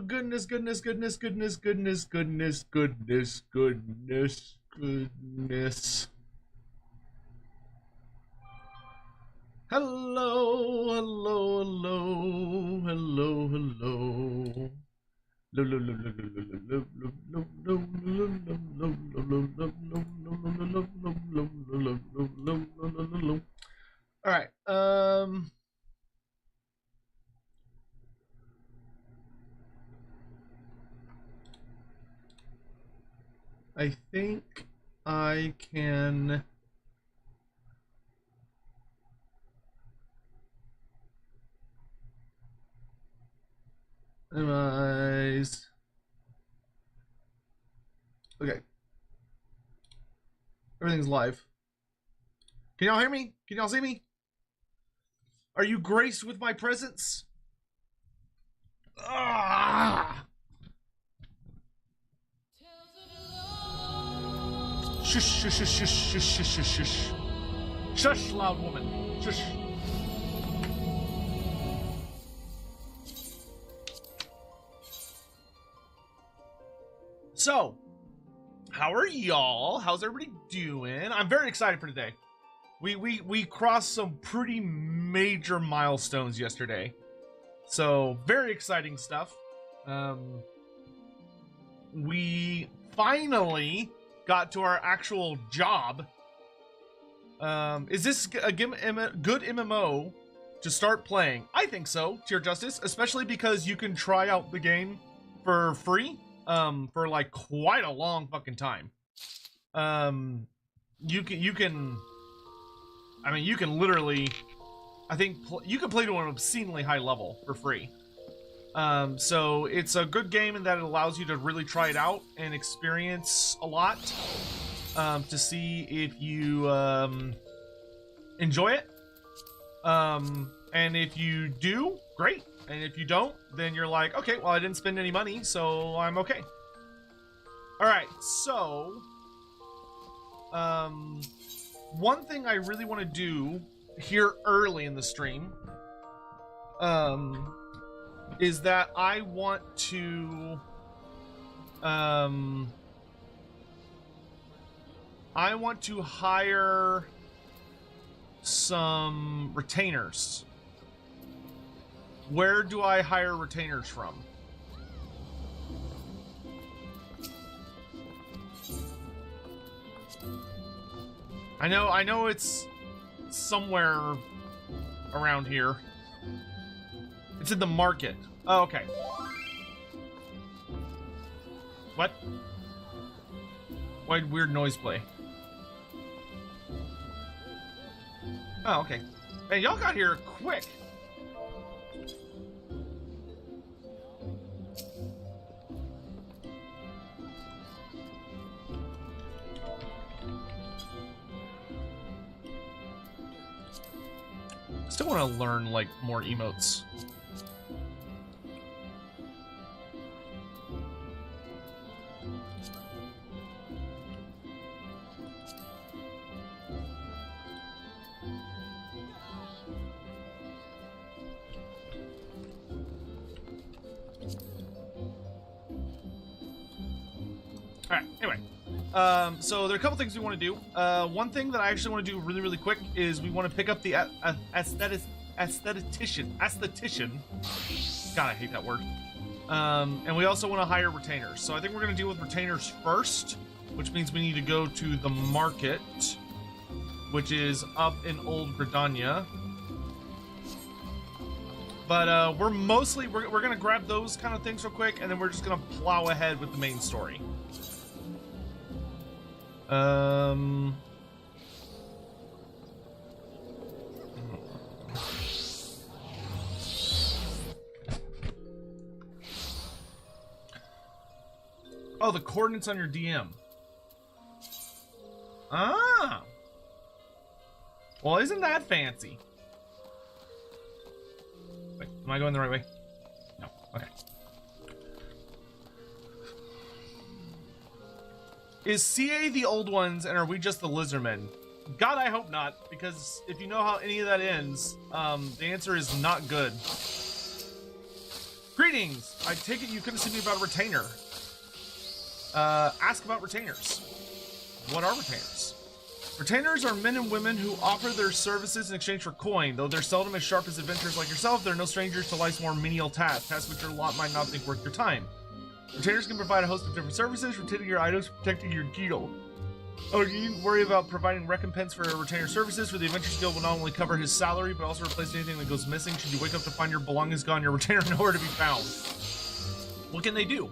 goodness, goodness, goodness, goodness, goodness, goodness, goodness, goodness, goodness. Hello, hello, hello, hello, hello. All right. I think I can. Minimize. Okay. Everything's live. Can y'all hear me? Can y'all see me? Are you graced with my presence? Ah! Shush, shush, shush, shush, shush, shush, shush, shush. Shush, loud woman. Shush. So, how are y'all? How's everybody doing? I'm very excited for today. We crossed some pretty major milestones yesterday. So, very exciting stuff. We finally got to our actual job. Is this a good MMO to start playing? I think so, Tier Justice, especially because you can try out the game for free for like quite a long fucking time. You can I mean, you can literally, I think you can play to an obscenely high level for free. So it's a good game in that it allows you to really try it out and experience a lot, to see if you enjoy it. And if you do, great. And if you don't, then you're like, okay, well, I didn't spend any money, so I'm okay. All right, so one thing I really want to do here early in the stream is that I want to hire some retainers. Where do I hire retainers from? I know it's somewhere around here. It's in the market. Oh, okay. What? Why did weird noise play? Oh, okay. Hey, y'all got here quick. Still want to learn like more emotes. Alright, anyway. So there are a couple things we want to do. One thing that I actually want to do really, really quick is we want to pick up the aesthetician. God, I hate that word. And we also want to hire retainers. So I think we're going to deal with retainers first, which means we need to go to the market, which is up in Old Gridania. But we're going to grab those kind of things real quick, and then we're just going to plow ahead with the main story. Oh, the coordinates on your DM. Ah. Well, isn't that fancy? Wait, am I going the right way? No. Okay. Is CA the old ones, and are we just the lizardmen? God, I hope not, because if you know how any of that ends, the answer is not good. Greetings! Greetings! I take it you couldn't see me about a retainer. Ask about retainers. What are retainers? Retainers are men and women who offer their services in exchange for coin. Though they're seldom as sharp as adventurers like yourself, they're no strangers to life's more menial tasks which your lot might not think worth your time. Retainers can provide a host of different services, retaining your items, protecting your guild. Oh, you needn't worry about providing recompense for retainer services, for the Adventurers Guild will not only cover his salary, but also replace anything that goes missing. Should you wake up to find your belongings gone, your retainer nowhere to be found. What can they do?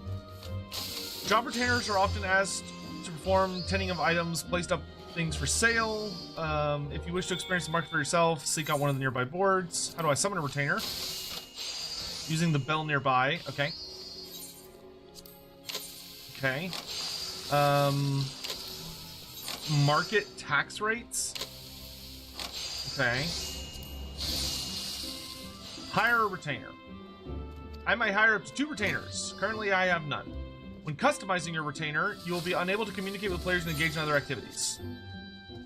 Job retainers are often asked to perform tending of items, placed up things for sale. If you wish to experience the market for yourself, seek out one of the nearby boards. How do I summon a retainer? Using the bell nearby. Okay. Okay. Market tax rates. Okay. Hire a retainer. I might hire up to 2 retainers. Currently, I have none. When customizing your retainer, you will be unable to communicate with players and engage in other activities.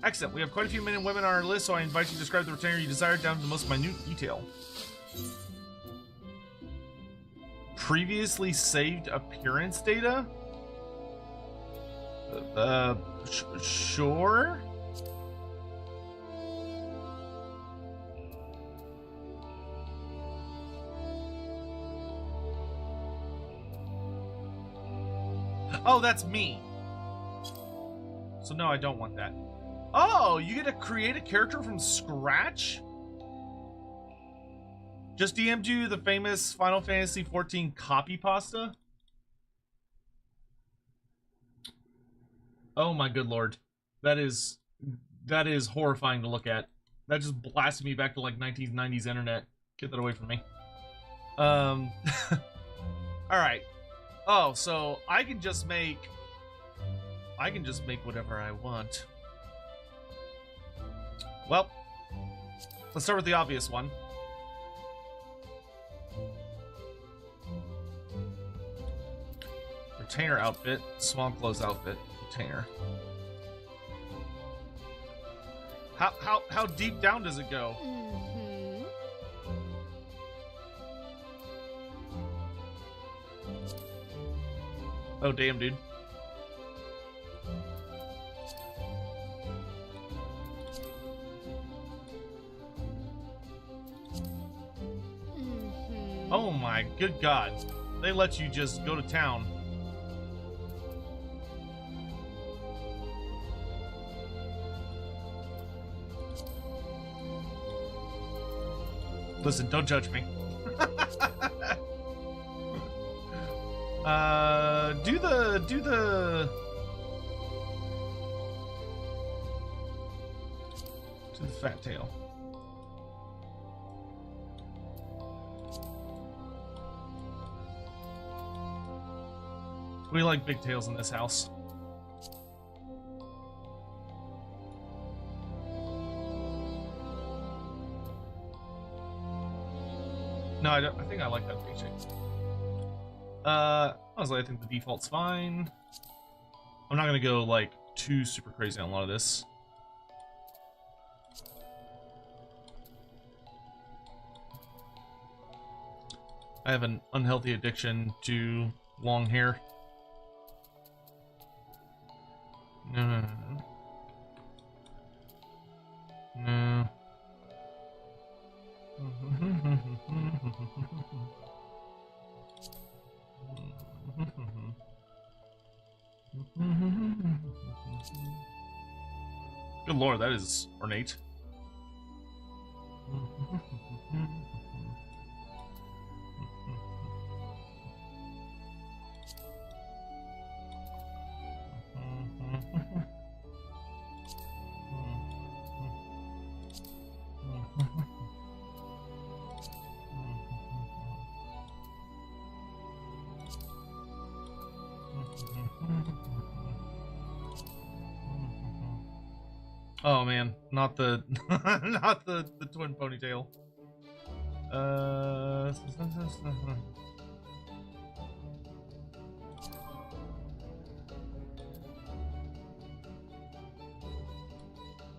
Excellent. We have quite a few men and women on our list, so I invite you to describe the retainer you desire down to the most minute detail. Previously saved appearance data? Sure? Oh, that's me. So no, I don't want that. Oh, you get to create a character from scratch? Just DM'd you the famous Final Fantasy XIV copy pasta? Oh my good lord. That is horrifying to look at. That just blasted me back to like 1990s internet. Get that away from me. Alright. Oh, so I can just make whatever I want. Well, let's start with the obvious one. Retainer outfit, small clothes outfit, retainer. How deep down does it go? Oh damn, dude. Oh my good god. They let you just go to town. Listen, don't judge me. Do the fat tail. We like big tails in this house. No, I don't. I think I like that paycheck. Honestly, I think the default's fine. I'm not gonna go like too super crazy on a lot of this. I have an unhealthy addiction to long hair. No. No. Good lord, that is ornate. Oh man, not the not the twin ponytail. I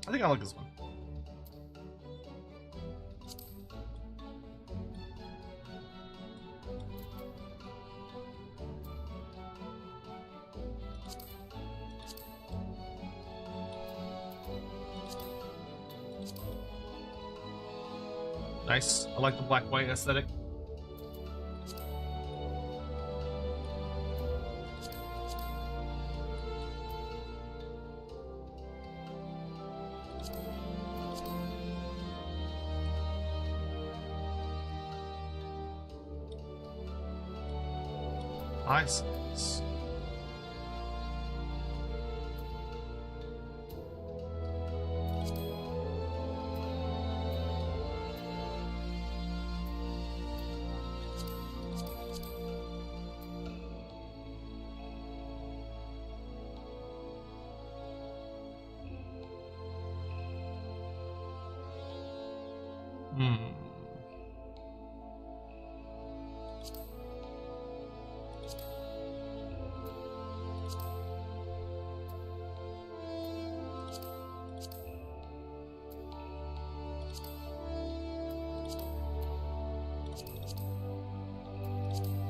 think I like this one. Nice. I like the black-white aesthetic. Nice.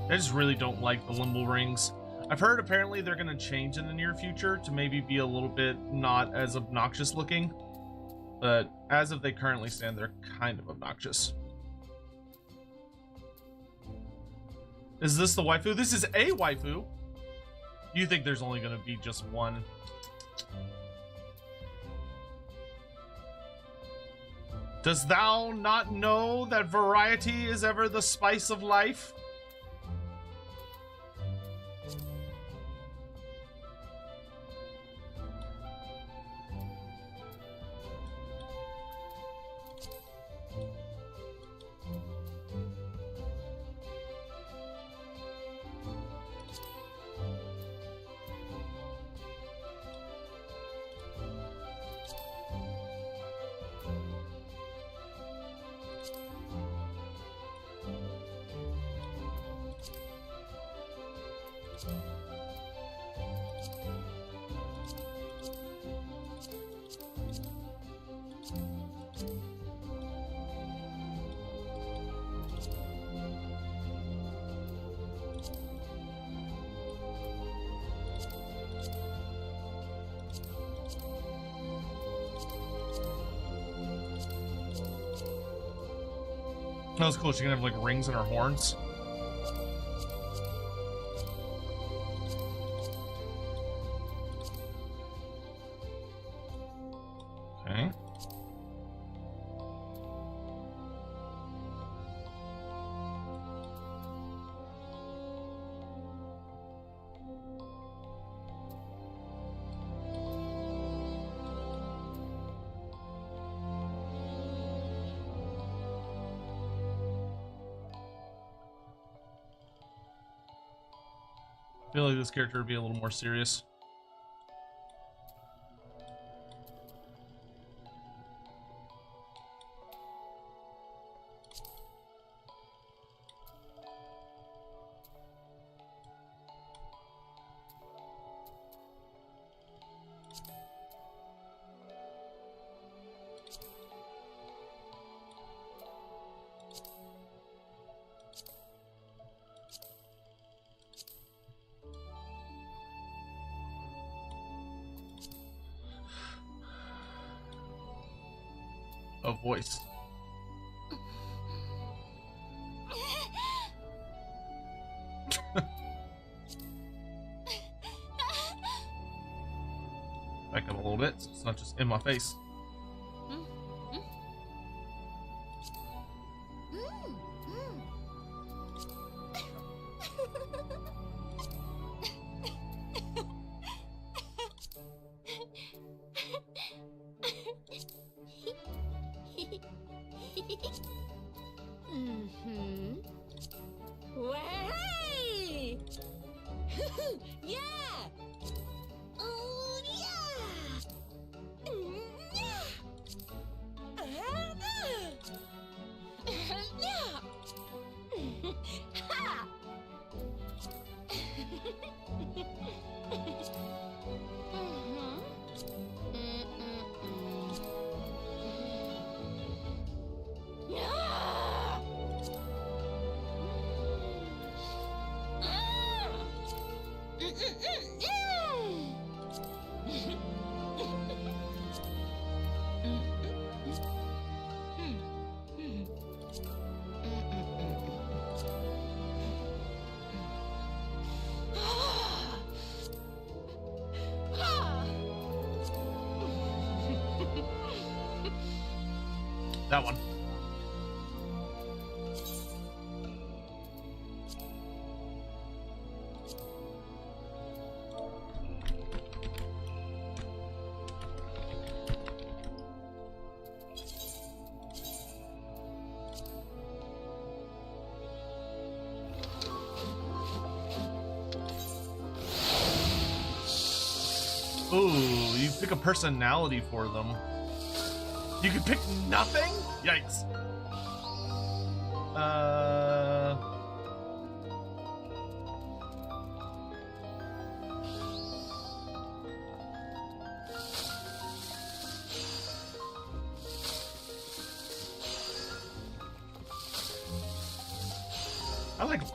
I just really don't like the limbo rings. I've heard apparently they're going to change in the near future to maybe be a little bit not as obnoxious looking. But as of they currently stand, they're kind of obnoxious. Is this the waifu? This is a waifu. You think there's only going to be just one? Dost thou not know that variety is ever the spice of life? That was cool. She can have like rings in her horns. Okay. I feel like this character would be a little more serious. A voice. Back up a little bit so it's not just in my face. Way! Yeah! Oh, yeah! Yeah! Yeah! Ha! Yeah! 1 That one. Ooh, you pick a personality for them. You can pick nothing? Yikes.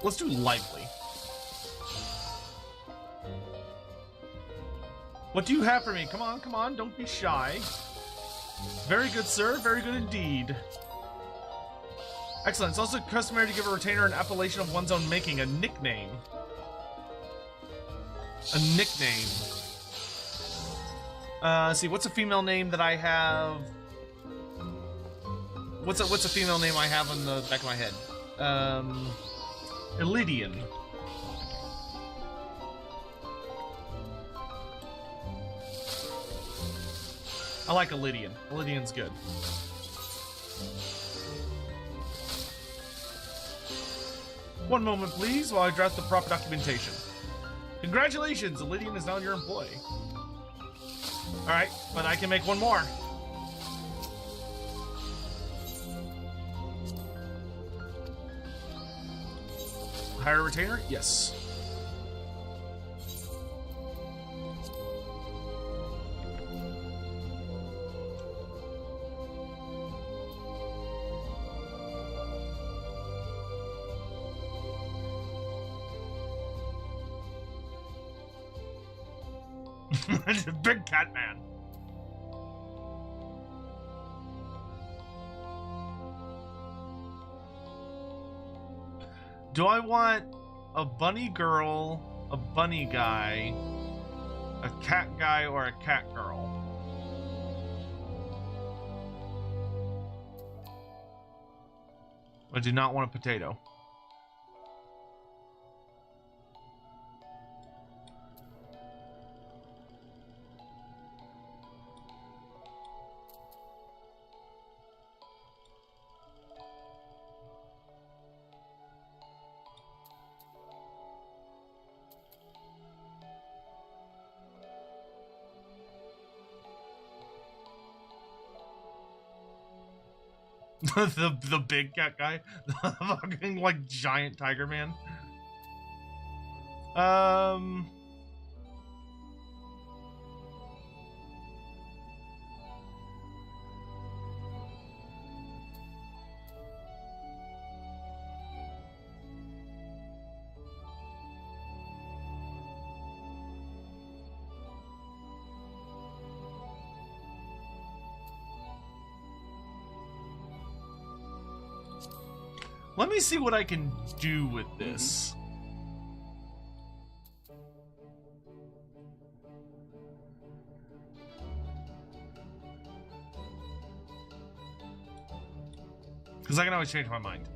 Let's do lively. What do you have for me? Come on, come on, don't be shy. Very good, sir. Very good indeed. Excellent. It's also customary to give a retainer an appellation of one's own making, a nickname. A nickname. Let's see, what's a female name that I have? What's a female name I have on the back of my head? Elydian. I like Elydian. Elydian's good. One moment, please, while I draft the proper documentation. Congratulations, Elydian is now in your employ. Alright, but I can make one more. Hire a retainer? Yes. Big cat man. Do I want a bunny girl, a bunny guy, a cat guy, or a cat girl? I do not want a potato. the big cat guy, the fucking like giant tiger man. Let me see what I can do with this. Because I can always change my mind.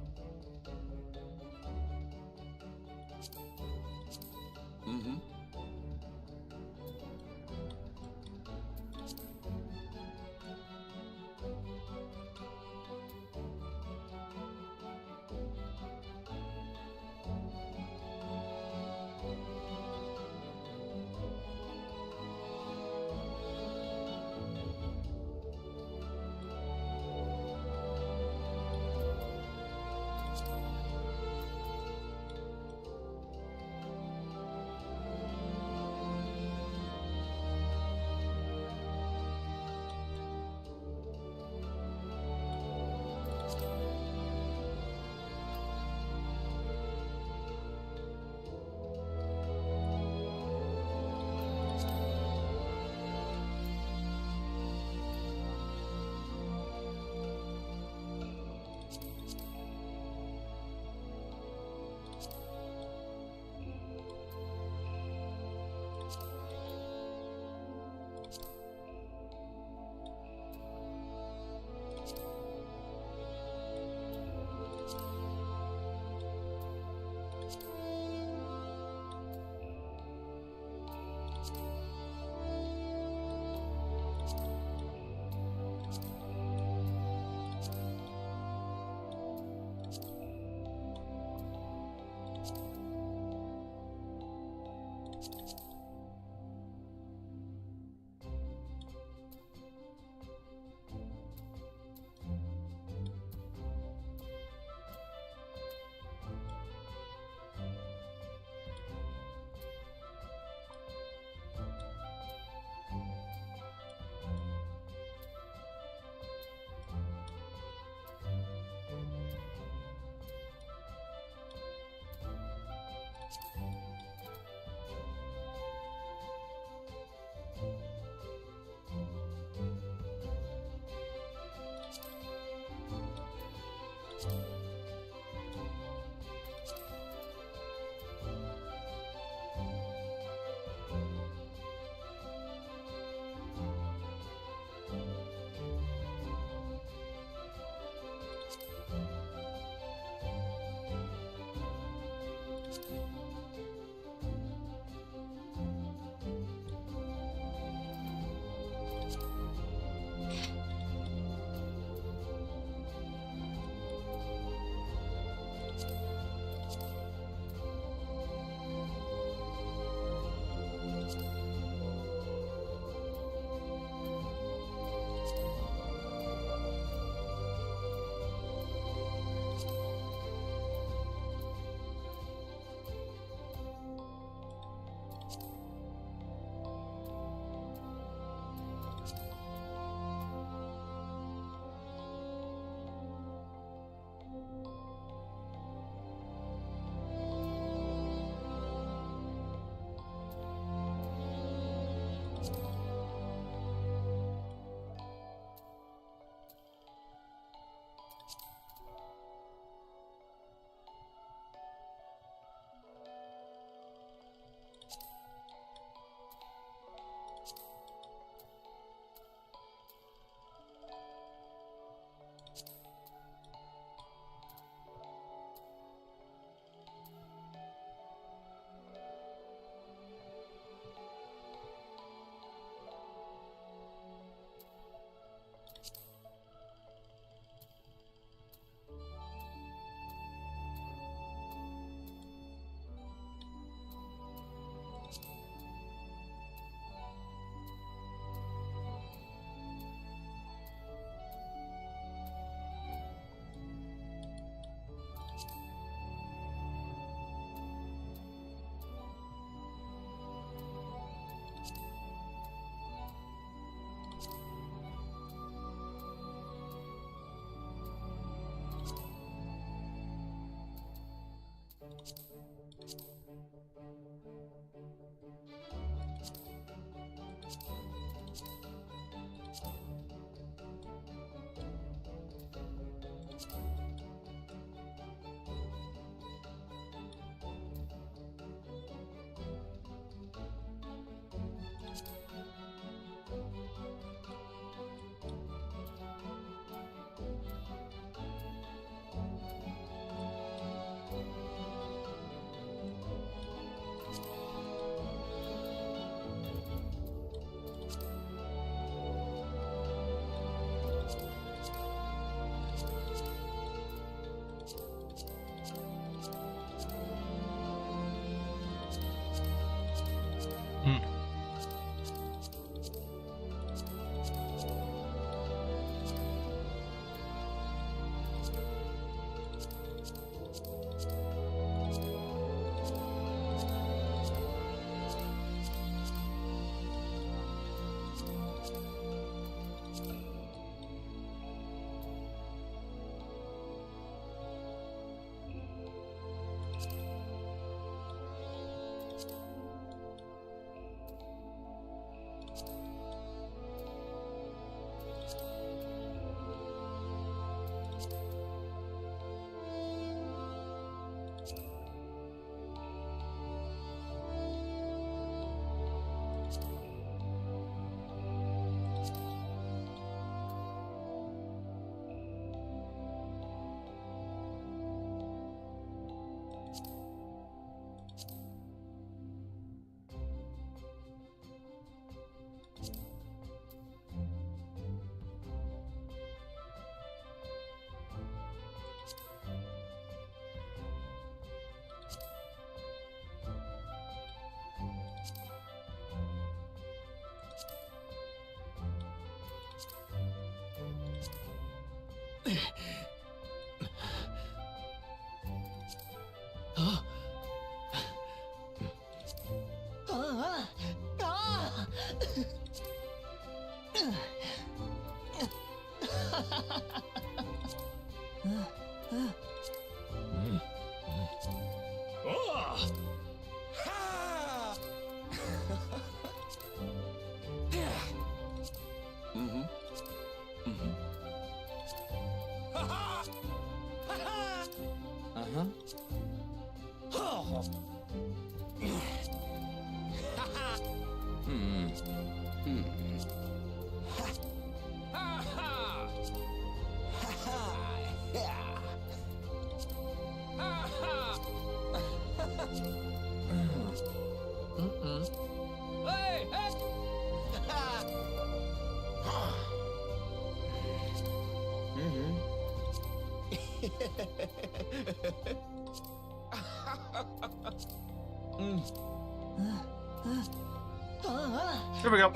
Here we go.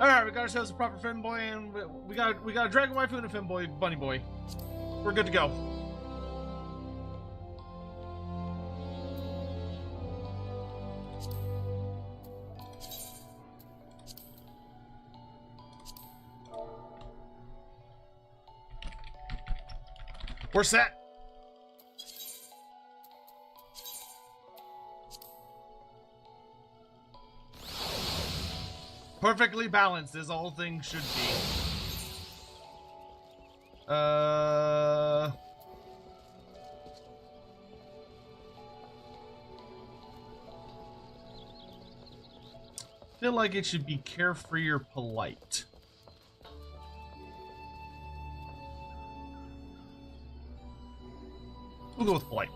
All right, we got ourselves a proper femboy, and we got a dragon waifu and a femboy bunny boy. We're good to go. We're set. Perfectly balanced, as all things should be. Feel like it should be carefree or polite. We'll go with polite.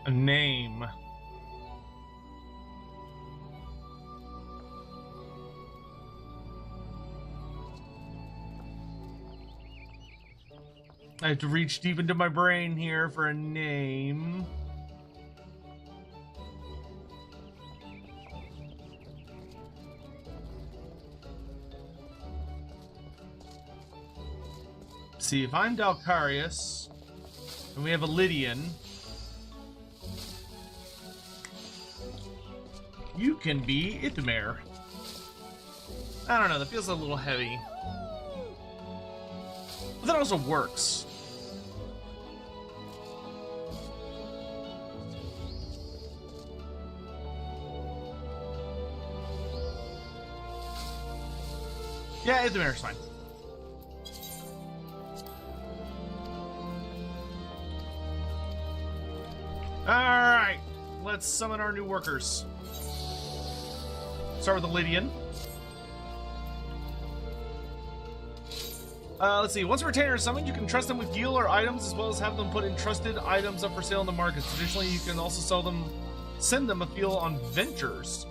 A name. I have to reach deep into my brain here for a name. See, if I'm Dalcarius, and we have a Lydian, you can be Ithamar. I don't know, that feels a little heavy. But that also works. Yeah, Ithamar's fine. Alright, let's summon our new workers. Start with the Lydian. Let's see. Once a retainer is summoned, you can trust them with gil or items, as well as have them put entrusted items up for sale in the markets. Additionally, you can also send them a feel on ventures.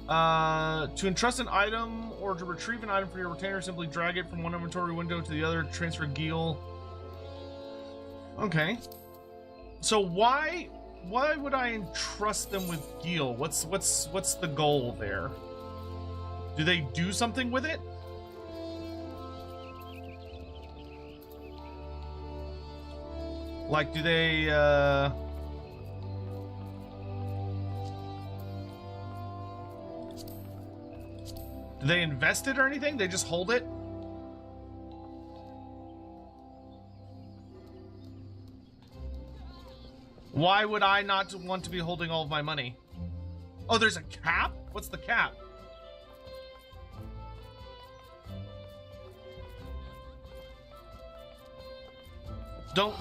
To entrust an item or to retrieve an item for your retainer, simply drag it from one inventory window to the other. Transfer gil. Okay. So why would I entrust them with gil? What's the goal there? Do they do something with it? Like, do they invest it or anything? They just hold it? Why would I not want to be holding all of my money? Oh, there's a cap? What's the cap?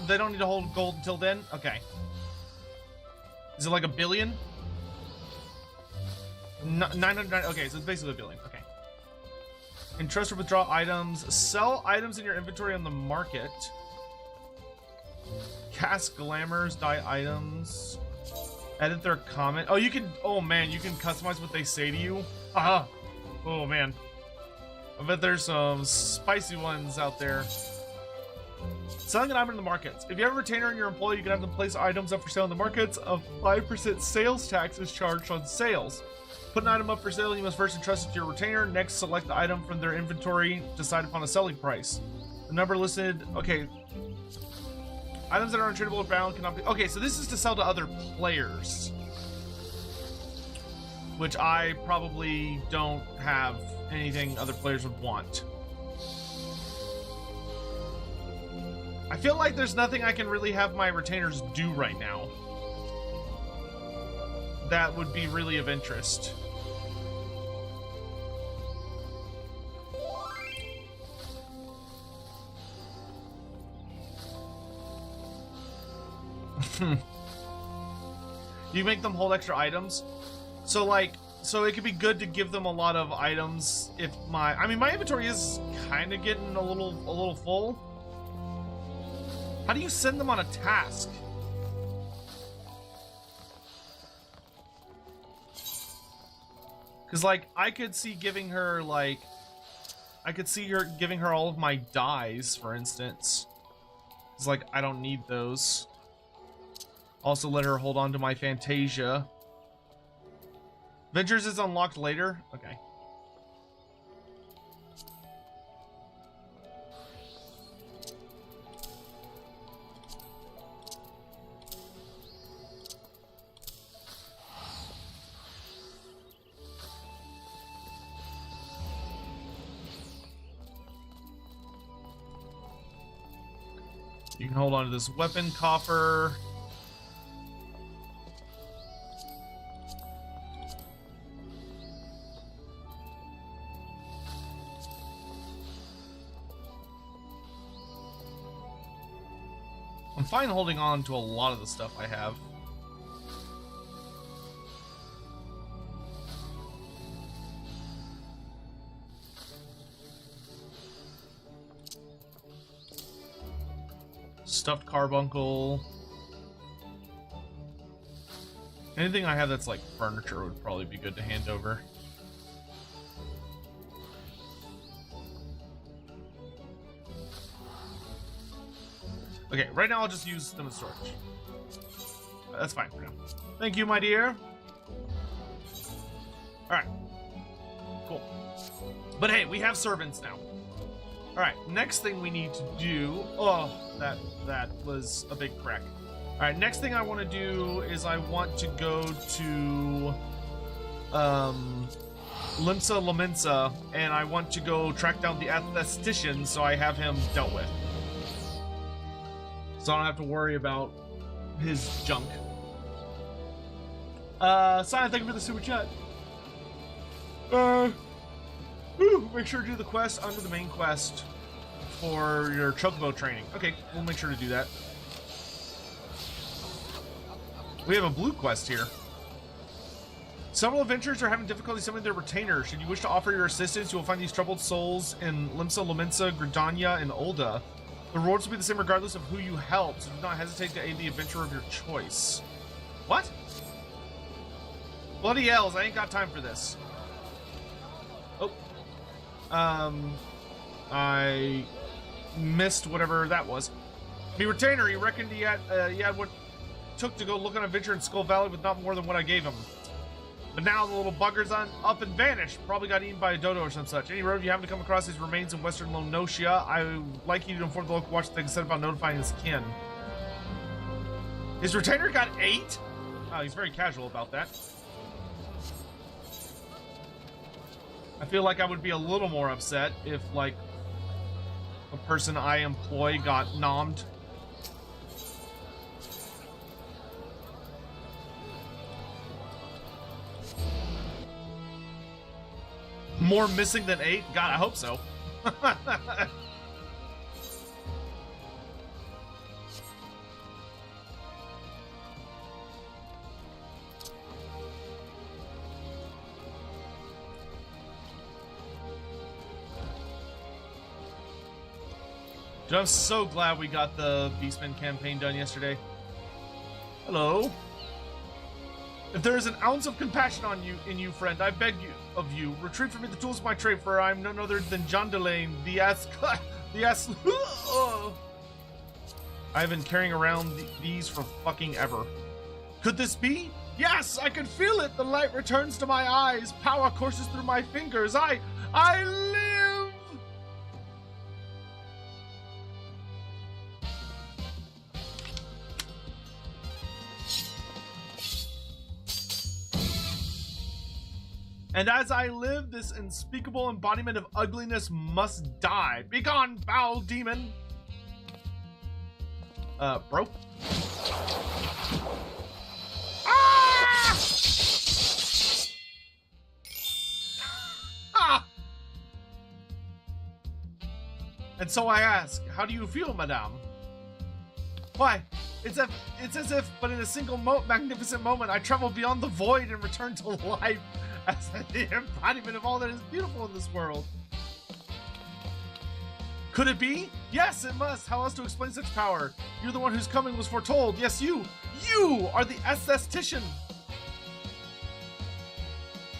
They don't need to hold gold until then? Okay. Is it like $1 billion? 900, okay, so it's basically $1 billion. Okay. Entrust or withdraw items. Sell items in your inventory on the market. Cast glamours, dye items. Edit their comment. Oh, you can, oh man, you can customize what they say to you. Ah, oh man. I bet there's some spicy ones out there. Selling an item in the markets. If you have a retainer in your employee, you can have them place items up for sale in the markets. A 5% sales tax is charged on sales. Put an item up for sale, you must first entrust it to your retainer. Next, select the item from their inventory. Decide upon a selling price. The number listed... Okay. Items that are untradeable or bound cannot be... Okay, so this is to sell to other players. Which I probably don't have anything other players would want. I feel like there's nothing I can really have my retainers do right now that would be really of interest. You make them hold extra items. So like, so it could be good to give them a lot of items if my, I mean, my inventory is kind of getting a little full. How do you send them on a task? Because, like, I could see giving her, like... I could see her giving her all of my dyes, for instance. It's like, I don't need those. Also let her hold on to my Fantasia. Ventures is unlocked later? Okay. You can hold on to this weapon coffer. I'm fine holding on to a lot of the stuff I have. Stuffed carbuncle. Anything I have that's like furniture would probably be good to hand over. Okay, right now I'll just use them as storage. That's fine for now. Thank you, my dear. Alright. Cool. But hey, we have servants now. Alright, next thing we need to do... Oh, that was a big crack. Alright, next thing I want to do is I want to go to... Limsa Lamensa, and I want to go track down the aesthetician so I have him dealt with. So I don't have to worry about his junk. Simon, thank you for the super chat. Make sure to do the quest under the main quest for your Chocobo training. Okay, we'll make sure to do that. We have a blue quest here. Several adventurers are having difficulty summoning their retainers. Should you wish to offer your assistance, you will find these troubled souls in Limsa, Lamensa, Gridania, and Ulda. The rewards will be the same regardless of who you help, so do not hesitate to aid the adventurer of your choice. What? Bloody hells, I ain't got time for this. Oh. I missed whatever that was. Me retainer, he reckoned he had what it took to go look on a adventure in Skull Valley with not more than what I gave him. But now the little bugger's up and vanished. Probably got eaten by a dodo or some such. Any road you happen to come across his remains in western Lonotia, I would like you to inform the local watch things said about notifying his kin. His retainer got 8? Oh, he's very casual about that. I feel like I would be a little more upset if, like, a person I employ got nommed. More missing than 8? God, I hope so. Dude, I'm so glad we got the Beastman campaign done yesterday. Hello. If there is an ounce of compassion in you, friend, I beg of you, retrieve from me the tools of my trade, for I am none other than John Delane, the I've been carrying around these for fucking ever. Could this be? Yes, I can feel it. The light returns to my eyes. Power courses through my fingers. I live. And as I live, this unspeakable embodiment of ugliness must die. Begone, foul demon. Bro. Ah! Ah! And so I ask, how do you feel, madame? Why, it's as if, but in a single magnificent moment, I travel beyond the void and return to life as the embodiment of all that is beautiful in this world. Could it be? Yes, it must. How else to explain such power? You're the one whose coming was foretold. Yes, you are the aesthetician.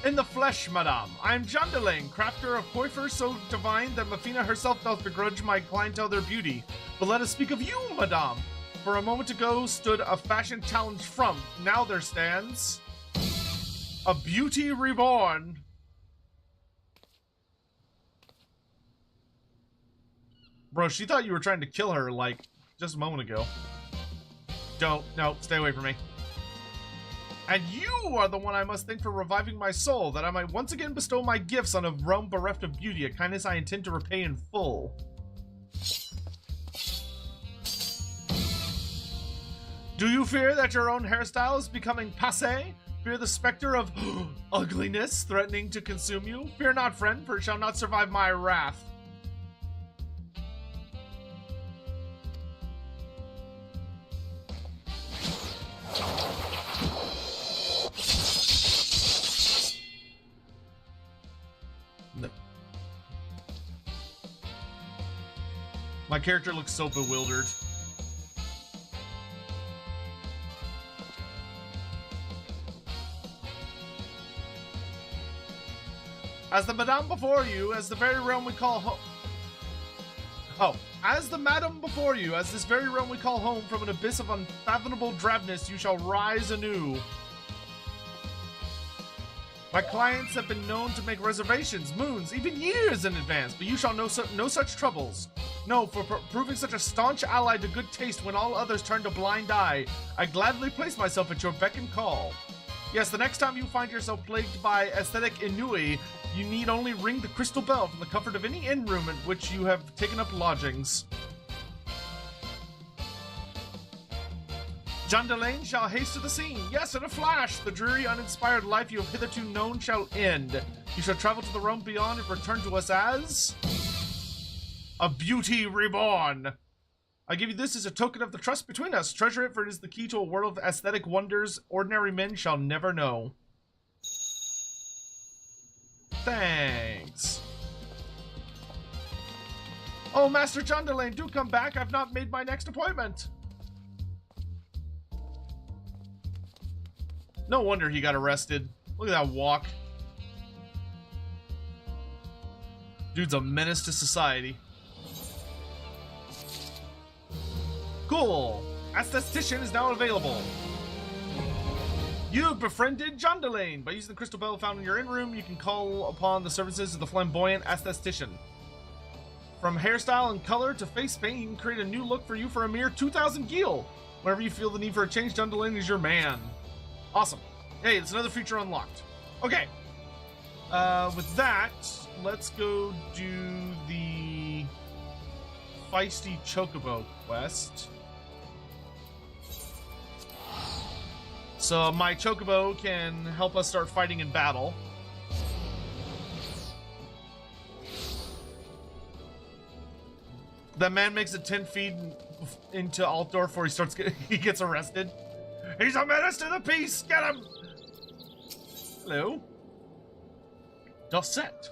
In the flesh, madame. I am Jondelaine, crafter of coiffures so divine that Mafina herself doth begrudge my clientele their beauty. But let us speak of you, madame. For a moment ago stood a fashion challenge from. Now there stands a beauty reborn. Bro, she thought you were trying to kill her, like, just a moment ago. No, stay away from me. And you are the one I must thank for reviving my soul, that I might once again bestow my gifts on a realm bereft of beauty, a kindness I intend to repay in full. Do you fear that your own hairstyle is becoming passé? Fear the specter of ugliness threatening to consume you? Fear not, friend, for it shall not survive my wrath. No. My character looks so bewildered. As the madame before you, as the very realm we call home. Oh, as the madam before you, as this very realm we call home, from an abyss of unfathomable drabness, you shall rise anew. My clients have been known to make reservations, moons, even years in advance, but you shall know no such troubles. No, for proving such a staunch ally to good taste when all others turn a blind eye, I gladly place myself at your beck and call. Yes, the next time you find yourself plagued by aesthetic ennui, you need only ring the crystal bell from the comfort of any inn room in which you have taken up lodgings. Jondelaine shall haste to the scene. Yes, in a flash, the dreary, uninspired life you have hitherto known shall end. You shall travel to the realm beyond and return to us as a beauty reborn. I give you this as a token of the trust between us. Treasure it, for it is the key to a world of aesthetic wonders ordinary men shall never know. Thanks. Oh, Master Jondelaine, do come back. I've not made my next appointment. No wonder he got arrested. Look at that walk. Dude's a menace to society. Cool. Aesthetician is now available. You've befriended Jondelaine. By using the crystal bell found in your inn room, you can call upon the services of the flamboyant aesthetician. From hairstyle and color to face paint, he can create a new look for you for a mere 2,000 gil. Whenever you feel the need for a change, Jondelaine is your man. Awesome. Hey, it's another feature unlocked. Okay. With that, let's go do the feisty Chocobo quest. So my Chocobo can help us start fighting in battle. That man makes it 10 feet into Altdorf before he gets arrested. He's a menace to the peace! Get him! Hello? Dosset.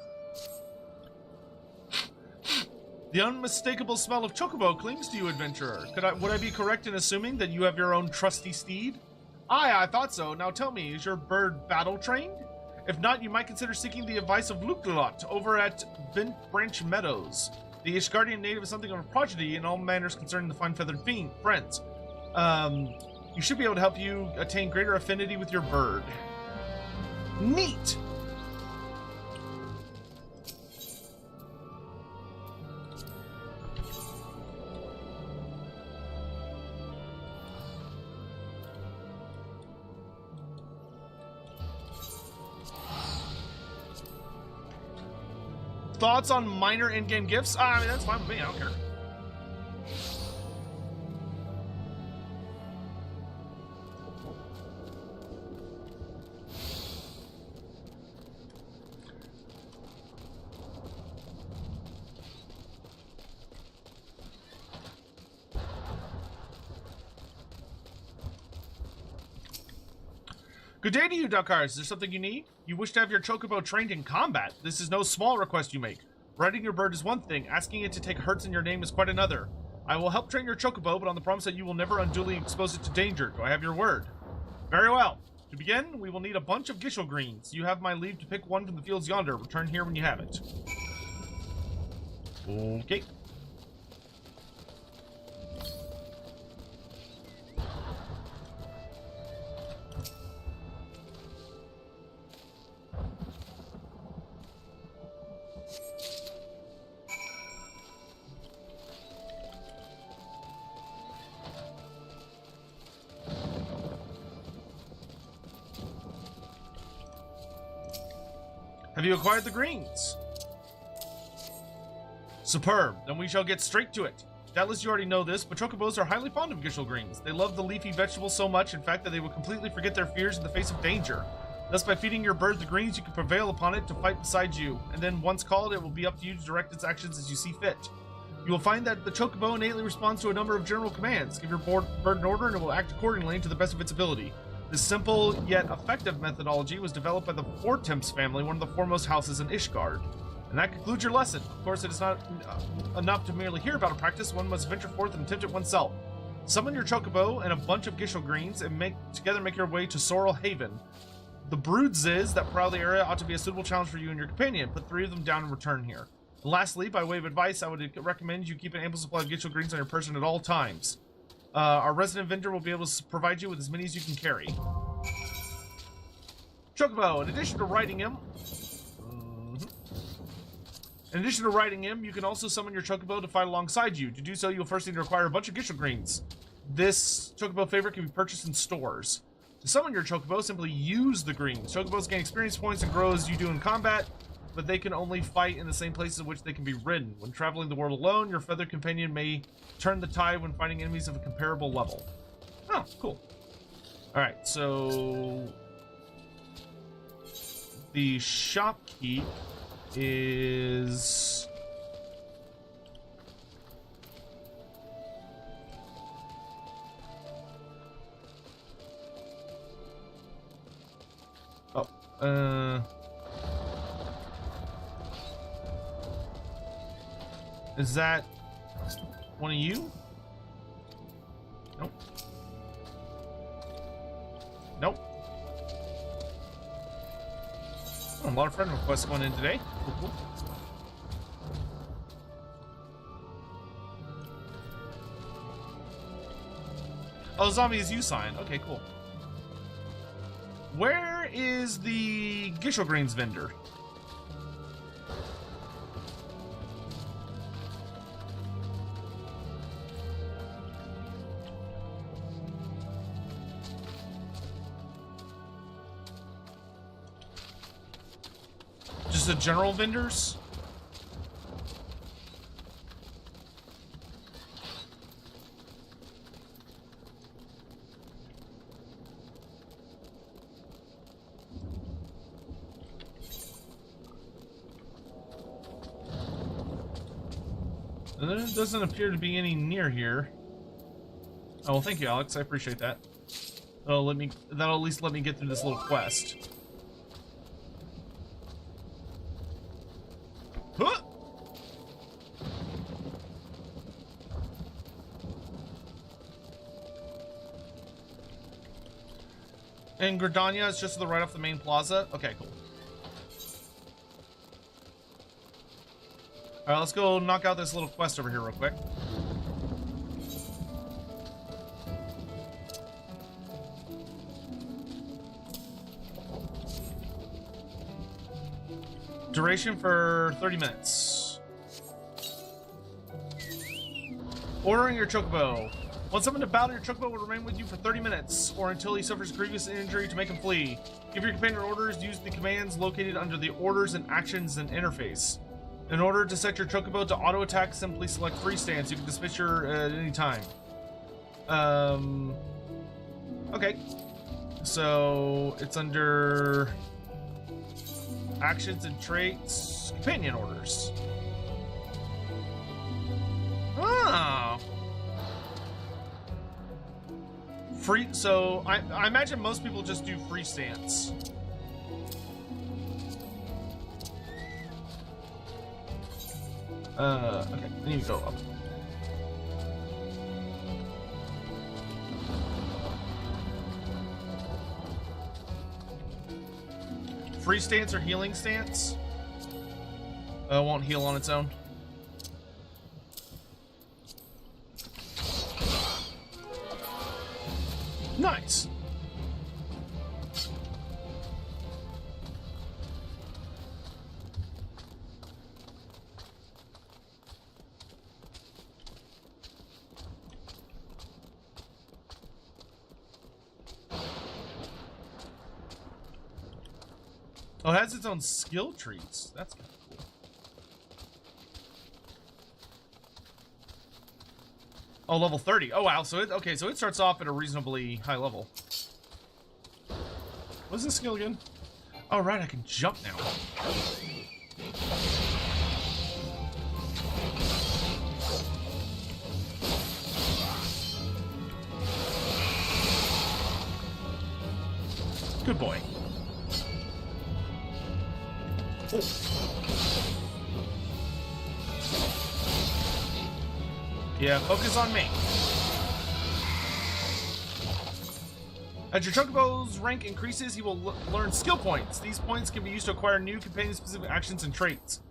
The unmistakable smell of Chocobo clings to you, adventurer. Would I be correct in assuming that you have your own trusty steed? Aye, I thought so. Now tell me, is your bird battle-trained? If not, you might consider seeking the advice of Lukelot over at Bent Branch Meadows. The Ishgardian native is something of a prodigy in all manners concerning the fine-feathered friends. You should be able to help you attain greater affinity with your bird. Neat! Thoughts on minor in-game gifts? I mean, that's fine with me. I don't care. Good day to you, Duckars. Is there something you need? You wish to have your Chocobo trained in combat. This is no small request you make. Riding your bird is one thing. Asking it to take hurts in your name is quite another. I will help train your Chocobo, but on the promise that you will never unduly expose it to danger. Do I have your word? Very well. To begin, we will need a bunch of Gishel greens. You have my leave to pick one from the fields yonder. Return here when you have it. Okay. Have you acquired the greens? Superb. Then we shall get straight to it. Doubtless you already know this, but Chocobos are highly fond of Gishel greens. They love the leafy vegetables so much, in fact, that they will completely forget their fears in the face of danger. Thus, by feeding your bird the greens, you can prevail upon it to fight beside you, and then once called, it will be up to you to direct its actions as you see fit. You will find that the Chocobo innately responds to a number of general commands. Give your bird an order, and it will act accordingly to the best of its ability. This simple yet effective methodology was developed by the Fortemps family, one of the foremost houses in Ishgard. And that concludes your lesson. Of course, it is not enough to merely hear about a practice. One must venture forth and attempt it oneself. Summon your Chocobo and a bunch of Gishel greens and make your way to Sorrel Haven. The broods is that prowl the area ought to be a suitable challenge for you and your companion. Put 3 of them down and return here. And lastly, by way of advice, I would recommend you keep an ample supply of Gishel greens on your person at all times. Our resident vendor will be able to provide you with as many as you can carry. Chocobo, in addition to riding him, you can also summon your Chocobo to fight alongside you. To do so, you'll first need to acquire a bunch of Gishel greens. This Chocobo favorite can be purchased in stores. To summon your Chocobo, simply use the greens. Chocobos gain experience points and grow as you do in combat, but they can only fight in the same places in which they can be ridden. When traveling the world alone, your feathered companion may turn the tide when fighting enemies of a comparable level. Oh, cool. Alright, so the shopkeep is is that one of you? Nope. Nope. Oh, a lot of friend requests going in today. Cool. Oh, zombie is you sign. Okay, cool. Where is the Gishel greens vendor? Just the general vendors? There doesn't appear to be any near here. Oh, well, thank you, Alex. I appreciate that. That'll at least let me get through this little quest. Huh! And Gridania is just to the right off the main plaza? Okay, cool. All right, let's go knock out this little quest over here real quick. Duration for 30 minutes. Ordering your Chocobo. Once summoned to battle, your Chocobo will remain with you for 30 minutes, or until he suffers grievous injury to make him flee. Give your companion orders, use the commands located under the Orders and Actions and Interface. In order to set your Chocobo to auto-attack, simply select Free Stance. You can dismiss your at any time. Okay. So, it's under... Actions and Traits, Companion Orders. Ah. Free, so I imagine most people just do Free Stance. Okay, I need to go up. Free Stance or Healing Stance? Won't heal on its own. Nice. Oh, it has its own skill trees. That's kind of cool. Oh, level 30. Oh, wow. So okay, so it starts off at a reasonably high level. What's this skill again? Oh, right, I can jump now. Good boy. Oh. Yeah, focus on me. As your Chocobo's rank increases, he will learn skill points. These points can be used to acquire new companion-specific actions and traits.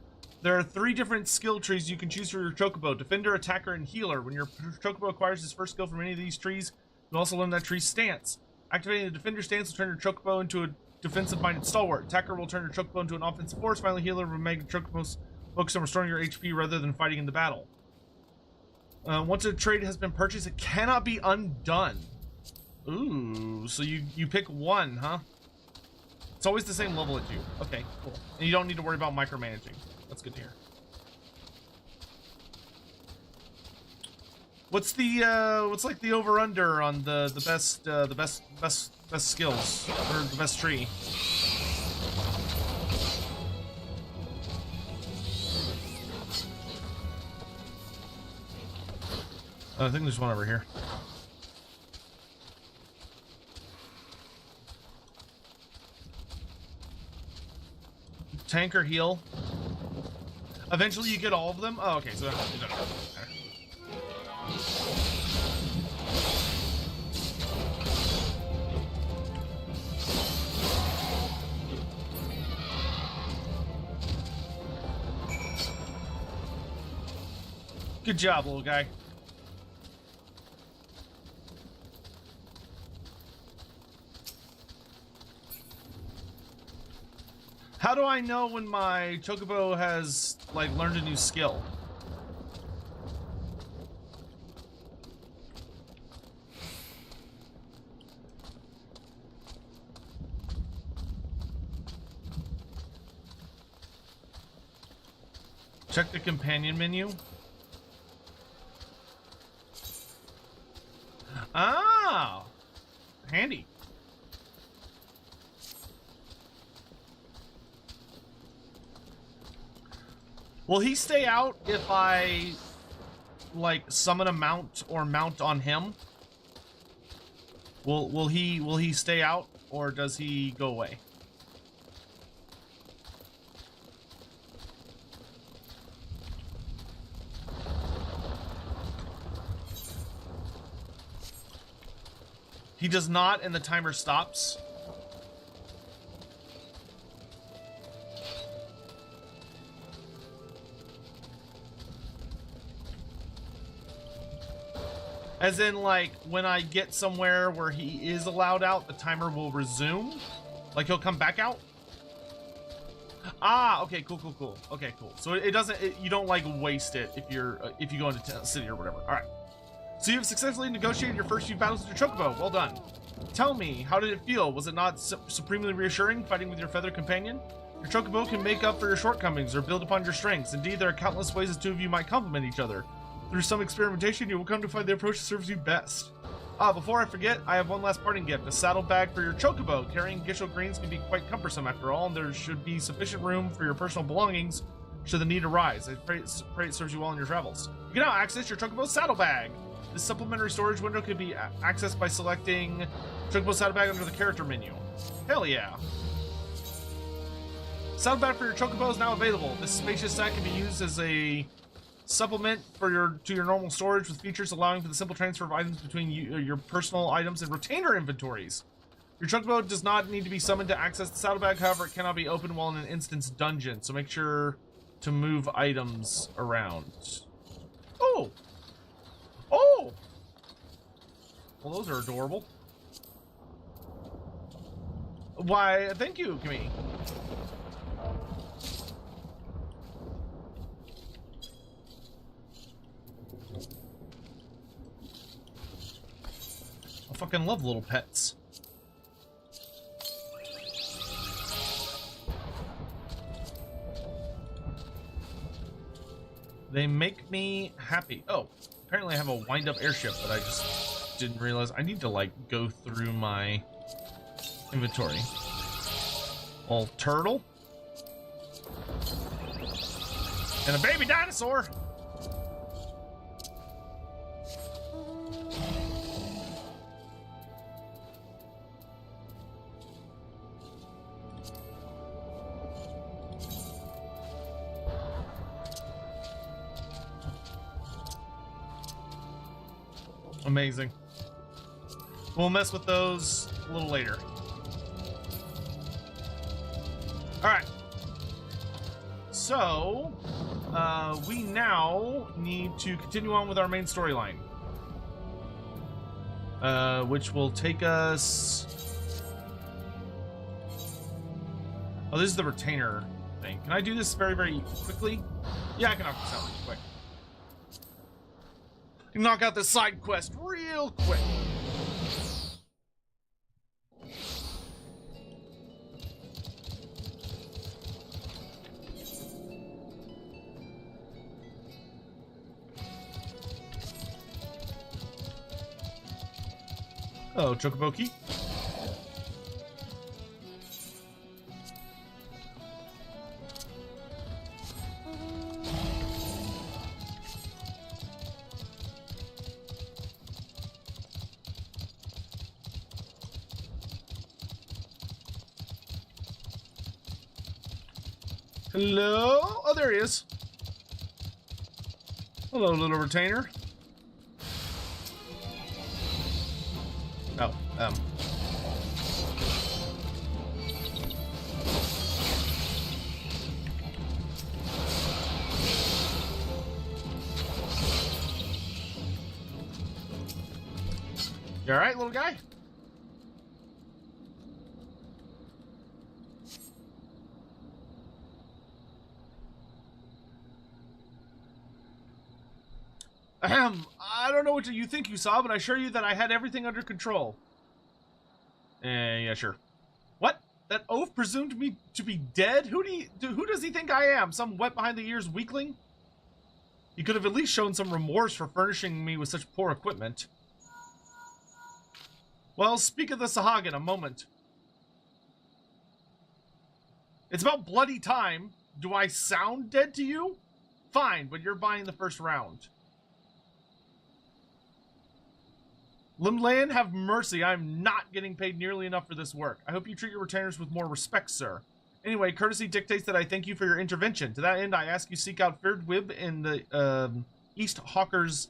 There are 3 different skill trees you can choose for your Chocobo: Defender, Attacker, and Healer. When your Chocobo acquires his first skill from any of these trees, you'll also learn that tree's stance. Activating the Defender stance will turn your Chocobo into a defensive-minded stalwart. Attacker will turn your Chocobo into an offensive force. Finally, Healer will make your Chocobo focus on restoring your HP rather than fighting in the battle. Once a trait has been purchased, it cannot be undone. Ooh, so you pick one, huh? It's always the same level as you. Okay, cool. And you don't need to worry about micromanaging. That's good to hear. What's the what's like the over/under on the best skills or the best tree? I think there's one over here. Tank or heal? Eventually you get all of them? Oh, okay, so it doesn't matter. Good job, little guy. How do I know when my Chocobo has, like, learned a new skill? Check the companion menu. Ah, handy. Will he stay out if I, like, summon a mount or mount on him? Will he stay out, or does he go away? He does not, and the timer stops. As in, like, when I get somewhere where he is allowed out, the timer will resume. Like, he'll come back out. Ah, okay, cool, cool, cool. Okay, cool. So it doesn't, you don't, like, waste it if you're, if you go into city or whatever. All right. So you've successfully negotiated your first few battles with your Chocobo. Well done. Tell me, how did it feel? Was it not supremely reassuring fighting with your feathered companion? Your Chocobo can make up for your shortcomings or build upon your strengths. Indeed, there are countless ways the two of you might complement each other. Through some experimentation, you will come to find the approach that serves you best. Ah, before I forget, I have one last parting gift, a saddlebag for your Chocobo. Carrying Gishel greens can be quite cumbersome after all, and there should be sufficient room for your personal belongings should the need arise. I pray it serves you well in your travels. You can now access your Chocobo saddlebag. This supplementary storage window can be accessed by selecting Chocobo saddlebag under the character menu. Hell yeah. Saddlebag for your Chocobo is now available. This spacious set can be used as a supplement for your normal storage with features allowing for the simple transfer of items between your personal items and retainer inventories. Your Chocobo does not need to be summoned to access the saddlebag, however, it cannot be opened while in an instance dungeon, so make sure to move items around. Oh! Oh! Well, those are adorable. Why, thank you, Camille. I fucking love little pets. They make me happy. Oh, apparently I have a wind-up airship that I just didn't realize. I need to, like, go through my inventory. Old turtle. And a baby dinosaur. Amazing. We'll mess with those a little later. All right. So, we now need to continue on with our main storyline. Which will take us... Oh, this is the retainer thing. Can I do this very, very quickly? Yeah, I can knock this out really quick. Knock out this side quest real quick. Oh, Chocobo key. Hello? Oh, there he is. Hello, little retainer. Oh, You all right, little guy? I don't know what you think you saw, but I assure you that I had everything under control. Yeah, sure. What? That oaf presumed me to be dead? Who does he think I am? Some wet behind the ears weakling? He could have at least shown some remorse for furnishing me with such poor equipment. Well, speak of the Sahag in a moment. It's about bloody time. Do I sound dead to you? Fine, but you're buying the first round. Limlayan, have mercy. I'm not getting paid nearly enough for this work. I hope you treat your retainers with more respect, sir. Anyway, courtesy dictates that I thank you for your intervention. To that end, I ask you seek out Feared Wib in the East Hawker's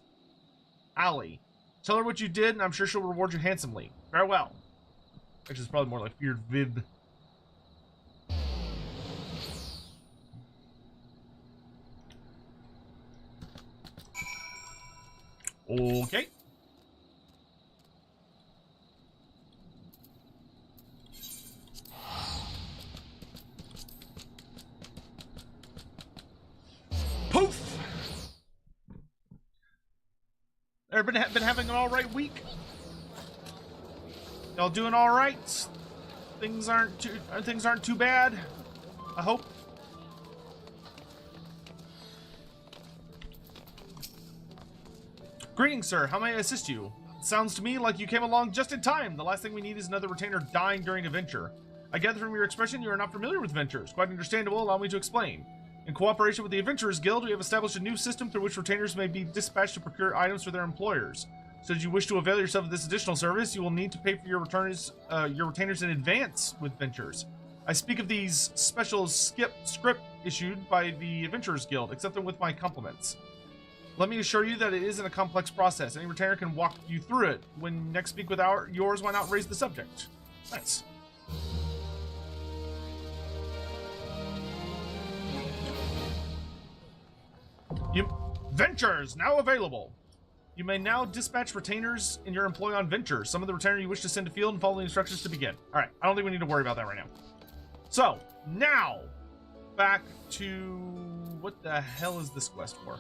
Alley. Tell her what you did, and I'm sure she'll reward you handsomely. Farewell. Actually, it's probably more like Feared Vib. Okay. Everybody been having an all right week? Y'all doing all right? Things aren't too bad, I hope. Greetings, sir. How may I assist you? It sounds to me like you came along just in time. The last thing we need is another retainer dying during a venture. I gather from your expression you are not familiar with ventures. Quite understandable. Allow me to explain. In cooperation with the Adventurers Guild, we have established a new system through which retainers may be dispatched to procure items for their employers. Should you wish to avail yourself of this additional service, you will need to pay for your retainers in advance with ventures. I speak of these special script issued by the Adventurers Guild. Accept them with my compliments. Let me assure you that it isn't a complex process. Any retainer can walk you through it. When next speak with yours, why not raise the subject? Nice. Ventures now available. You may now dispatch retainers in your employ on ventures. Some of the retainer you wish to send to field and follow the instructions to begin. All right, I don't think we need to worry about that right now. So now back to what the hell is this quest for?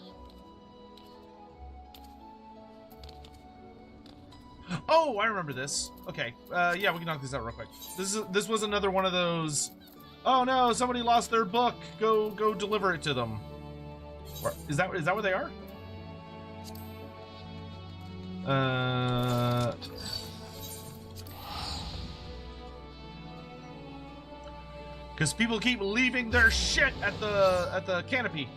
Oh, I remember this. Okay, yeah, we can knock this out real quick. This was another one of those. Oh no, somebody lost their book. Go deliver it to them. Is that where they are? Because people keep leaving their shit at the canopy.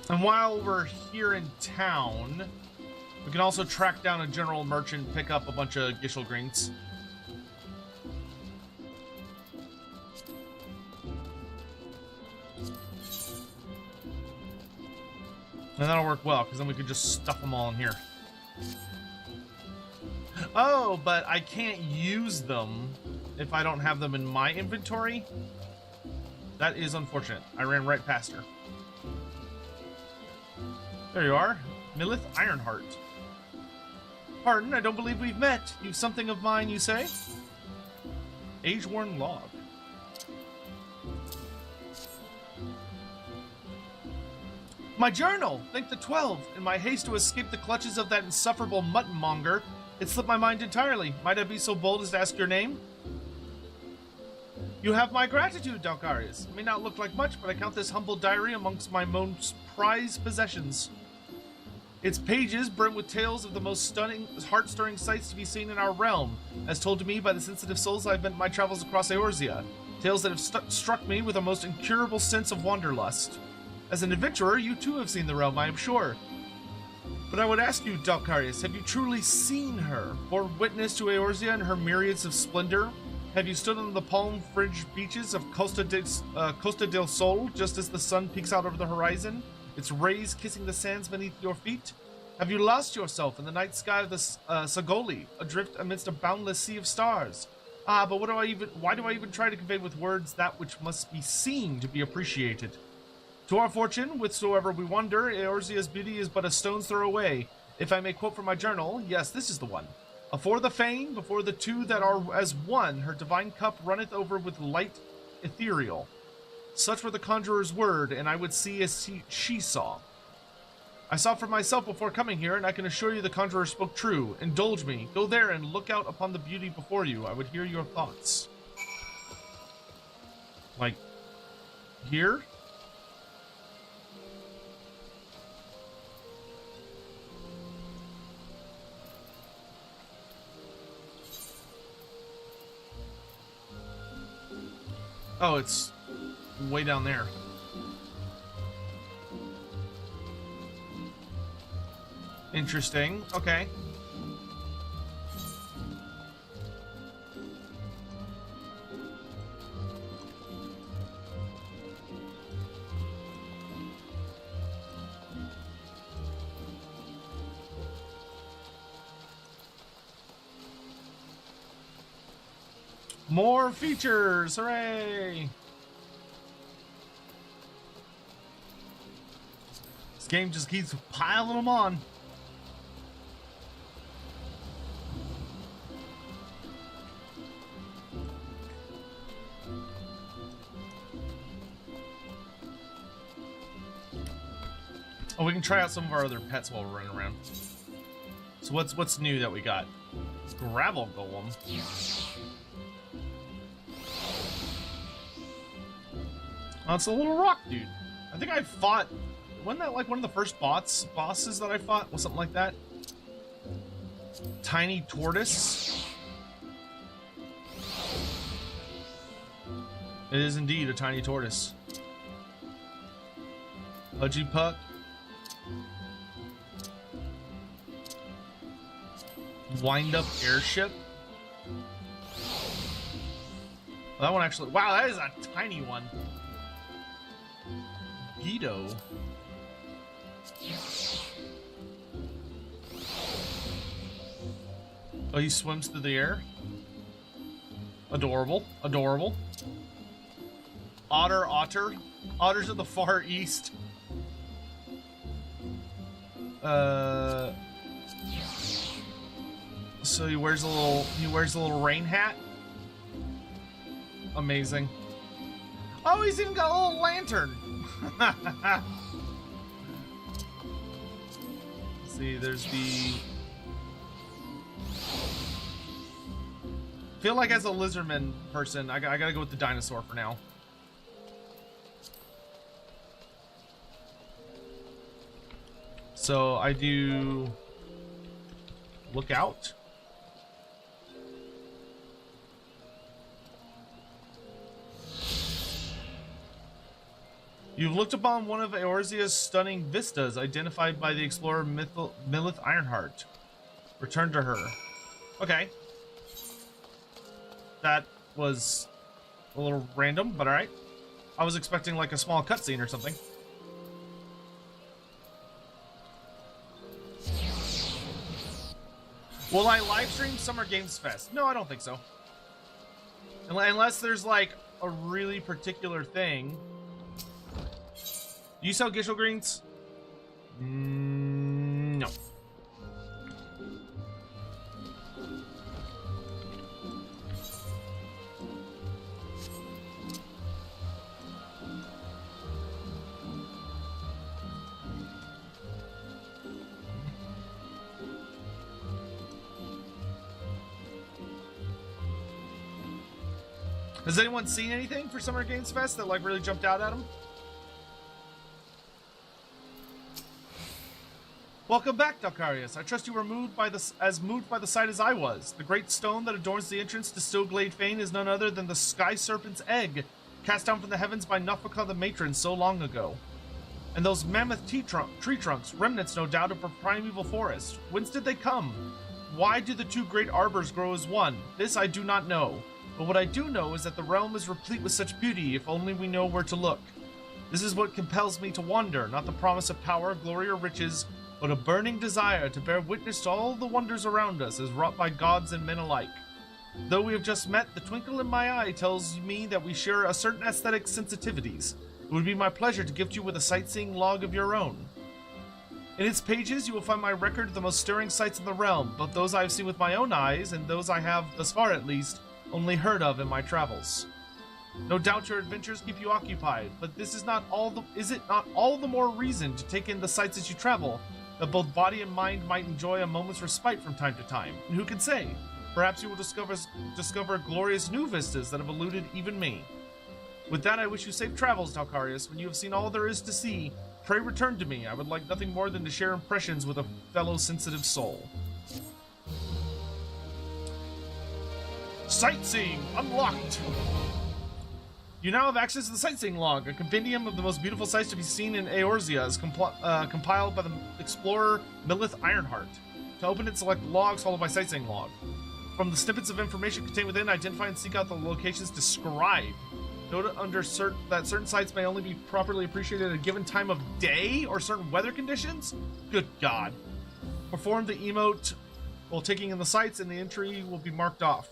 And while we're here in town, we can also track down a general merchant, pick up a bunch of Gishel greens. And that'll work well, because then we could just stuff them all in here. Oh, but I can't use them if I don't have them in my inventory? That is unfortunate. I ran right past her. There you are. Millith Ironheart. Pardon, I don't believe we've met. You've something of mine, you say? Age-worn log. My journal! Thank the 12. In my haste to escape the clutches of that insufferable mutton-monger, it slipped my mind entirely. Might I be so bold as to ask your name? You have my gratitude, Dalkarius. It may not look like much, but I count this humble diary amongst my most prized possessions. Its pages brim with tales of the most stunning, heart-stirring sights to be seen in our realm, as told to me by the sensitive souls I've been my travels across Eorzea. Tales that have struck me with a most incurable sense of wanderlust. As an adventurer, you too have seen the realm, I am sure. But I would ask you, Dalkarius, have you truly seen her? Bore witness to Eorzea and her myriads of splendor? Have you stood on the palm-fringed beaches of Costa del Sol just as the sun peeks out over the horizon, its rays kissing the sands beneath your feet? Have you lost yourself in the night sky of the Sagoli, adrift amidst a boundless sea of stars? Ah, but why do I even try to convey with words that which must be seen to be appreciated? To our fortune, whithersoever we wander, Eorzea's beauty is but a stone's throw away. If I may quote from my journal, yes, this is the one. Afore the fane, before the two that are as one, her divine cup runneth over with light ethereal. Such were the conjurer's word, and I would see as she saw. I saw for myself before coming here, and I can assure you the conjurer spoke true. Indulge me. Go there and look out upon the beauty before you. I would hear your thoughts. Like, here? Oh, it's way down there. Interesting. Okay. More features! Hooray! game just keeps piling them on. Oh, we can try out some of our other pets while we're running around. So what's new that we got? Gravel golem. Oh, it's a little rock dude. I think I fought. Wasn't that like one of the first bosses that I fought? Was something like that? Tiny tortoise. It is indeed a tiny tortoise. Pudgy Puck. Wind up airship. Well, that one actually. Wow, that is a tiny one. Guido. Oh, he swims through the air. Adorable. Adorable. Otter. Otters of the Far East. So he wears a little rain hat. Amazing. Oh, he's even got a little lantern. Let's see, there's the. Feel like as a lizardman person, I gotta go with the dinosaur for now. So I do look out. You've looked upon one of Eorzea's stunning vistas, identified by the explorer Milith Ironheart. Return to her. Okay. That was a little random, but alright. I was expecting like a small cutscene or something. Will I livestream Summer Games Fest? No, I don't think so. Unless there's like a really particular thing. Do you sell Gishel Greens? No. Has anyone seen anything for Summer Games Fest that like really jumped out at them? Welcome back, Dalkarius. I trust you were moved by the sight as I was. The great stone that adorns the entrance to Stillglade Fane is none other than the Sky Serpent's egg, cast down from the heavens by Nafaka the Matron so long ago. And those mammoth tree trunks, remnants no doubt of a primeval forest. Whence did they come? Why do the two great arbors grow as one? This I do not know. But what I do know is that the realm is replete with such beauty, if only we know where to look. This is what compels me to wander, not the promise of power, glory, or riches, but a burning desire to bear witness to all the wonders around us as wrought by gods and men alike. Though we have just met, the twinkle in my eye tells me that we share a certain aesthetic sensitivities. It would be my pleasure to gift you with a sightseeing log of your own. In its pages, you will find my record of the most stirring sights in the realm, both those I have seen with my own eyes and those I have, thus far at least, only heard of in my travels. No doubt your adventures keep you occupied, but is it not all the more reason to take in the sights as you travel, that both body and mind might enjoy a moment's respite from time to time? And who can say? Perhaps you will discover glorious new vistas that have eluded even me. With that, I wish you safe travels, Dalkarius. When you have seen all there is to see, pray return to me. I would like nothing more than to share impressions with a fellow sensitive soul. Sightseeing unlocked! You now have access to the Sightseeing log, a compendium of the most beautiful sights to be seen in Eorzea, as compiled by the explorer Milith Ironheart. To open it, select logs followed by Sightseeing log. From the snippets of information contained within, identify and seek out the locations described. Note that certain sites may only be properly appreciated at a given time of day or certain weather conditions? Good God. Perform the emote while taking in the sights, and the entry will be marked off.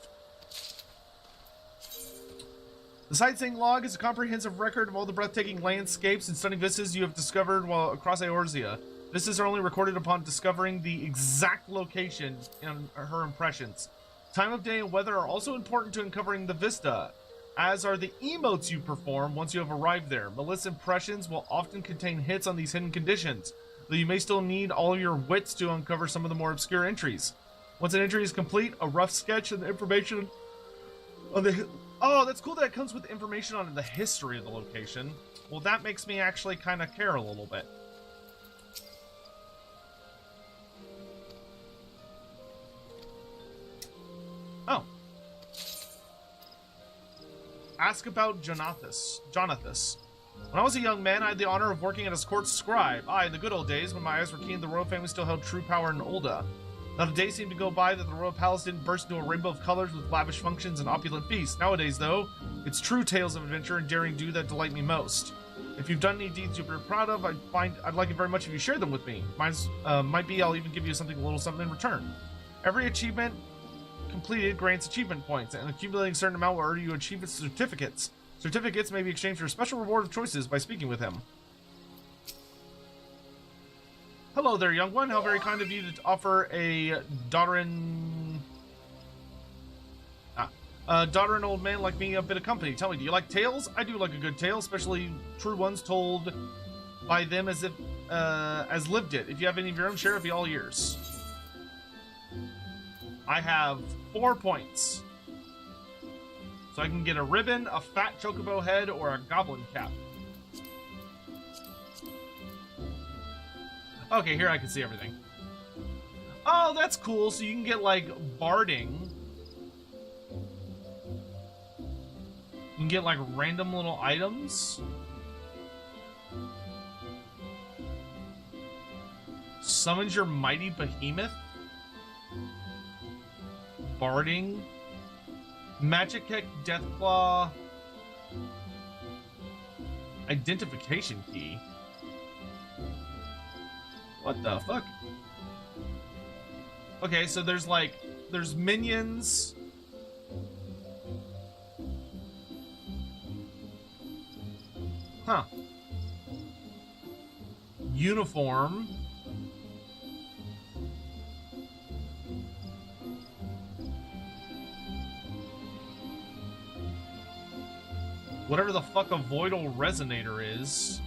The Sightseeing log is a comprehensive record of all the breathtaking landscapes and stunning vistas you have discovered while across Eorzea. Vistas are only recorded upon discovering the exact location in her impressions. Time of day and weather are also important to uncovering the vista, as are the emotes you perform once you have arrived there. Melissa's impressions will often contain hits on these hidden conditions, though you may still need all of your wits to uncover some of the more obscure entries. Once an entry is complete, a rough sketch and the information on the... Oh, that's cool that it comes with information on the history of the location. Well, that makes me actually kind of care a little bit. Oh. Ask about Jonathas. When I was a young man, I had the honor of working as court scribe. Aye, in the good old days, when my eyes were keen, the royal family still held true power in Ulda. Not a day seemed to go by that the royal palace didn't burst into a rainbow of colors with lavish functions and opulent feasts. Nowadays, though, it's true tales of adventure and daring do that delight me most. If you've done any deeds you're proud of, I'd like it very much if you share them with me. Might be I'll even give you a little something in return. Every achievement completed grants achievement points, and accumulating a certain amount will earn you achievement certificates. Certificates may be exchanged for a special reward of choices by speaking with him. Hello there, young one. How very kind of you to offer a daughter and old man like me a bit of company. Tell me, do you like tales? I do like a good tale, especially true ones told by them as if as lived it. If you have any of your own, share, it'll be all yours. I have 4 points. So I can get a ribbon, a fat chocobo head, or a goblin cap. Okay, here I can see everything. Oh, that's cool. So you can get, like, barding. You can get, like, random little items. Summons your mighty behemoth. Barding. Magic Kick, Deathclaw. Identification key. What the fuck? Okay, so there's minions. Huh. Uniform. Whatever the fuck a Voidal Resonator is.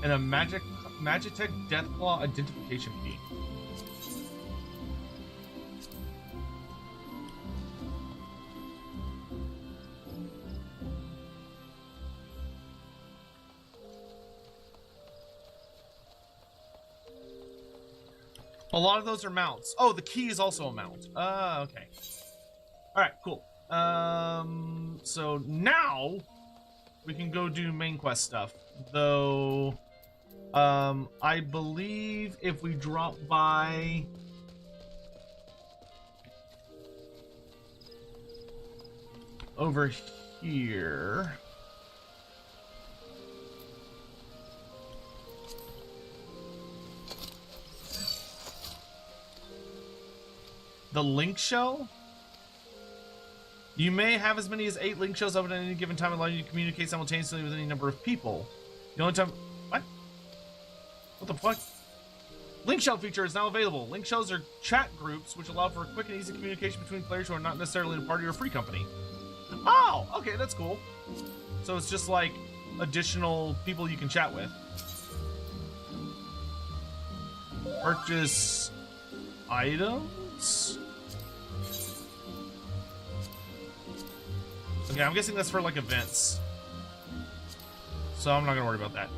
And a Magitech Deathclaw identification key. A lot of those are mounts. Oh, the key is also a mount. Okay. Alright, cool. So now we can go do main quest stuff. Though, I believe if we drop by over here. The link shell? You may have as many as 8 link shells open at any given time, allowing you to communicate simultaneously with any number of people. The only time... What? What the fuck? Link shell feature is now available. Link shells are chat groups, which allow for quick and easy communication between players who are not necessarily a part of your free company. Oh! Okay, that's cool. So it's just like additional people you can chat with. Purchase items? Okay, I'm guessing that's for like events. So I'm not gonna worry about that.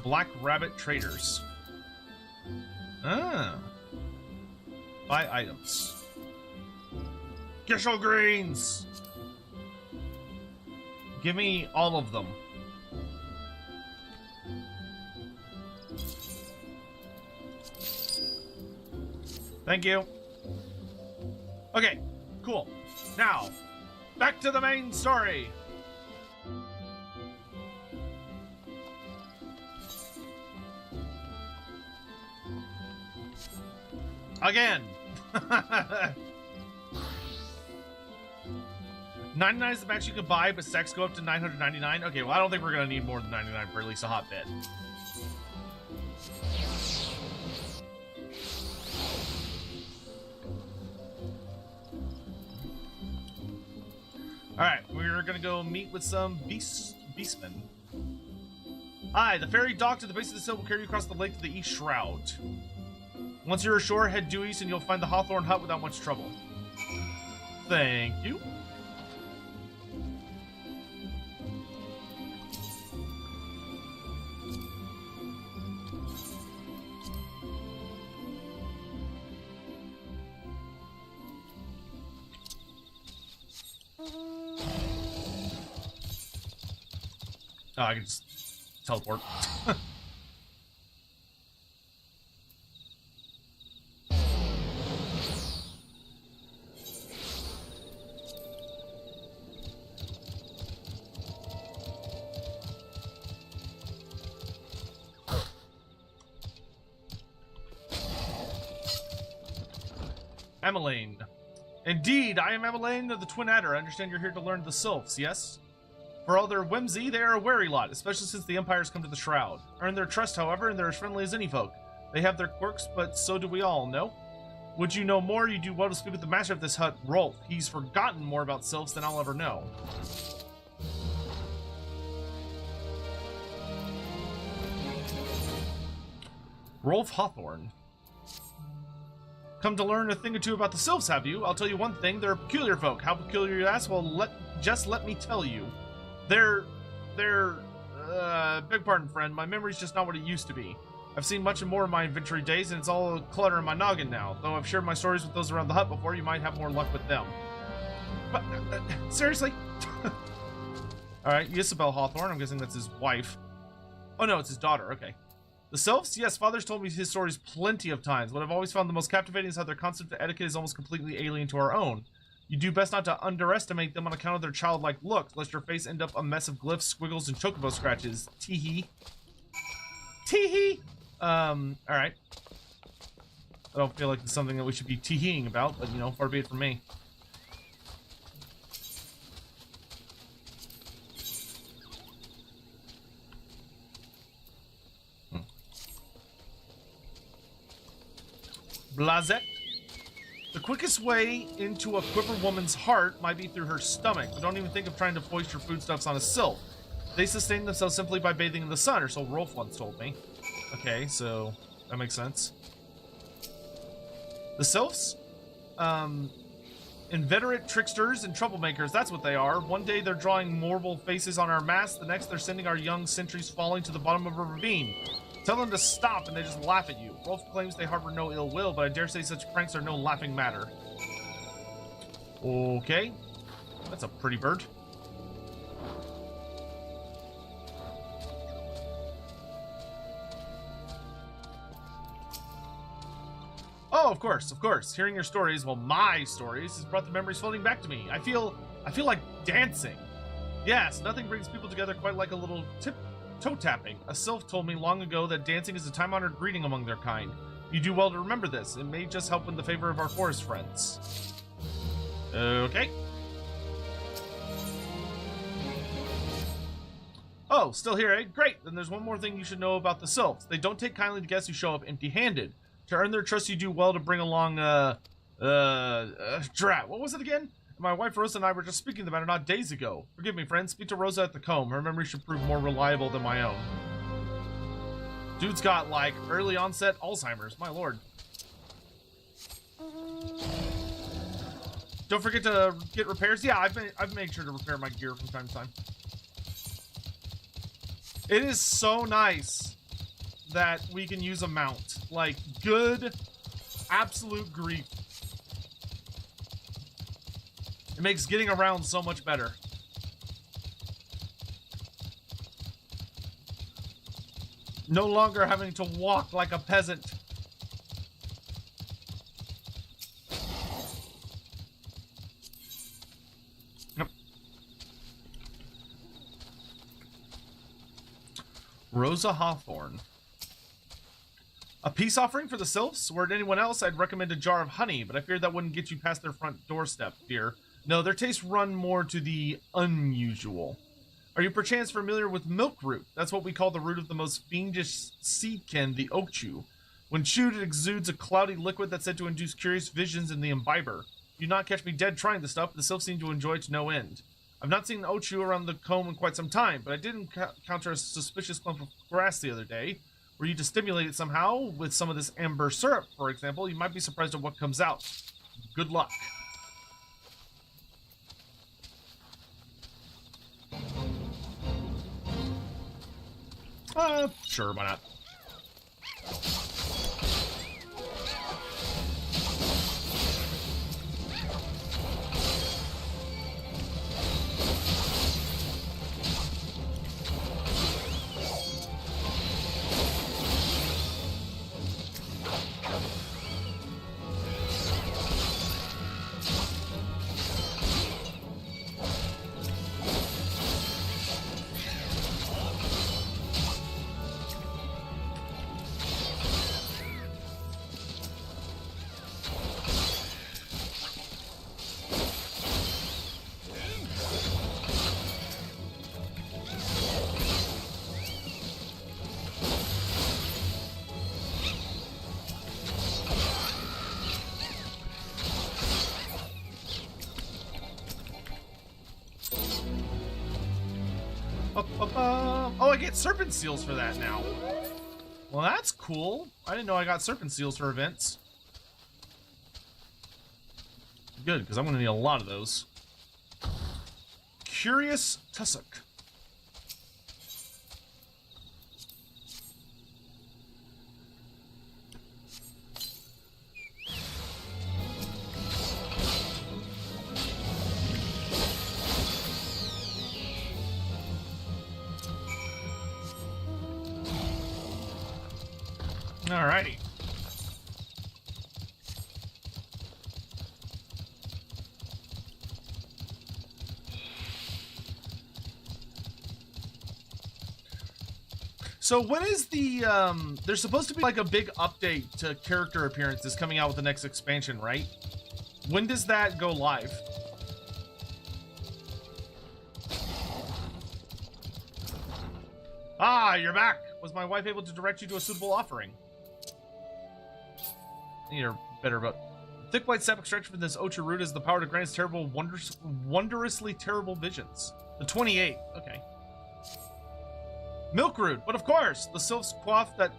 Black Rabbit Traders. Ah. Buy items. Gishel Greens! Give me all of them. Thank you. Okay, cool. Now, back to the main story. Again. 99 is the max you can buy, but stacks go up to 999. Okay, well, I don't think we're gonna need more than 99 for at least a hot bit. Alright, we're gonna go meet with some beastmen. Hi, the ferry docked at the base of the hill will carry you across the lake to the East Shroud. Once you're ashore, head due east and you'll find the Hawthorne Hut without much trouble. Thank you. Oh, I can just teleport. Emmeline. Indeed, I am Emmeline of the Twin Adder. I understand you're here to learn the sylphs, yes? For all their whimsy, they are a wary lot, especially since the Empire's come to the Shroud. Earn their trust, however, and they're as friendly as any folk. They have their quirks, but so do we all, no? Would you know more, you do well to speak with the master of this hut, Rolf. He's forgotten more about sylphs than I'll ever know. Rolf Hawthorne. Come to learn a thing or two about the sylphs, have you? I'll tell you one thing, they're peculiar folk. How peculiar you ask? Well, just let me tell you. Beg pardon, friend, my memory's just not what it used to be. I've seen much and more in my adventure days, and it's all a clutter in my noggin now. Though I've shared my stories with those around the hut before, you might have more luck with them. But, seriously? Alright, Isabel Hawthorne, I'm guessing that's his wife. Oh no, it's his daughter, okay. The sylphs? Yes, father's told me his stories plenty of times. What I've always found the most captivating is how their concept of etiquette is almost completely alien to our own. You do best not to underestimate them on account of their childlike look, lest your face end up a mess of glyphs, squiggles, and chocobo scratches. Teehee. Teehee! Alright. I don't feel like it's something that we should be teeheeing about, but, you know, far be it from me. Blazek. The quickest way into a quiver woman's heart might be through her stomach, but don't even think of trying to foist your foodstuffs on a sylph. They sustain themselves simply by bathing in the sun, or so Rolf once told me. Okay, so that makes sense. The sylphs? Inveterate tricksters and troublemakers, that's what they are. One day they're drawing mortal faces on our masts, the next they're sending our young sentries falling to the bottom of a ravine. Tell them to stop and they just laugh at you. Rolf claims they harbor no ill will, but I dare say such pranks are no laughing matter. Okay. That's a pretty bird. Oh, of course, of course. Hearing your stories, well, my stories, has brought the memories floating back to me. I feel like dancing. Yes, nothing brings people together quite like a little toe tapping. A sylph told me long ago that dancing is a time-honored greeting among their kind. You do well to remember this. It may just help win the favor of our forest friends. Okay. Oh, still here, eh? Great. Then there's one more thing you should know about the sylphs. They don't take kindly to guests who show up empty-handed. To earn their trust, you do well to bring along, drat. What was it again? My wife Rosa and I were just speaking of the matter not days ago. Forgive me, friend. Speak to Rosa at the comb. Her memory should prove more reliable than my own. Dude's got, like, early onset Alzheimer's. My lord. Don't forget to get repairs. Yeah, I've made sure to repair my gear from time to time. It is so nice that we can use a mount. Like, good, absolute grief. It makes getting around so much better. No longer having to walk like a peasant. Rosa Hawthorne. A peace offering for the sylphs? Were it anyone else, I'd recommend a jar of honey, but I feared that wouldn't get you past their front doorstep, dear. No, their tastes run more to the unusual. Are you perchance familiar with milk root? That's what we call the root of the most fiendish seedkin, the oakchu. When chewed, it exudes a cloudy liquid that's said to induce curious visions in the imbiber. You not catch me dead trying the stuff, but the sylphs seem to enjoy it to no end. I've not seen oakchu around the comb in quite some time, but I did encounter a suspicious clump of grass the other day. Were you to stimulate it somehow, with some of this amber syrup, for example, you might be surprised at what comes out. Good luck. Sure, why not? Oh, I get serpent seals for that now. Well, that's cool. I didn't know I got serpent seals for events. Good, because I'm going to need a lot of those. Curious Tussock. Alrighty. So when is the, there's supposed to be like a big update to character appearances coming out with the next expansion, right? When does that go live? Ah, you're back. Was my wife able to direct you to a suitable offering? You're better about thick white sap extraction from this ocha root is the power to grant us terrible, wondrously terrible visions. The 28, okay. Milk root, but of course, the sylphs quaff that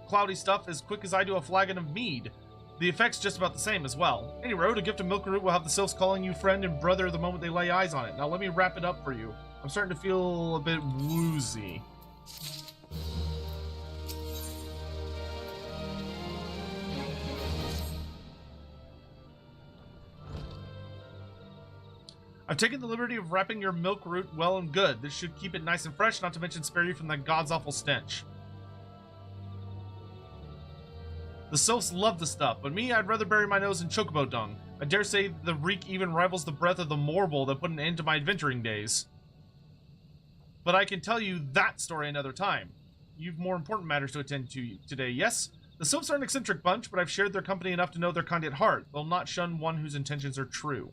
cloudy stuff as quick as I do a flagon of mead. The effect's just about the same as well. Any road, a gift of milk root will have the sylphs calling you friend and brother the moment they lay eyes on it. Now let me wrap it up for you. I'm starting to feel a bit woozy. I've taken the liberty of wrapping your milk root well and good. This should keep it nice and fresh, not to mention spare you from that god's awful stench. The sylphs love the stuff, but me, I'd rather bury my nose in chocobo dung. I dare say the reek even rivals the breath of the morble that put an end to my adventuring days. But I can tell you that story another time. You've more important matters to attend to today, yes? The sylphs are an eccentric bunch, but I've shared their company enough to know their kind at heart. They'll not shun one whose intentions are true.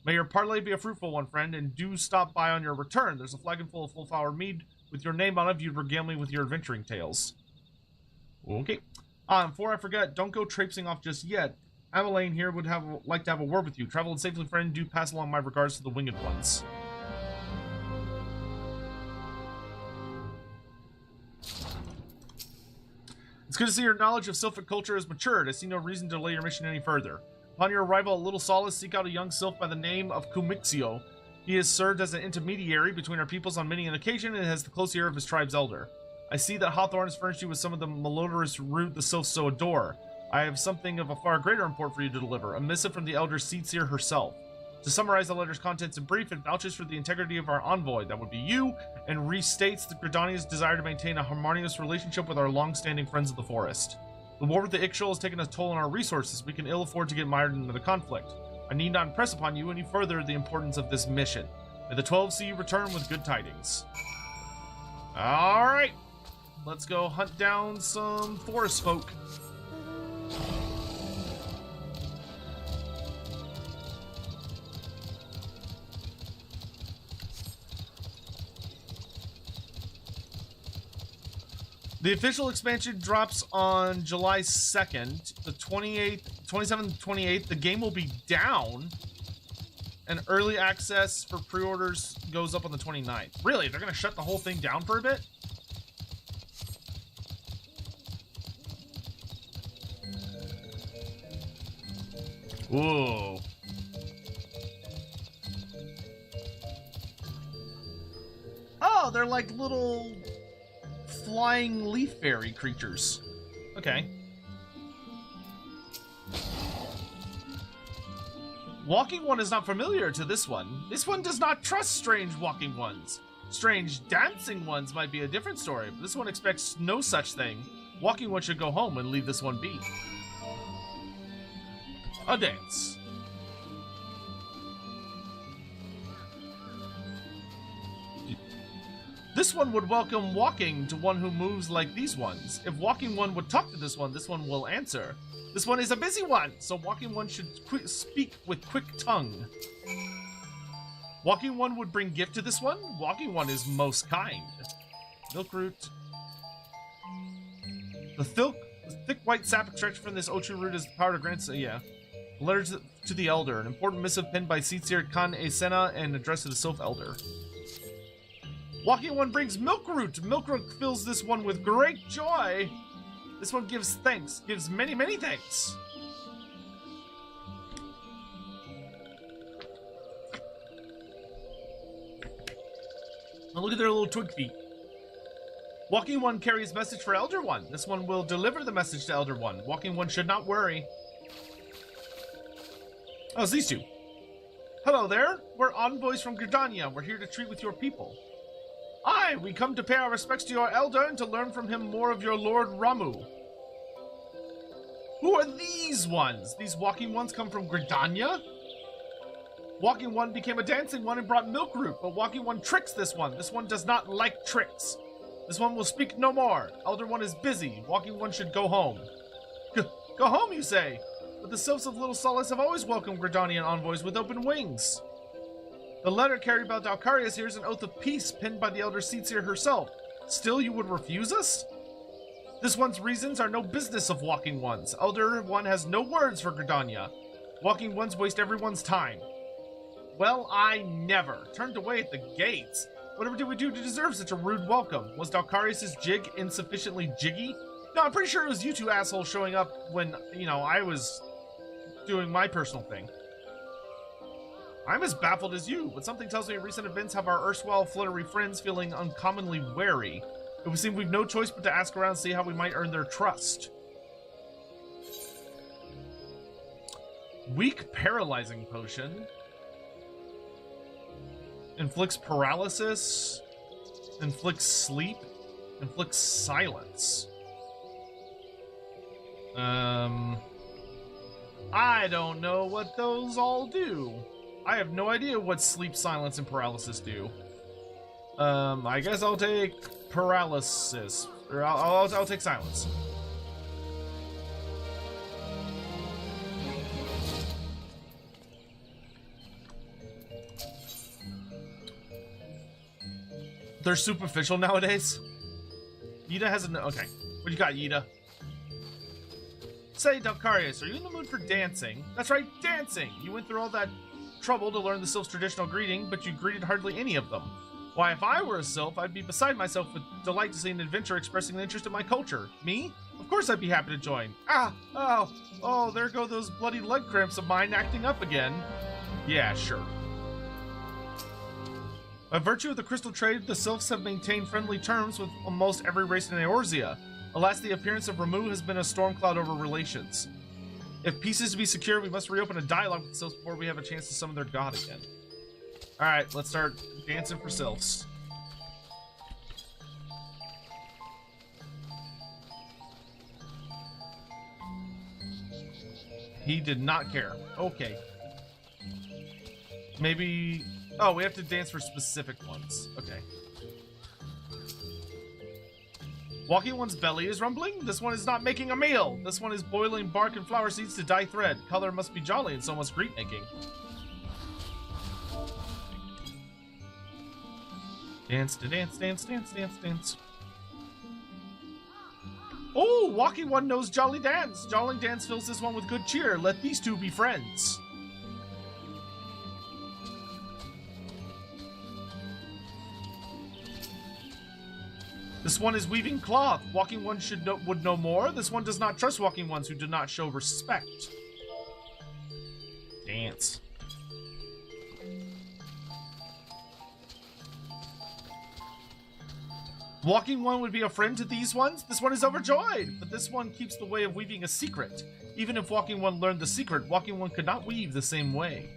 May your parlay be a fruitful one, friend, and do stop by on your return. There's a flagon full of full flower mead with your name on it if you'd regale me with your adventuring tales. Okay. Before I forget, don't go traipsing off just yet. Ameline here would like to have a word with you. Travel and safely, friend. Do pass along my regards to the winged ones. It's good to see your knowledge of sylphic culture has matured. I see no reason to delay your mission any further. Upon your arrival, a little solace, seek out a young sylph by the name of Kumixio. He has served as an intermediary between our peoples on many an occasion and has the close ear of his tribe's elder. I see that Hawthorne has furnished you with some of the malodorous root the sylphs so adore. I have something of a far greater import for you to deliver, a missive from the elder Sightseeing herself. To summarize the letter's contents in brief, it vouches for the integrity of our envoy, that would be you, and restates the Gridania's desire to maintain a harmonious relationship with our long-standing friends of the forest. The war with the Ixchel has taken a toll on our resources. We can ill afford to get mired into the conflict. I need not impress upon you any further the importance of this mission. May the 12 see you return with good tidings. Alright. let's go hunt down some forest folk. The official expansion drops on July 2nd. The 28th, 27th, 28th, the game will be down. And early access for pre-orders goes up on the 29th. Really? They're gonna shut the whole thing down for a bit? Whoa. Oh, they're like little flying leaf fairy creatures. Okay. Walking One is not familiar to this one. This one does not trust strange walking ones. Strange dancing ones might be a different story, but this one expects no such thing. Walking One should go home and leave this one be. A dance. This one would welcome walking to one who moves like these ones. If walking one would talk to this one will answer. This one is a busy one, so walking one should speak with quick tongue. Walking one would bring gift to this one. Walking one is most kind. Milk root. The thick white sap extracted from this ochu root is the power to grant. Yeah. Letters to the elder. An important missive penned by Sightseeing Khan Asena and addressed to the sylph elder. Walking one brings milk root. Milk root fills this one with great joy. This one gives thanks. Gives many, many thanks. Now look at their little twig feet. Walking one carries message for Elder One. This one will deliver the message to Elder One. Walking one should not worry. Oh, it's these two. Hello there. We're envoys from Gridania. We're here to treat with your people. Aye, we come to pay our respects to your elder and to learn from him more of your Lord Ramu. Who are these ones? These walking ones come from Gridania? Walking one became a dancing one and brought milk root, but walking one tricks this one. This one does not like tricks. This one will speak no more. Elder one is busy. Walking one should go home. Go home, you say? But the sylphs of Little Solace have always welcomed Gridanian envoys with open wings. The letter carried by Dalkarius here is an oath of peace penned by the Elder Sightseer herself. Still, you would refuse us? This one's reasons are no business of Walking One's. Elder One has no words for Gridania. Walking Ones waste everyone's time. Well, I never. Turned away at the gates. Whatever did we do to deserve such a rude welcome? Was Dalkarius' jig insufficiently jiggy? No, I'm pretty sure it was you two assholes showing up when, you know, I was doing my personal thing. I'm as baffled as you, but something tells me recent events have our erstwhile fluttery friends feeling uncommonly wary. It would seem we've no choice but to ask around and see how we might earn their trust. Weak paralyzing potion. Inflicts paralysis. Inflicts sleep. Inflicts silence. I don't know what those all do. I have no idea what sleep, silence, and paralysis do. I guess I'll take paralysis. Or I'll take silence. They're superficial nowadays. Yida has an... Okay. What you got, Yida? Say, Dalkarius, are you in the mood for dancing? That's right, dancing! You went through all that trouble to learn the sylph's traditional greeting, but you greeted hardly any of them. Why, if I were a sylph, I'd be beside myself with delight to see an adventurer expressing an interest in my culture. Me? Of course I'd be happy to join. Oh, there go those bloody leg cramps of mine acting up again. Yeah, sure. By virtue of the crystal trade, the sylphs have maintained friendly terms with almost every race in Eorzea. Alas, the appearance of Ramu has been a storm cloud over relations. If peace is to be secure, we must reopen a dialogue with the sylphs before we have a chance to summon their god again. Alright, let's start dancing for sylphs. He did not care. Okay. Maybe... Oh, we have to dance for specific ones. Okay. Walking one's belly is rumbling. This one is not making a meal. This one is boiling bark and flower seeds to dye thread. Color must be jolly and so must greet making. Dance to dance, dance, dance, dance, dance. Oh, walking one knows jolly dance. Jolly dance fills this one with good cheer. Let these two be friends. This one is weaving cloth. Walking one would know more. This one does not trust walking ones who do not show respect. Dance. Walking one would be a friend to these ones. This one is overjoyed, but this one keeps the way of weaving a secret. Even if walking one learned the secret, walking one could not weave the same way.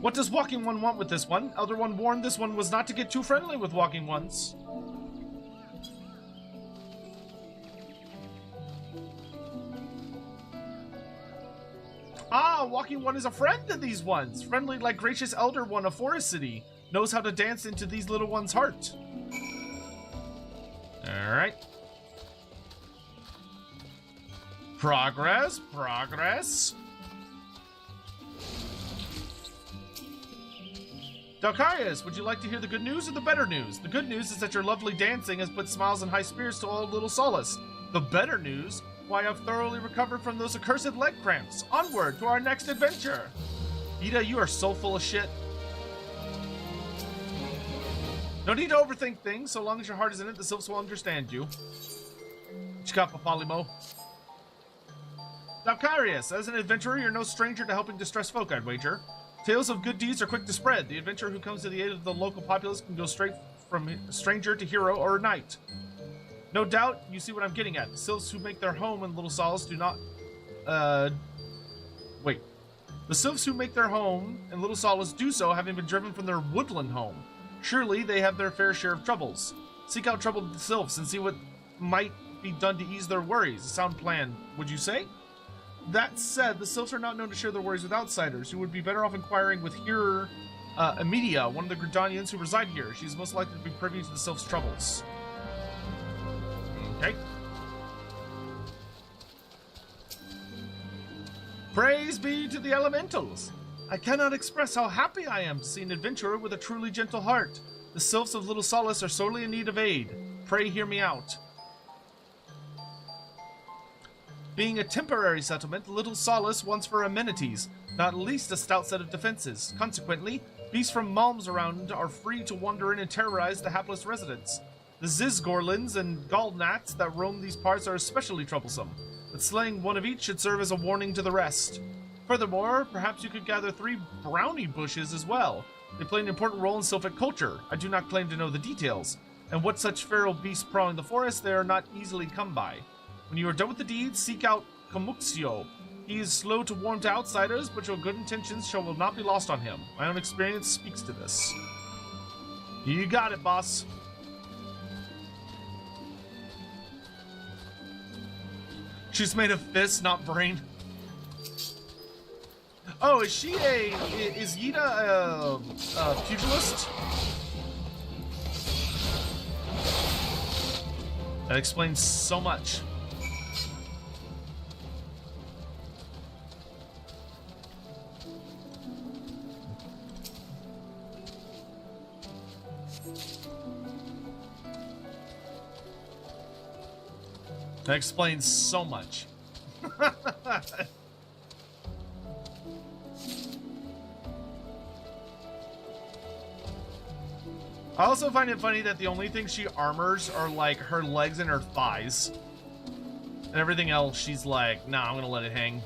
What does walking one want with this one? Elder one warned this one was not to get too friendly with walking ones. Ah, walking one is a friend to these ones. Friendly like gracious elder one of Forest City. Knows how to dance into these little ones' heart. Alright. Progress, progress. Dalkarius, would you like to hear the good news or the better news? The good news is that your lovely dancing has put smiles and high spirits to all little Solace. The better news, why I've thoroughly recovered from those accursed leg cramps. Onward to our next adventure. Ida, you are so full of shit. No need to overthink things. So long as your heart is in it, the sylphs will understand you. Chikapa Polimo. Dalkarius, as an adventurer, you're no stranger to helping distressed folk, I'd wager. Tales of good deeds are quick to spread. The adventurer who comes to the aid of the local populace can go straight from stranger to hero or knight. No doubt, you see what I'm getting at. The sylphs who make their home in Little Solace do not... Wait. The sylphs who make their home in Little Solace do so having been driven from their woodland home. Surely they have their fair share of troubles. Seek out troubled sylphs and see what might be done to ease their worries. A sound plan, would you say? That said, the sylphs are not known to share their worries with outsiders, who would be better off inquiring with hearer Emidia, one of the Gridanians who reside here. She's most likely to be privy to the sylphs' troubles. Okay. Praise be to the elementals. I cannot express how happy I am to see an adventurer with a truly gentle heart. The sylphs of Little Solace are sorely in need of aid. Pray hear me out. Being a temporary settlement, Little Solace wants for amenities, not least a stout set of defenses. Consequently, beasts from Malms around are free to wander in and terrorize the hapless residents. The Zizgorlins and Gallnats that roam these parts are especially troublesome, but slaying one of each should serve as a warning to the rest. Furthermore, perhaps you could gather 3 brownie bushes as well. They play an important role in sylphic culture. I do not claim to know the details, and what such feral beasts prowling the forest, they are not easily come by. When you are done with the deed, seek out Komuxio. He is slow to warm to outsiders, but your good intentions will not be lost on him. My own experience speaks to this. You got it, boss. She's made of fist, not brain. Oh, is she is Yida a pugilist? That explains so much. That explains so much. I also find it funny that the only thing she armors are like her legs and her thighs. And everything else she's like, nah, I'm gonna let it hang.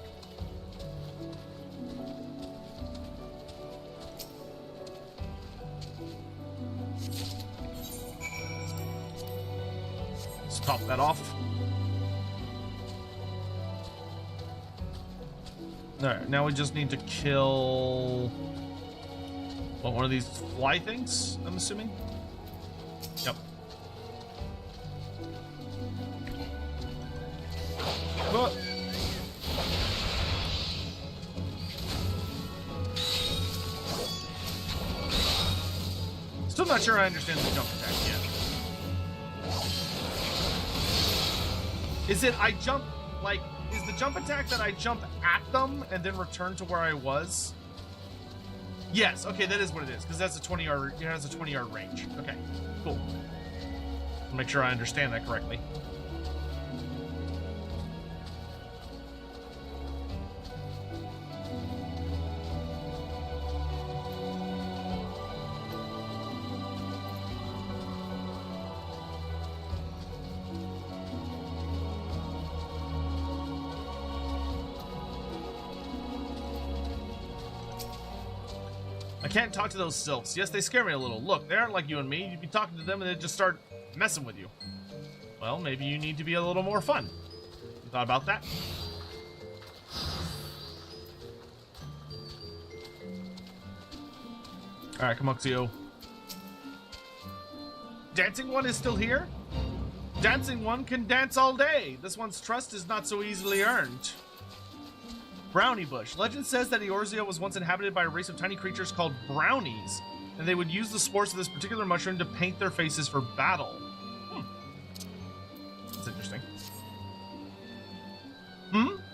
Let's top that off. Alright, now we just need to kill... What, one of these fly things, I'm assuming? Yep. What? Still not sure I understand the jump attack yet. Is it I jump, like, is the jump attack that I jump at them and then return to where I was? Yes, okay, that is what it is, because that's a 20-yard, it has a 20-yard range. Okay, cool. Make sure I understand that correctly. I can't talk to those sylphs. Yes, they scare me a little. Look, they aren't like you and me. You'd be talking to them and they'd just start messing with you. Well, maybe you need to be a little more fun. You thought about that? Alright, come on, Xio. Dancing One is still here? Dancing One can dance all day. This one's trust is not so easily earned. Brownie Bush. Legend says that Eorzea was once inhabited by a race of tiny creatures called brownies, and they would use the spores of this particular mushroom to paint their faces for battle. That's interesting.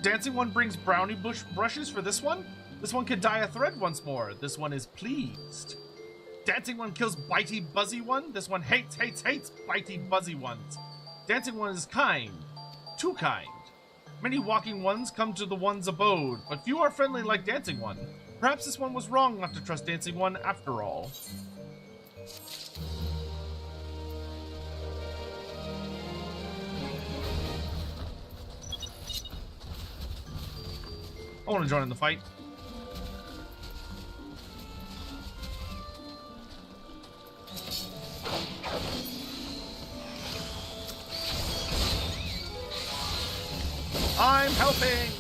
Dancing One brings brownie bush brushes for this one? This one could dye a thread once more. This one is pleased. Dancing One kills bitey buzzy one. This one hates bitey buzzy ones. Dancing One is kind. Too kind. Many walking ones come to the one's abode, but few are friendly like Dancing One. Perhaps this one was wrong not to trust Dancing One after all. I want to join in the fight. I'm helping!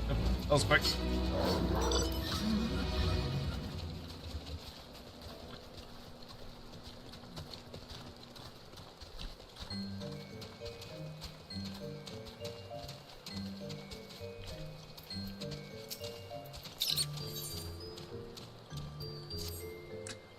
Nope, that was quick.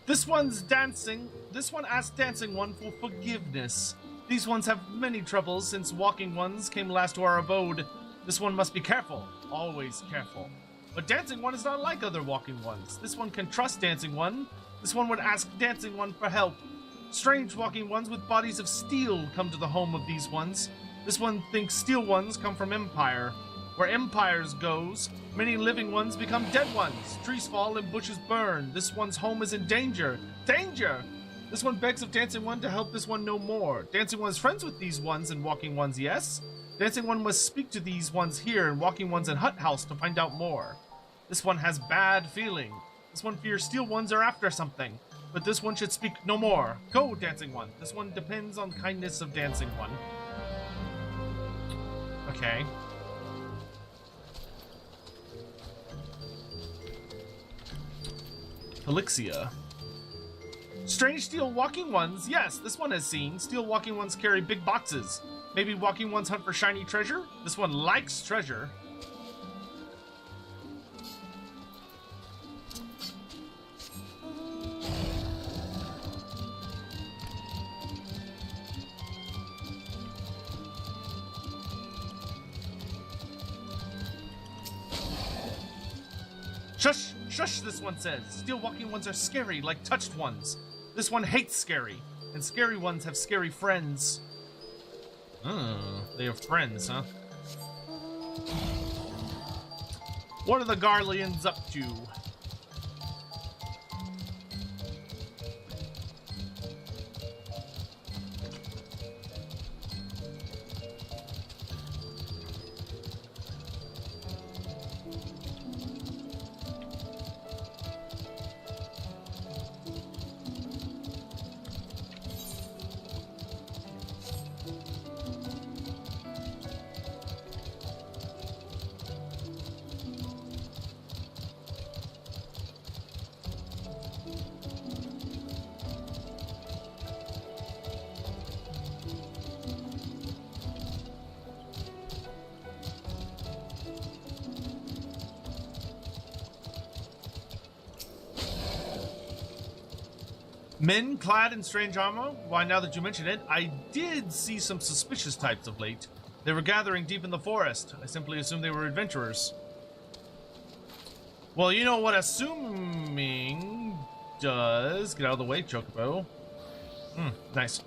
This one's dancing. This one asked Dancing One for forgiveness. These ones have many troubles since walking ones came last to our abode. This one must be careful, always careful. But Dancing One is not like other walking ones. This one can trust Dancing One. This one would ask Dancing One for help. Strange walking ones with bodies of steel come to the home of these ones. This one thinks steel ones come from Empire. Where empires goes, many living ones become dead ones. Trees fall and bushes burn. This one's home is in danger. Danger! This one begs of Dancing One to help this one no more. Dancing One is friends with these ones and walking ones, yes? Dancing One must speak to these ones here and walking ones in Hut House to find out more. This one has bad feeling. This one fears steel ones are after something. But this one should speak no more. Go, Dancing One. This one depends on kindness of Dancing One. Okay. Elixia. Strange steel walking ones. Yes, this one has seen. Steel walking ones carry big boxes. Maybe walking ones hunt for shiny treasure? This one likes treasure. Shush! Shush, this one says. Steel walking ones are scary, like touched ones. This one hates scary, and scary ones have scary friends. They have friends, huh? What are the Garleans up to? Men clad in strange armor? Why, now that you mention it, I did see some suspicious types of late. They were gathering deep in the forest. I simply assumed they were adventurers. Well, you know what assuming does. Get out of the way, Chocobo. Nice.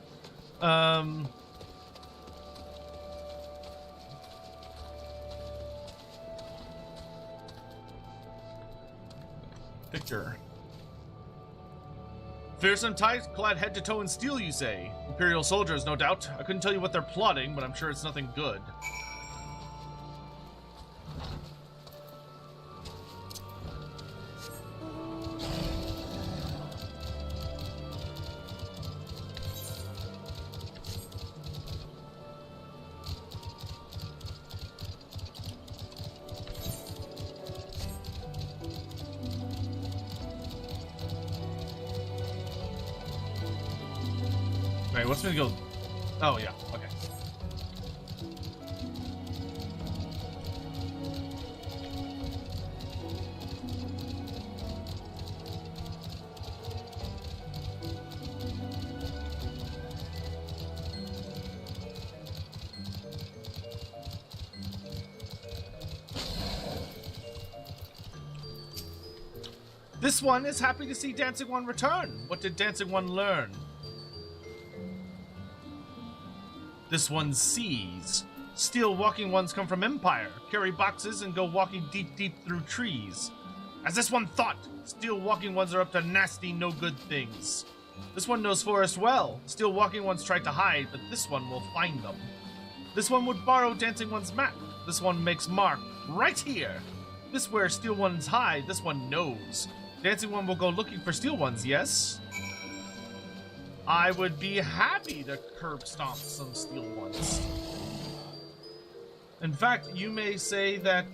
Victor. Fearsome types clad head to toe in steel, you say? Imperial soldiers, no doubt. I couldn't tell you what they're plotting, but I'm sure it's nothing good. Right, what's gonna go? Oh, yeah, okay. This one is happy to see Dancing One return. What did Dancing One learn? This one sees. Steel walking ones come from Empire, carry boxes and go walking deep through trees. As this one thought, steel walking ones are up to nasty, no good things. This one knows forest well. Steel walking ones tried to hide, but this one will find them. This one would borrow Dancing One's map. This one makes mark right here. This where steel ones hide, this one knows. Dancing One will go looking for steel ones, yes? I would be happy to curb stomp some steel ones. In fact, you may say that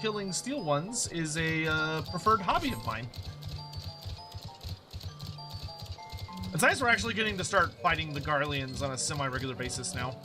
killing steel ones is a preferred hobby of mine. It's nice we're actually getting to start fighting the Garleans on a semi-regular basis now.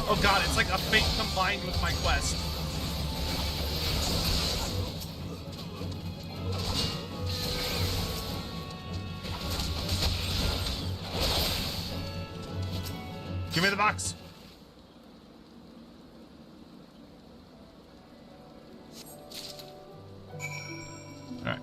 Oh god, it's like a fate combined with my quest. Give me the box. Alright.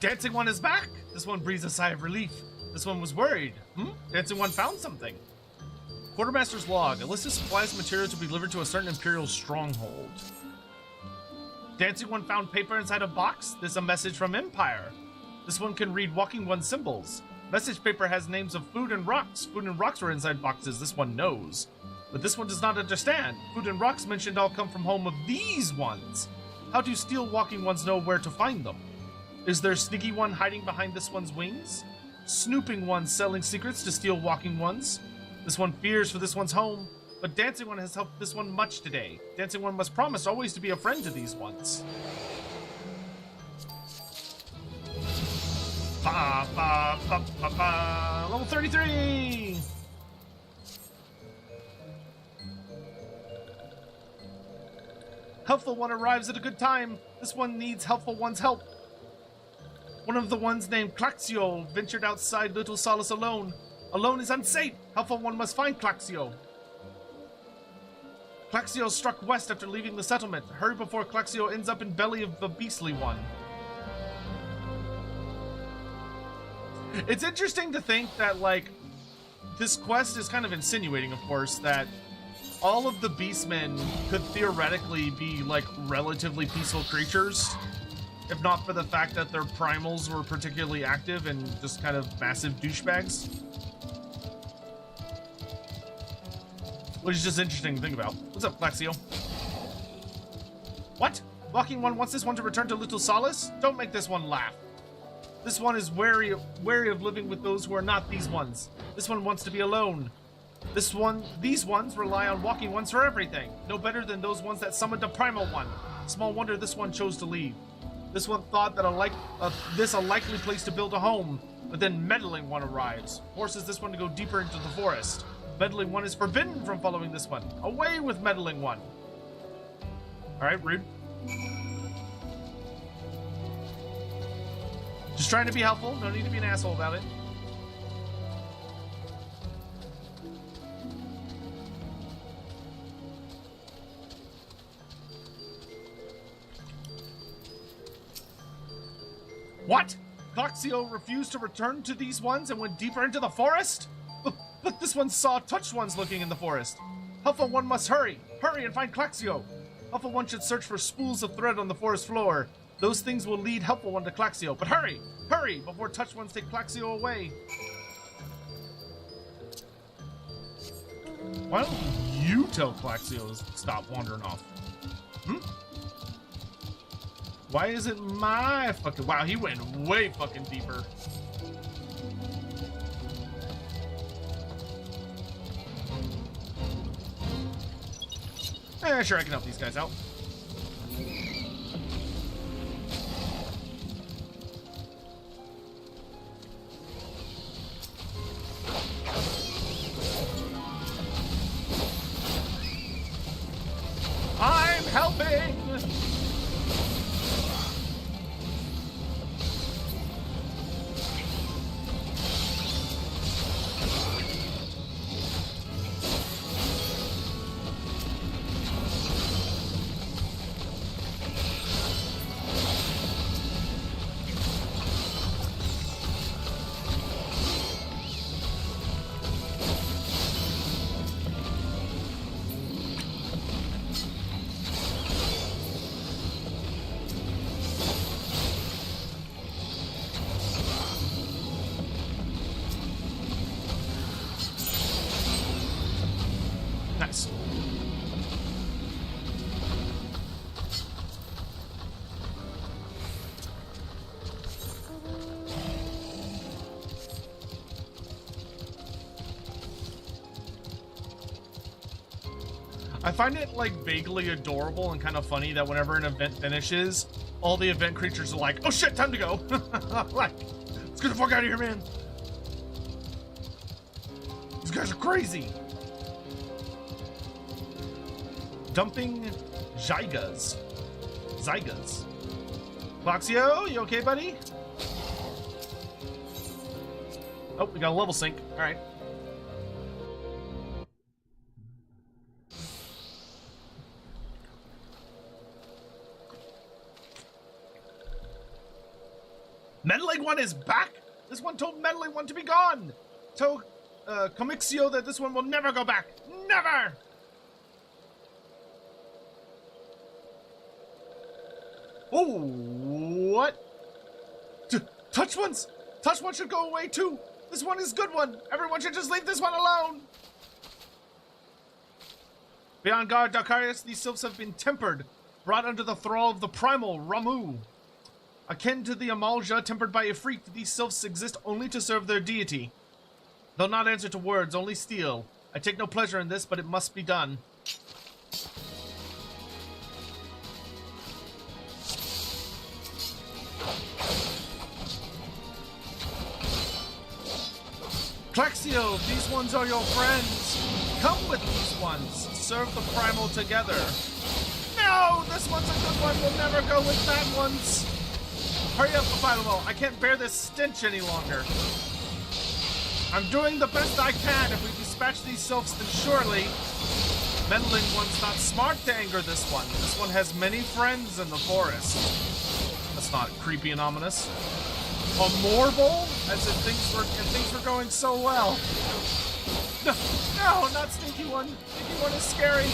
Dancing One is back! This one breathes a sigh of relief. This one was worried. Dancing One found something. Quartermaster's log. A list of supplies and materials to be delivered to a certain Imperial stronghold. Dancing One found paper inside a box. This is a message from Empire. This one can read Walking One symbols. Message paper has names of food and rocks. Food and rocks were inside boxes. This one knows. But this one does not understand. Food and rocks mentioned all come from home of these ones. How do steel walking ones know where to find them? Is there sneaky one hiding behind this one's wings? Snooping one selling secrets to steel walking ones? This one fears for this one's home, but Dancing One has helped this one much today. Dancing One must promise always to be a friend to these ones. Ba, ba, ba, ba, ba. Level 33! Helpful One arrives at a good time. This one needs Helpful One's help. One of the ones named Claxio ventured outside Little Solace alone. Alone is unsafe. Helpful One must find Claxio. Claxio struck west after leaving the settlement. Hurry before Claxio ends up in belly of the beastly one. It's interesting to think that, like, this quest is kind of insinuating, of course, that all of the beastmen could theoretically be, like, relatively peaceful creatures. If not for the fact that their primals were particularly active and just kind of massive douchebags. Which is just interesting to think about. What's up, Claxio? What? Walking one wants this one to return to Little Solace? Don't make this one laugh. This one is wary of living with those who are not these ones. This one wants to be alone. These ones rely on walking ones for everything. No better than those ones that summoned a Primal one. Small wonder this one chose to leave. This one thought that this a likely place to build a home, but then Meddling One arrives. Forces this one to go deeper into the forest. Meddling One is forbidden from following this one. Away with Meddling One. Alright, rude. Just trying to be helpful. No need to be an asshole about it. What? Claxio refused to return to these ones and went deeper into the forest? But this one saw touched ones looking in the forest. Helpful One must hurry. Hurry and find Claxio. Helpful One should search for spools of thread on the forest floor. Those things will lead Helpful One to Claxio. But hurry! Hurry! Before touched ones take Claxio away. Why don't you tell Claxio to stop wandering off? Hmm? Why is it my fucking... Wow, he went way fucking deeper. Sure, I can help these guys out. I'm helping! Nice. I find it like vaguely adorable and kind of funny that whenever an event finishes, all the event creatures are like, oh shit, time to go. Like, let's get the fuck out of here, man. These guys are crazy. Dumping Zygas. Claxio, you okay, buddy? Oh, we got a level sync. All right. Meddling One is back? This one told Meddling One to be gone. Told Comixio that this one will never go back. Never! Oh, what? Touch ones! Touch one should go away too! This one is good one! Everyone should just leave this one alone! Beyond guard, Dakarius, these sylphs have been tempered, brought under the thrall of the Primal, Ramu. Akin to the Amalja tempered by a freak, these sylphs exist only to serve their deity. They'll not answer to words, only steel. I take no pleasure in this, but it must be done. Claxio, these ones are your friends. Come with these ones. Serve the Primal together. No, this one's a good one. We'll never go with that one's. Hurry up, Primal. I can't bear this stench any longer. I'm doing the best I can. If we dispatch these sylphs, then surely Meddling One's not smart to anger this one. This one has many friends in the forest. That's not creepy and ominous. A Morble? As if things were going so well. No, not Stinky One. Stinky One is scary.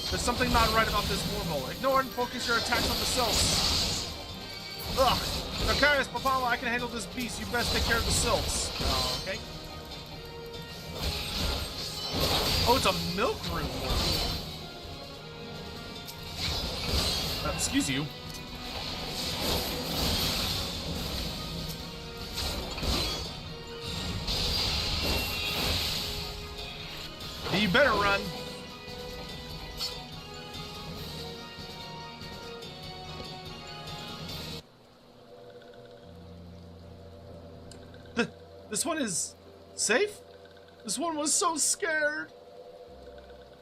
There's something not right about this Morble. Ignore and focus your attacks on the sylphs. Ugh. Dakarius, Papala, I can handle this beast. You best take care of the sylphs. Oh, okay. Oh, it's a milk room. Excuse you. You better run. This one is safe? This one was so scared.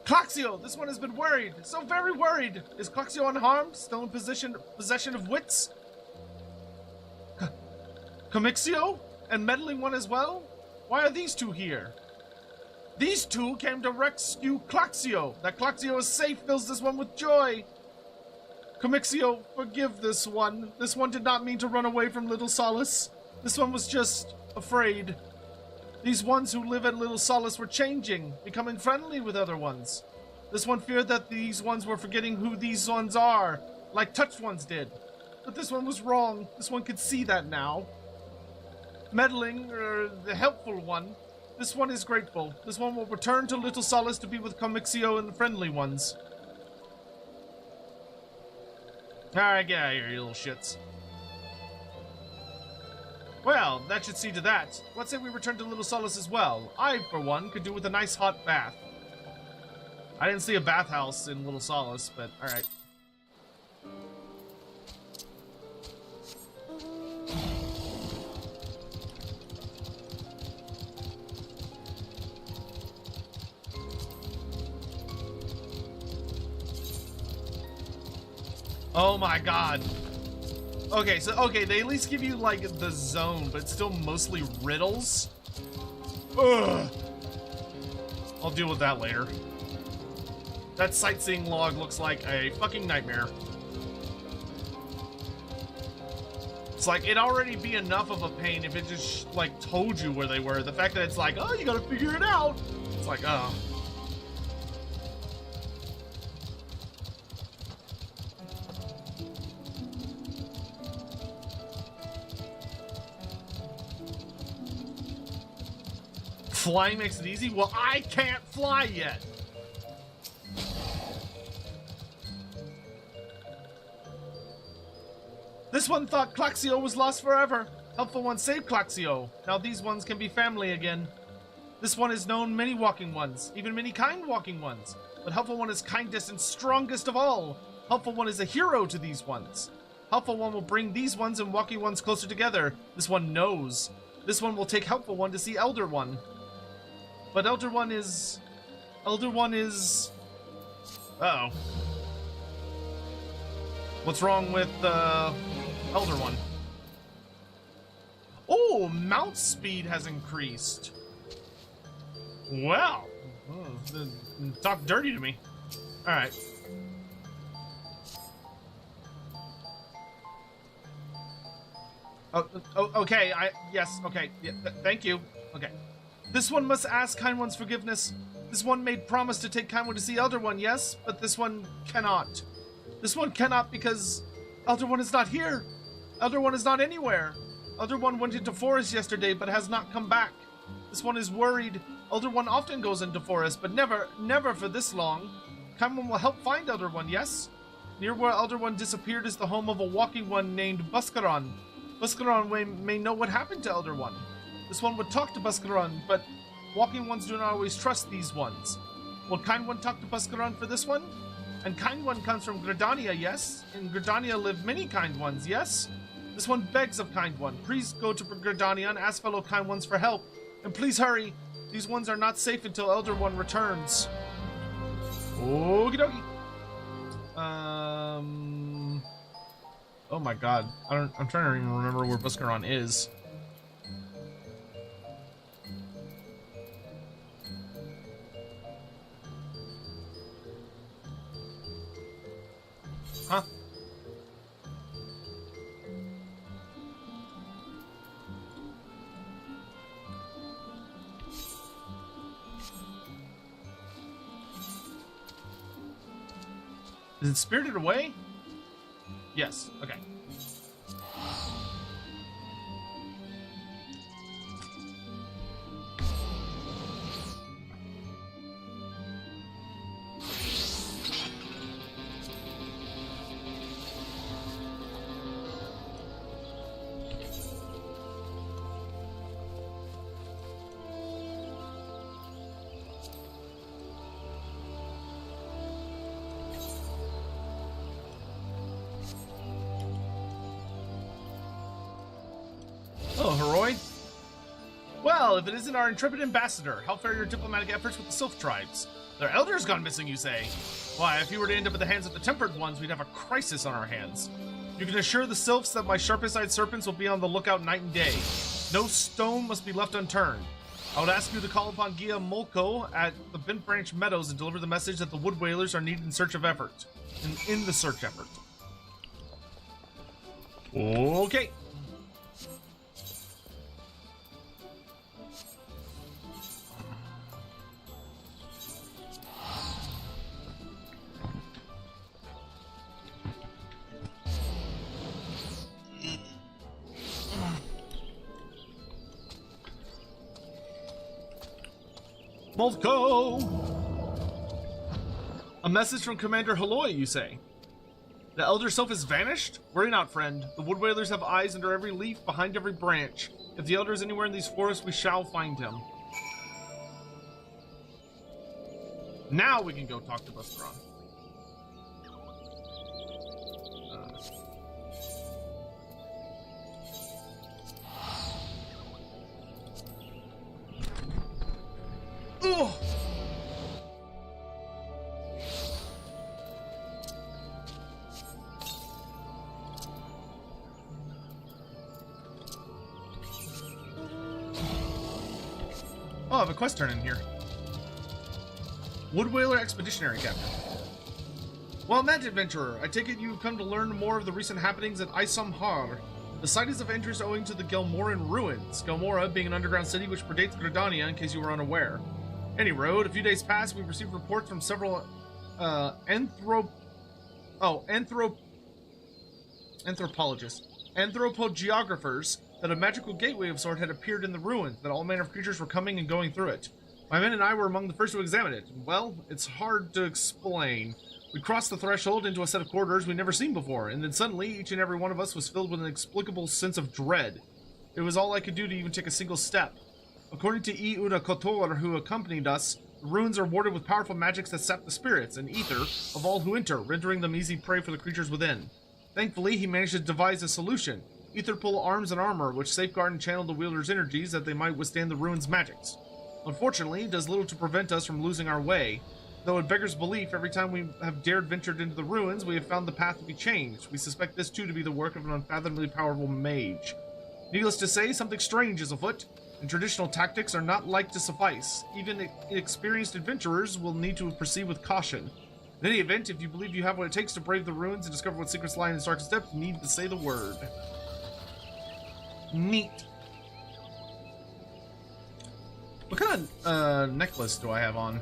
Claxio, this one has been worried. So very worried. Is Claxio unharmed? Still in possession of wits? Comixio? And meddling one as well? Why are these two here? These two came to rescue Claxio. That Claxio is safe fills this one with joy. Comixio, forgive this one. This one did not mean to run away from Little Solace. This one was just afraid. These ones who live at Little Solace were changing, becoming friendly with other ones. This one feared that these ones were forgetting who these ones are, like touched ones did. But this one was wrong. This one could see that now. Meddling, or the helpful one, this one is grateful. This one will return to Little Solace to be with Comixio and the friendly ones. Alright, get out of here, you little shits. Well, that should see to that. Let's say we return to Little Solace as well. I, for one, could do with a nice hot bath. I didn't see a bathhouse in Little Solace, but alright. Oh my god. Okay, so, okay, they at least give you, like, the zone, but it's still mostly riddles. Ugh. I'll deal with that later. That sightseeing log looks like a fucking nightmare. It's like, it'd already be enough of a pain if it just, like, told you where they were. The fact that it's like, oh, you gotta figure it out. It's like, oh. Flying makes it easy? Well, I can't fly yet. This one thought Claxio was lost forever. Helpful one saved Claxio. Now these ones can be family again. This one is known many walking ones, even many kind walking ones. But Helpful one is kindest and strongest of all. Helpful one is a hero to these ones. Helpful one will bring these ones and walking ones closer together. This one knows. This one will take Helpful one to see Elder one. But Elder one is... Uh-oh. What's wrong with, Elder one? Oh, mount speed has increased. Well, talk dirty to me. Alright. Oh, okay, yes, okay, yeah, thank you. Okay. This one must ask Kind One's forgiveness. This one made promise to take Kind One to see Elder One, yes, but this one cannot. This one cannot because Elder One is not here. Elder One is not anywhere. Elder One went into forest yesterday, but has not come back. This one is worried. Elder One often goes into forest, but never for this long. Kind One will help find Elder One, yes? Near where Elder One disappeared is the home of a walking one named Buskaron. Buskaron may know what happened to Elder One. This one would talk to Buskaron, but walking ones do not always trust these ones. Will Kind One talk to Buskaron for this one? And Kind One comes from Gridania, yes? In Gridania live many Kind Ones, yes? This one begs of Kind One. Please go to Gridania and ask fellow Kind Ones for help. And please hurry. These ones are not safe until Elder One returns. Okie dokie. Oh my god. I'm trying to even remember where Buskaron is. Huh? Is it spirited away? Yes, okay. Heroi? Well, if it isn't our intrepid ambassador, how fare your diplomatic efforts with the sylph tribes? Their elder's gone missing, you say? Why, if you were to end up at the hands of the tempered ones, we'd have a crisis on our hands. You can assure the sylphs that my sharpest-eyed serpents will be on the lookout night and day. No stone must be left unturned. I would ask you to call upon Gia Molko at the Bent Branch Meadows and deliver the message that the wood whalers are needed in search of effort. In the search effort. Okay. Molko! A message from Commander Halloy, you say? The Elder Sylph has vanished? Worry not, friend. The wood whalers have eyes under every leaf, behind every branch. If the Elder is anywhere in these forests, we shall find him. Now we can go talk to Bustron. Oh! Oh, I have a quest turn in here. Wood Whaler Expeditionary Captain. Well met, adventurer. I take it you've come to learn more of the recent happenings at Isam-Har. The site is of interest owing to the Gelmoran ruins, Gelmora being an underground city which predates Gridania, in case you were unaware. Any road, a few days past, we've received reports from several anthropogeographers that a magical gateway of sort had appeared in the ruins, that all manner of creatures were coming and going through it. My men and I were among the first to examine it. Well, it's hard to explain. We crossed the threshold into a set of corridors we'd never seen before, and then suddenly each and every one of us was filled with an inexplicable sense of dread. It was all I could do to even take a single step. According to Iuna Kotor, who accompanied us, the ruins are warded with powerful magics that sap the spirits and ether of all who enter, rendering them easy prey for the creatures within. Thankfully, he managed to devise a solution. Ether pull arms and armor, which safeguard and channel the wielder's energies that they might withstand the ruins' magics. Unfortunately, it does little to prevent us from losing our way. Though it beggars belief, every time we have dared ventured into the ruins, we have found the path to be changed. We suspect this too to be the work of an unfathomably powerful mage. Needless to say, something strange is afoot, and traditional tactics are not like to suffice. Even experienced adventurers will need to proceed with caution. In any event, if you believe you have what it takes to brave the ruins and discover what secrets lie in its darkest depths, you need to say the word. Neat. What kind of necklace do I have on?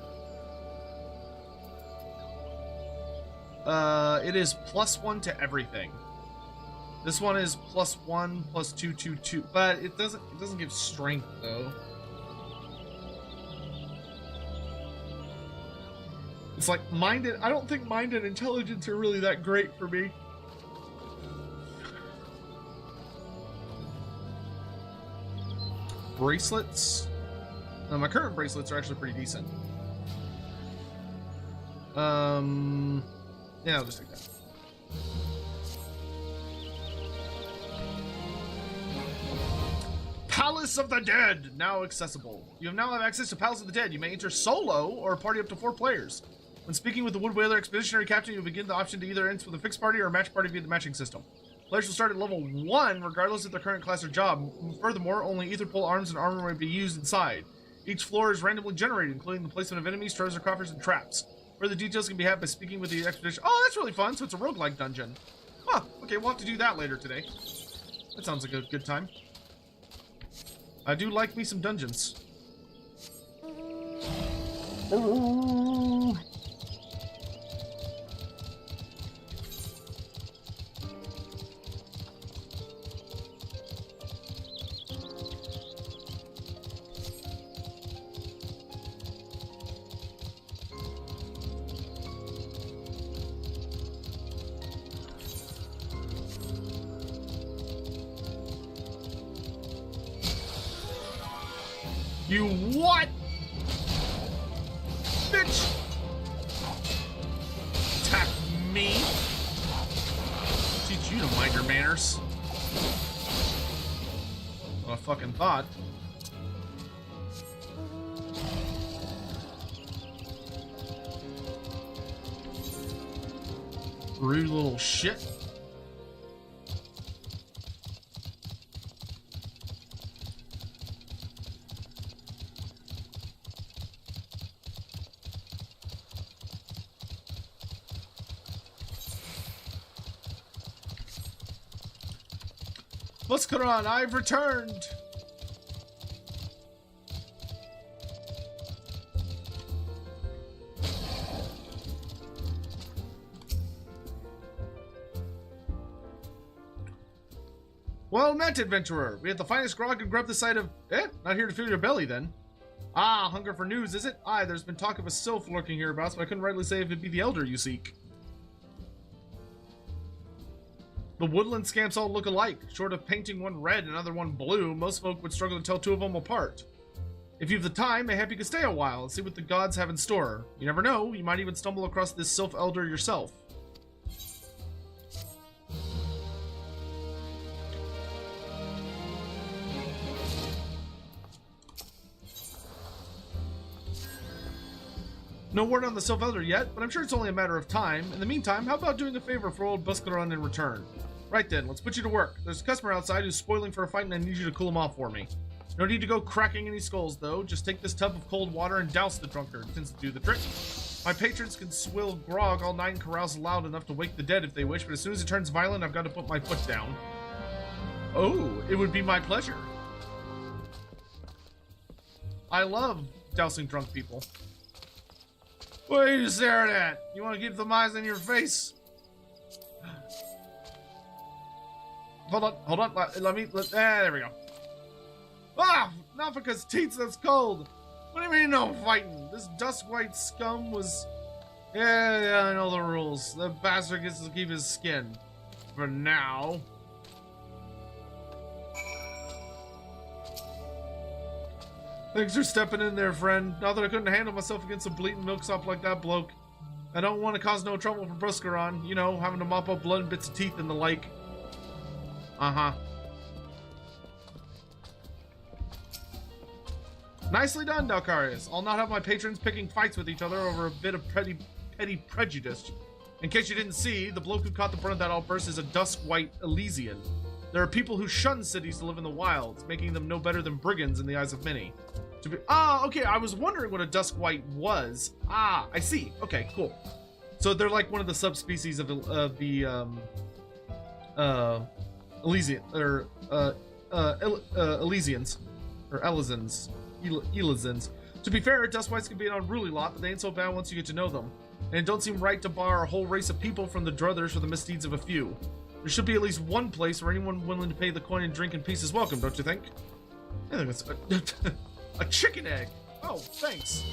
It is +1 to everything. This one is +1, +2, 2, 2, but it doesn't give strength though. It's like minded. I don't think mind and intelligence are really that great for me. Bracelets. My current bracelets are actually pretty decent. Yeah, I'll just take that. Palace of the Dead, now accessible. You now have access to Palace of the Dead. You may enter solo or a party up to 4 players. When speaking with the Wood Whaler Expeditionary Captain, you'll begin the option to either enter with a fixed party or a match party via the matching system. Players will start at level 1, regardless of their current class or job. Furthermore, only ether pull arms and armor may be used inside. Each floor is randomly generated, including the placement of enemies, treasure coffers, and traps. Further details can be had by speaking with the expedition. Oh, that's really fun. So it's a roguelike dungeon. Huh. Okay, we'll have to do that later today. That sounds like a good time. I do like me some dungeons. You what? Bitch! Attack me? Teach you to mind your manners. fucking thought. Rude little shit. What's going on? I've returned. Well met, adventurer. We have the finest grog and grub the sight of... not here to fill your belly, then. Ah, hunger for news, is it? Aye, there's been talk of a sylph lurking hereabouts, but I couldn't rightly say if it be the elder you seek. The woodland scamps all look alike. Short of painting one red and another one blue, most folk would struggle to tell two of them apart. If you've the time, mayhap you could stay a while and see what the gods have in store. You never know, you might even stumble across this sylph elder yourself. No word on the sylph elder yet, but I'm sure it's only a matter of time. In the meantime, how about doing a favor for old Buscaron in return? Right then, let's put you to work. There's a customer outside who's spoiling for a fight and I need you to cool him off for me. No need to go cracking any skulls though, just take this tub of cold water and douse the drunkard. It tends to do the trick. My patrons can swill grog all night and carouse loud enough to wake the dead if they wish, but as soon as it turns violent, I've got to put my foot down. Oh, it would be my pleasure. I love dousing drunk people. What are you staring at? You want to keep the eyes in your face? Hold on. There we go. Ah, not because teats, that's cold. What do you mean no fighting? This dusk white scum was... Yeah, I know the rules. The bastard gets to keep his skin. For now. Thanks for stepping in there, friend. Not that I couldn't handle myself against a bleating milksop like that bloke. I don't want to cause no trouble for Buscaron. You know, having to mop up blood and bits of teeth and the like. Uh-huh. Nicely done, Dalcarius. I'll not have my patrons picking fights with each other over a bit of petty prejudice. In case you didn't see, the bloke who caught the brunt of that outburst is a dusk-white Elysian. There are people who shun cities to live in the wilds, making them no better than brigands in the eyes of many. Okay, I was wondering what a dusk white was. Ah, I see. Okay, cool. So they're like one of the subspecies of the Elysian or Elysians or Elizans. Elizans. To be fair, dusk whites can be an unruly lot, but they ain't so bad once you get to know them. And it don't seem right to bar a whole race of people from the druthers for the misdeeds of a few. There should be at least one place where anyone willing to pay the coin and drink in peace is welcome, don't you think? I think it's a chicken egg. Oh, thanks.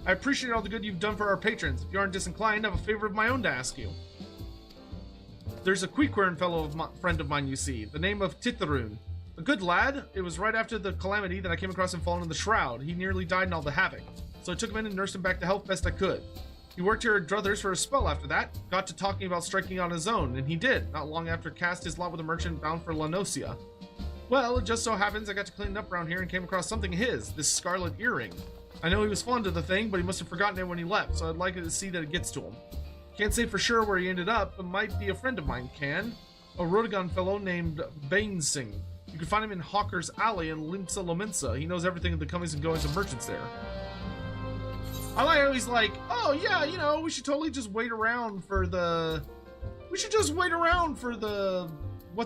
I appreciate all the good you've done for our patrons. If you aren't disinclined, I have a favor of my own to ask you. There's a Queequern friend of mine, you see, the name of Titharoon. A good lad. It was right after the calamity that I came across him falling in the shroud. He nearly died in all the havoc. So I took him in and nursed him back to health best I could. He worked here at Druthers for a spell after that, got to talking about striking on his own, and he did, not long after cast his lot with a merchant bound for Lanosia. Well, it just so happens I got to clean up around here and came across something of his, this scarlet earring. I know he was fond of the thing, but he must have forgotten it when he left, so I'd like to see that it gets to him. Can't say for sure where he ended up, but might be a friend of mine can. A Rodagon fellow named Bainsing. You can find him in Hawker's Alley in Limsa Lominsa. He knows everything of the comings and goings of merchants there. I like how he's like, oh yeah, you know, we should totally just wait around for the... What's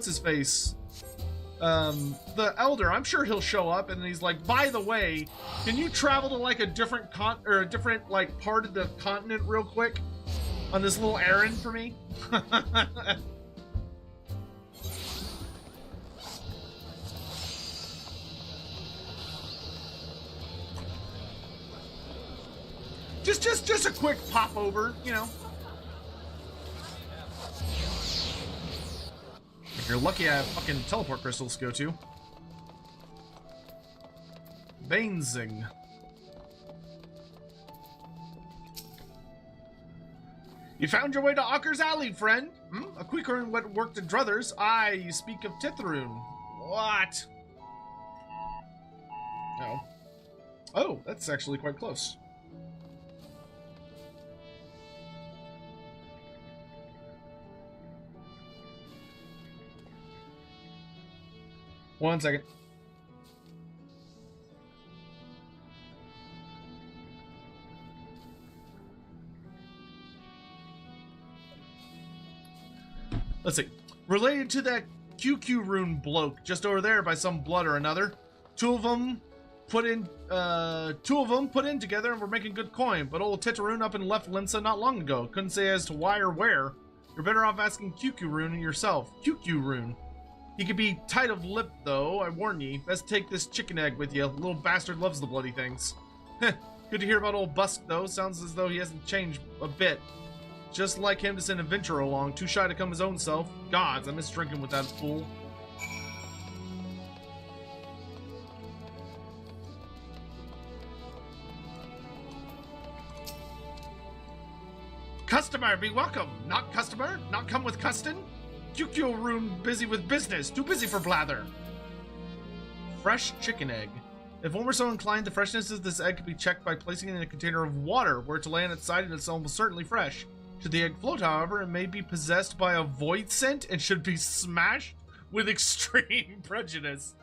his face? The Elder. I'm sure he'll show up, and he's like, by the way, can you travel to like a different like part of the continent real quick on this little errand for me? Just a quick pop over, you know. If you're lucky, I have fucking teleport crystals to go to. Bainsing. You found your way to Ocker's Alley, friend. A quicker than what worked at Druthers. Aye, you speak of Tithroon. What? No. Oh, that's actually quite close. One second. Let's see. Related to that QQ rune bloke just over there by some blood or another. Two of them put in together and were making good coin. But old Titaroon up and left Linsa not long ago. Couldn't say as to why or where. You're better off asking QQ rune yourself. QQ rune. He could be tight of lip though, I warn ye. Best take this chicken egg with you. Little bastard loves the bloody things. Good to hear about old Busk though. Sounds as though he hasn't changed a bit. Just like him to send a venturer along, too shy to come his own self. Gods, I miss drinking with that fool. Customer, be welcome. Not customer, not come with custom. QQ room busy with business, too busy for blather. Fresh chicken egg. If one were so inclined, the freshness of this egg could be checked by placing it in a container of water, where to lay on its side and it's almost certainly fresh. Should the egg float, however, it may be possessed by a void scent and should be smashed with extreme prejudice.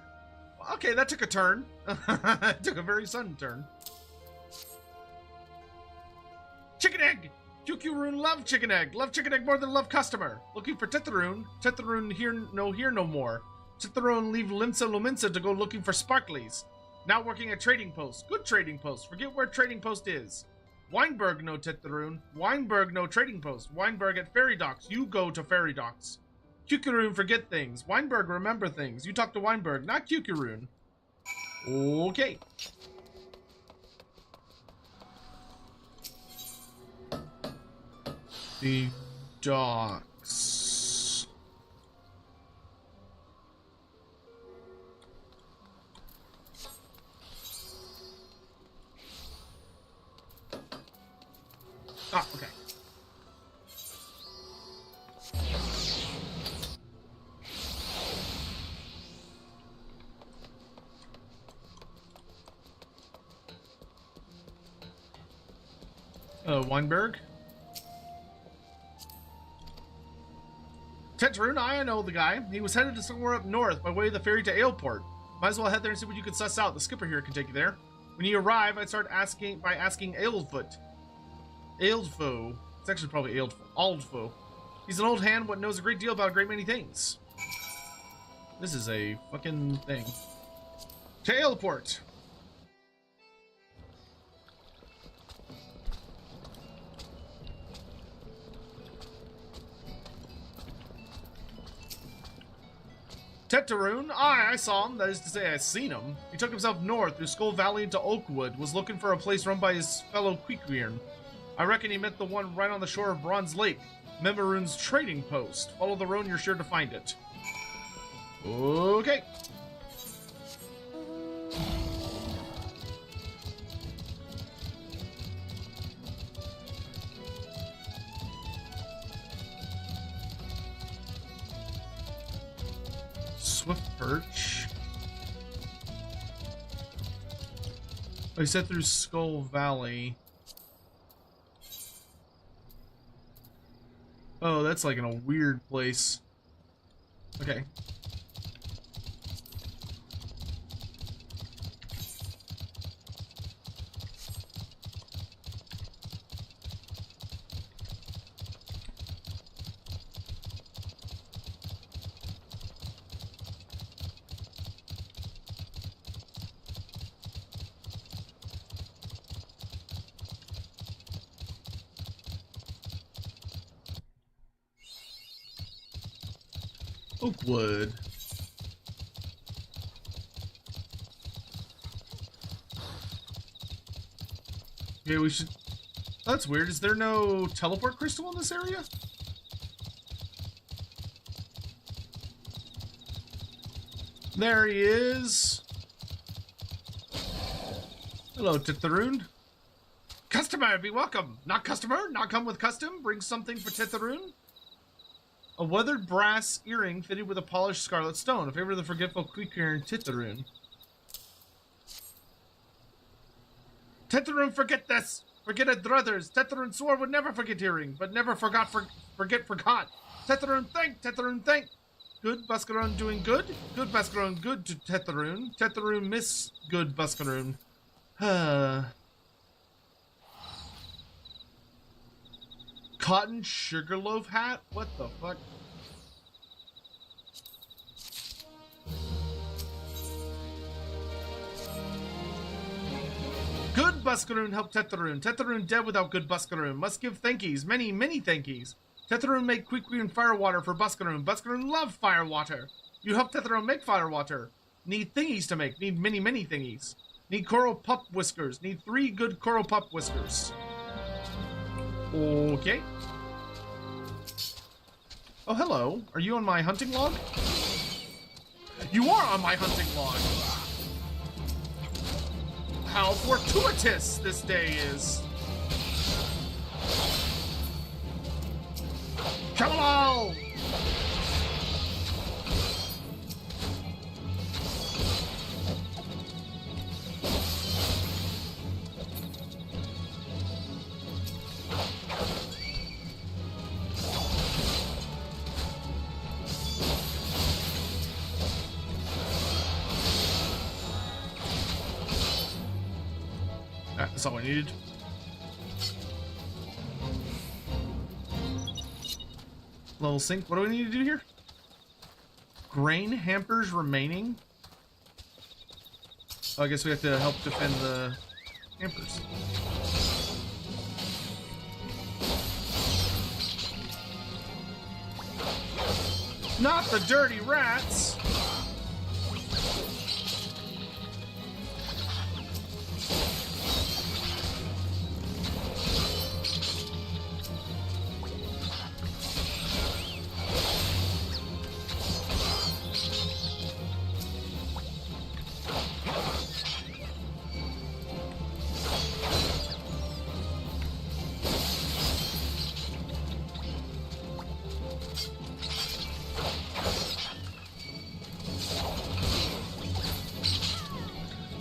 Okay, that took a turn. It took a very sudden turn. Chicken egg! QQ rune love chicken egg. Love chicken egg more than love customer. Looking for Tithroon. Tithroon here no more. Tithroon leave Limsa Luminsa to go looking for sparklies. Now working at trading post. Good trading post. Forget where trading post is. Weinberg no Tithroon. Weinberg no trading post. Weinberg at ferry docks. You go to ferry docks. Kukuroon forget things. Weinberg remember things. You talk to Weinberg, not Kukuroon. Okay. The docks. Ah, okay. Weinberg? Tetroon, I know the guy. He was headed to somewhere up north by way of the ferry to Aleport. Might as well head there and see what you can suss out. The skipper here can take you there. When you arrive, I'd start asking Aeldfoot. Aeldfo. It's actually probably Aldfo. He's an old hand what knows a great deal about a great many things. This is a fucking thing. To Aleport. Tetaroon? I saw him. That is to say, I seen him. He took himself north through Skull Valley into Oakwood, was looking for a place run by his fellow Quiquiern. I reckon he meant the one right on the shore of Bronze Lake, Memoroon's trading post. Follow the road and you're sure to find it. Okay. Swift Perch. Oh, he said through Skull Valley. Oh, that's like in a weird place. Okay. Oakwood. Okay, we should... That's weird. Is there no teleport crystal in this area? There he is. Hello, Titharoon. Customer, be welcome. Not customer, not come with custom. Bring something for Tetharoon. A weathered brass earring fitted with a polished scarlet stone. A favor of the forgetful Queequeg in Tetharoon. Tetharoon, forget this. Forget it, brothers. Tetharoon swore would never forget earring, but never forgot forgot. Tetharoon, thank. Good Buscaroon doing good. Good Buscaroon, good to Tetharoon. Tetharoon miss good Buscaroon. Cotton sugarloaf hat? What the fuck? Good Buscaroon help Tetharoon. Tetharoon dead without good Buscaroon. Must give thankies. Many, many thankies. Tetharoon make Queequeg and firewater for Buscaroon. Buscaroon love firewater. You help Tetharoon make firewater. Need thingies to make. Need many, many thingies. Need coral pup whiskers. Need 3 good coral pup whiskers. Okay. Oh, hello. Are you on my hunting log? You are on my hunting log. How fortuitous this day is. Come on! That's all I needed. Level sync. What do we need to do here? Grain hampers remaining. Oh, I guess we have to help defend the hampers. Not the dirty rats.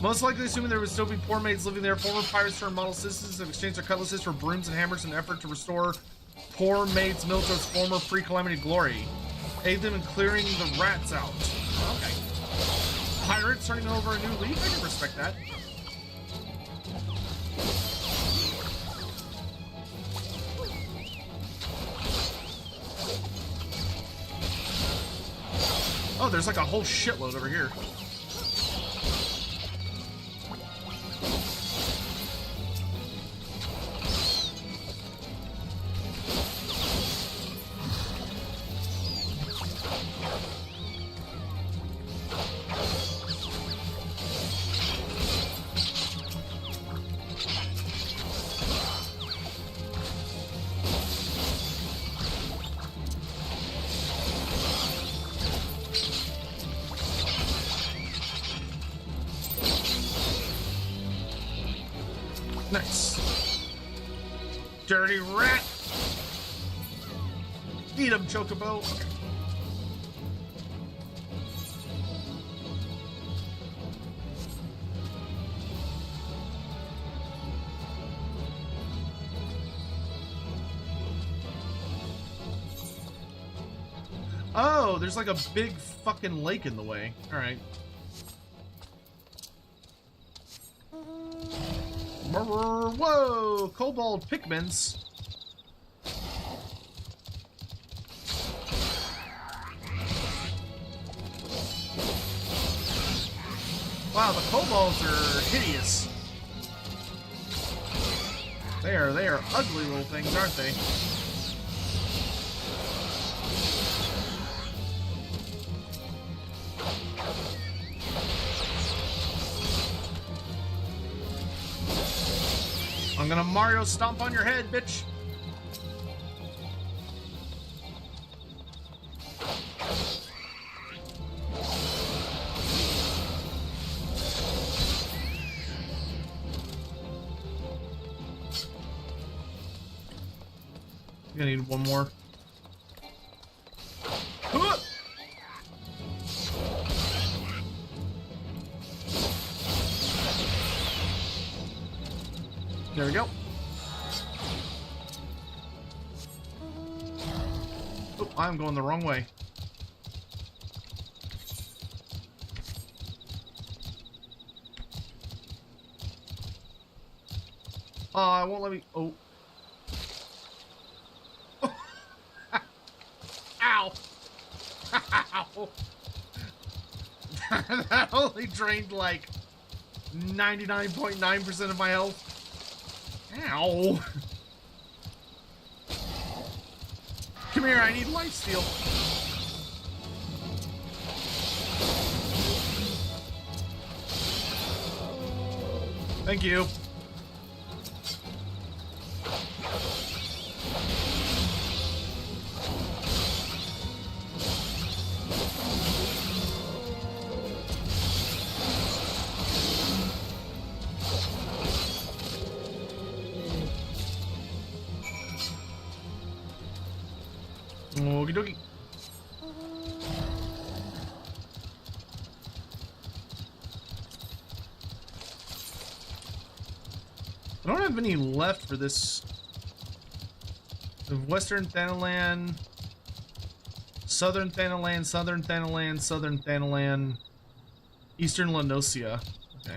Most likely assuming there would still be poor maids living there, former pirates turned model citizens have exchanged their cutlasses for brooms and hammers in an effort to restore poor maids Milto's former pre-calamity glory. Aid them in clearing the rats out. Okay. Pirates turning over a new leaf? I can respect that. Oh, there's like a whole shitload over here. Nice. Dirty rat. Eat him, Chocobo. Okay. Oh, there's like a big fucking lake in the way. All right. Whoa, kobold pigments. Wow, the kobolds are hideous. They are ugly little things, aren't they? I'm gonna Mario stomp on your head, bitch. I need one more. There we go. Oh, I'm going the wrong way. I won't let me. Oh. Ow. Ow. That only drained like 99.9% of my health. Ow. Come here, I need lifesteal. Thank you. Okie dokie. I don't have any left for this. Western Thanalan, Southern Thanalan, Southern Thanalan, Southern Thanalan, Eastern Lanosia. Okay.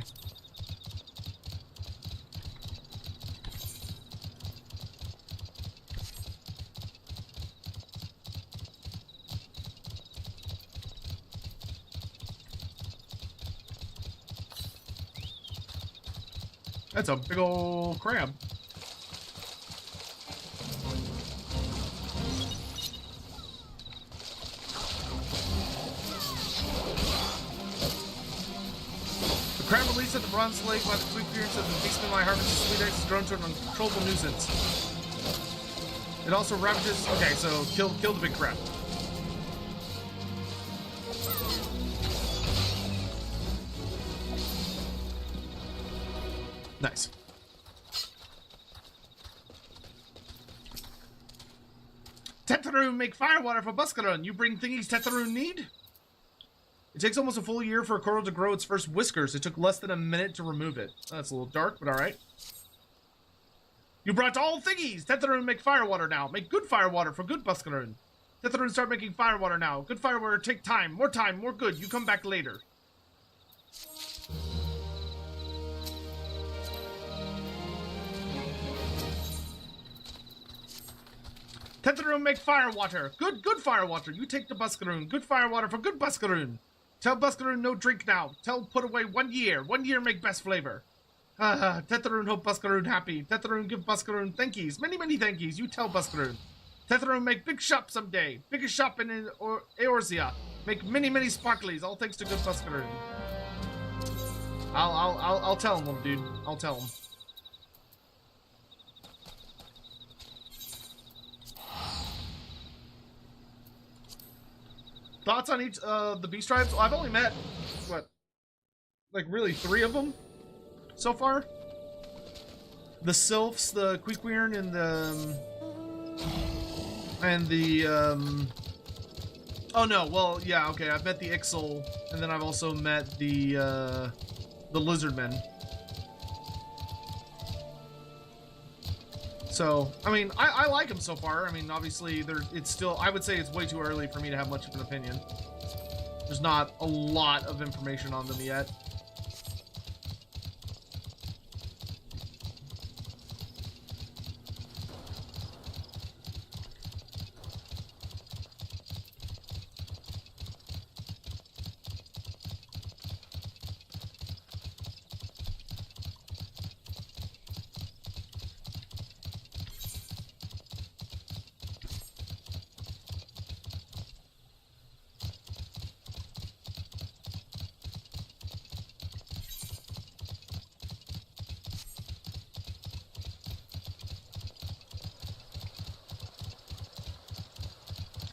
That's a big ol' crab. The crab released at the Bronze Lake by the quick appearance of the beastman lie harvested sweet eggs is grown to an uncontrollable nuisance. It also ravages. Okay, so kill the big crab. Nice. Tetheroon make firewater for Buscarun. You bring thingies Tetheroon need? It takes almost a full year for a coral to grow its first whiskers. It took less than a minute to remove it. That's a little dark, but alright. You brought all thingies! Tetheroon make firewater now. Make good firewater for good Buscarun. Tetheroon start making firewater now. Good firewater take time, more good. You come back later. Tetheroon make firewater. Good firewater. You take the Buscarun. Good firewater for good Buscarun. Tell Buscarun no drink now. Tell put away 1 year. 1 year make best flavor. Tetheroon hope Buscarun happy. Tetheroon give Buscarun thankies. Many thankies. You tell Buscarun. Tetheroon make big shop someday. Biggest shop in Eorzea. Make many sparklies. All thanks to good Buscarun. I'll tell him, little dude. I'll tell him. Thoughts on each the beast tribes? Well, I've only met what, like really 3 of them so far. The sylphs, the Quiquern, and the oh no, well yeah, okay, I've met the Ixal, and then I've also met the lizardmen. So, I mean, I like them so far. I mean, obviously, it's still, I would say it's way too early for me to have much of an opinion. There's not a lot of information on them yet.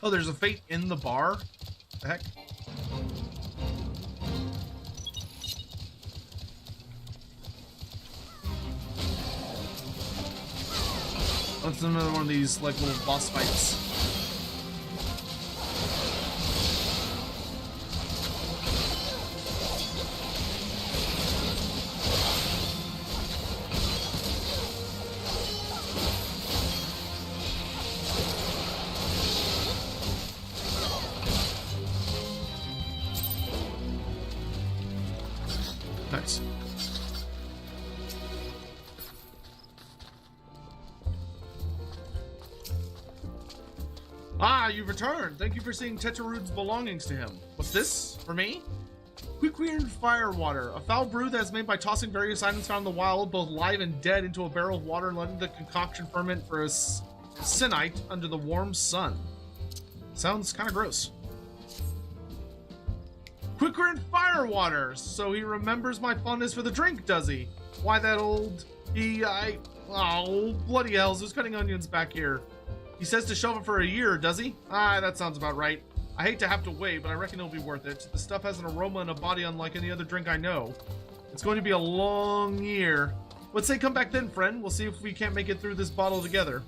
Oh, there's a fate in the bar? The heck? That's another one of these, like, little boss fights. Nice. Ah, you've returned. Thank you for seeing Tetrarude's belongings to him. What's this? For me? Quick-weird fire water. A foul brew that is made by tossing various items found in the wild, both live and dead, into a barrel of water and letting the concoction ferment for a synite under the warm sun. Sounds kind of gross. Quick-weird fire water. So he remembers my fondness for the drink, does he? Why that old... Oh, bloody hells. Who's cutting onions back here? He says to shelve it for a year, does he? Ah, that sounds about right. I hate to have to wait, but I reckon it'll be worth it. The stuff has an aroma and a body unlike any other drink I know. It's going to be a long year. Let's say come back then, friend. We'll see if we can't make it through this bottle together.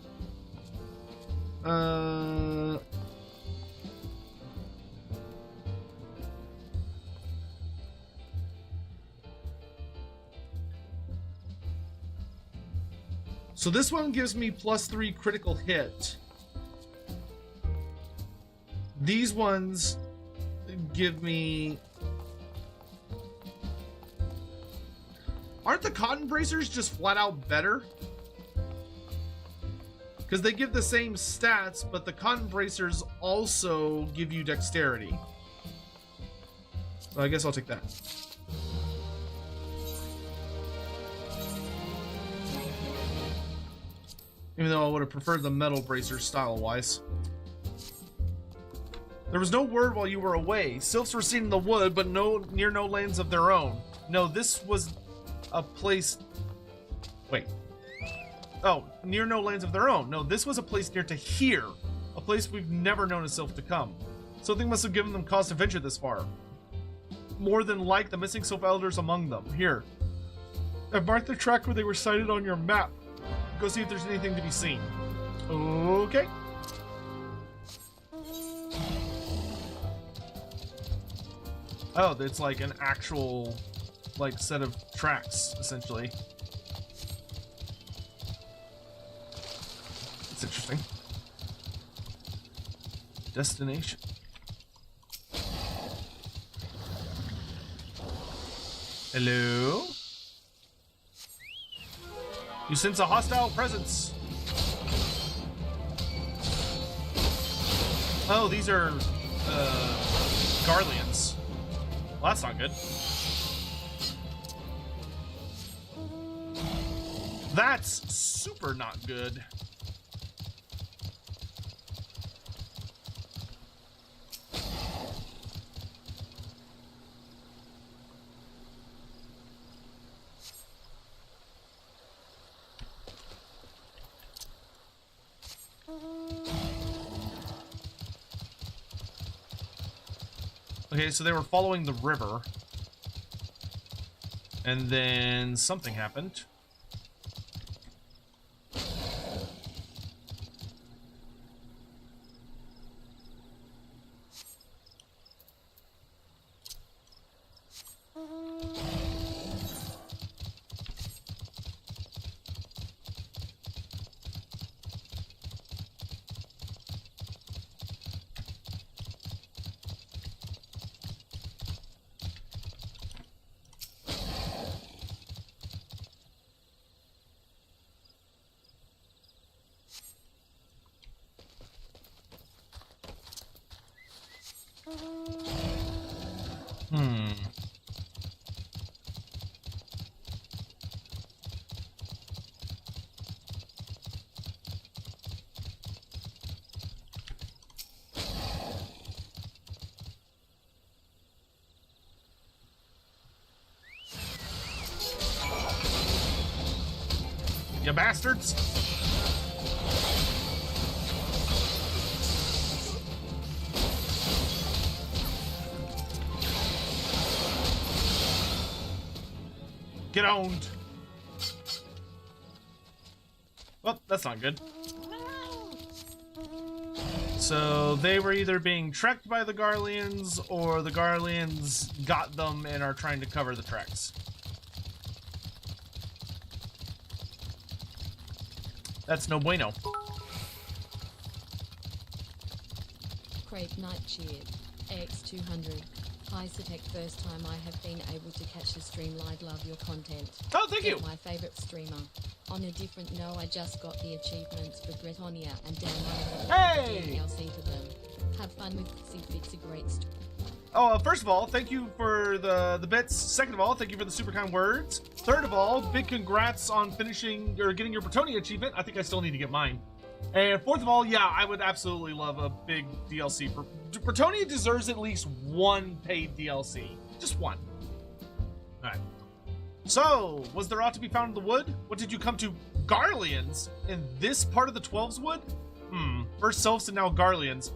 So this one gives me +3 critical hit. These ones give me... Aren't the cotton bracers just flat out better? Because they give the same stats, but the cotton bracers also give you dexterity. Well, I guess I'll take that. Even though I would have preferred the metal bracers style-wise. There was no word while you were away. Sylphs were seen in the wood, but near no lands of their own. No, this was a place... Wait. Oh, near no lands of their own. No, this was a place near to here. A place we've never known a sylph to come. Something must have given them cause to venture this far. More than like the missing sylph elders among them. Here. I've marked the track where they were sighted on your map. Go see if there's anything to be seen. Okay. Oh, it's like an actual, like, set of tracks, essentially. It's interesting. Destination. Hello? You sense a hostile presence. Oh, these are Garleans. Well, that's not good. That's super not good. Okay, so they were following the river. And then something happened. You bastards! Get owned! Well, that's not good. So they were either being trekked by the Garleans, or the Garleans got them and are trying to cover the tracks. That's no bueno. Craig Nightshade, AX200. Hi Satec, first time I have been able to catch the stream live. Love your content. Oh, thank you. My favorite streamer. On a different note, I just got the achievements for Bretonia and downloaded Hey! DLC to them. Have fun with It's a great story. Oh, first of all, thank you for the bits. Second of all, thank you for the super kind words. Third of all, big congrats on finishing or getting your Bretonia achievement. I think I still need to get mine. And fourth of all, yeah, I would absolutely love a big DLC. Bretonia deserves at least one paid DLC. Just one. Alright. So, was there aught to be found in the wood? What did you come to? Garleans? In this part of the 12's wood? First sylphs and now Garleans.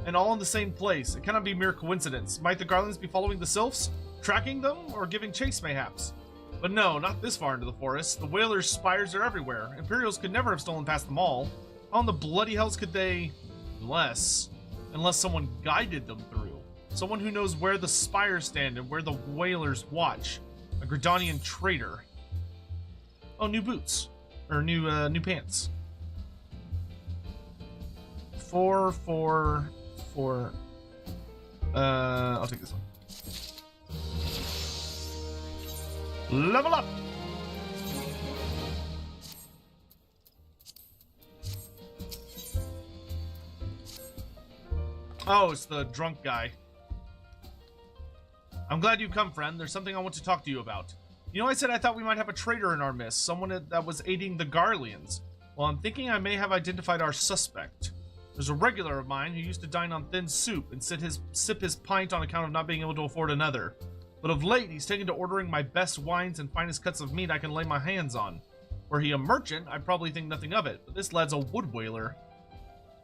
And all in the same place. It cannot be mere coincidence. Might the Garleans be following the sylphs? Tracking them? Or giving chase, mayhaps? But no, not this far into the forest. The whalers' spires are everywhere. Imperials could never have stolen past them all. How in the bloody hells could they... Unless someone guided them through. Someone who knows where the spires stand and where the whalers watch. A Gridanian traitor. Oh, new boots. Or new pants. 4, 4, 4. I'll take this one. Level up! Oh, it's the drunk guy. I'm glad you've come, friend. There's something I want to talk to you about. You know, I said I thought we might have a traitor in our midst, someone that was aiding the Garleans. Well, I'm thinking I may have identified our suspect. There's a regular of mine who used to dine on thin soup and sip his pint on account of not being able to afford another. But of late, he's taken to ordering my best wines and finest cuts of meat I can lay my hands on. Were he a merchant, I'd probably think nothing of it, but this lad's a wood whaler.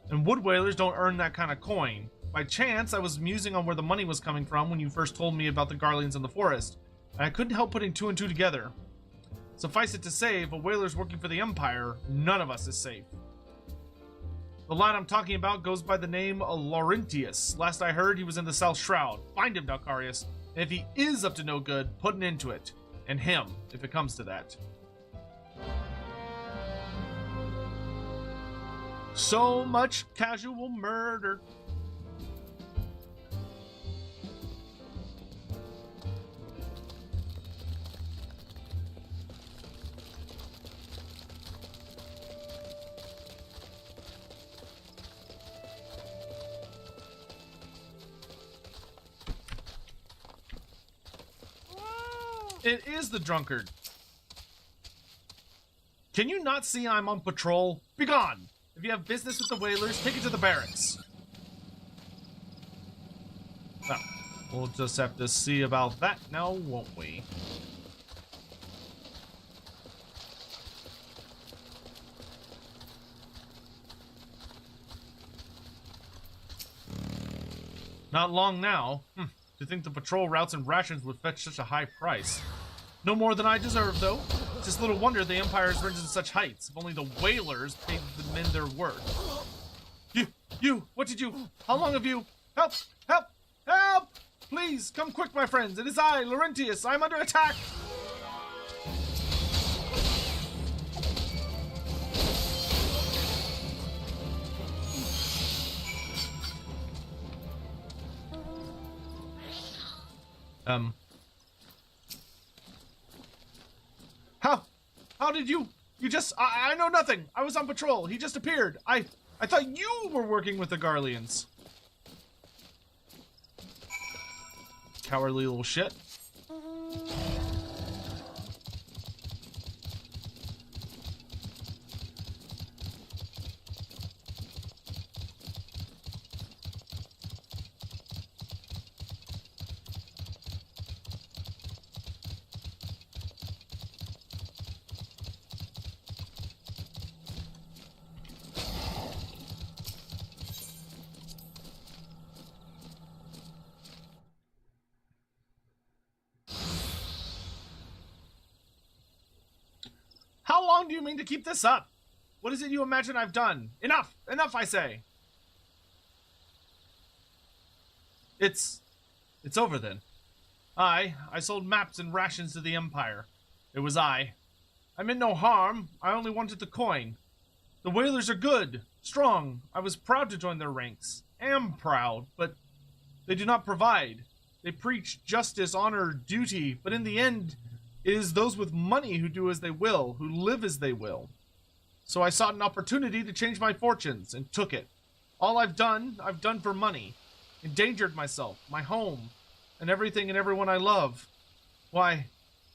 And wood whalers don't earn that kind of coin. By chance, I was musing on where the money was coming from when you first told me about the Garleans in the forest, and I couldn't help putting two and two together. Suffice it to say, if a whaler's working for the Empire, none of us is safe. The lad I'm talking about goes by the name of Laurentius. Last I heard, he was in the South Shroud. Find him, Dalcarius, and if he is up to no good, put an end to it. And him, if it comes to that. So much casual murder. It is the drunkard. Can you not see I'm on patrol? Begone! If you have business with the whalers, take it to the barracks. Well, we'll just have to see about that now, won't we? Not long now. To think the patrol routes and rations would fetch such a high price. No more than I deserve, though. It's just little wonder the Empire has risen to such heights. If only the whalers paid the men their worth. You, what did you? How long have you? Help! Help! Help! Please, come quick, my friends. It is I, Laurentius. I am under attack. How did you just, I know nothing. I was on patrol. He just appeared. I thought you were working with the Garleans. Cowardly little shit. How long do you mean to keep this up? What is it you imagine I've done? Enough! Enough, I say! It's over then. I sold maps and rations to the Empire. It was I. I meant no harm. I only wanted the coin. The whalers are good, strong. I was proud to join their ranks. Am proud, but they do not provide. They preach justice, honor, duty, but in the end, it is those with money who do as they will, who live as they will. So I sought an opportunity to change my fortunes, and took it. All I've done for money. Endangered myself, my home, and everything and everyone I love. Why,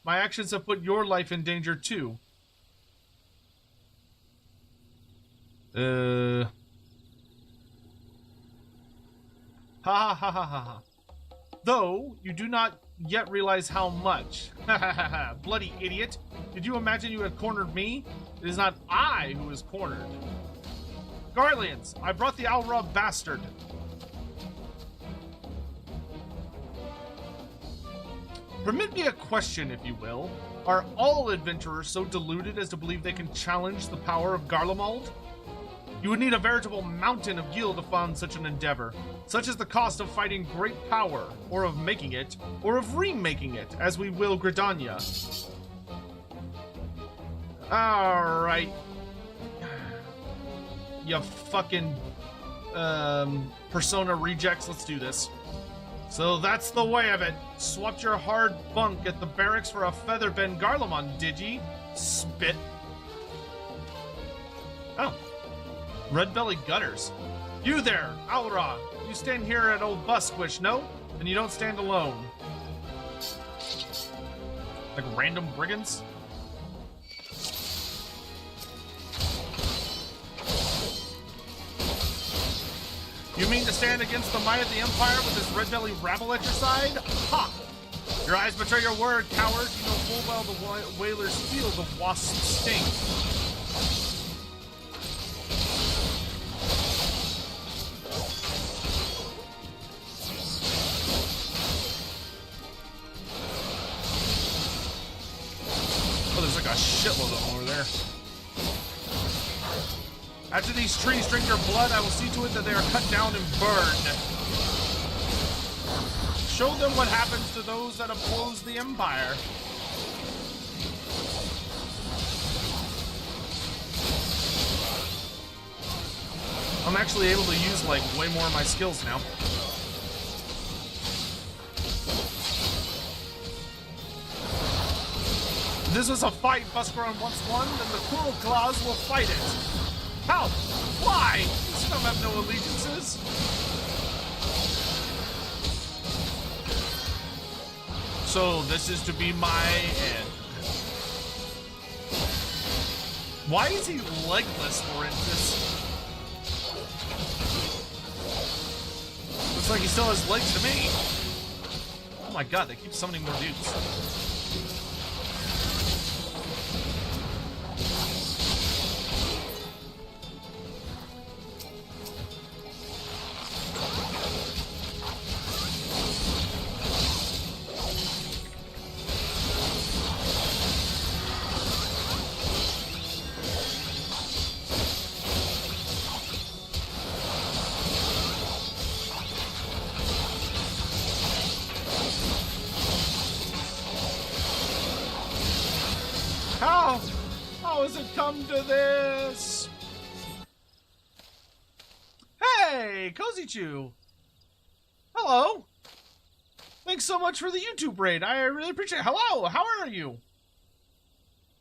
my actions have put your life in danger too. Ha ha ha ha ha ha. Though, you do not yet realize how much. Ha ha ha ha. Bloody idiot. Did you imagine you had cornered me? It is not I who is cornered. Garleans, I brought the ARR bastard. Permit me a question, if you will. Are all adventurers so deluded as to believe they can challenge the power of Garlemald? You would need a veritable mountain of gil to fund such an endeavor. Such is the cost of fighting great power, or of making it, or of remaking it, as we will Gridania. Alright. You fucking, Persona rejects, let's do this. So that's the way of it. Swapped your hard bunk at the barracks for a featherben Garlemald, did ye? Spit. Oh. Red-bellied gutters. You there, Alra. You stand here at old Busquish, no? Then you don't stand alone. Like random brigands? You mean to stand against the might of the Empire with this red-bellied rabble at your side? Ha! Your eyes betray your word, coward. You know full well the whalers feel the wasp sting. Oh, there's like a shitload of them over there. After these trees drink your blood, I will see to it that they are cut down and burned. Show them what happens to those that oppose the Empire. I'm actually able to use, like, way more of my skills now. If this was a fight Buscaron once won, then the Cool Claws will fight it. How? Why? These scum have no allegiances. So this is to be my end. Why is he legless, Laurentis? Looks like he still has legs to me. Oh my god, they keep summoning more dudes. How has it come to this? Hey, Cozy Chew. Hello. Thanks so much for the YouTube raid. I really appreciate it. Hello, how are you?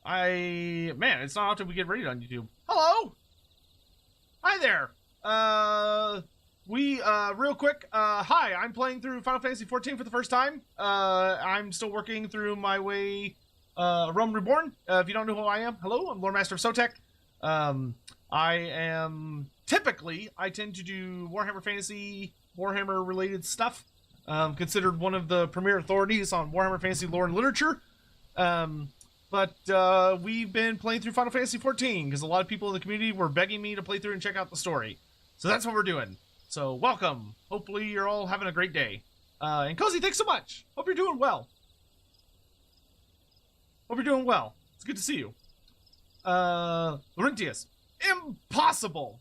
Man, it's not often we get raided on YouTube. Hello. Hi there. Real quick, hi, I'm playing through Final Fantasy XIV for the first time. I'm still working through my way, Realm Reborn. If you don't know who I am, hello, I'm Lord Master of Sotek. I tend to do Warhammer Fantasy, Warhammer related stuff. Considered one of the premier authorities on Warhammer Fantasy lore and literature. But we've been playing through Final Fantasy XIV because a lot of people in the community were begging me to play through and check out the story. So that's what we're doing. So welcome. Hopefully you're all having a great day. And Cozy, thanks so much. Hope you're doing well. Hope you're doing well. It's good to see you. Laurentius. Impossible!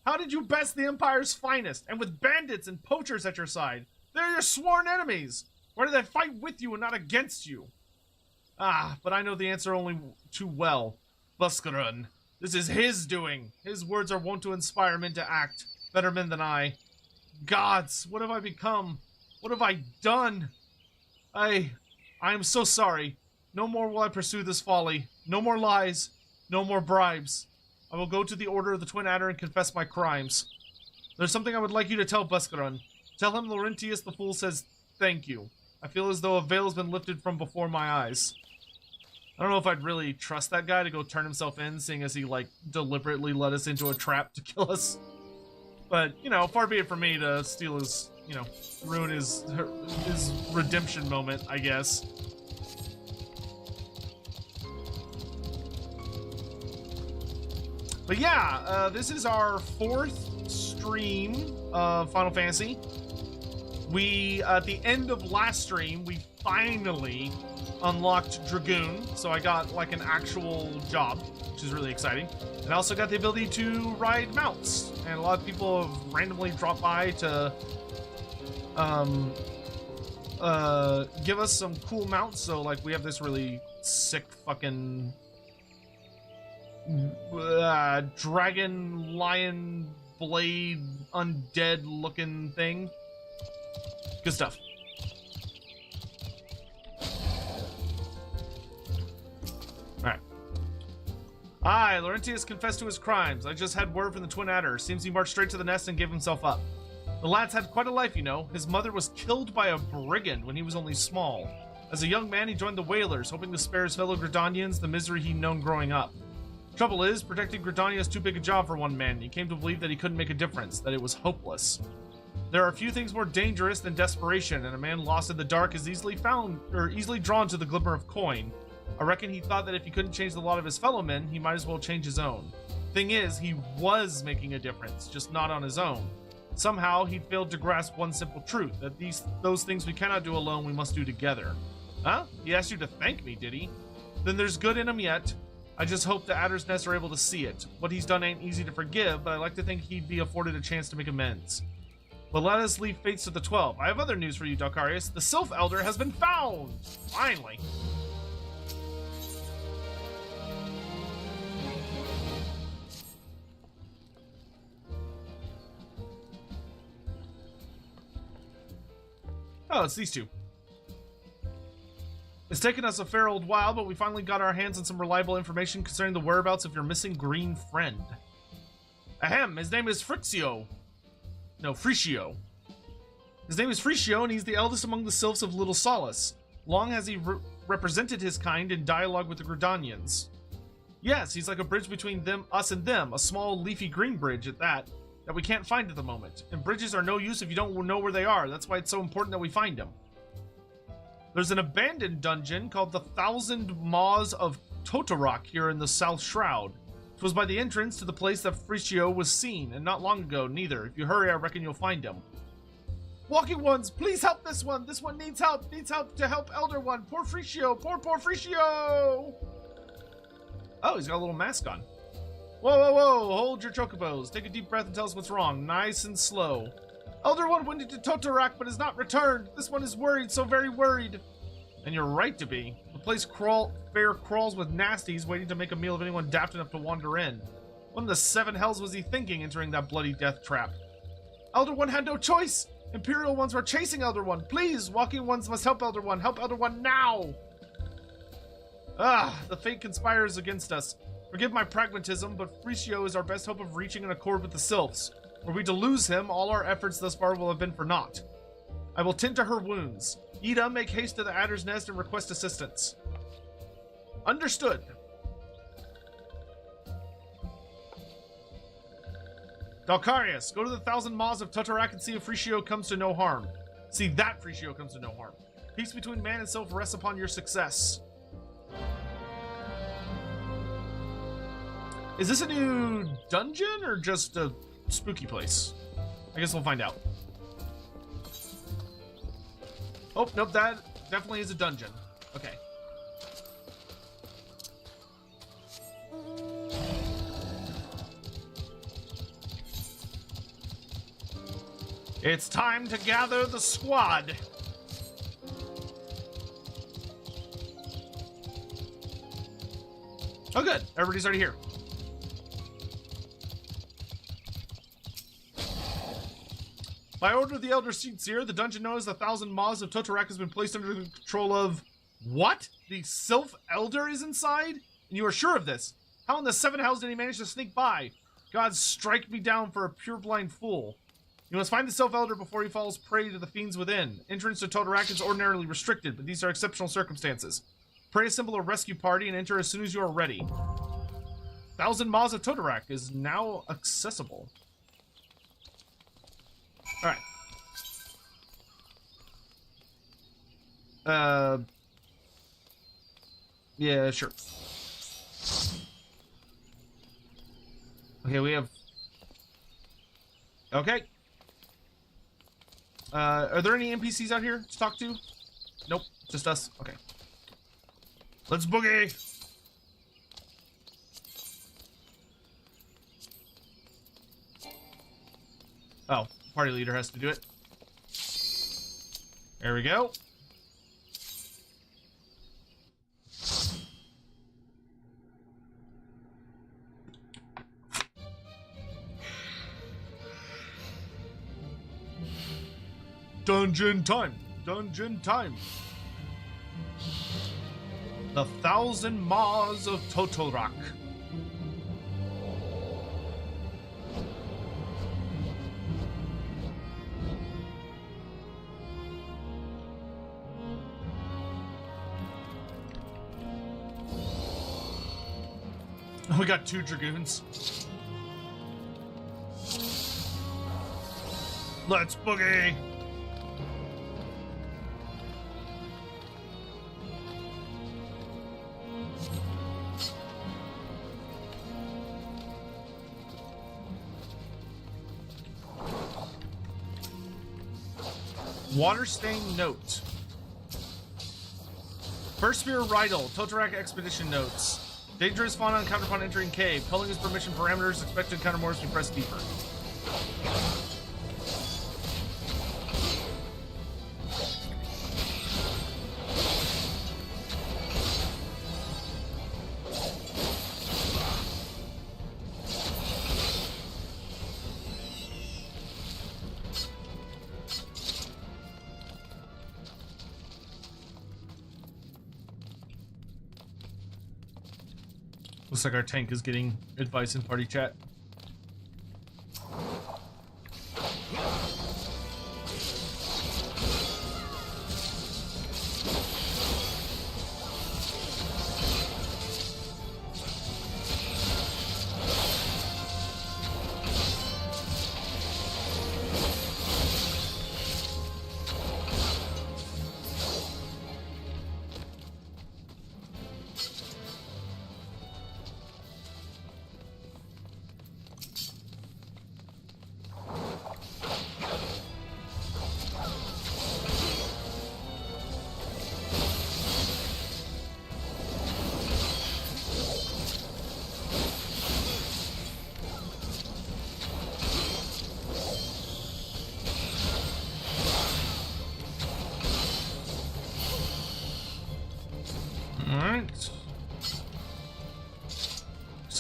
How did you best the Empire's finest, and with bandits and poachers at your side? They're your sworn enemies! Why do they fight with you and not against you? Ah, but I know the answer only too well. Buskarun. This is his doing. His words are wont to inspire men to act. Better men than I. Gods, what have I become? What have I done? I am so sorry. No more will I pursue this folly. No more lies. No more bribes. I will go to the Order of the Twin Adder and confess my crimes. There's something I would like you to tell Buskarun. Tell him Laurentius the Fool says thank you. I feel as though a veil has been lifted from before my eyes. I don't know if I'd really trust that guy to go turn himself in, seeing as he, like, deliberately led us into a trap to kill us. But, you know, far be it from me to steal his, you know, ruin his redemption moment, I guess. But yeah, this is our 4th stream of Final Fantasy. We, at the end of last stream, we finally unlocked Dragoon, so I got like an actual job, which is really exciting. And I also got the ability to ride mounts, and a lot of people have randomly dropped by to give us some cool mounts. So like we have this really sick fucking dragon lion blade undead looking thing. Good stuff. Alright. Aye, Laurentius confessed to his crimes. I just had word from the Twin Adder. Seems he marched straight to the nest and gave himself up. The lad's had quite a life, you know. His mother was killed by a brigand when he was only small. As a young man, he joined the Whalers, hoping to spare his fellow Gridanians the misery he'd known growing up. Trouble is, protecting Gridania is too big a job for one man. He came to believe that he couldn't make a difference, that it was hopeless. There are few things more dangerous than desperation, and a man lost in the dark is easily found, or easily drawn to the glimmer of coin. I reckon he thought that if he couldn't change the lot of his fellow men, he might as well change his own. Thing is, he was making a difference, just not on his own. Somehow, he failed to grasp one simple truth, that those things we cannot do alone, we must do together. Huh? He asked you to thank me, did he? Then there's good in him yet. I just hope the Adder's Nest are able to see it. What he's done ain't easy to forgive, but I like to think he'd be afforded a chance to make amends. But let us leave fates to the 12. I have other news for you, Dalkarius. The Sylph Elder has been found! Finally. Oh, it's these two. It's taken us a fair old while, but we finally got our hands on some reliable information concerning the whereabouts of your missing green friend. Ahem, his name is Frixio. No, Friccio. His name is Friccio, and he's the eldest among the sylphs of Little Solace. Long has he represented his kind in dialogue with the Gridanians. Yes, he's like a bridge between us and them, a small leafy green bridge at that we can't find at the moment. And bridges are no use if you don't know where they are. That's why it's so important that we find them. There's an abandoned dungeon called the 1,000 Maws of Toto-Rak here in the South Shroud. It was by the entrance to the place that Friccio was seen, and not long ago, neither. If you hurry, I reckon you'll find him. Walking Ones, please help this one! This one needs help! Needs help to help Elder One! Poor Friccio! Poor Friccio! Oh, he's got a little mask on. Whoa, whoa, whoa! Hold your chocobos. Take a deep breath and tell us what's wrong. Nice and slow. Elder One went into Toto-Rak but has not returned. This one is worried, so very worried. And you're right to be. The place crawls with nasties waiting to make a meal of anyone daft enough to wander in. What in the 7 hells was he thinking entering that bloody death trap? Elder One had no choice! Imperial Ones were chasing Elder One. Please, Walking Ones must help Elder One. Help Elder One now! Ah, the fate conspires against us. Forgive my pragmatism, but Friccio is our best hope of reaching an accord with the sylphs. Were we to lose him, all our efforts thus far will have been for naught. I will tend to her wounds. Ida, make haste to the Adder's Nest and request assistance. Understood. Dalkarius, go to the 1,000 Maws of Toto-Rak and see if Friccio comes to no harm. See that Friccio comes to no harm. Peace between man and sylph rests upon your success. Is this a new dungeon or just a spooky place? I guess we'll find out. Oh, nope, that definitely is a dungeon. Okay. It's time to gather the squad. Oh, good. Everybody's already here. By order of the Elder Sightseeing, the dungeon known as the 1,000 Maws of Toto-Rak has been placed under the control of... What? The Sylph Elder is inside? And you are sure of this? How in the seven hells did he manage to sneak by? God, strike me down for a purblind fool. You must find the Sylph Elder before he falls prey to the fiends within. Entrance to Toto-Rak is ordinarily restricted, but these are exceptional circumstances. Pray assemble a rescue party and enter as soon as you are ready. 1,000 Maws of Toto-Rak is now accessible. Alright. Yeah, sure. Okay, we have... Okay. Are there any NPCs out here to talk to? Nope, just us. Okay. Let's boogie! Oh, party leader has to do it. There we go. Dungeon time! Dungeon time! The 1,000 Maws of Toto-Rak. We got 2 dragoons. Let's boogie! Water stain note. First Spear Rydal, Toto-Rak expedition notes. Dangerous fauna encountered upon entering cave. Culling is permission parameters. Expect to encounter more as we press deeper. Looks like our tank is getting advice in party chat.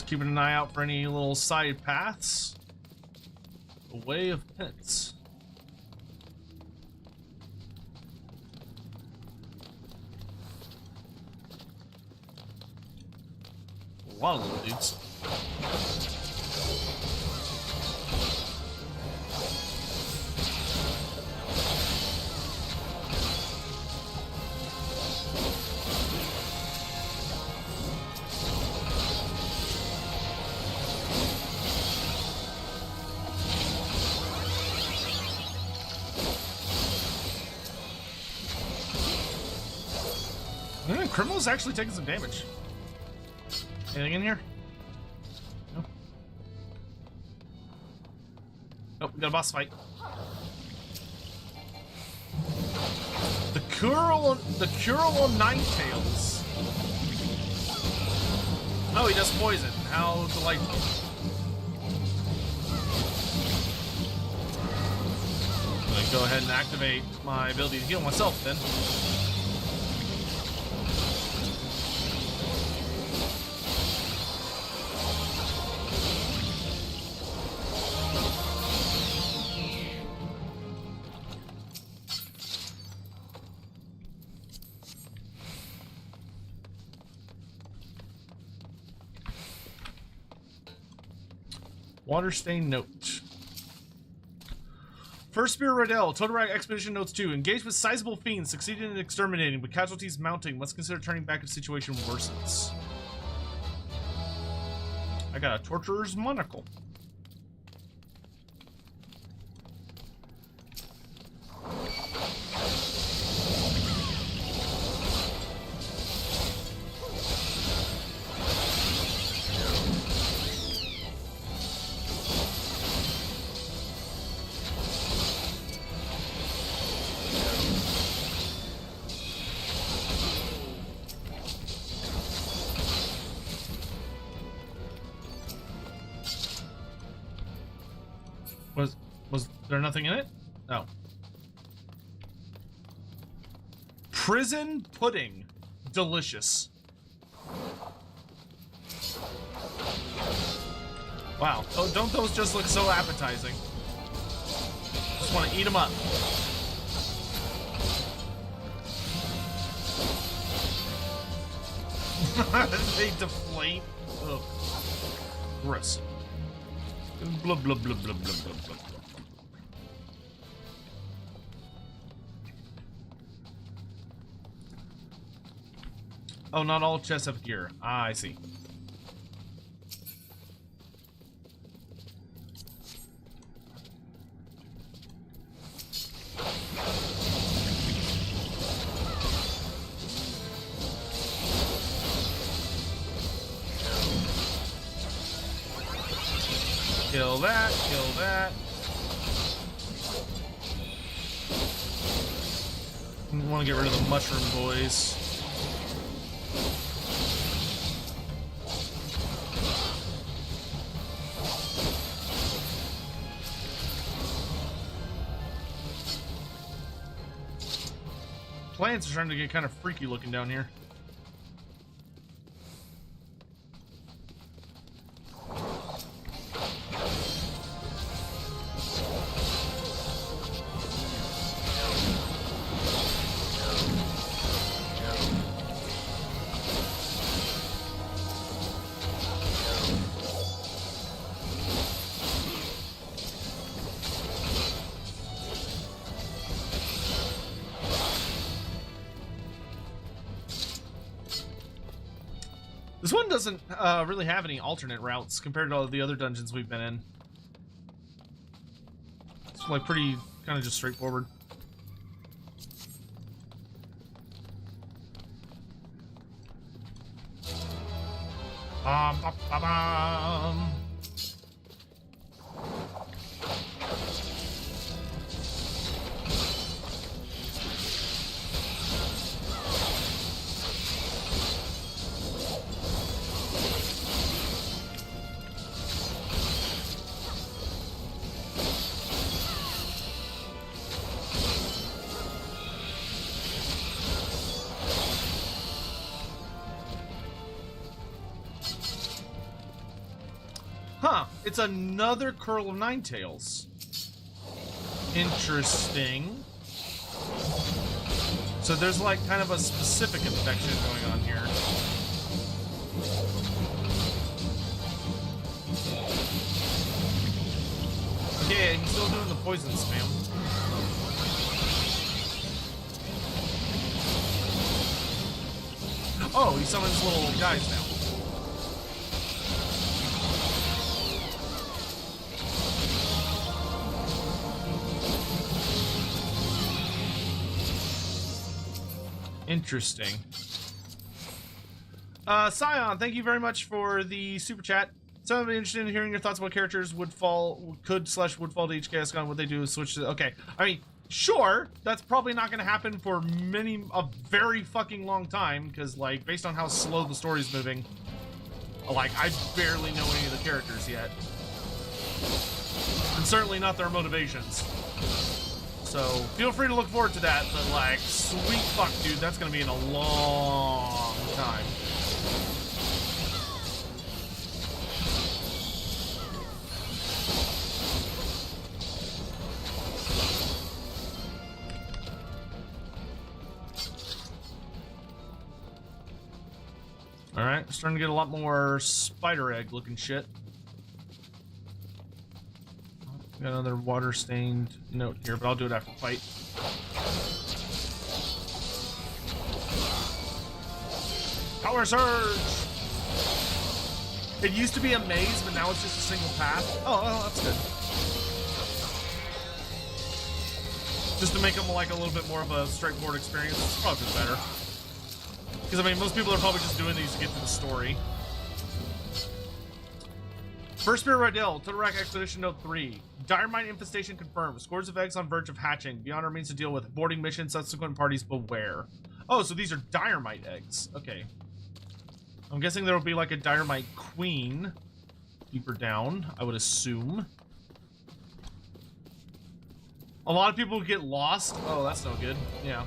Keeping an eye out for any little side paths. The Way of Penance. A lot of little dudes. Criminal's actually taking some damage. Anything in here? No. Oh, we got a boss fight. The Curl Ninetails. Oh, he does poison. How delightful. go ahead and activate my ability to heal myself then. Water stain note. First Spear Rodell, Toto-Rak Expedition Notes 2. Engaged with sizable fiends, succeeded in exterminating, but casualties mounting. Must consider turning back if situation worsens. I got a Torturer's Monocle. Was there nothing in it? No. Prison pudding. Delicious. Wow. Oh, don't those just look so appetizing? Just want to eat them up. They deflate. Ugh. Gross. Blah, blah, blah, blah, blah, blah, blah. Oh, not all chests have gear. Ah, I see. Kill that, kill that. Want to get rid of the mushroom boys. Plants are starting to get kind of freaky looking down here. This one doesn't really have any alternate routes compared to all the other dungeons we've been in. It's like pretty kind of just straightforward. Bum, bum, bum, bum. Huh, it's another Curl of Ninetails. Interesting. So there's like kind of a specific infection going on here. Okay, he's still doing the poison spam. Oh, he summons little guys now. Interesting. Scion, thank you very much for the super chat. So I'd be interested in hearing your thoughts about characters would fall to each chaos gun. What they do is switch to. Okay, I mean, sure, that's probably not going to happen for a very fucking long time, because like based on how slow the story's moving, like I barely know any of the characters yet, and certainly not their motivations. So feel free to look forward to that, but like, sweet fuck, dude, that's gonna be in a long time. Alright, starting to get a lot more spider egg looking shit. Got another water stained note here, but I'll do it after the fight. Power surge! It used to be a maze, but now it's just a single path. Oh, that's good. Just to make them like a little bit more of a straightforward experience. It's probably better. Because, I mean, most people are probably just doing these to get to the story. First Spirit Rydell, Toto-Rak Expedition Note 3. Dire Mine infestation confirmed. Scores of eggs on verge of hatching. Beyond remains to deal with. Boarding mission, subsequent parties beware. Oh, so these are dire mite eggs. Okay. I'm guessing there will be like a dire mite queen deeper down, I would assume. A lot of people get lost. Oh, that's no good. Yeah.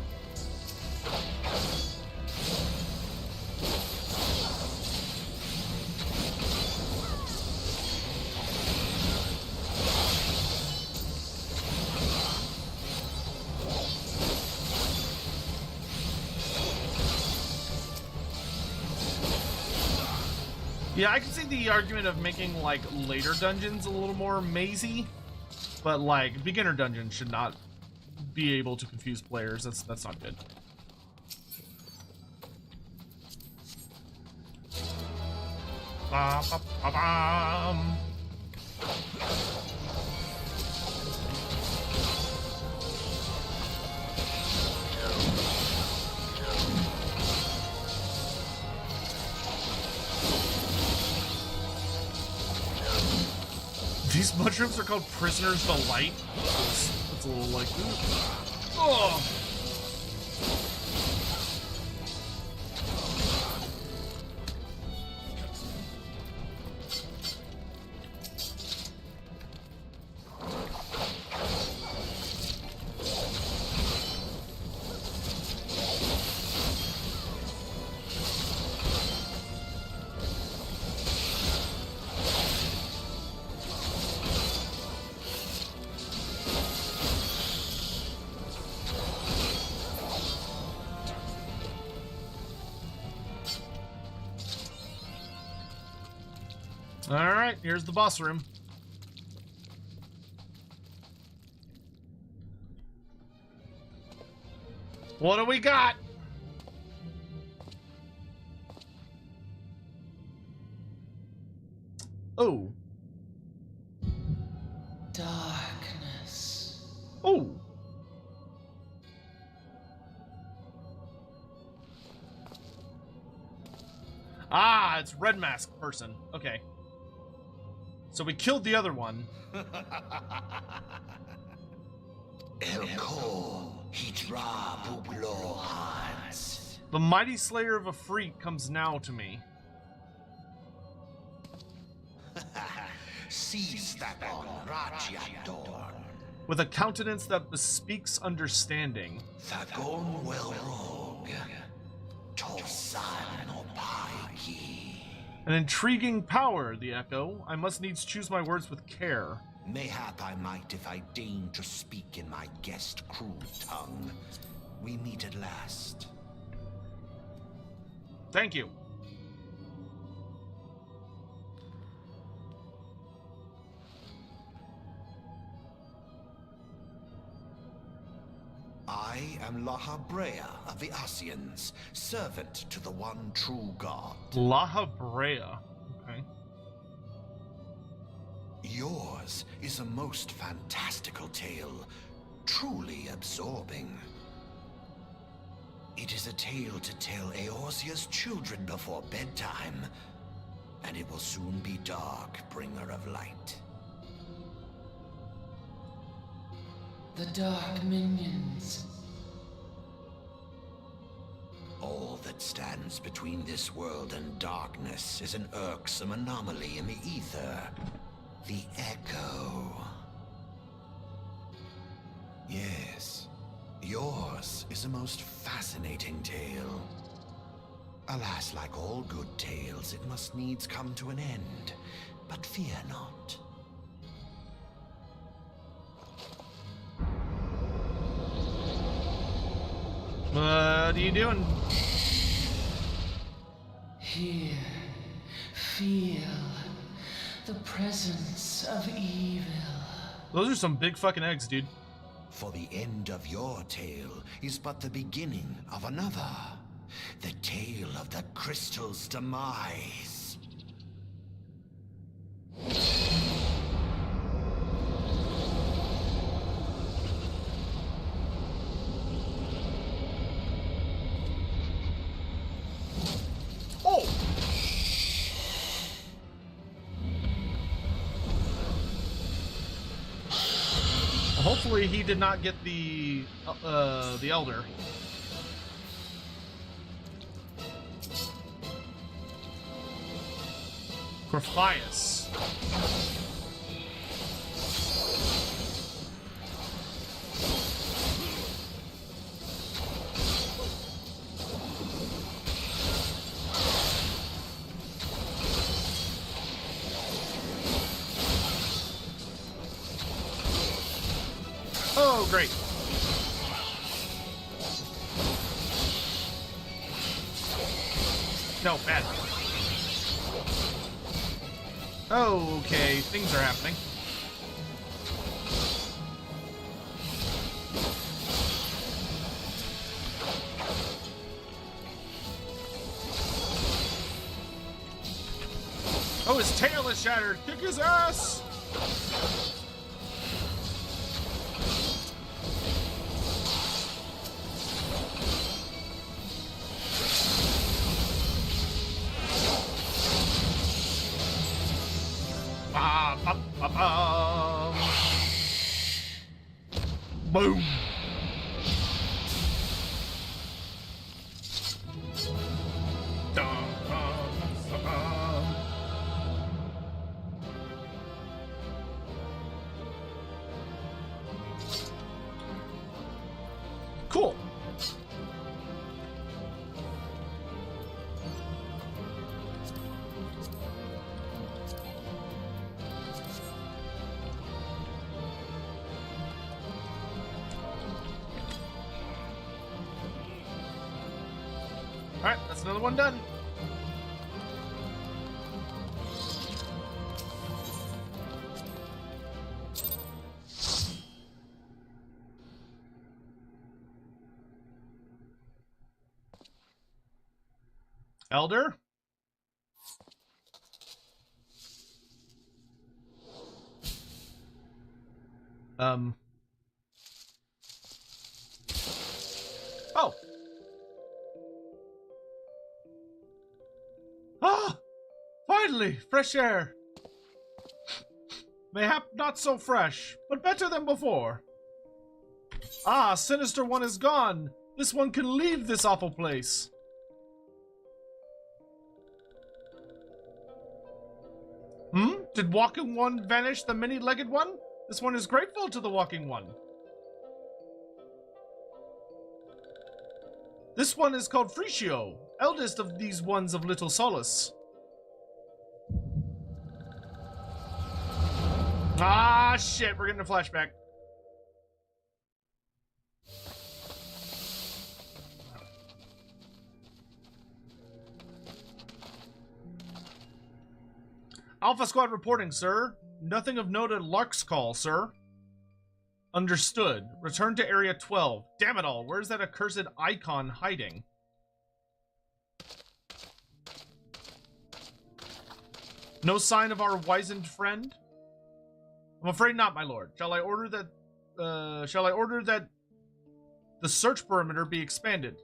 Yeah, I can see the argument of making, like, later dungeons a little more mazy, but, like, beginner dungeons should not be able to confuse players. That's not good. Ba, ba, ba, bam. These mushrooms are called Prisoner's Delight. That's a little like, oh. Alright, here's the boss room. What do we got? Oh. Darkness. Oh. Ah, it's Red Mask person. Okay. So we killed the other one. The mighty slayer of a freak comes now to me. With a countenance that bespeaks understanding. An intriguing power, the echo. I must needs choose my words with care. Mayhap I might if I deign to speak in my guest cruel tongue. We meet at last. Thank you. I am Lahabrea of the Ascians, servant to the one true god. Lahabrea. Okay. Yours is a most fantastical tale, truly absorbing. It is a tale to tell Eorzea's children before bedtime, and it will soon be dark, bringer of light. The dark minions. All that stands between this world and darkness is an irksome anomaly in the ether. The Echo. Yes, Yours is a most fascinating tale. Alas, like all good tales, it must needs come to an end. But fear not. What are you doing? Here, feel the presence of evil. Those are some big fucking eggs, dude. For the end of your tale is but the beginning of another. The tale of the crystal's demise. Oh! Hopefully he did not get the elder. Corphias. Oh, great. No, bad. Oh, okay, things are happening. Oh, his tail is shattered. Kick his ass! Boom. Cool. Alright, that's another one done. Elder? Oh! Ah! Finally! Fresh air! Mayhap not so fresh, but better than before. Ah, Sinister One is gone! This one can leave this awful place! Did Walking One vanish the many-legged one? This one is grateful to the Walking One. This one is called Friccio, eldest of these ones of Little Solace. Ah, shit, we're getting a flashback. Alpha Squad reporting, sir. Nothing of note at Lark's call, sir. Understood. Return to Area 12. Damn it all, where's that accursed icon hiding? No sign of our wizened friend? I'm afraid not, my lord. Shall I order that the search perimeter be expanded?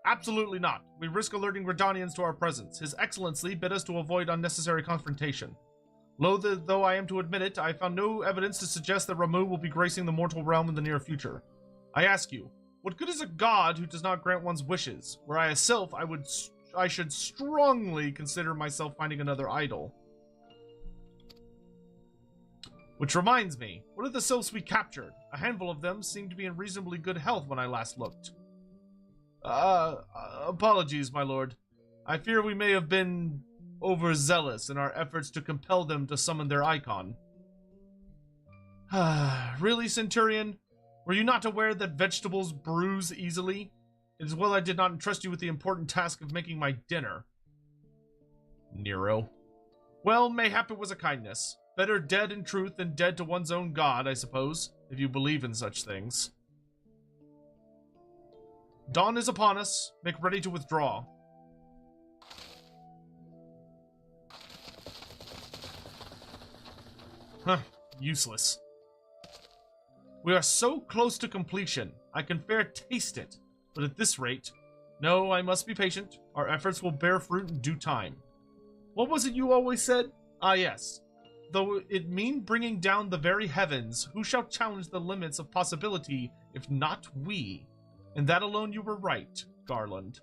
Absolutely not. We risk alerting Redanians to our presence. His Excellency bid us to avoid unnecessary confrontation. Loath though I am to admit it, I found no evidence to suggest that Ramuh will be gracing the mortal realm in the near future. I ask you, what good is a god who does not grant one's wishes? Were I a sylph, I should strongly consider myself finding another idol. Which reminds me, what are the sylphs we captured? A handful of them seemed to be in reasonably good health when I last looked. Apologies, my lord. I fear we may have been overzealous in our efforts to compel them to summon their icon. Really, Centurion? Were you not aware that vegetables bruise easily? It is well I did not entrust you with the important task of making my dinner. Nero. Well, mayhap it was a kindness. Better dead in truth than dead to one's own god, I suppose, if you believe in such things. Dawn is upon us. Make ready to withdraw. Huh, useless. We are so close to completion. I can fair taste it. But at this rate, no, I must be patient. Our efforts will bear fruit in due time. What was it you always said? Ah, yes. Though it mean bringing down the very heavens, who shall challenge the limits of possibility if not we? And that alone you were right, Garland.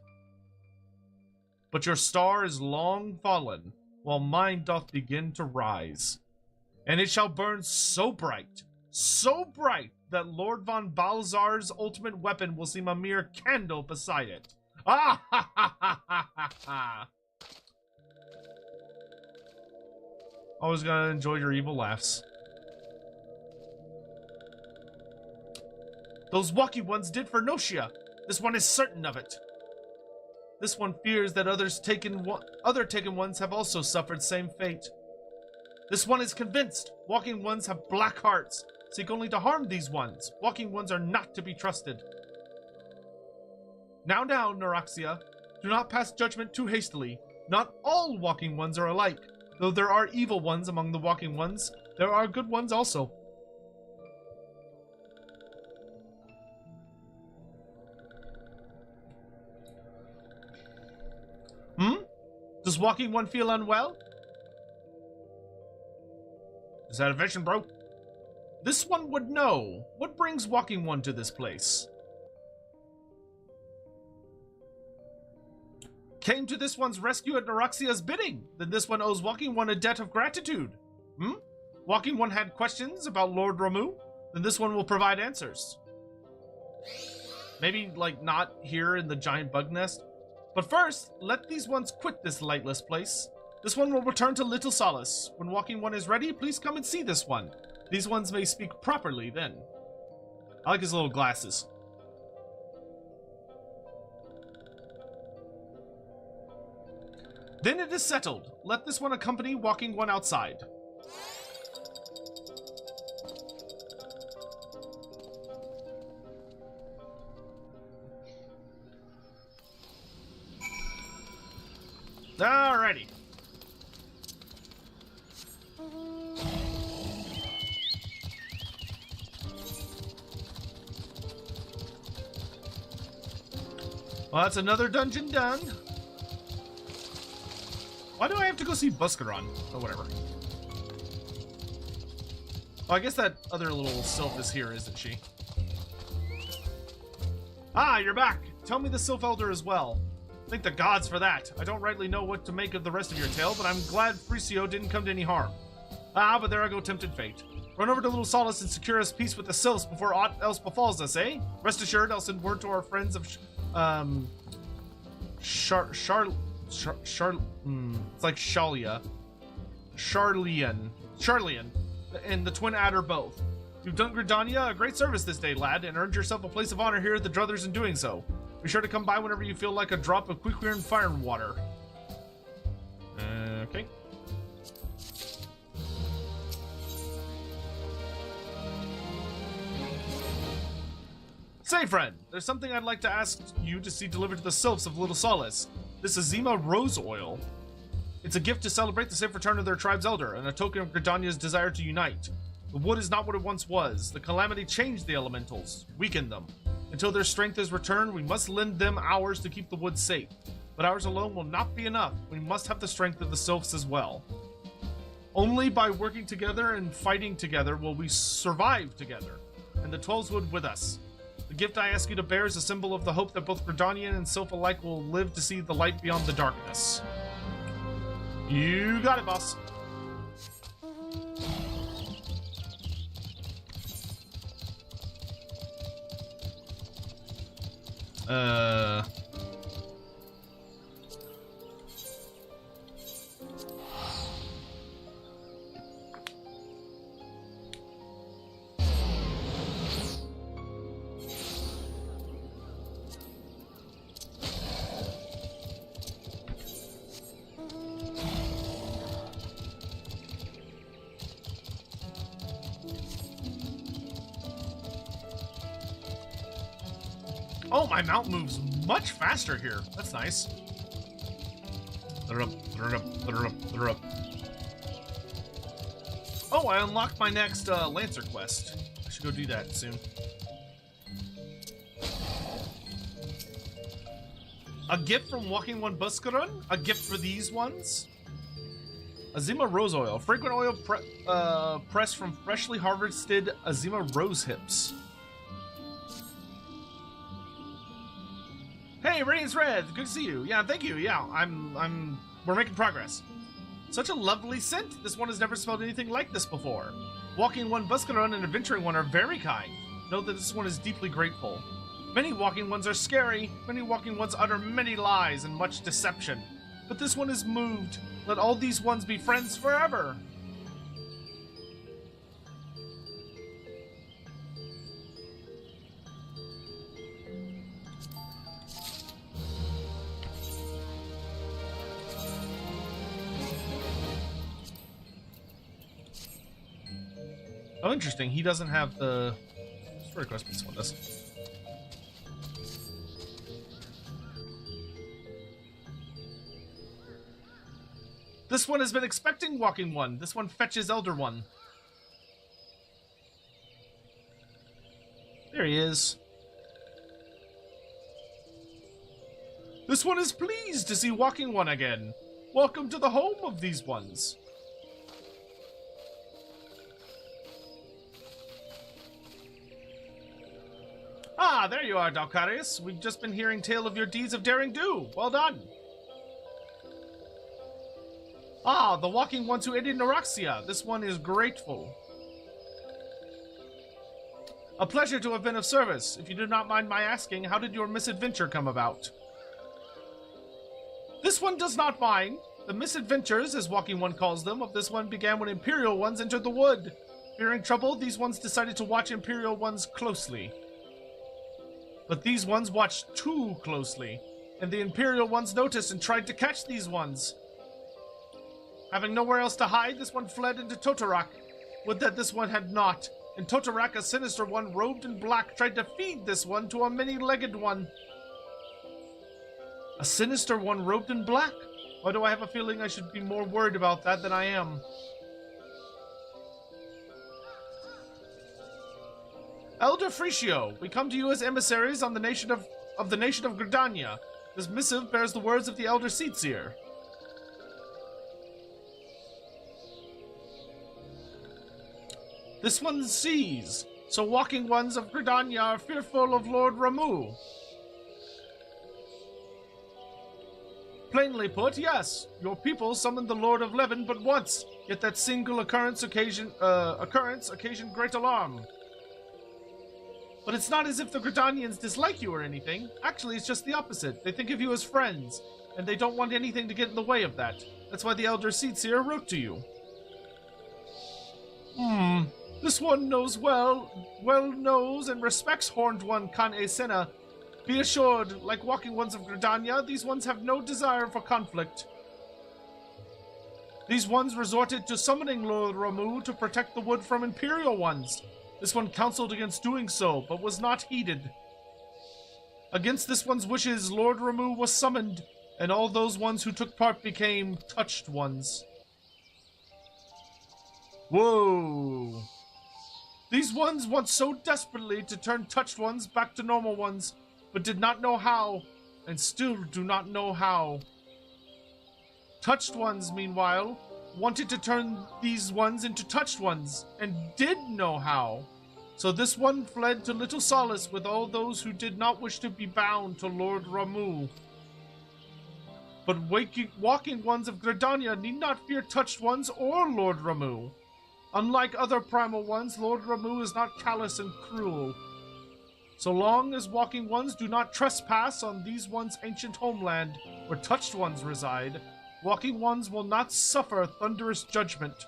But your star is long fallen, while mine doth begin to rise. And it shall burn so bright, that Lord von Balzar's ultimate weapon will seem a mere candle beside it. Ah ha ha ha ha ha ha! Always gonna enjoy your evil laughs. Those walking ones did for Notia. This one is certain of it. This one fears that other taken ones have also suffered same fate. This one is convinced. Walking ones have black hearts. Seek only to harm these ones. Walking ones are not to be trusted. Now, Neuraxia. Do not pass judgment too hastily. Not all walking ones are alike. Though there are evil ones among the walking ones, there are good ones also. Does walking one feel unwell? Is that a vision, bro? This one would know. What brings walking one to this place? Came to this one's rescue at Neuraxia's bidding. Then this one owes walking one a debt of gratitude. Walking one had questions about Lord Ramu. Then this one will provide answers. Maybe, like, not here in the giant bug nest. But first, let these ones quit this lightless place. This one will return to Little Solace. When walking one is ready, please come and see this one. These ones may speak properly then. I like his little glasses. Then it is settled. Let this one accompany walking one outside. Alrighty. Well, that's another dungeon done. Why do I have to go see Buscaron? Oh, whatever. Oh, I guess that other little sylph is here, isn't she? Ah, you're back. Tell me the Sylph Elder as well. Thank the gods for that. I don't rightly know what to make of the rest of your tale, but I'm glad Fricio didn't come to any harm. Ah, but there I go, tempted fate. Run over to Little Solace and secure us peace with the sylphs before aught else befalls us, eh? Rest assured, I'll send word to our friends of it's like Shalia. Charlian, and the Twin Adder both. You've done Gridania a great service this day, lad, and earned yourself a place of honor here at the Druthers in doing so. Be sure to come by whenever you feel like a drop of quick and fire and water. Okay. Say, friend, there's something I'd like to ask you to see delivered to the sylphs of Little Solace. This Azima rose oil. It's a gift to celebrate the safe return of their tribe's elder, and a token of Gridania's desire to unite. The wood is not what it once was. The calamity changed the elementals, weakened them. Until their strength is returned, we must lend them ours to keep the wood safe. But ours alone will not be enough. We must have the strength of the sylphs as well. Only by working together and fighting together will we survive together, and the 12s wood with us. The gift I ask you to bear is a symbol of the hope that both Gridanian and sylph alike will live to see the light beyond the darkness. You got it, boss. Oh, my mount moves much faster here. That's nice. Oh, I unlocked my next Lancer quest. I should go do that soon. A gift from Walking One Buscarun? A gift for these ones? Azima Rose Oil. Fragrant oil pressed from freshly harvested Azima Rose hips. Hey, Radiance Red, good to see you. Yeah, thank you. Yeah, we're making progress. Such a lovely scent. This one has never smelled anything like this before. Walking One Buscarun and Adventuring One are very kind. Note that this one is deeply grateful. Many Walking Ones are scary. Many Walking Ones utter many lies and much deception. But this one is moved. Let all these ones be friends forever. Oh, interesting. He doesn't have the story quest, but this one does. This one has been expecting Walking One. This one fetches Elder One. There he is. This one is pleased to see Walking One again. Welcome to the home of these ones. Ah, there you are, Dalcarius. We've just been hearing tale of your deeds of daring do. Well done. Ah, the Walking Ones who aided Neuraxia. This one is grateful. A pleasure to have been of service. If you do not mind my asking, how did your misadventure come about? This one does not mind. The misadventures, as Walking One calls them, of this one began when Imperial Ones entered the wood. Fearing trouble, these ones decided to watch Imperial Ones closely. But these ones watched too closely, and the Imperial Ones noticed and tried to catch these ones. Having nowhere else to hide, this one fled into Toto-Rak. Would that this one had not. And Toto-Rak, a sinister one, robed in black, tried to feed this one to a many-legged one. A sinister one robed in black? Why do I have a feeling I should be more worried about that than I am? Elder Friccio, we come to you as emissaries on the nation of Gridania. This missive bears the words of the Elder Sightseeing. This one sees, so Walking Ones of Gridania are fearful of Lord Ramu. Plainly put, yes, your people summoned the Lord of Levin but once, yet that single occurrence occasioned great alarm. But it's not as if the Gridanians dislike you or anything. Actually, it's just the opposite. They think of you as friends, and they don't want anything to get in the way of that. That's why the Elder Sightseeing wrote to you. This one knows well knows and respects Horned One Kan Esena. Be assured, like Walking Ones of Gridania, these ones have no desire for conflict. These ones resorted to summoning Lord Ramu to protect the wood from Imperial Ones. This one counseled against doing so, but was not heeded. Against this one's wishes, Lord Ramu was summoned, and all those ones who took part became touched ones. Whoa. These ones want so desperately to turn touched ones back to normal ones, but did not know how, and still do not know how. Touched ones, meanwhile, wanted to turn these ones into touched ones, and did know how. So this one fled to little solace with all those who did not wish to be bound to Lord Ramu. But Walking Ones of Gridania need not fear touched ones or Lord Ramu. Unlike other Primal ones, Lord Ramu is not callous and cruel. So long as walking ones do not trespass on these ones' ancient homeland where touched ones reside, walking ones will not suffer thunderous judgment.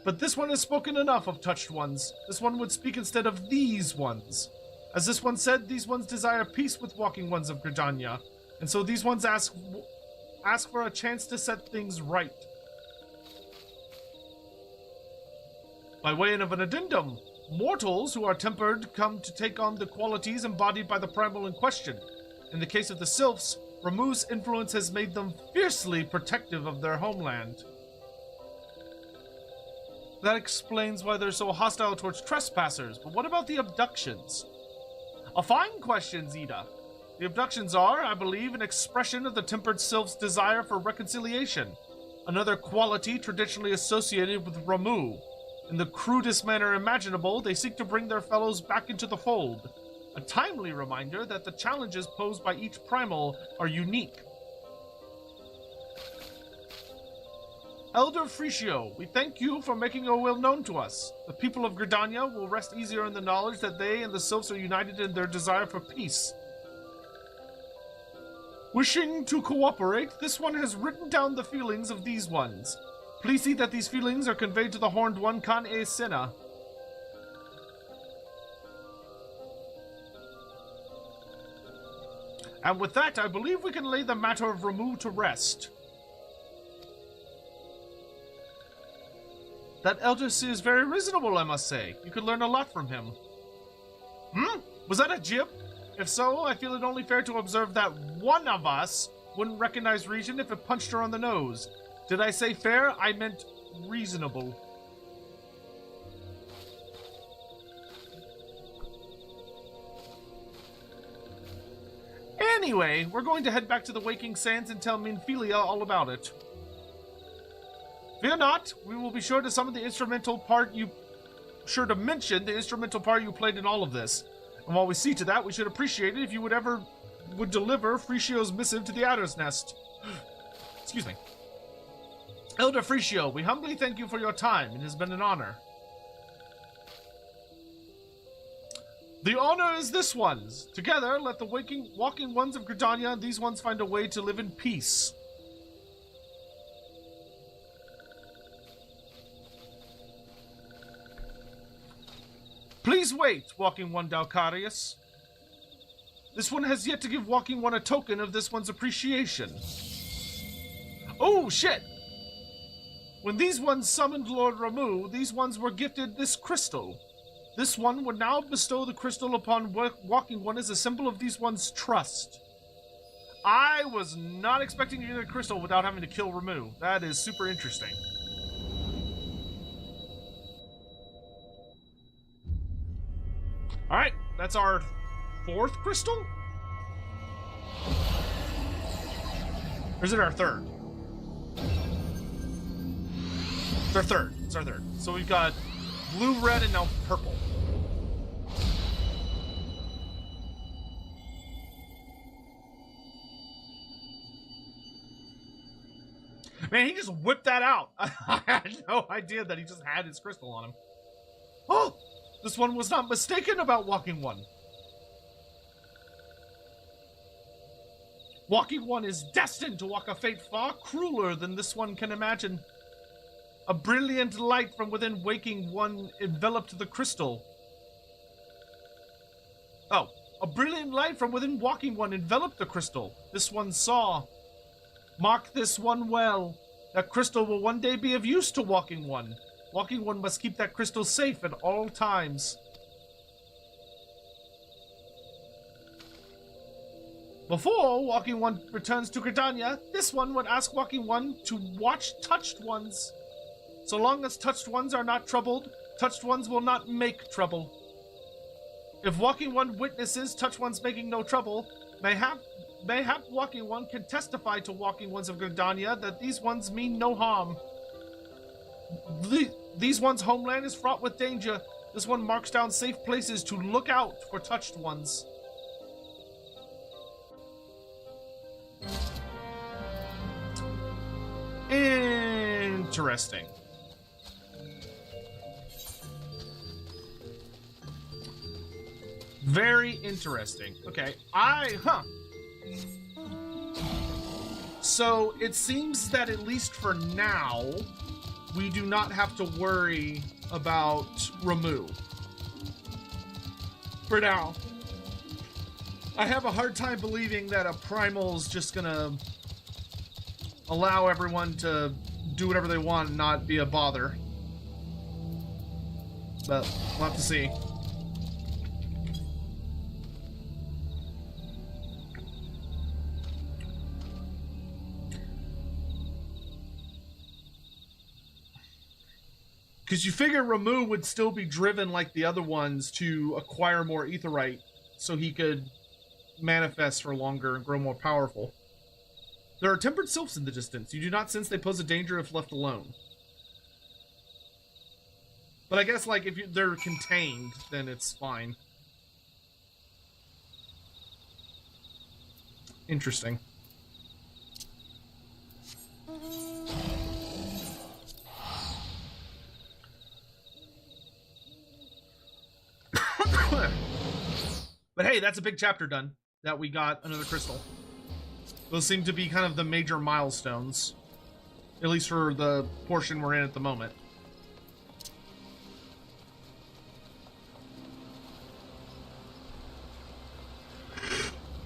But this one has spoken enough of touched ones. This one would speak instead of these ones. As this one said, these ones desire peace with walking ones of Gridania, and so these ones ask for a chance to set things right. By way of an addendum, mortals who are tempered come to take on the qualities embodied by the primal in question. In the case of the sylphs, Ramuh's influence has made them fiercely protective of their homeland. That explains why they're so hostile towards trespassers, but what about the abductions? A fine question, Zeta. The abductions are, I believe, an expression of the tempered sylph's desire for reconciliation, another quality traditionally associated with Ramuh. In the crudest manner imaginable, they seek to bring their fellows back into the fold. A timely reminder that the challenges posed by each primal are unique. Elder Friccio, we thank you for making your will known to us. The people of Gridania will rest easier in the knowledge that they and the sylphs are united in their desire for peace. Wishing to cooperate, this one has written down the feelings of these ones. Please see that these feelings are conveyed to the Horned One, Kan-e Senna. And with that, I believe we can lay the matter of Ramuh to rest. That elder is very reasonable, I must say. You could learn a lot from him. Was that a jib? If so, I feel it only fair to observe that one of us wouldn't recognize reason if it punched her on the nose. Did I say fair? I meant reasonable. Anyway, we're going to head back to the Waking Sands and tell Minfilia all about it. Fear not, we will be sure to mention the instrumental part you played in all of this. And while we see to that, we should appreciate it if you would deliver Fricio's missive to the Adder's Nest. Excuse me. Elder Friccio, we humbly thank you for your time. It has been an honor. The honor is this one's. Together, let the walking ones of Gridania and these ones find a way to live in peace. Please wait, Walking One Dalcarius. This one has yet to give Walking One a token of this one's appreciation. Oh, shit! When these ones summoned Lord Ramuh, these ones were gifted this crystal. This one would now bestow the crystal upon Walking One as a symbol of these ones' trust. I was not expecting to get a crystal without having to kill Ramuh. That is super interesting. Alright, that's our 4th crystal? Or is it our 3rd? It's our 3rd. It's our 3rd. So we've got blue, red, and now purple. Man, he just whipped that out. I had no idea that he just had his crystal on him. Oh! This one was not mistaken about Walking One. Walking One is destined to walk a fate far crueler than this one can imagine. A brilliant light from within Waking One enveloped the crystal. Oh, a brilliant light from within Walking One enveloped the crystal. This one saw. Mark this one well. That crystal will one day be of use to Walking One. Walking One must keep that crystal safe at all times. Before Walking One returns to Gridania, this one would ask Walking One to watch touched ones. So long as touched ones are not troubled, touched ones will not make trouble. If Walking One witnesses touched ones making no trouble, mayhap Walking One can testify to Walking Ones of Gridania that these ones mean no harm. These ones' homeland is fraught with danger. This one marks down safe places to look out for touched ones. Interesting. Very interesting. Okay, So it seems that at least for now, we do not have to worry about Ramu. For now. I have a hard time believing that a Primal's just gonna allow everyone to do whatever they want and not be a bother. But we'll have to see. Because you figure Ramu would still be driven like the other ones to acquire more aetherite so he could manifest for longer and grow more powerful. There are tempered sylphs in the distance. You do not sense they pose a danger if left alone. But I guess, like, if they're contained, then it's fine. Interesting. But hey, that's a big chapter done, that we got another crystal. Those seem to be kind of the major milestones, at least for the portion we're in at the moment.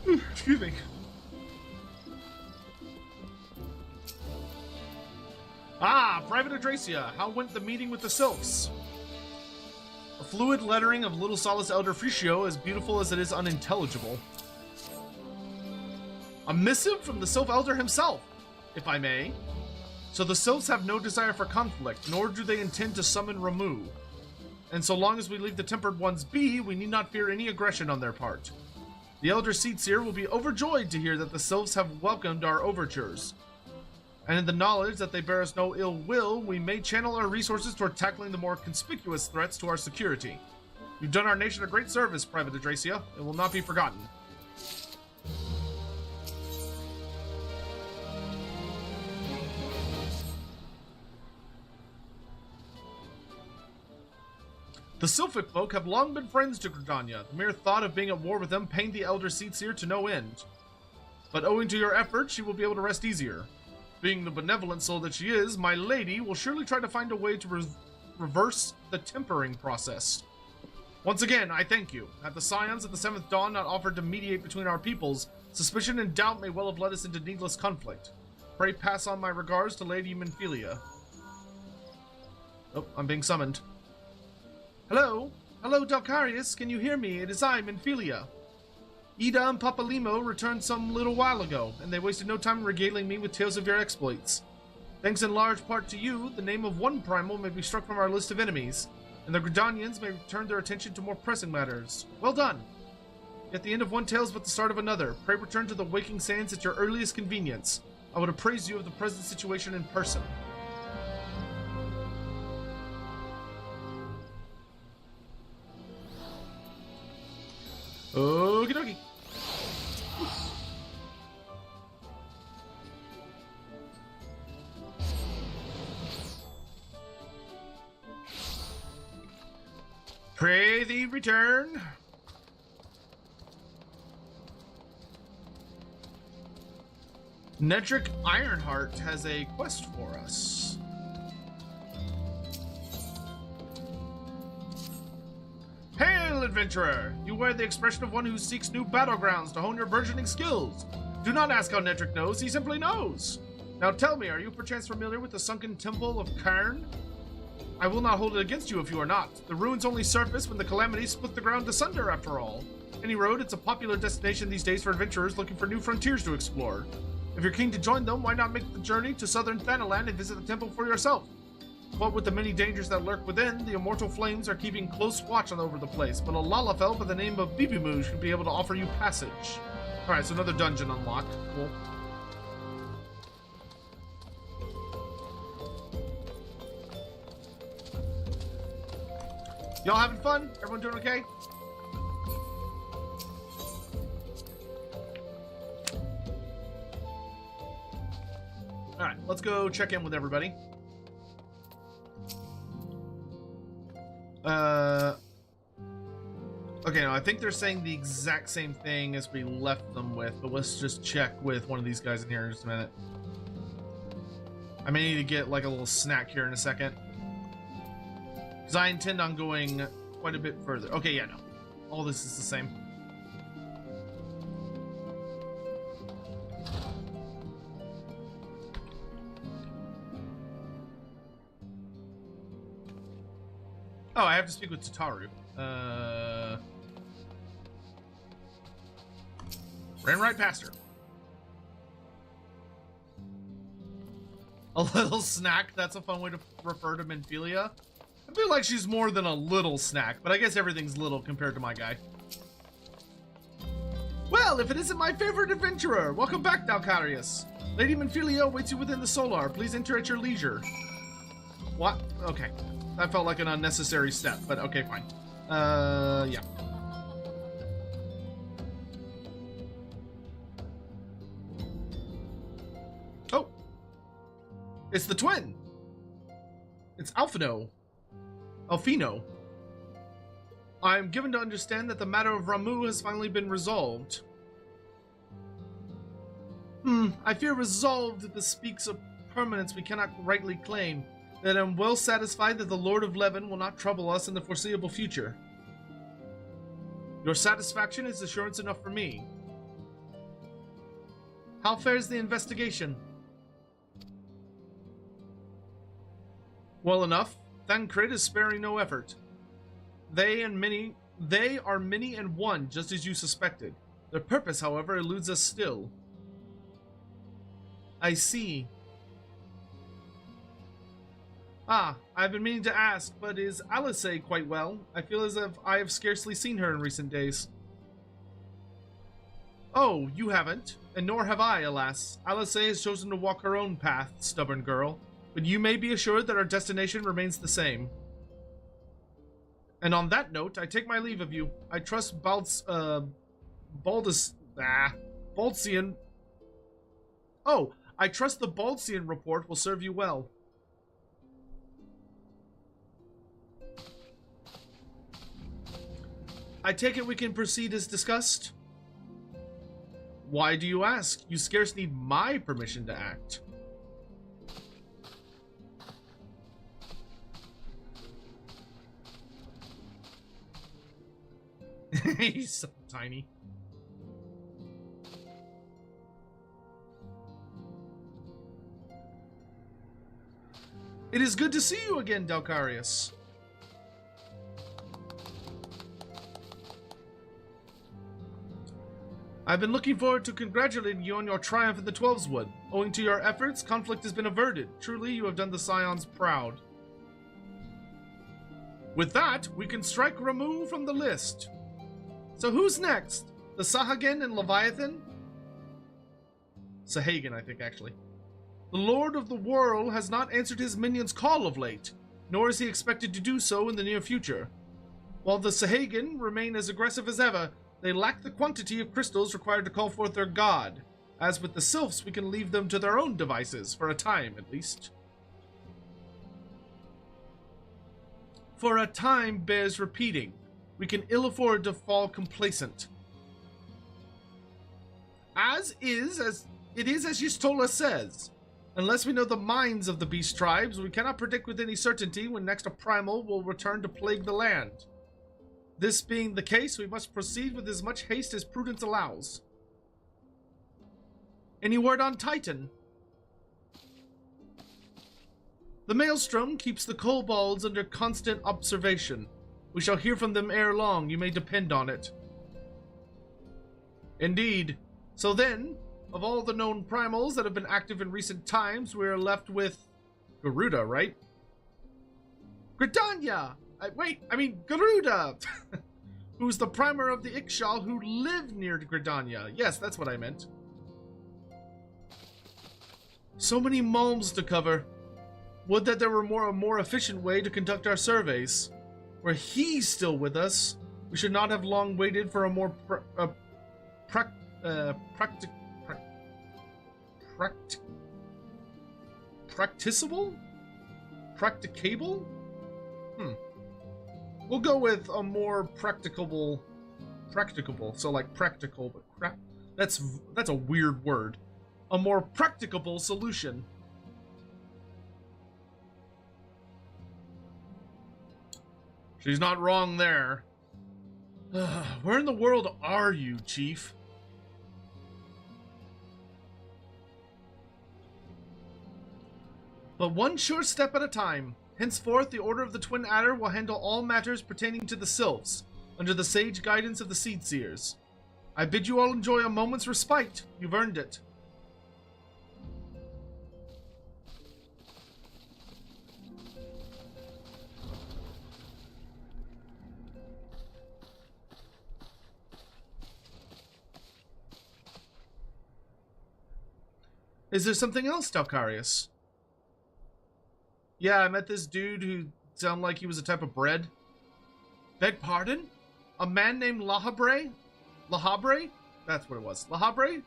Excuse me. Ah, Private Adracia, how went the meeting with the sylphs? A fluid lettering of Little Solace Elder Friccio, as beautiful as it is unintelligible. A missive from the Sylph Elder himself, if I may. So the Sylphs have no desire for conflict, nor do they intend to summon Ramu. And so long as we leave the Tempered Ones be, we need not fear any aggression on their part. The Elder Sightseer will be overjoyed to hear that the Sylphs have welcomed our overtures. And in the knowledge that they bear us no ill will, we may channel our resources toward tackling the more conspicuous threats to our security. You've done our nation a great service, Private Adracia. It will not be forgotten. The Sylphic folk have long been friends to Gridania. The mere thought of being at war with them pained the Elder Sightseer to no end. But owing to your efforts, she will be able to rest easier. Being the benevolent soul that she is, my lady will surely try to find a way to reverse the tempering process. Once again, I thank you. Had the Scions of the Seventh Dawn not offered to mediate between our peoples, suspicion and doubt may well have led us into needless conflict. Pray pass on my regards to Lady Menphelia. Oh, I'm being summoned. Hello? Hello, Dalcarius, can you hear me? It is I, Menphelia. Ida and Papalimo returned some little while ago, and they wasted no time regaling me with tales of your exploits. Thanks in large part to you, the name of one Primal may be struck from our list of enemies, and the Gridanians may turn their attention to more pressing matters. Well done! Yet the end of one tale is but the start of another. Pray return to the Waking Sands at your earliest convenience. I would appraise you of the present situation in person. Okie dokie. Pray thee return. Nedrick Ironheart has a quest for us. Hail, adventurer! You wear the expression of one who seeks new battlegrounds to hone your burgeoning skills. Do not ask how Nedrick knows, he simply knows. Now tell me, are you perchance familiar with the sunken temple of Cairn? I will not hold it against you if you are not. The ruins only surface when the calamities split the ground asunder, after all. Any road, it's a popular destination these days for adventurers looking for new frontiers to explore. If you're keen to join them, why not make the journey to southern Thanalan and visit the temple for yourself? What with the many dangers that lurk within, the immortal flames are keeping close watch over the place, but a Lalafell by the name of Bibimu should be able to offer you passage. Alright, so another dungeon unlocked. Cool. Y'all having fun? Everyone doing okay? Alright, let's go check in with everybody. Okay, Okay, no, I think they're saying the exact same thing as we left them with, but let's just check with one of these guys in here in just a minute. I may need to get like a little snack here in a second, because I intend on going quite a bit further. Okay, yeah, no. All this is the same. Oh, I have to speak with Tataru. Ran right past her. A little snack, that's a fun way to refer to Minfilia. I feel like she's more than a little snack, but I guess everything's little compared to my guy. Well, if it isn't my favorite adventurer, welcome back, Dalcarius. Lady Minfilia waits you within the Solar. Please enter at your leisure. What? Okay. That felt like an unnecessary step, but okay, fine. Yeah. Oh. It's the twin. It's Alfino. I'm given to understand that the matter of Ramu has finally been resolved. I fear resolved bespeaks of permanence we cannot rightly claim. That I'm well satisfied that the Lord of Levin will not trouble us in the foreseeable future. Your satisfaction is assurance enough for me. How fares the investigation? Well enough. Thancred is sparing no effort. They are many and one, just as you suspected. Their purpose, however, eludes us still. I see. Ah, I've been meaning to ask, but is Alice quite well? I feel as if I have scarcely seen her in recent days. Oh, you haven't, and nor have I, alas. Alice has chosen to walk her own path, stubborn girl. But you may be assured that our destination remains the same. And on that note, I take my leave of you. I trust Baltsian. Oh, I trust the Baltsian report will serve you well. I take it we can proceed as discussed? Why do you ask? You scarce need my permission to act. He's so tiny. It is good to see you again, Dalcarius. I've been looking forward to congratulating you on your triumph in the Twelveswood. Owing to your efforts, conflict has been averted. Truly, you have done the Scions proud. With that, we can strike Ramu from the list. So who's next? The Sahagin and Leviathan? Sahagin, I think, actually. The Lord of the Whirl has not answered his minion's call of late, nor is he expected to do so in the near future. While the Sahagin remain as aggressive as ever, they lack the quantity of crystals required to call forth their god. As with the sylphs, we can leave them to their own devices, for a time at least. For a time bears repeating. We can ill afford to fall complacent. It is as Yistola says. Unless we know the minds of the beast tribes, we cannot predict with any certainty when next a Primal will return to plague the land. This being the case, we must proceed with as much haste as prudence allows. Any word on Titan? The Maelstrom keeps the kobolds under constant observation. We shall hear from them ere long, you may depend on it. Indeed. So then, of all the known primals that have been active in recent times, we are left with Garuda, right? Gridania! Garuda! Who's the primer of the Ixchel who live near Gridania. Yes, that's what I meant. So many malms to cover. Would that there were a more efficient way to conduct our surveys. Were he still with us, we should not have long waited for a more practicable? Practicable? We'll go with a more practicable practicable. So like practical, but crap. That's a weird word. A more practicable solution. She's not wrong there. Where in the world are you, Chief? But one sure step at a time. Henceforth, the Order of the Twin Adder will handle all matters pertaining to the sylphs, under the sage guidance of the Seedseers. I bid you all enjoy a moment's respite. You've earned it. Is there something else, Dalcarius? Yeah, I met this dude who sounded like he was a type of bread. Beg pardon? A man named Lahabre? Lahabre? That's what it was. Lahabre?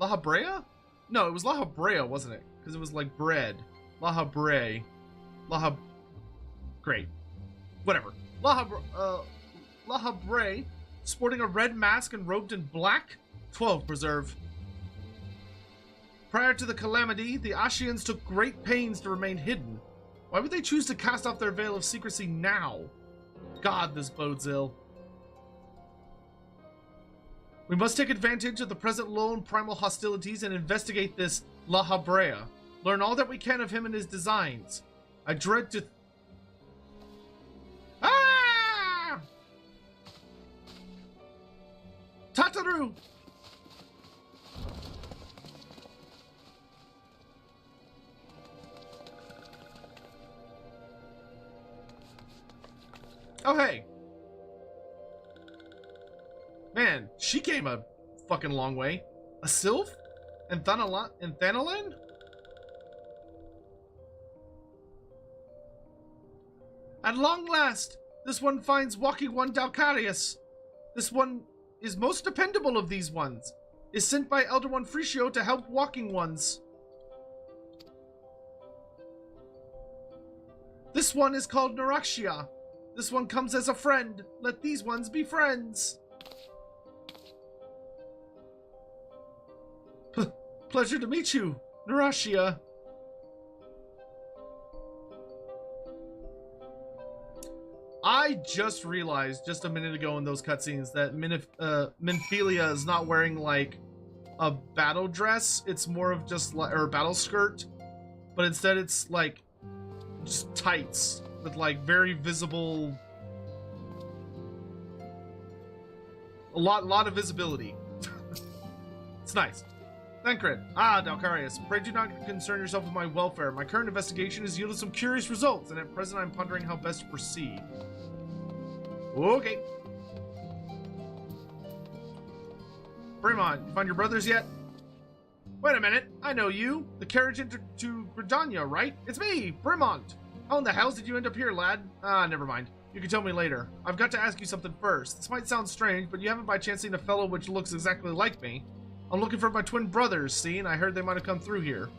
Lahabrea? No, it was Lahabrea, wasn't it? Because it was like bread. Lahabre. Great. Whatever. Lahabre, sporting a red mask and robed in black? 12 preserve. Prior to the calamity, the Ascians took great pains to remain hidden. Why would they choose to cast off their veil of secrecy now? God, this bodes ill. We must take advantage of the present lull in primal hostilities and investigate this Lahabrea. Learn all that we can of him and his designs. I dread to... Ah! Tataru! Oh, hey. Man, she came a fucking long way. A sylph? And Thanalan? At long last, this one finds walking one Dalcarius. This one is most dependable of these ones. Is sent by Elder One Friccio to help walking ones. This one is called Neuraxia. This one comes as a friend. Let these ones be friends. Pleasure to meet you, Neuraxia. I just realized just a minute ago in those cutscenes that Minfilia is not wearing like a battle dress. It's more of just like, or a battle skirt, but instead it's like just tights with like very visible, a lot of visibility. It's nice. Thancred. Ah, Dalcarius. Pray do not concern yourself with my welfare. My current investigation has yielded some curious results, and at present I'm pondering how best to proceed. Okay. Fremont, you find your brothers yet? Wait a minute. I know you. The carriage into Gridania, right? It's me, Fremont. How in the hell did you end up here, lad? Ah, never mind. You can tell me later. I've got to ask you something first. This might sound strange, but you haven't by chance seen a fellow which looks exactly like me. I'm looking for my twin brothers, see, and I heard they might have come through here.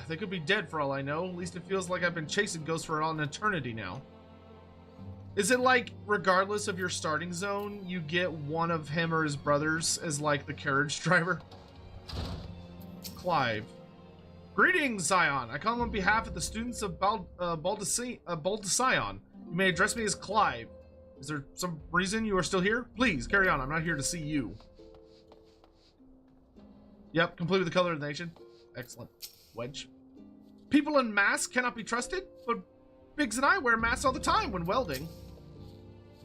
They could be dead for all I know. At least it feels like I've been chasing ghosts for an eternity now. Is it like, regardless of your starting zone, you get one of him or his brothers as like the carriage driver? Clive. Greetings, Scion. I come on behalf of the students of Baldecion. You may address me as Clive. Is there some reason you are still here? Please, carry on. I'm not here to see you. Yep, complete with the color of the nation. Excellent. Wedge. People in masks cannot be trusted, but Biggs and I wear masks all the time when welding.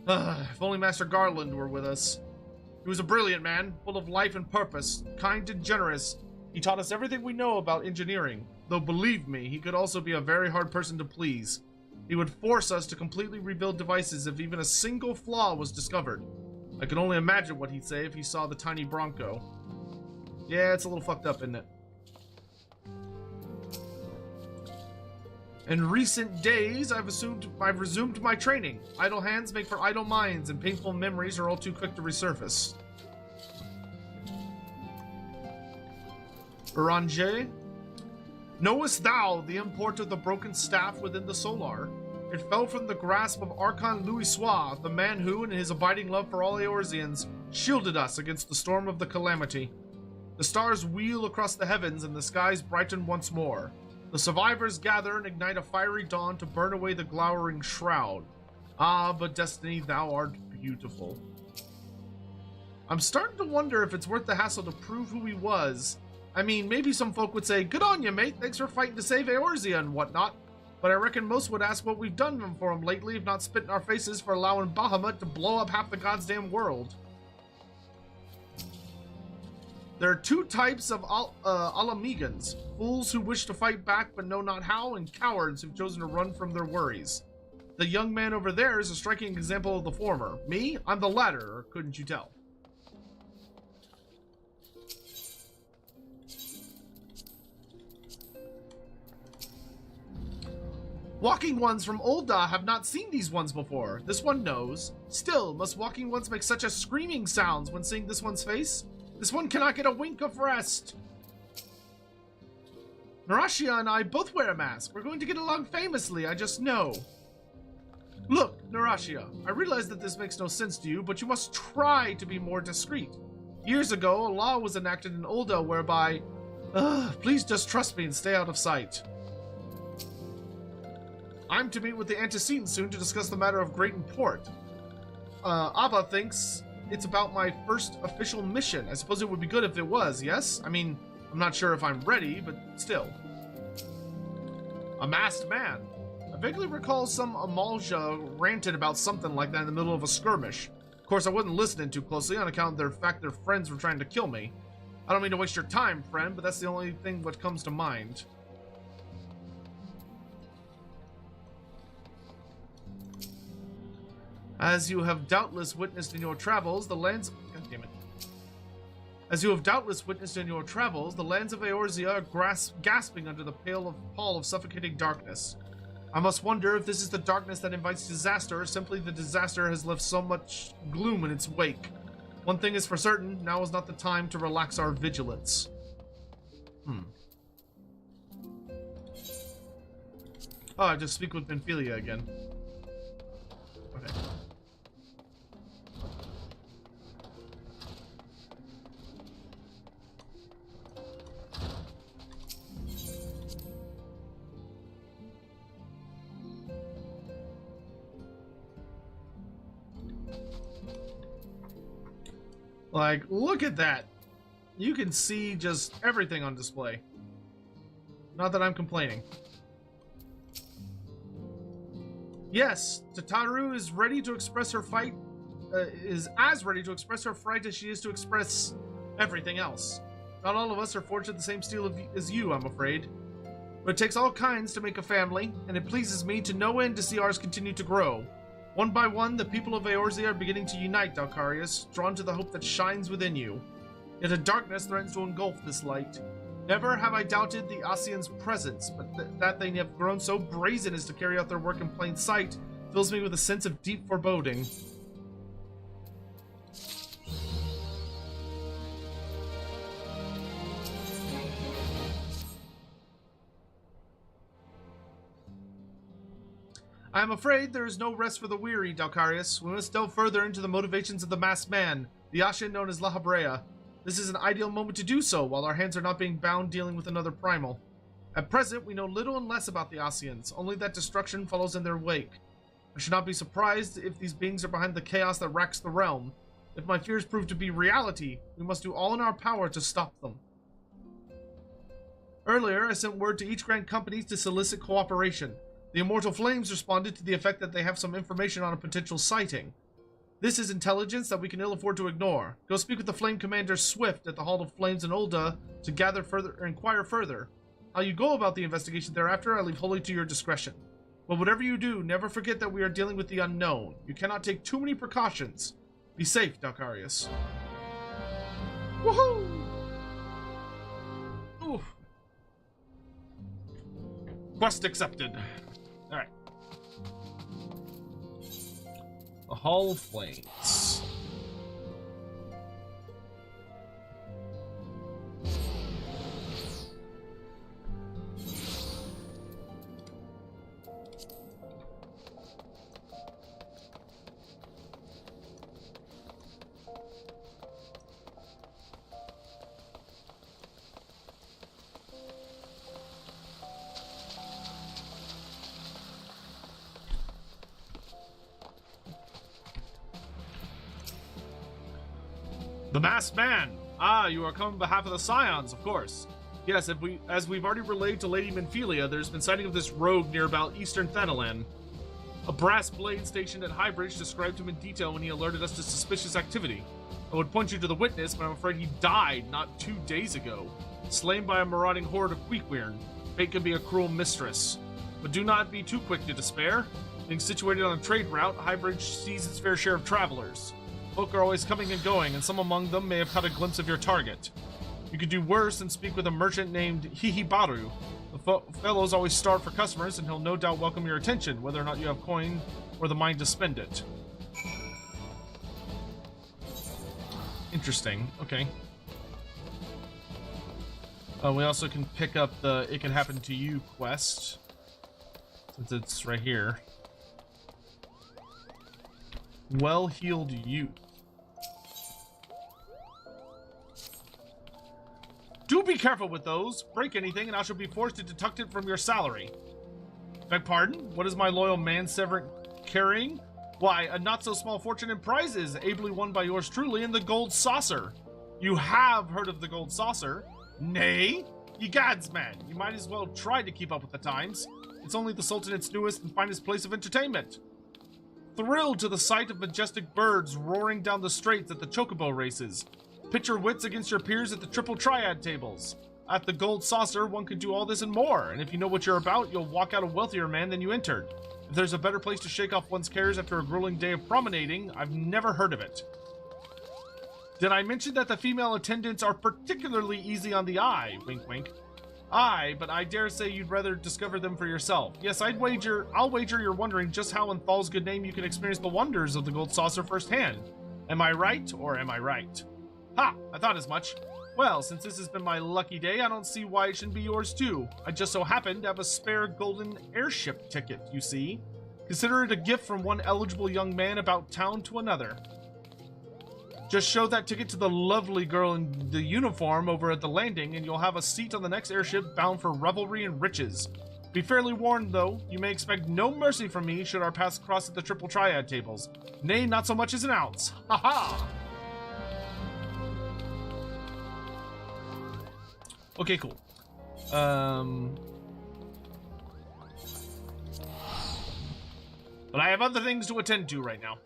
If only Master Garland were with us. He was a brilliant man, full of life and purpose, kind and generous. He taught us everything we know about engineering, though believe me, he could also be a very hard person to please. He would force us to completely rebuild devices if even a single flaw was discovered. I can only imagine what he'd say if he saw the tiny Bronco. Yeah, it's a little fucked up, isn't it? In recent days, I've resumed my training. Idle hands make for idle minds, and painful memories are all too quick to resurface. Uranger, knowest thou the import of the broken staff within the Solar? It fell from the grasp of Archon Louisoix, the man who, in his abiding love for all Eorzeans, shielded us against the storm of the calamity. The stars wheel across the heavens and the skies brighten once more. The survivors gather and ignite a fiery dawn to burn away the glowering shroud. Ah, but Destiny, thou art beautiful. I'm starting to wonder if it's worth the hassle to prove who he was. I mean, maybe some folk would say, good on you, mate, thanks for fighting to save Eorzea and whatnot. But I reckon most would ask what we've done for him lately, if not spit in our faces for allowing Bahamut to blow up half the goddamn world. There are two types of Ala Mhigans: fools who wish to fight back but know not how, and cowards who've chosen to run from their worries. The young man over there is a striking example of the former. Me? I'm the latter, or couldn't you tell? Walking ones from Ul'dah have not seen these ones before. This one knows. Still, must walking ones make such a screaming sounds when seeing this one's face? This one cannot get a wink of rest. Narashia and I both wear a mask. We're going to get along famously, I just know. Look, Narashia, I realize that this makes no sense to you, but you must try to be more discreet. Years ago, a law was enacted in Ul'dah whereby... please just trust me and stay out of sight. I'm to meet with the Antecedent soon to discuss the matter of great import. Abba thinks it's about my first official mission. I suppose it would be good if it was, yes? I mean, I'm not sure if I'm ready, but still. A masked man. I vaguely recall some Amalja ranted about something like that in the middle of a skirmish. Of course, I wasn't listening too closely on account of the fact their friends were trying to kill me. I don't mean to waste your time, friend, but that's the only thing that comes to mind. As you have doubtless witnessed in your travels, the lands... God damn it. As you have doubtless witnessed in your travels, the lands of Eorzea are gasping under the pall of suffocating darkness. I must wonder if this is the darkness that invites disaster, or simply the disaster has left so much gloom in its wake. One thing is for certain, now is not the time to relax our vigilance. Oh, I just speak with Benphilia again. Okay. Like, look at that. You can see just everything on display. Not that I'm complaining. Yes, Tataru is ready to express her fight, is as ready to express her fright as she is to express everything else. Not all of us are forged of the same steel as you, I'm afraid. But it takes all kinds to make a family, and it pleases me to no end to see ours continue to grow. One by one, the people of Eorzea are beginning to unite, Dalkarius, drawn to the hope that shines within you. Yet a darkness threatens to engulf this light. Never have I doubted the Ascian's presence, but that they have grown so brazen as to carry out their work in plain sight fills me with a sense of deep foreboding. I am afraid there is no rest for the weary, Dalkarius. We must delve further into the motivations of the masked man, the Ascian known as La Habrea. This is an ideal moment to do so, while our hands are not being bound dealing with another Primal. At present, we know little and less about the Ascians, only that destruction follows in their wake. I should not be surprised if these beings are behind the chaos that racks the realm. If my fears prove to be reality, we must do all in our power to stop them. Earlier, I sent word to each Grand Company to solicit cooperation. The Immortal Flames responded to the effect that they have some information on a potential sighting. This is intelligence that we can ill afford to ignore. Go speak with the Flame Commander Swift at the Hall of Flames in Ul'dah to inquire further. How you go about the investigation thereafter, I leave wholly to your discretion. But whatever you do, never forget that we are dealing with the unknown. You cannot take too many precautions. Be safe, Dalkarius. Woohoo! Ooh. Quest accepted. Alright. The Hall of Flames. The Masked Man! Ah, you are coming on behalf of the Scions, of course. Yes, as we've already relayed to Lady Minphilia, there's been sighting of this rogue near about Eastern Thanalan. A brass blade stationed at Highbridge described him in detail when he alerted us to suspicious activity. I would point you to the witness, but I'm afraid he died not 2 days ago. Slain by a marauding horde of Queequirn. Fate can be a cruel mistress. But do not be too quick to despair. Being situated on a trade route, Highbridge sees its fair share of travelers. Folk are always coming and going, and some among them may have caught a glimpse of your target. You could do worse and speak with a merchant named Hihibaru. The fellow's always starved for customers, and he'll no doubt welcome your attention, whether or not you have coin or the mind to spend it. Interesting. Okay. We also can pick up the It Can Happen to You quest, since it's right here. Well-heeled youth. Do be careful with those. Break anything and I shall be forced to deduct it from your salary. Beg pardon? What is my loyal manservant carrying? Why, a not-so-small fortune in prizes, ably won by yours truly in the Gold Saucer. You have heard of the Gold Saucer? Nay? Ye gads, man. You might as well try to keep up with the times. It's only the Sultanate's newest and finest place of entertainment. Thrilled to the sight of majestic birds roaring down the straits at the Chocobo races. Pit your wits against your peers at the Triple Triad tables. At the Gold Saucer, one can do all this and more, and if you know what you're about, you'll walk out a wealthier man than you entered. If there's a better place to shake off one's cares after a grueling day of promenading, I've never heard of it. Did I mention that the female attendants are particularly easy on the eye? Wink, wink. Aye, but I dare say you'd rather discover them for yourself. Yes, I'll wager you're wondering just how in Thal's good name you can experience the wonders of the Gold Saucer firsthand. Am I right, or am I right? Ha! I thought as much. Well, since this has been my lucky day, I don't see why it shouldn't be yours too. I just so happen to have a spare golden airship ticket, you see. Consider it a gift from one eligible young man about town to another. Just show that ticket to the lovely girl in the uniform over at the landing, and you'll have a seat on the next airship bound for revelry and riches. Be fairly warned, though, you may expect no mercy from me should our paths cross at the Triple Triad tables. Nay, not so much as an ounce. Ha ha! Okay, cool. But I have other things to attend to right now.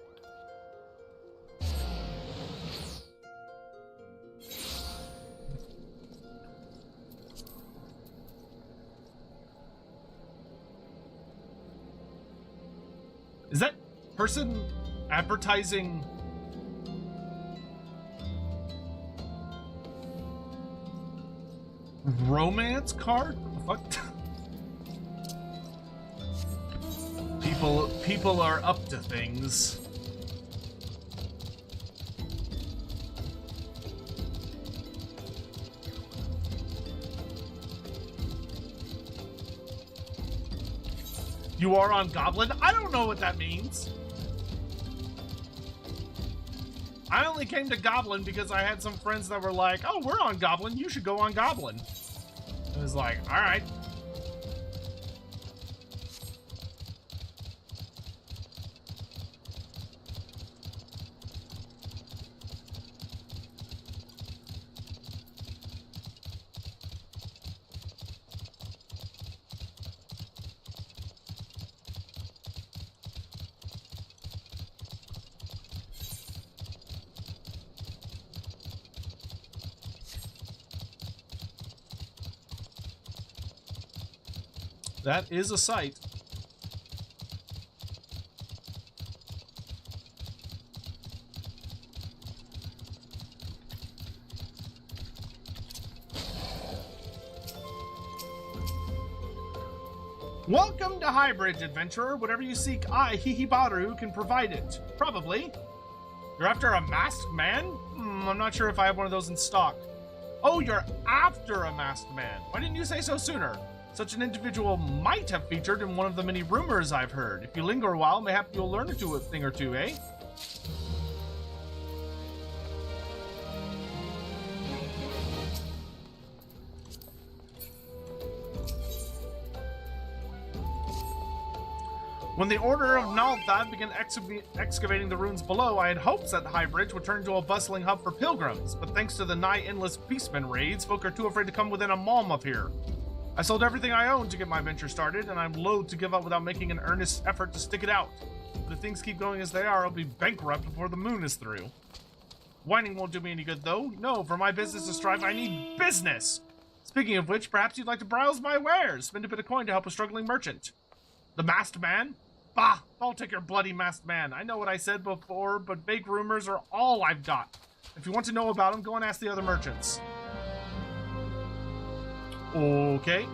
Is that person advertising romance card? What the fuck? People are up to things. You are on Goblin? I don't know what that means. I only came to Goblin because I had some friends that were like, oh, we're on Goblin, you should go on Goblin. I was like, all right. That is a sight. Welcome to Highbridge, adventurer. Whatever you seek, I, Hihibaru, can provide it. Probably. You're after a masked man? I'm not sure if I have one of those in stock. Oh, you're after a masked man. Why didn't you say so sooner? Such an individual might have featured in one of the many rumors I've heard. If you linger a while, mayhap you'll learn a thing or two, eh? When the Order of Nalthad began excavating the ruins below, I had hopes that Highbridge would turn into a bustling hub for pilgrims, but thanks to the nigh-endless beastmen raids, folk are too afraid to come within a malm of here. I sold everything I owned to get my venture started, and I'm loath to give up without making an earnest effort to stick it out. But if things keep going as they are, I'll be bankrupt before the moon is through. Whining won't do me any good, though. No, for my business to strive, I need business! Speaking of which, perhaps you'd like to browse my wares, spend a bit of coin to help a struggling merchant. The masked man? Bah! I'll take your bloody masked man. I know what I said before, but vague rumors are all I've got. If you want to know about him, go and ask the other merchants. Okay.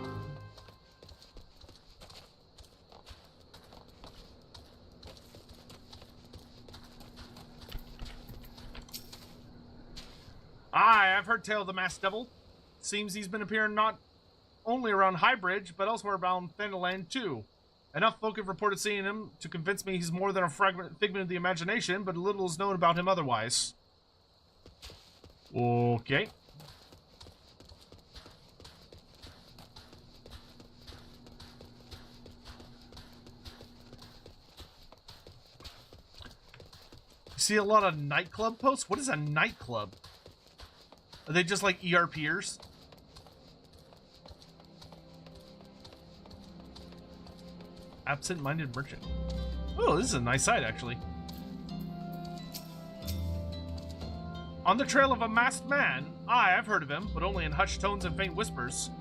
Aye, I've heard tale of the masked devil. Seems he's been appearing not only around Highbridge, but elsewhere around Thanaland too. Enough folk have reported seeing him to convince me he's more than a figment of the imagination, but little is known about him otherwise. Okay. See a lot of nightclub posts? What is a nightclub? Are they just like ERPers? Absent-minded merchant. Oh, this is a nice site, actually. On the trail of a masked man. Aye, I've heard of him, but only in hushed tones and faint whispers.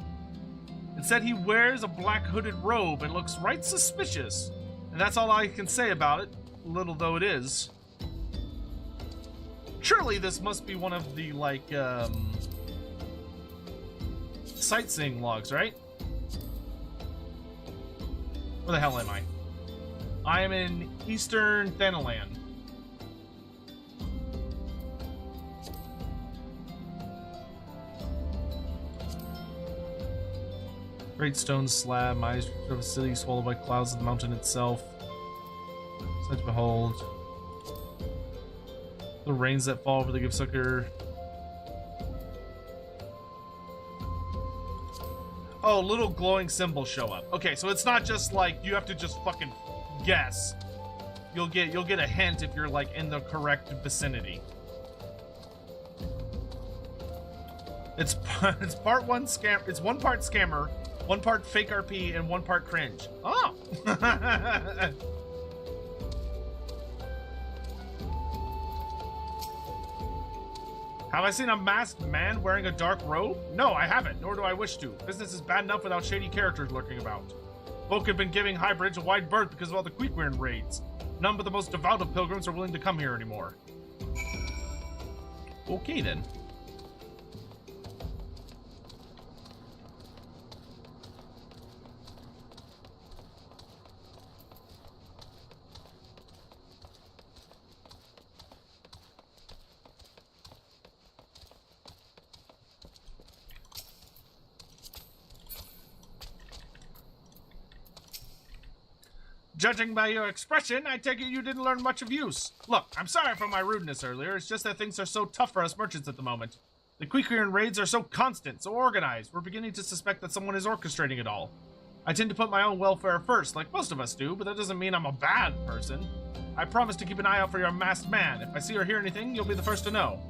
It said he wears a black hooded robe and looks right suspicious. And that's all I can say about it, little though it is. Surely this must be one of the, like, sightseeing logs, right? Where the hell am I? I am in Eastern Thanaland. Great stone slab, my eyes of a city swallowed by clouds of the mountain itself. Sight to behold. The rains that fall over the gift sucker. Oh, little glowing symbols show up. Okay, so it's not just like you have to just fucking guess. You'll get a hint if you're like in the correct vicinity. It's part one scam. It's one part scammer, one part fake RP, and one part cringe. Oh. Have I seen a masked man wearing a dark robe? No, I haven't, nor do I wish to. Business is bad enough without shady characters lurking about. Folk have been giving Highbridge a wide berth because of all the Queequern raids. None but the most devout of pilgrims are willing to come here anymore. Okay, then. Judging by your expression, I take it you didn't learn much of use. Look, I'm sorry for my rudeness earlier. It's just that things are so tough for us merchants at the moment. The Queequern raids are so constant, so organized. We're beginning to suspect that someone is orchestrating it all. I tend to put my own welfare first, like most of us do, but that doesn't mean I'm a bad person. I promise to keep an eye out for your masked man. If I see or hear anything, you'll be the first to know.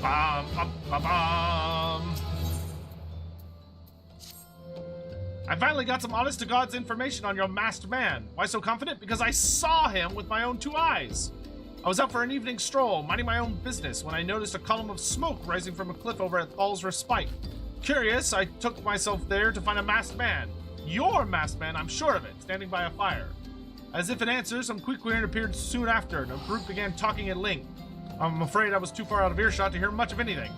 Bum, bum, bum, bum. I finally got some honest-to-God's information on your masked man. Why so confident? Because I saw him with my own two eyes. I was out for an evening stroll, minding my own business, when I noticed a column of smoke rising from a cliff over at Paul's Respite. Curious, I took myself there to find a masked man. Your masked man, I'm sure of it, standing by a fire. As if in answer, some Queequern appeared soon after, and a group began talking at length. I'm afraid I was too far out of earshot to hear much of anything.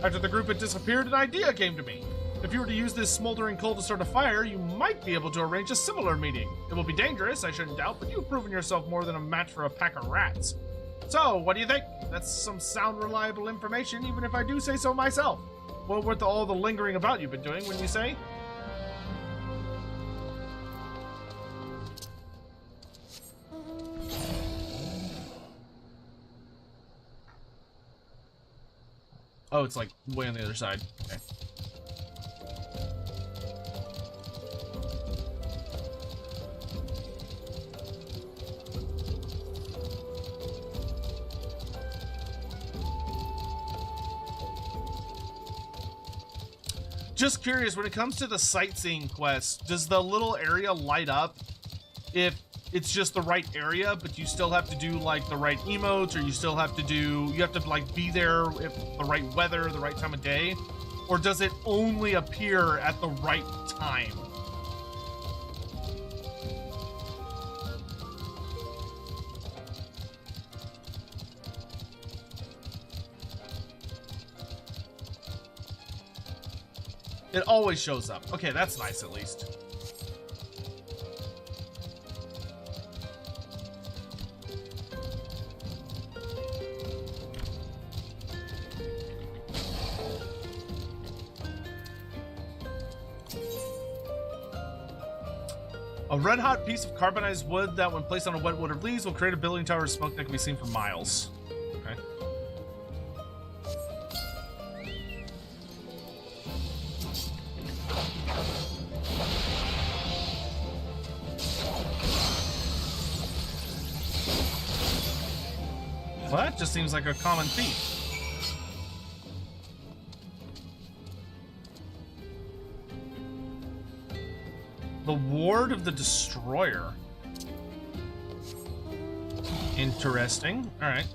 After the group had disappeared, an idea came to me. If you were to use this smoldering coal to start a fire, you might be able to arrange a similar meeting. It will be dangerous, I shouldn't doubt, but you've proven yourself more than a match for a pack of rats. So, what do you think? That's some sound, reliable information, even if I do say so myself. Well worth all the lingering about you've been doing, wouldn't you say? Oh, it's like way on the other side. Okay. Just curious, when it comes to the sightseeing quest, does the little area light up if it's just the right area, but you still have to do like the right emotes, or you still have to do, you have to like be there if the right weather, the right time of day? Or does it only appear at the right time? It always shows up. Okay, that's nice at least. A red-hot piece of carbonized wood that, when placed on a wet wood or leaves, will create a billowing tower of smoke that can be seen for miles. Okay. Well, that just seems like a common thief. The Ward of the Destroyer. Interesting. All right.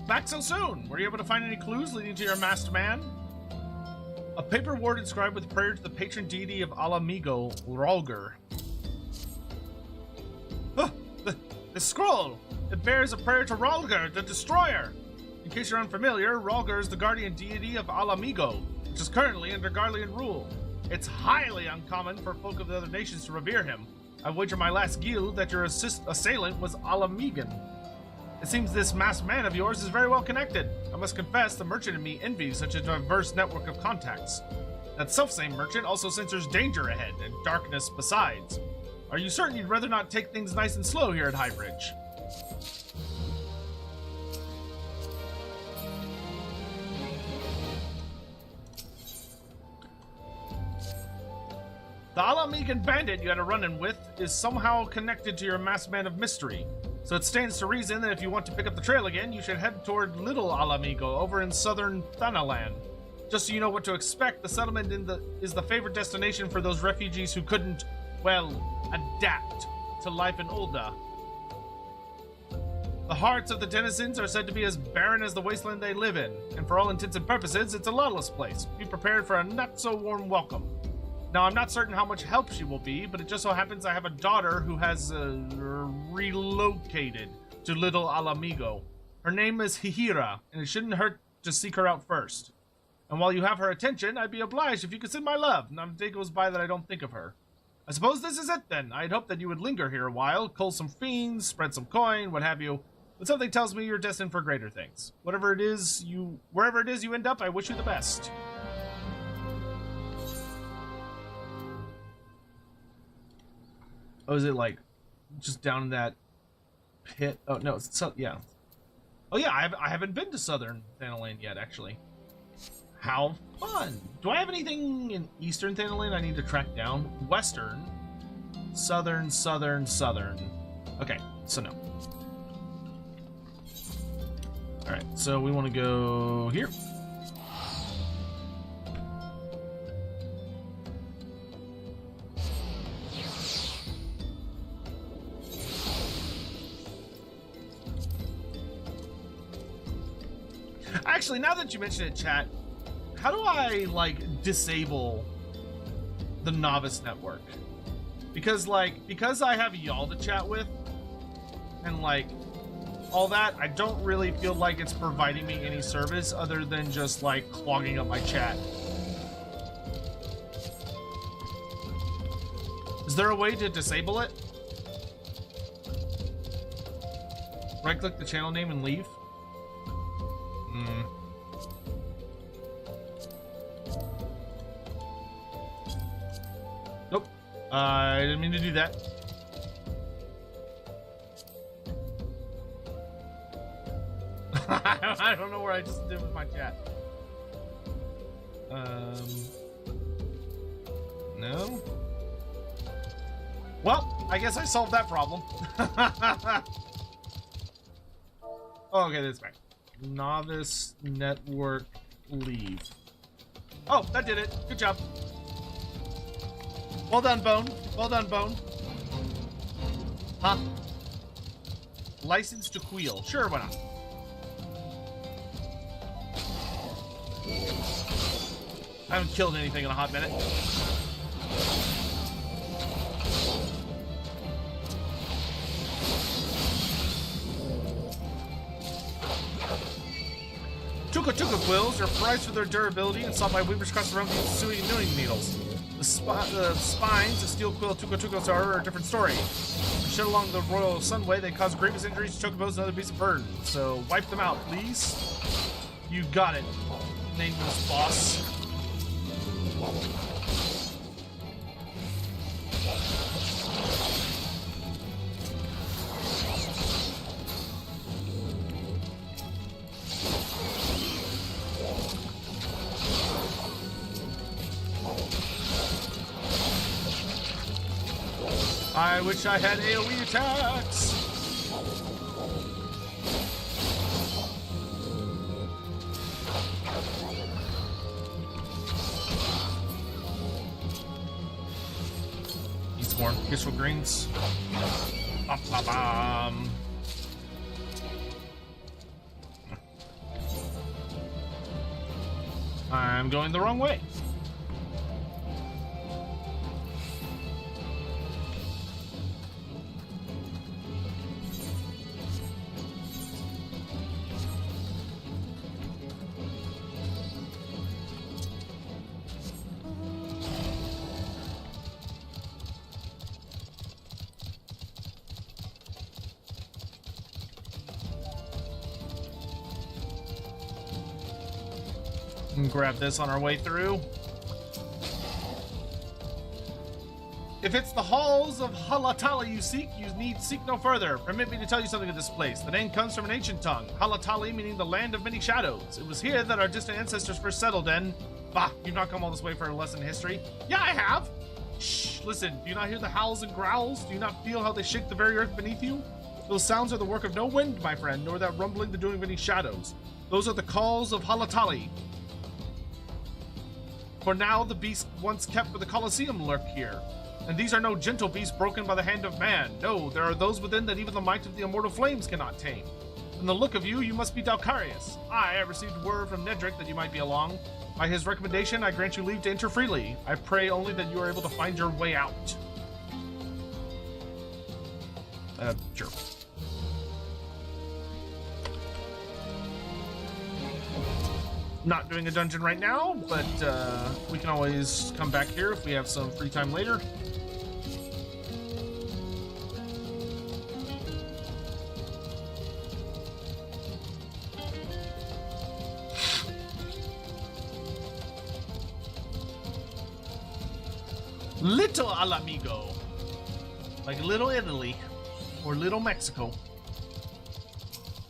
Back so soon! Were you able to find any clues leading to your masked man? A paper ward inscribed with prayer to the patron deity of Ala Mhigo, Rolger. Oh, the scroll! It bears a prayer to Rolger, the Destroyer! In case you're unfamiliar, Rolger is the guardian deity of Ala Mhigo, which is currently under Garlean rule. It's highly uncommon for folk of the other nations to revere him. I wager my last guild that your assailant was Ala Mhigan. It seems this masked man of yours is very well connected. I must confess, the merchant in me envies such a diverse network of contacts. That self-same merchant also senses danger ahead, and darkness besides. Are you certain you'd rather not take things nice and slow here at Highbridge? The Ala Mhigan bandit you had a run-in with is somehow connected to your masked man of mystery. So it stands to reason that if you want to pick up the trail again, you should head toward Little Ala Mhigo over in southern Thanaland. Just so you know what to expect, the settlement is the favorite destination for those refugees who couldn't, well, adapt to life in Ulda. The hearts of the denizens are said to be as barren as the wasteland they live in, and for all intents and purposes, it's a lawless place. Be prepared for a not-so-warm welcome. Now, I'm not certain how much help she will be, but it just so happens I have a daughter who has relocated to Little Ala Mhigo. Her name is Hihira, and it shouldn't hurt to seek her out first. And while you have her attention, I'd be obliged if you could send my love. Not a day goes by that I don't think of her. I suppose this is it then. I'd hoped that you would linger here a while, cull some fiends, spread some coin, what have you. But something tells me you're destined for greater things. Wherever it is you end up, I wish you the best. Oh, is it like just down in that pit? Oh no, it's yeah. Oh yeah, I haven't been to Southern Thanaland yet, actually. How fun! Do I have anything in Eastern Thanaland I need to track down? Western, Southern. Okay, so no. All right, so we want to go here. Actually, now that you mention it, chat, how do I, like, disable the novice network? Because I have y'all to chat with, and like all that, I don't really feel like it's providing me any service other than just like clogging up my chat. Is there a way to disable it? Right click the channel name and leave? Nope. I didn't mean to do that. I don't know where I just did with my chat. No. Well, I guess I solved that problem. Oh, okay, that's back. Novice network leave. Oh, that did it. Good job. Well done, Bone. Well done, Bone. Huh? License to Queel. Sure, why not? I haven't killed anything in a hot minute. Tuka quills are prized for their durability and sought by weavers across the realm using sewing and knitting needles. The spines of steel quill tukas are a different story. Shed along the royal sunway, they cause grievous injuries to chocobos and other beasts of burden. So wipe them out, please. You got it, nameless boss. I wish I had AoE attacks. Need some more useful greens. I'm going the wrong way. Grab this on our way through. If it's the halls of Halatali you seek, you need seek no further. Permit me to tell you something of this place. The name comes from an ancient tongue, Halatali meaning the land of many shadows. It was here that our distant ancestors first settled in. Bah, you've not come all this way for a lesson in history. Yeah, I have. Shh, listen, do you not hear the howls and growls? Do you not feel how they shake the very earth beneath you? Those sounds are the work of no wind, my friend, nor that rumbling the doing of any shadows. Those are the calls of Halatali. For now, the beasts once kept for the Colosseum lurk here. And these are no gentle beasts broken by the hand of man. No, there are those within that even the might of the immortal flames cannot tame. From the look of you, you must be Dalcarius. I received word from Nedrick that you might be along. By his recommendation, I grant you leave to enter freely. I pray only that you are able to find your way out. Sure. Not doing a dungeon right now, but we can always come back here if we have some free time later. Little Ala Mhigo, like Little Italy or Little Mexico.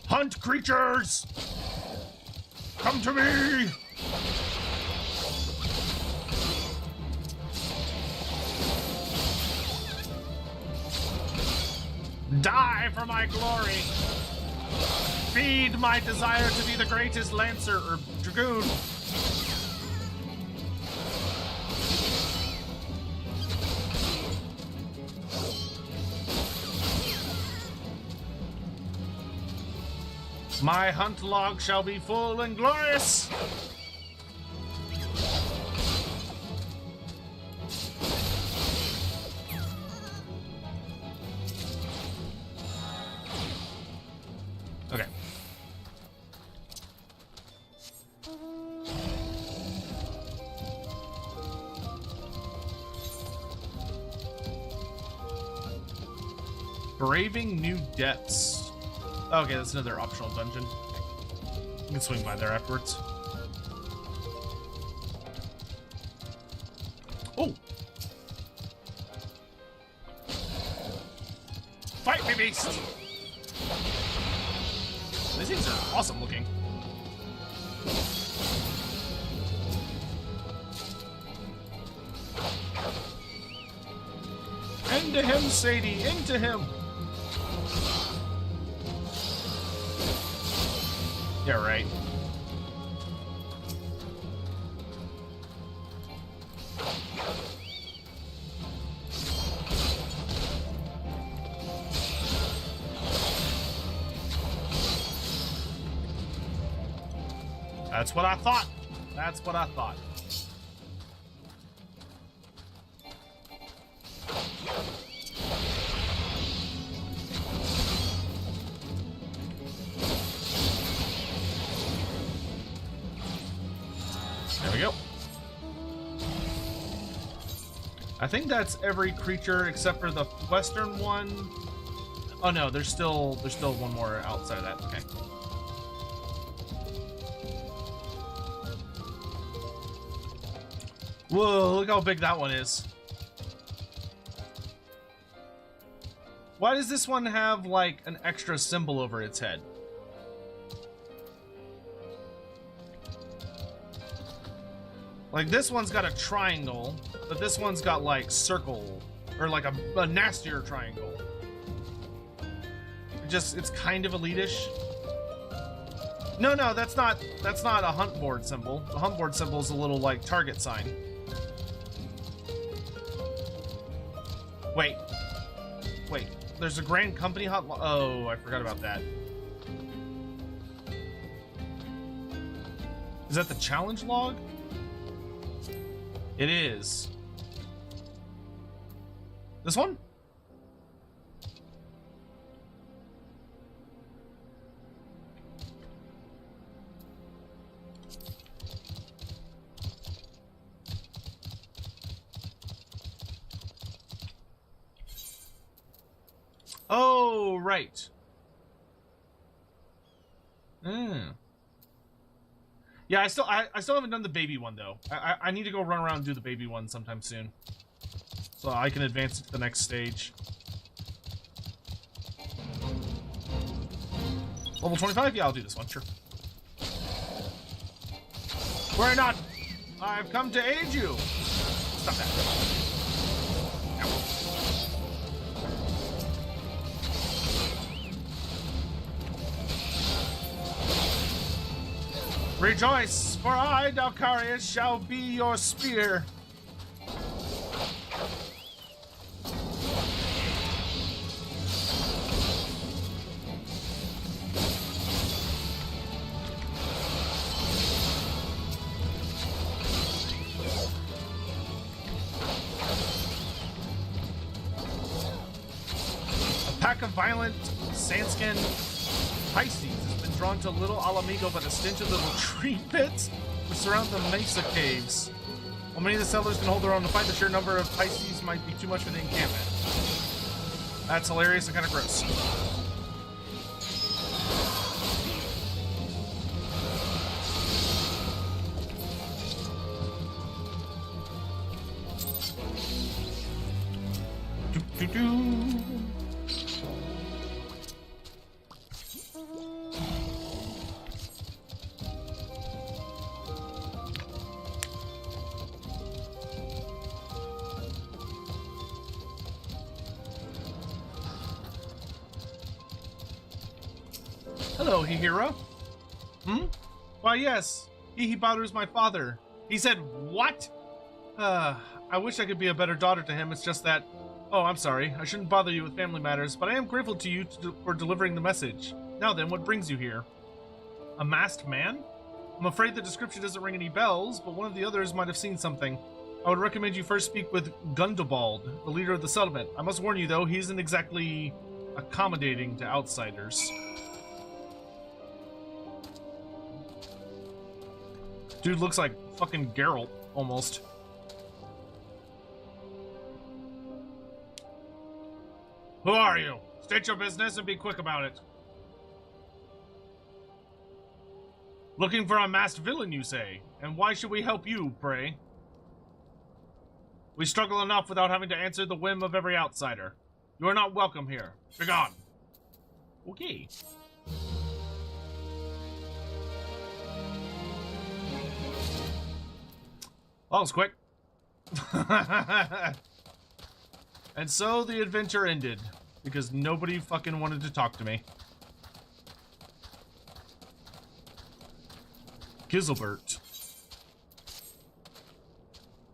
Hunt creatures! Come to me! Die for my glory! Feed my desire to be the greatest lancer or dragoon! My hunt log shall be full and glorious! Braving New Depths. Okay, that's another optional dungeon. You can swing by there afterwards. Oh! Fight me, beast! These things are awesome looking. Into him, Sadie! Into him! Yeah, right. That's what I thought. That's what I thought. There we go. I think that's every creature except for the western one. Oh no, there's still one more outside of that. Okay. Whoa, look how big that one is. Why does this one have like an extra symbol over its head? Like this one's got a triangle, but this one's got like circle or like a nastier triangle. It's kind of elitish. No, that's not a hunt board symbol. The hunt board symbol is a little like target sign. Wait, there's a Grand Company hotline. Oh, I forgot about that. Is that the challenge log? It is. This one? Oh, right. Yeah, I still haven't done the baby one though. I need to go run around and do the baby one sometime soon, so I can advance it to the next stage. Level 25? Yeah, I'll do this one, sure. Worry not. I've come to aid you. Stop that. Ow. Rejoice, for I, Dalcarius, shall be your spear. A pack of violent sandskin Pisces has been drawn to little Ala Mhigo by the stench of little tree pits which surround the mesa caves. While many of the settlers can hold their own to fight, the sheer number of Pisces might be too much for the encampment. That's hilarious and kind of gross. Do-do-do. Hello, Hihiro. Why, yes. Hihibaru is my father. He said, what? I wish I could be a better daughter to him. It's just that... Oh, I'm sorry. I shouldn't bother you with family matters, but I am grateful to you for delivering the message. Now then, what brings you here? A masked man? I'm afraid the description doesn't ring any bells, but one of the others might have seen something. I would recommend you first speak with Gundobald, the leader of the settlement. I must warn you, though, he isn't exactly accommodating to outsiders. Dude looks like fucking Geralt, almost. Who are you? State your business and be quick about it. Looking for a masked villain, you say? And why should we help you, pray? We struggle enough without having to answer the whim of every outsider. You are not welcome here. Begone. Okay. That was quick. And so the adventure ended, because nobody fucking wanted to talk to me. Giselbert.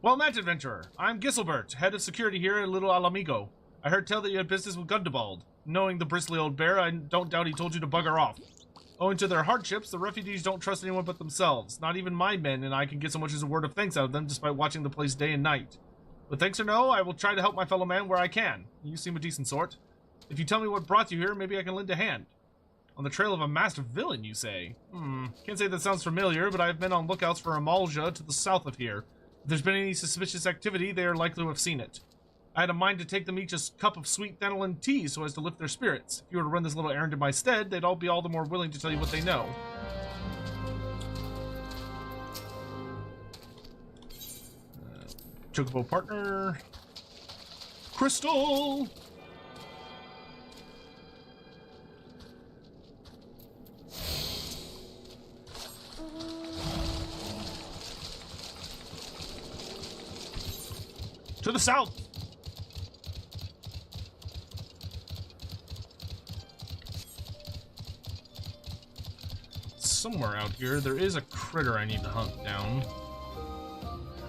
Well met, adventurer. I'm Giselbert, head of security here at Little Ala Mhigo. I heard tell that you had business with Gundabald. Knowing the bristly old bear, I don't doubt he told you to bugger off. Owing to their hardships, the refugees don't trust anyone but themselves. Not even my men, and I can get so much as a word of thanks out of them despite watching the place day and night. But thanks or no, I will try to help my fellow man where I can. You seem a decent sort. If you tell me what brought you here, maybe I can lend a hand. On the trail of a masked villain, you say? Can't say that sounds familiar, but I've been on lookouts for a Malja to the south of here. If there's been any suspicious activity, they are likely to have seen it. I had a mind to take them each a cup of sweet Thanalin tea so as to lift their spirits. If you were to run this little errand in my stead, they'd all be all the more willing to tell you what they know. Chocobo partner. Crystal! To the south! Somewhere out here, there is a critter I need to hunt down.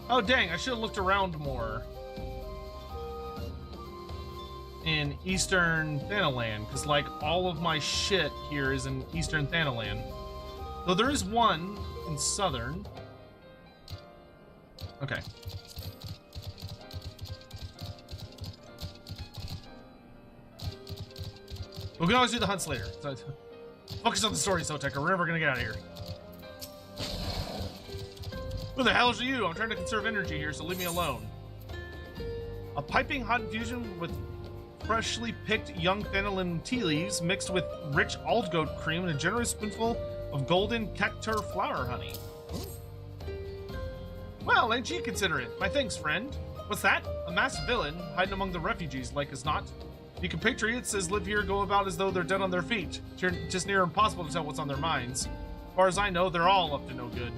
Oh dang, I should have looked around more in Eastern Thanalan, because like all of my shit here is in Eastern Thanalan. Though there is one in Southern. Okay. We can always do the hunts later. So, focus on the story, Sotek, or we're never gonna get out of here. Who the hell are you? I'm trying to conserve energy here, so leave me alone. A piping hot infusion with freshly picked young Thanalin tea leaves mixed with rich aldgoat cream and a generous spoonful of golden cactur flower honey. Well, ain't you considerate? My thanks, friend. What's that? A masked villain hiding among the refugees, like as not. The compatriots as live here go about as though they're dead on their feet. Just near impossible to tell what's on their minds. As far as I know, they're all up to no good.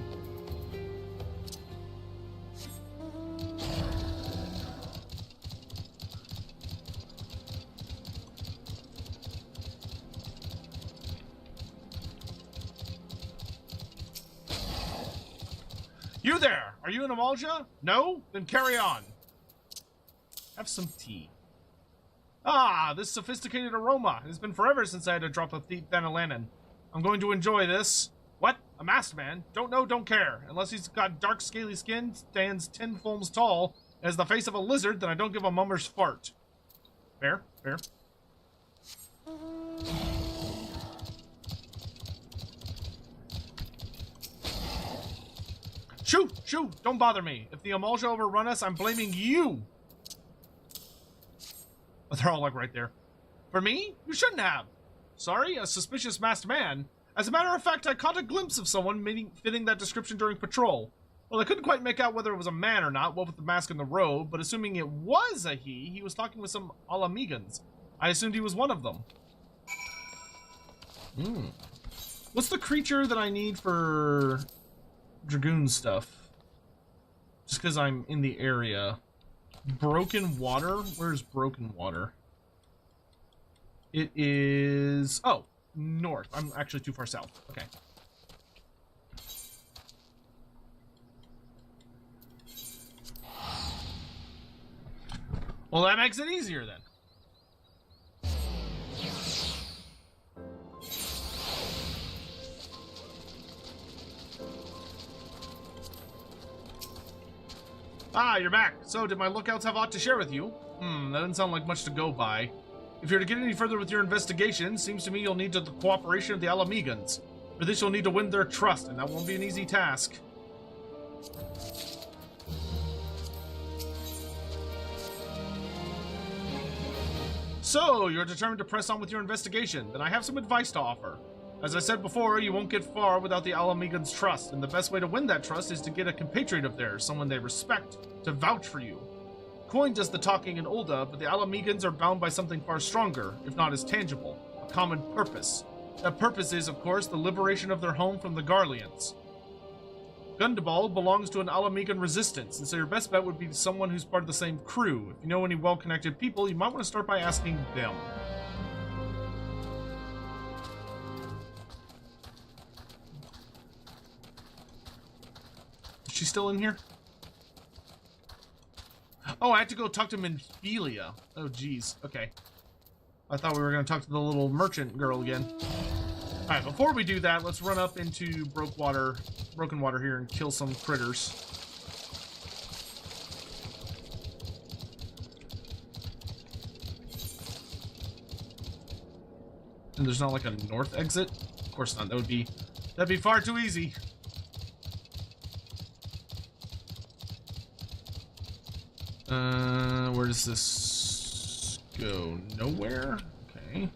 You there! Are you an Amalja? No? Then carry on. Have some tea. Ah, this sophisticated aroma. It's been forever since I had a drop of Thanalanan. I'm going to enjoy this. What? A masked man? Don't know, don't care. Unless he's got dark, scaly skin, stands 10 fulms tall, has the face of a lizard, then I don't give a mummer's fart. Fair, fair. Shoo! Shoo! Don't bother me. If the Amalja overrun us, I'm blaming you! Oh, they're all like right there. For me? You shouldn't have. Sorry, a suspicious masked man. As a matter of fact, I caught a glimpse of someone fitting that description during patrol. Well, I couldn't quite make out whether it was a man or not, what with the mask and the robe, but assuming it was a he was talking with some Ala Mhigans. I assumed he was one of them. What's the creature that I need for Dragoon stuff? Just because I'm in the area. Broken water? Where's broken water? It is... oh, north. I'm actually too far south. Okay. Well, that makes it easier then. Ah, you're back. So, did my lookouts have aught to share with you? That doesn't sound like much to go by. If you're to get any further with your investigation, seems to me you'll need the cooperation of the Ala Mhigans. For this, you'll need to win their trust, and that won't be an easy task. So, you're determined to press on with your investigation. Then I have some advice to offer. As I said before, you won't get far without the Ala Mhigo's trust, and the best way to win that trust is to get a compatriot of theirs, someone they respect, to vouch for you. Coin does the talking in Ulda, but the Ala Mhigans are bound by something far stronger, if not as tangible, a common purpose. That purpose is, of course, the liberation of their home from the Garleans. Gundabal belongs to an Ala Mhigan resistance, and so your best bet would be someone who's part of the same crew. If you know any well-connected people, you might want to start by asking them. Is she still in here? Oh, I have to go talk to Minfilia. Oh, geez. Okay. I thought we were going to talk to the little merchant girl again. Alright, before we do that, let's run up into Broken Water here and kill some critters. And there's not like a north exit? Of course not. That'd be far too easy. Where does this go? Nowhere? Okay.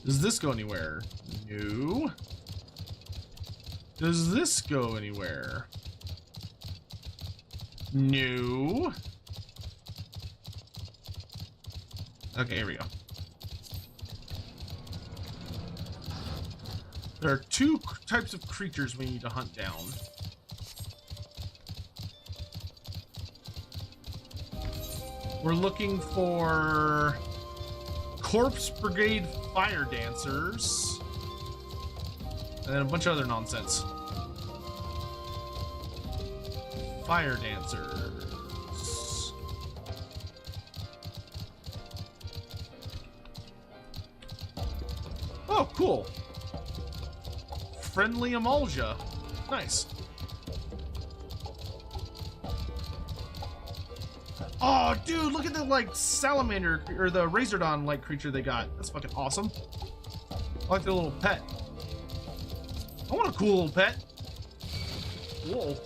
Does this go anywhere? No. Does this go anywhere? No. Okay, here we go. There are two types of creatures we need to hunt down. We're looking for Corpse Brigade fire dancers and then a bunch of other nonsense. Fire dancers. Oh, cool. Friendly emulsia. Nice. Oh, dude, look at the, like, salamander, or the Razordon-like creature they got. That's fucking awesome. I like their little pet. I want a cool little pet. Whoa.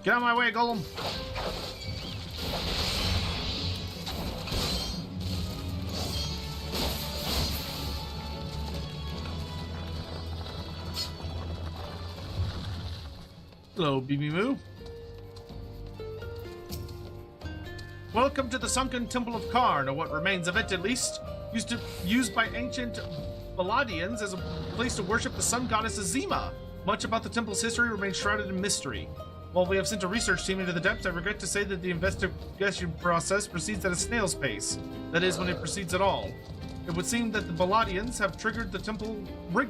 Get out of my way, Golem! Hello, BB Moo. Welcome to the sunken Temple of Karn, or what remains of it at least, used by ancient Baladians as a place to worship the sun goddess Azima. Much about the temple's history remains shrouded in mystery. While we have sent a research team into the depths, I regret to say that the investigation process proceeds at a snail's pace. That is, when it proceeds at all. It would seem that the Baladians have rigged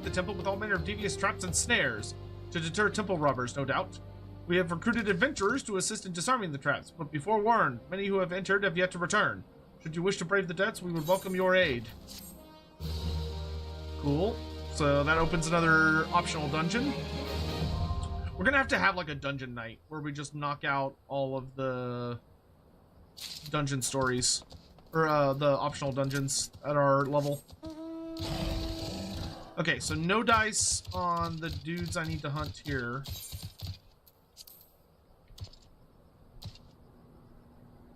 the temple with all manner of devious traps and snares, to deter temple robbers, no doubt. We have recruited adventurers to assist in disarming the traps, but be forewarned, many who have entered have yet to return. Should you wish to brave the depths, we would welcome your aid. Cool. So that opens another optional dungeon. We're gonna have to have like a dungeon night where we just knock out all of the dungeon stories, or the optional dungeons at our level. Okay, so no dice on the dudes I need to hunt here.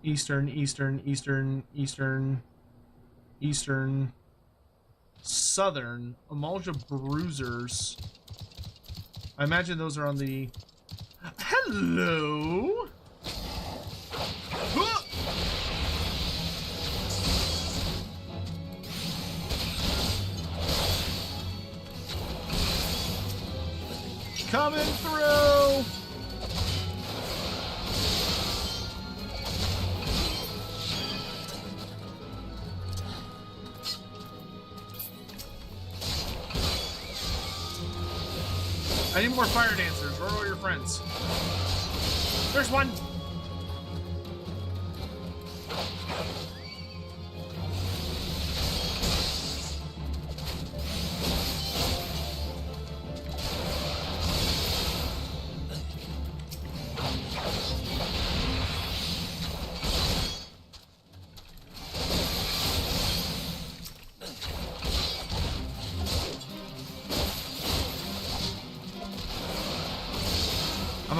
Eastern, Eastern, Eastern, Eastern, Eastern, Southern, Emulsia Bruisers. I imagine those are on the... Hello? Ah! Coming through! I need more fire dancers. Where are all your friends? There's one!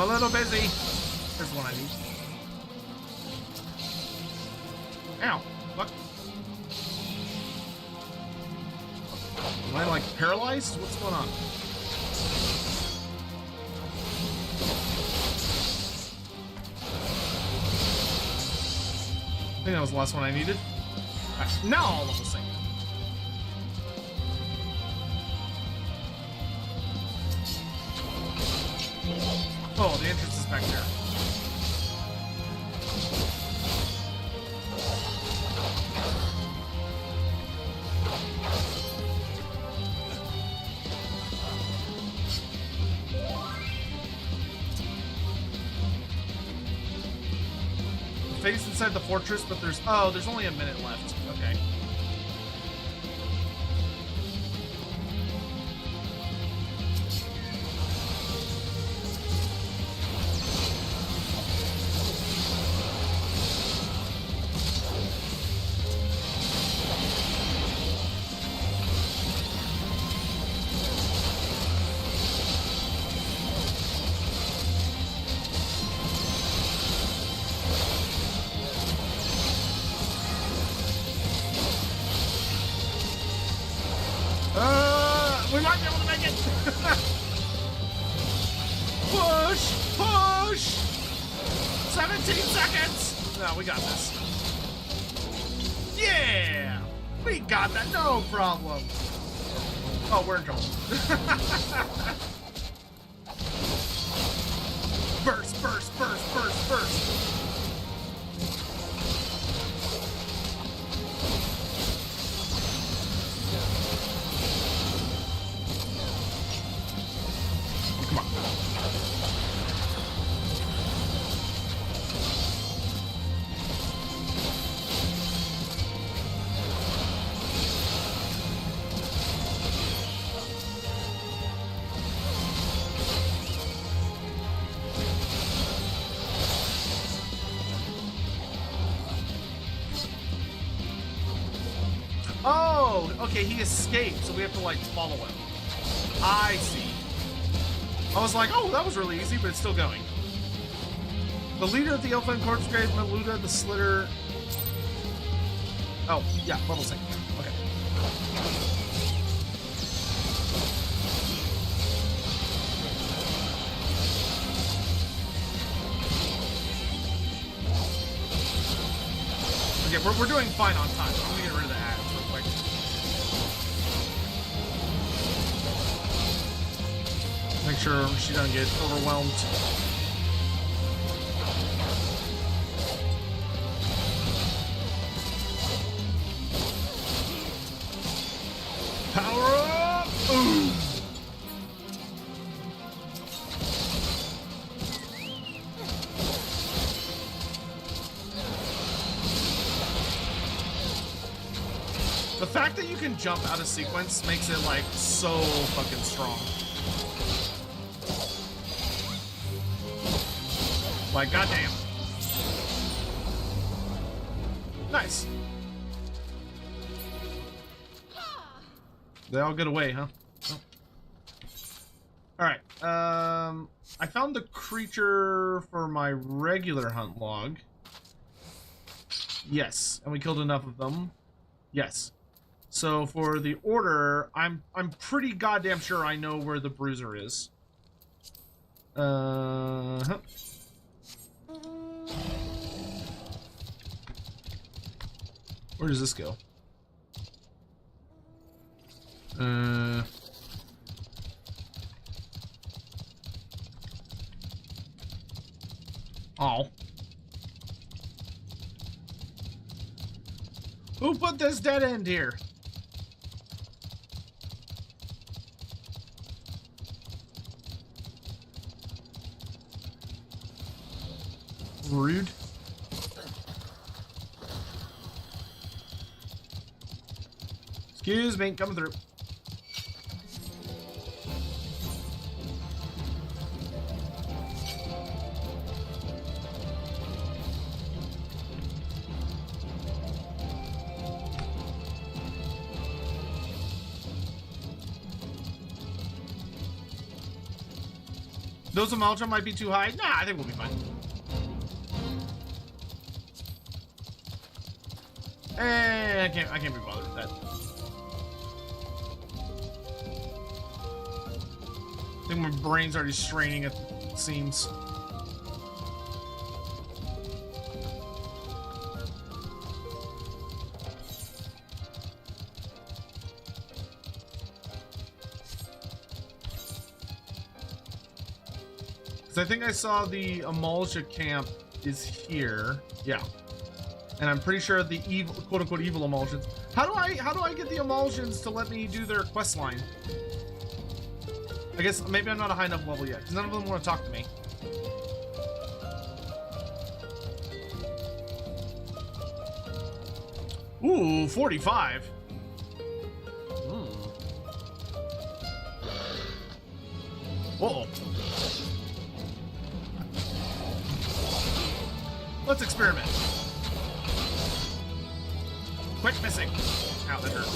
a little busy. There's one I need. Ow. Fuck. Am I like paralyzed? What's going on? I think that was the last one I needed. Right, now all of the same. Oh, the entrance is back there. Face inside the fortress, but there's only a minute left. Okay. We might be able to make it. Push! Push! 17 seconds! No, we got this. Yeah! We got that, no problem. Oh, we're in trouble. Burst, burst, burst, burst, burst. Come on. Oh, okay, he escaped, so we have to, like, follow him. I see. I was like, oh, that was really easy, but it's still going. The leader of the Elfin Corpse Brigade, Maluda, the Slitter. Oh, yeah, level 6. Okay. Okay, we're doing fine on time. I'm gonna get rid of the ads real quick. Make sure she doesn't get overwhelmed. Power up! Ooh. The fact that you can jump out of sequence makes it like so fucking strong. Like, goddamn. Nice. They all get away, huh? Oh. Alright, I found the creature for my regular hunt log. Yes, and we killed enough of them. Yes. So for the order, I'm pretty goddamn sure I know where the bruiser is. Huh. Where does this go? Oh. Who put this dead end here? Rude. Excuse me, coming through. Those emulsion might be too high. Nah, I think we'll be fine. I can't be bothered with that. I think my brain's already straining at the seams. I think I saw the Emulsia camp is here. Yeah. And I'm pretty sure the evil, quote-unquote evil emulsions. How do I get the emulsions to let me do their quest line? I guess maybe I'm not a high enough level yet, because none of them want to talk to me. Ooh, 45. Uh-oh. Let's experiment. Quit missing. Ow, that hurt.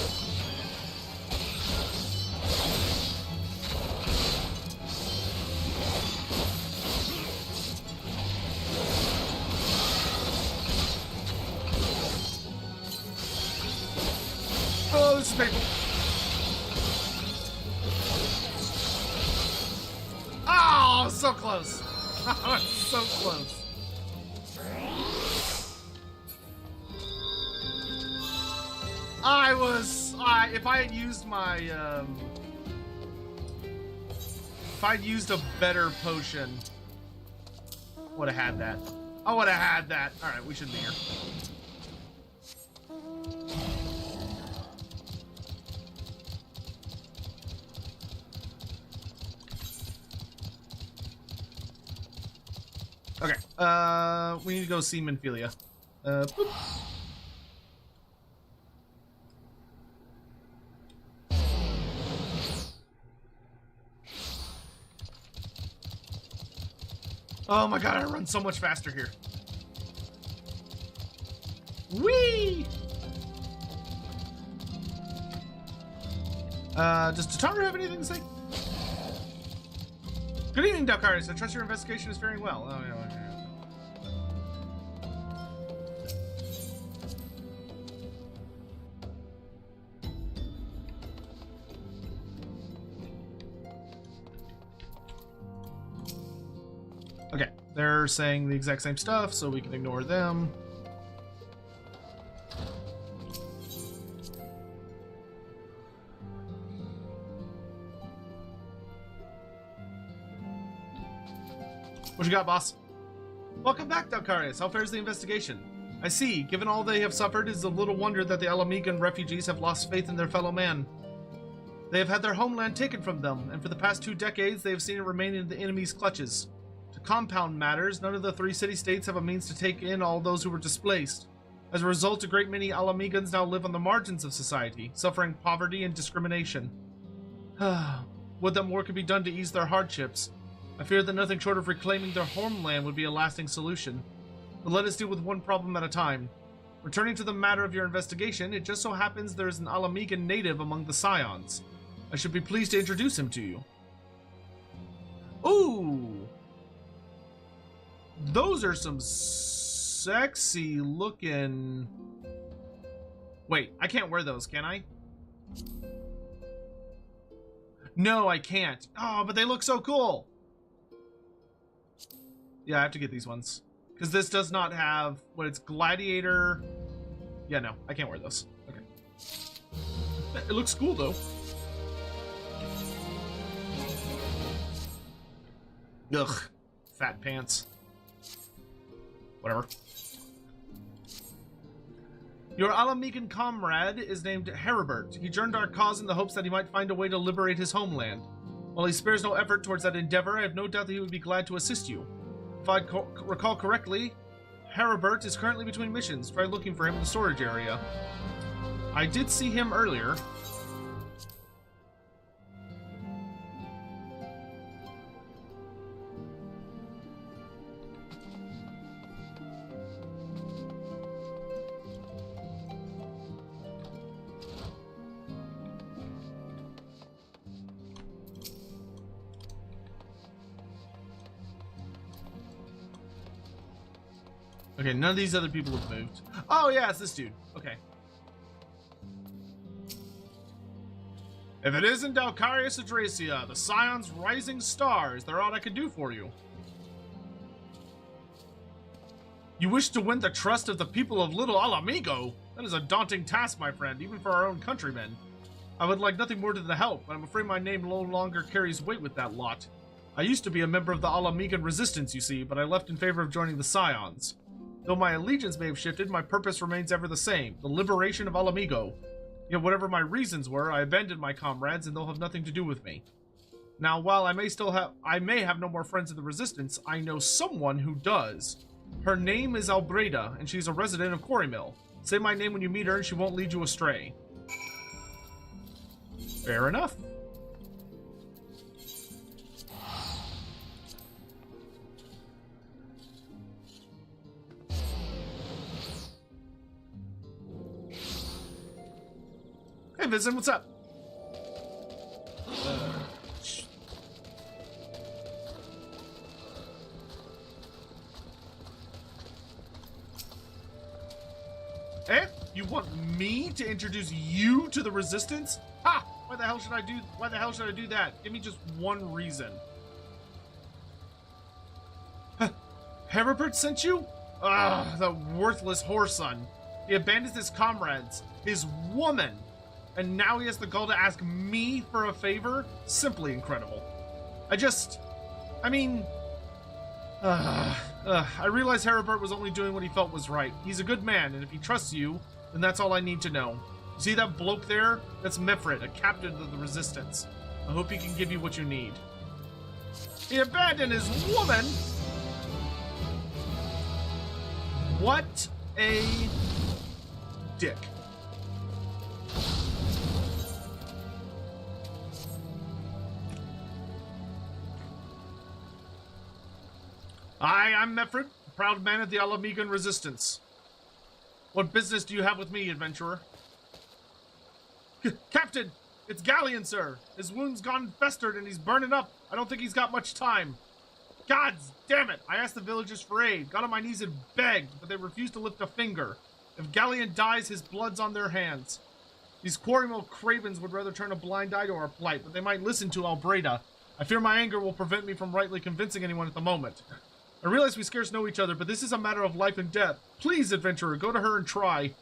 Oh, this is painful. Oh, so close. So close. If I had used my, if I'd used a better potion, would have had that. I would have had that. All right, we shouldn't be here. Okay, we need to go see Minfilia. Boop. Oh my god, I run so much faster here. Whee! Does Toto-Rak have anything to say? Good evening, Dalkaris. I trust your investigation is faring well. Oh, yeah. Okay, they're saying the exact same stuff, so we can ignore them. What you got, boss? Welcome back, Dalkaris. How fares the investigation? I see. Given all they have suffered, it is a little wonder that the Ala Mhigo refugees have lost faith in their fellow man. They have had their homeland taken from them, and for the past 2 decades, they have seen it remain in the enemy's clutches. To compound matters, none of the 3 city-states have a means to take in all those who were displaced. As a result, a great many Ala Mhigans now live on the margins of society, suffering poverty and discrimination. Would that more could be done to ease their hardships. I fear that nothing short of reclaiming their homeland would be a lasting solution. But let us deal with one problem at a time. Returning to the matter of your investigation, it just so happens there is an Ala Mhigan native among the Scions. I should be pleased to introduce him to you. Ooh! Those are some sexy looking... Wait, I can't wear those, can I? No, I can't. Oh, but they look so cool! Yeah, I have to get these ones. Because this does not have... What, it's Gladiator... Yeah, no, I can't wear those. Okay. It looks cool, though. Ugh. Fat pants. Whatever. Your Ala Mhigan comrade is named Heribert. He joined our cause in the hopes that he might find a way to liberate his homeland. While he spares no effort towards that endeavor, I have no doubt that he would be glad to assist you. If I recall correctly, Heribert is currently between missions. Try looking for him in the storage area. I did see him earlier. Okay, none of these other people have moved. Oh yeah, it's this dude. Okay. If it isn't Dalcarius Adracia, the Scion's rising star, is there aught I could do for you? You wish to win the trust of the people of Little Ala Mhigo? That is a daunting task, my friend, even for our own countrymen. I would like nothing more than the help, but I'm afraid my name no longer carries weight with that lot. I used to be a member of the Ala Mhigan resistance, you see, but I left in favor of joining the Scions. Though my allegiance may have shifted, my purpose remains ever the same, the liberation of Ala Mhigo. Yet whatever my reasons were, I abandoned my comrades and they'll have nothing to do with me. Now, while I may have no more friends in the resistance, I know someone who does. Her name is Albreda, and she's a resident of Quarrymill. Say my name when you meet her and she won't lead you astray. Fair enough. Hey, Vincent, what's up? Eh? You want me to introduce you to the resistance? Ha! Why the hell should I do that? Give me just one reason. Heribert sent you? Ah, the worthless whoreson. He abandons his comrades, his woman, and now he has the gall to ask me for a favor? Simply incredible. I realize Heribert was only doing what he felt was right. He's a good man, and if he trusts you, then that's all I need to know. You see that bloke there? That's Mifrid, a captain of the Resistance. I hope he can give you what you need. He abandoned his woman? What a dick. I'm Mifrid, proud man of the Ala Mhigan Resistance. What business do you have with me, adventurer? Captain, it's Galleon, sir. His wound's gone festered and he's burning up. I don't think he's got much time. God damn it! I asked the villagers for aid, got on my knees and begged, but they refused to lift a finger. If Galleon dies, his blood's on their hands. These Quarrymill cravens would rather turn a blind eye to our plight, but they might listen to Albreda. I fear my anger will prevent me from rightly convincing anyone at the moment. I realize we scarce know each other, but this is a matter of life and death. Please, adventurer, go to her and try.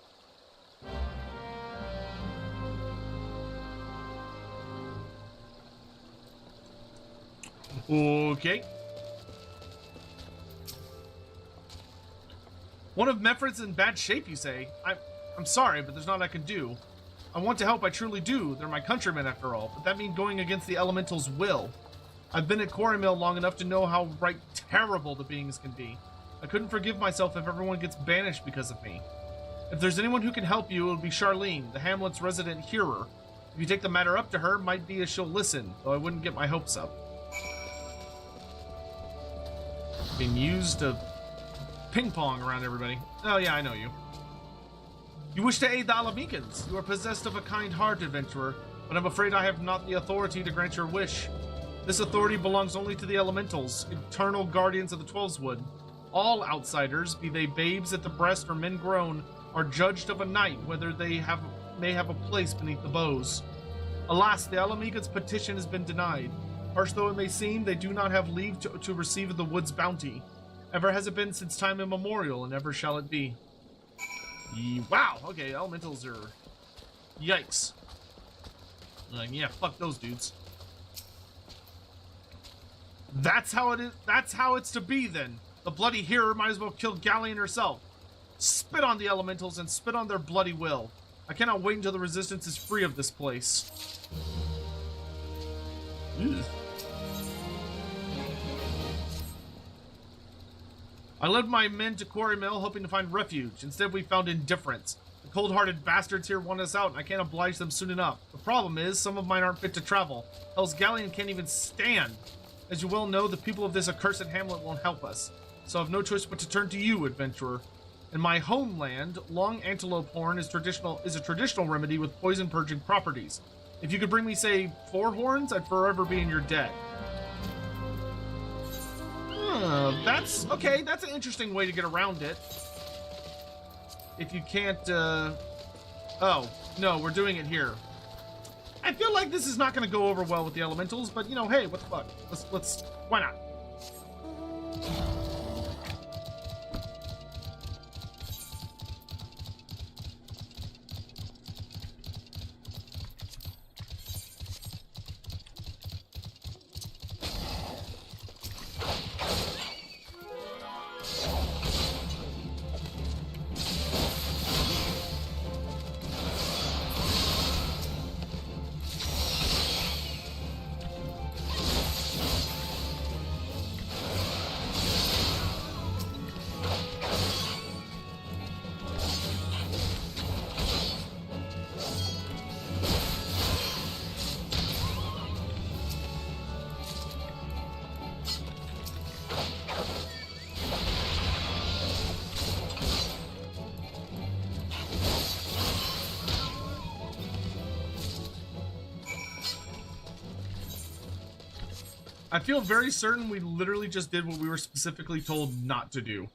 Okay. One of Mefrid's in bad shape, you say? I'm sorry, but there's not I can do. I want to help, I truly do. They're my countrymen, after all, but that means going against the elemental's will. I've been at Quarrymill long enough to know how terrible the beings can be. I couldn't forgive myself if everyone gets banished because of me. If there's anyone who can help you, it would be Charlene, the hamlet's resident hearer. If you take the matter up to her, might be as she'll listen, though I wouldn't get my hopes up. Being used to ping-pong around everybody. Oh yeah, I know you. You wish to aid the Ala Mhigans. You are possessed of a kind heart, adventurer, but I'm afraid I have not the authority to grant your wish. This authority belongs only to the elementals, eternal guardians of the Twelveswood. All outsiders, be they babes at the breast or men grown, are judged of a night whether they may have a place beneath the boughs. Alas, the Ala Mhigan's petition has been denied. Harsh though it may seem, they do not have leave to receive the wood's bounty. Ever has it been since time immemorial, and ever shall it be. Wow, okay, elementals are... Yikes. Yeah, fuck those dudes. That's how it is. That's how it's to be, then. The bloody hearer might as well kill Galleon herself. Spit on the elementals and spit on their bloody will. I cannot wait until the resistance is free of this place. Ugh. I led my men to Quarrymill hoping to find refuge. Instead, we found indifference. The cold-hearted bastards here want us out, and I can't oblige them soon enough. The problem is, some of mine aren't fit to travel. Else Galleon can't even stand. As you well know, the people of this accursed hamlet won't help us, so I've no choice but to turn to you, adventurer. In my homeland, long antelope horn is a traditional remedy with poison-purging properties. If you could bring me, say, 4 horns, I'd forever be in your debt. That's okay. That's an interesting way to get around it. if you can't, oh, no, we're doing it here. I feel like this is not going to go over well with the elementals, but, you know, hey, what the fuck? Let's, why not? I feel very certain we literally just did what we were specifically told not to do.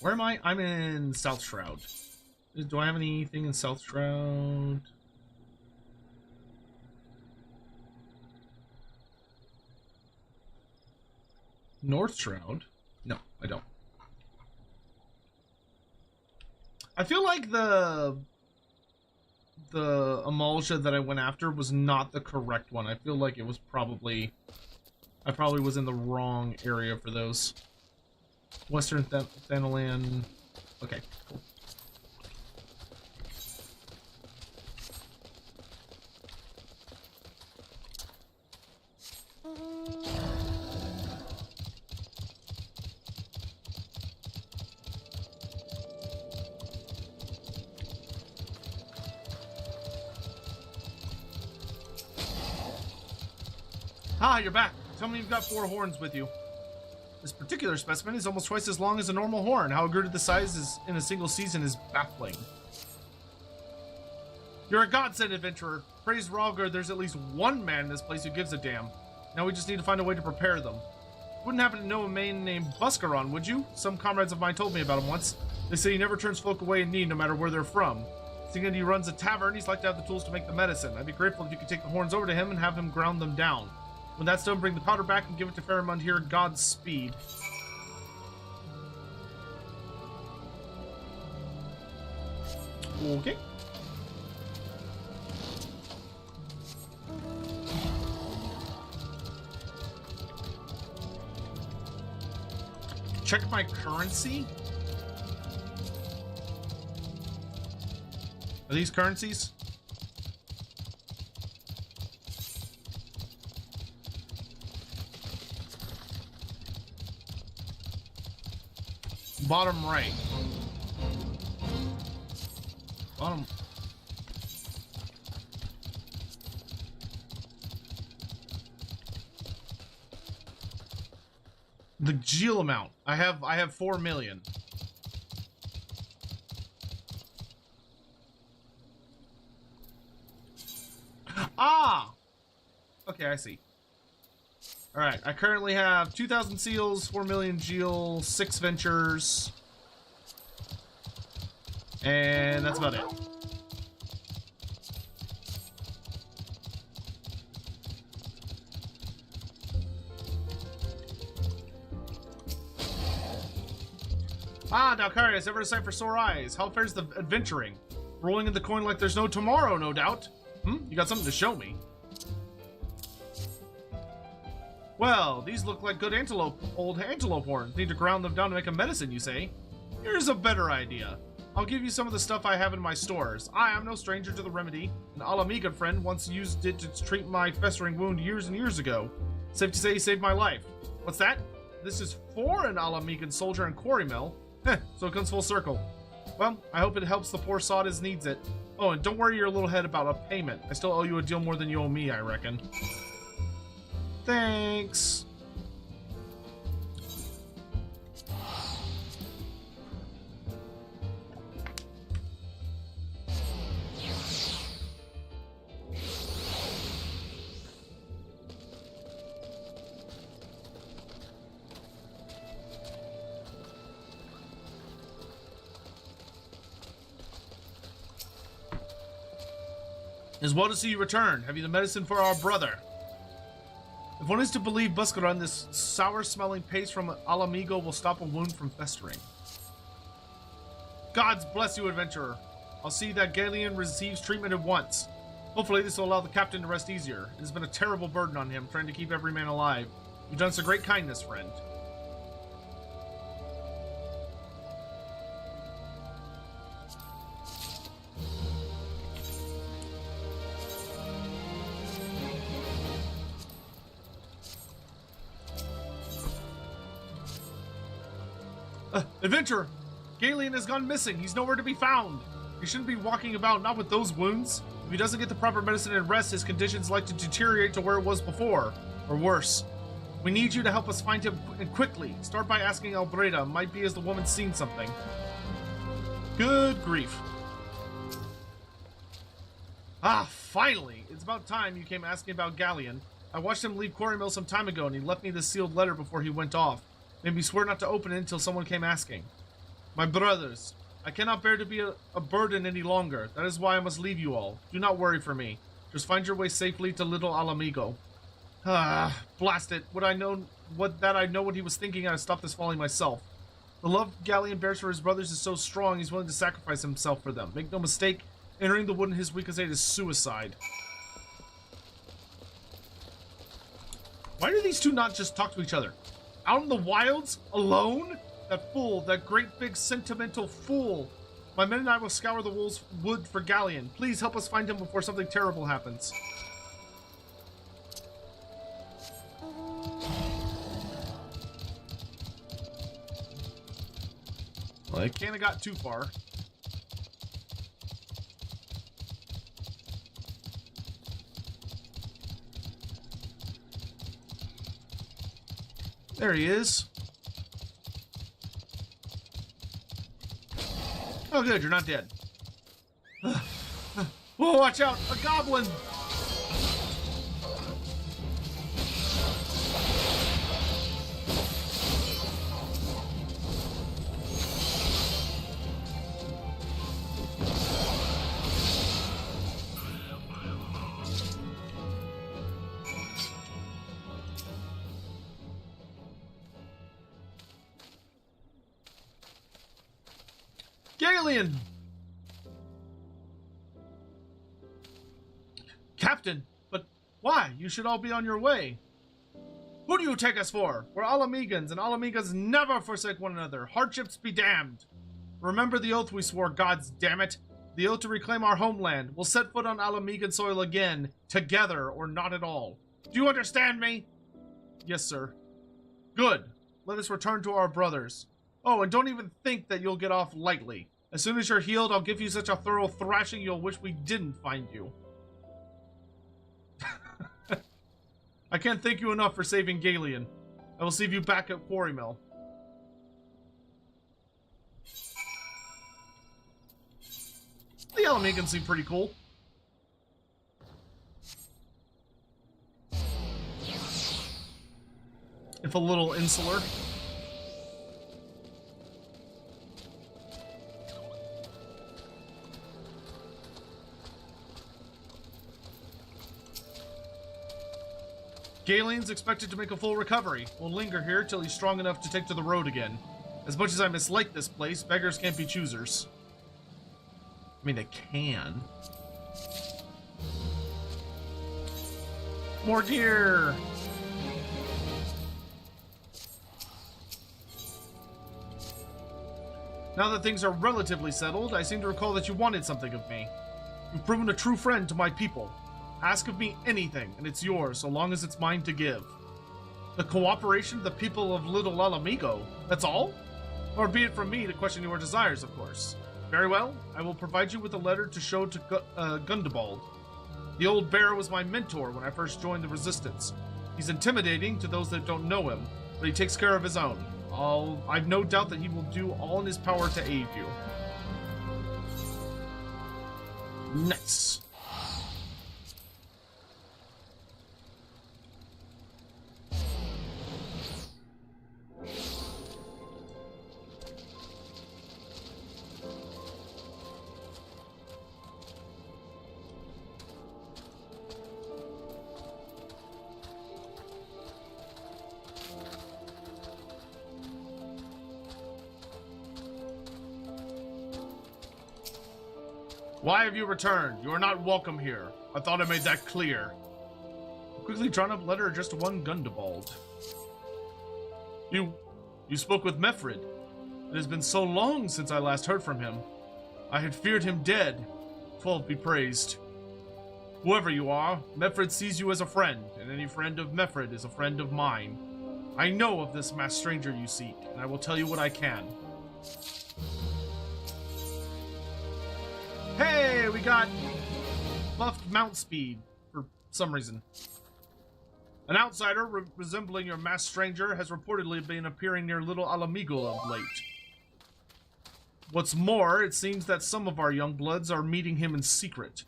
Where am I? I'm in South Shroud. Do I have anything in South Shroud? North Shroud? No, I don't. I feel like the Emulsia that I went after was not the correct one. I feel like it was probably... I probably was in the wrong area for those. Western Thanalan. Okay, cool. Ah, you're back. Tell me you've got 4 horns with you. This particular specimen is almost twice as long as a normal horn. How good the size is in a single season is baffling. You're a godsend, adventurer. Praise Ralgar, there's at least one man in this place who gives a damn. Now we just need to find a way to prepare them. Wouldn't happen to know a man named Buscaron, would you? Some comrades of mine told me about him once. They say he never turns folk away in need, no matter where they're from. Seeing that he runs a tavern, he's like to have the tools to make the medicine. I'd be grateful if you could take the horns over to him and have him ground them down. When that's done, bring the powder back and give it to Faramund here. Godspeed. Okay. Check my currency. Are these currencies? Bottom right. Bottom. The Geel amount. I have 4 million. Ah! Okay, I see. Alright, I currently have 2,000 seals, 4 million Geel, 6 ventures. And that's about it. Ah, Dalkarius, ever a sight for sore eyes? How fares the adventuring? Rolling in the coin like there's no tomorrow, no doubt. You got something to show me. Well, these look like good old antelope horns. Need to ground them down to make a medicine, you say? Here's a better idea. I'll give you some of the stuff I have in my stores. I am no stranger to the remedy. An Ala Mhigo friend once used it to treat my festering wound years and years ago. Safe to say he saved my life. What's that? This is for an Ala Mhigan soldier in Quarry Mill. Heh, so it comes full circle. Well, I hope it helps the poor sod as needs it. Oh, and don't worry your little head about a payment. I still owe you a deal more than you owe me, I reckon. Thanks. It's well to see you return. Have you the medicine for our brother? If one is to believe Buscaron, this sour-smelling paste from Ala Mhigo will stop a wound from festering. Gods bless you, adventurer. I'll see that Galian receives treatment at once. Hopefully this will allow the captain to rest easier. It has been a terrible burden on him, trying to keep every man alive. You've done us a great kindness, friend. Adventurer! Galian has gone missing. He's nowhere to be found. He shouldn't be walking about, not with those wounds. If he doesn't get the proper medicine and rest, his condition's like to deteriorate to where it was before, or worse. We need you to help us find him, and quickly. Start by asking Albreda. Might be as the woman's seen something. Good grief. Ah, finally! It's about time you came asking about Galian. I watched him leave Quarry Mill some time ago, and he left me this sealed letter before he went off. Made me swear not to open it until someone came asking. My brothers, I cannot bear to be a burden any longer. That is why I must leave you all. Do not worry for me. Just find your way safely to little Ala Mhigo. Ah, blast it. I know what he was thinking, I'd stop this falling myself. The love Galian bears for his brothers is so strong, he's willing to sacrifice himself for them. Make no mistake, entering the wood in his weakest aid is suicide. Why do these two not just talk to each other? Out in the wilds? Alone? That fool, that great big sentimental fool. My men and I will scour the wood for Galian. Please help us find him before something terrible happens. Well, it can't have got too far. There he is. Oh good, you're not dead. Whoa, watch out! A goblin! Galian! Captain, but why? You should all be on your way. Who do you take us for? We're Ala Mhigans, and Ala Mhigans never forsake one another. Hardships be damned. Remember the oath we swore, gods damn it. The oath to reclaim our homeland. We'll set foot on Ala Mhigan soil again, together or not at all. Do you understand me? Yes, sir. Good. Let us return to our brothers. Oh, and don't even think that you'll get off lightly. As soon as you're healed, I'll give you such a thorough thrashing you'll wish we didn't find you. I can't thank you enough for saving Galian. I will see you back at Quarry Mill. The Ala Mhigans seem pretty cool. If a little insular. Galian's expected to make a full recovery. We'll linger here till he's strong enough to take to the road again. As much as I mislike this place, beggars can't be choosers. I mean, they can. More gear! Now that things are relatively settled, I seem to recall that you wanted something of me. You've proven a true friend to my people. Ask of me anything, and it's yours, so long as it's mine to give. The cooperation of the people of Little Ala Mhigo, that's all? Or be it from me to question your desires, of course. Very well, I will provide you with a letter to show to Gundobald. The old bear was my mentor when I first joined the Resistance. He's intimidating to those that don't know him, but he takes care of his own. I've no doubt that he will do all in his power to aid you. Nice. Why have you returned? You are not welcome here. I thought I made that clear. Quickly drawn up letter addressed to one Gundobald. You spoke with Mefrid. It has been so long since I last heard from him. I had feared him dead. Twelve be praised. Whoever you are, Mefrid sees you as a friend, and any friend of Mefrid is a friend of mine. I know of this masked stranger you seek, and I will tell you what I can. Hey, we got buffed mount speed for some reason. An outsider resembling your masked stranger has reportedly been appearing near Little Ala Mhigo of late. What's more, it seems that some of our young bloods are meeting him in secret.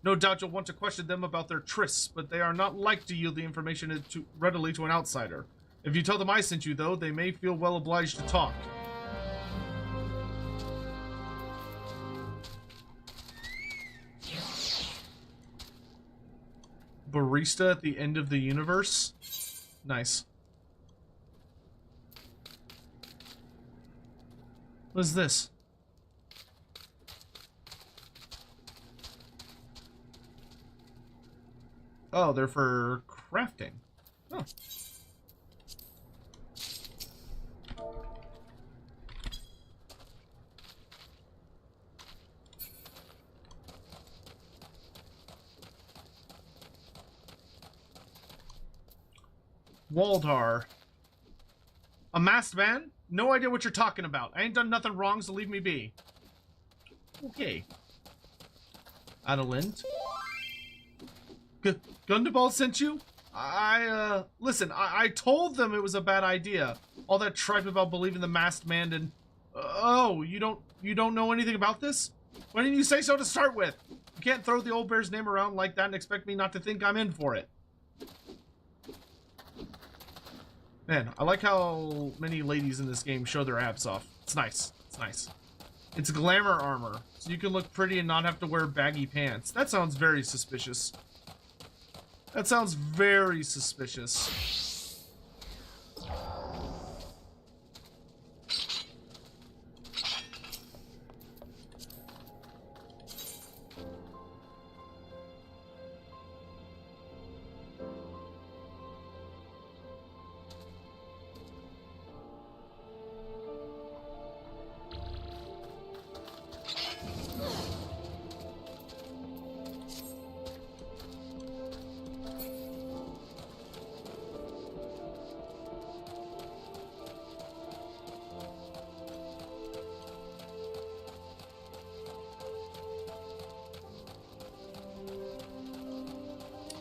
No doubt you'll want to question them about their trysts, but they are not like to yield the information readily to an outsider. If you tell them I sent you, though, they may feel well obliged to talk. Barista at the end of the universe? Nice. What is this? Oh, they're for crafting. Oh. Waldar. A masked man? No idea what you're talking about. I ain't done nothing wrong, so leave me be. Okay. Adalind. Gundobald sent you? Listen, I told them it was a bad idea. All that tripe about believing the masked man and... oh, you don't know anything about this? Why didn't you say so to start with? You can't throw the old bear's name around like that and expect me not to think I'm in for it. Man, I like how many ladies in this game show their abs off. It's nice. It's nice. It's glamour armor, so you can look pretty and not have to wear baggy pants. That sounds very suspicious. That sounds very suspicious.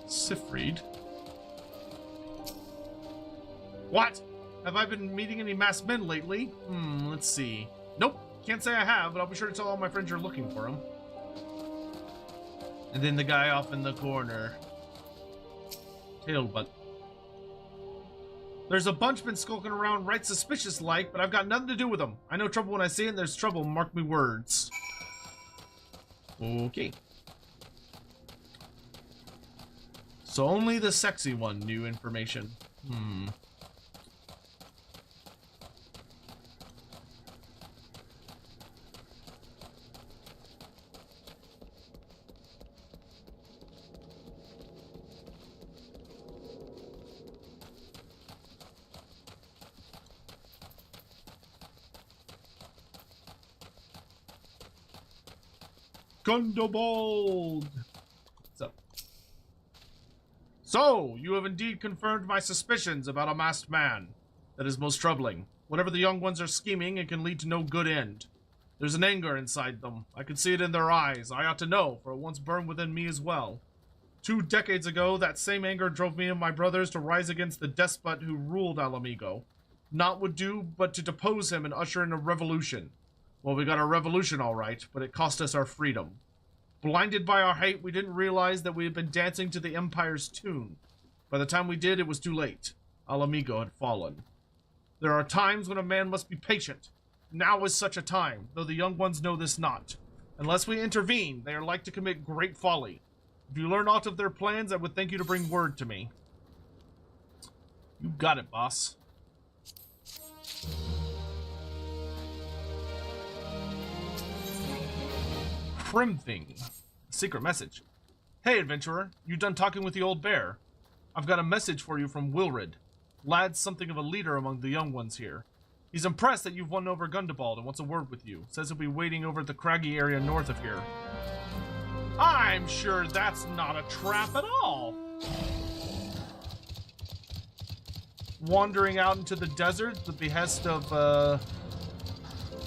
Sifreed. What? Have I been meeting any masked men lately? Let's see. Nope. Can't say I have, but I'll be sure to tell all my friends you're looking for them. And then the guy off in the corner. Tailbutt. There's a bunch been skulking around right suspicious-like, but I've got nothing to do with them. I know trouble when I see it, and there's trouble, mark me words. Okay. So only the sexy one knew information. Gundobald! What's up? So, you have indeed confirmed my suspicions about a masked man. That is most troubling. Whatever the young ones are scheming, it can lead to no good end. There's an anger inside them. I can see it in their eyes. I ought to know, for it once burned within me as well. 2 decades ago, that same anger drove me and my brothers to rise against the despot who ruled Ala Mhigo. Naught would do but to depose him and usher in a revolution. Well, we got a revolution all right, but it cost us our freedom. Blinded by our hate, we didn't realize that we had been dancing to the Empire's tune. By the time we did, it was too late. Ala Mhigo had fallen. There are times when a man must be patient. Now is such a time, though the young ones know this not. Unless we intervene, they are like to commit great folly. If you learn aught of their plans, I would thank you to bring word to me. You got it, boss. Primthing. Secret message. Hey, adventurer. You done talking with the old bear? I've got a message for you from Wilrid. Lad's something of a leader among the young ones here. He's impressed that you've won over Gundabald and wants a word with you. Says he'll be waiting over at the craggy area north of here. I'm sure that's not a trap at all. Wandering out into the desert at the behest of,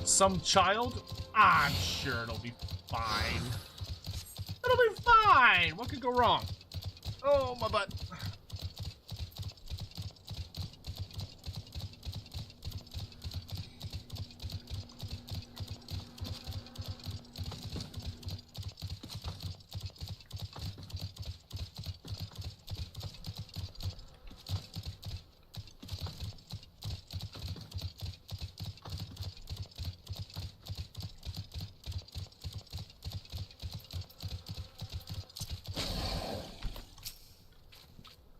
some child? I'm sure it'll be fine. It'll be fine! What could go wrong? Oh, my butt.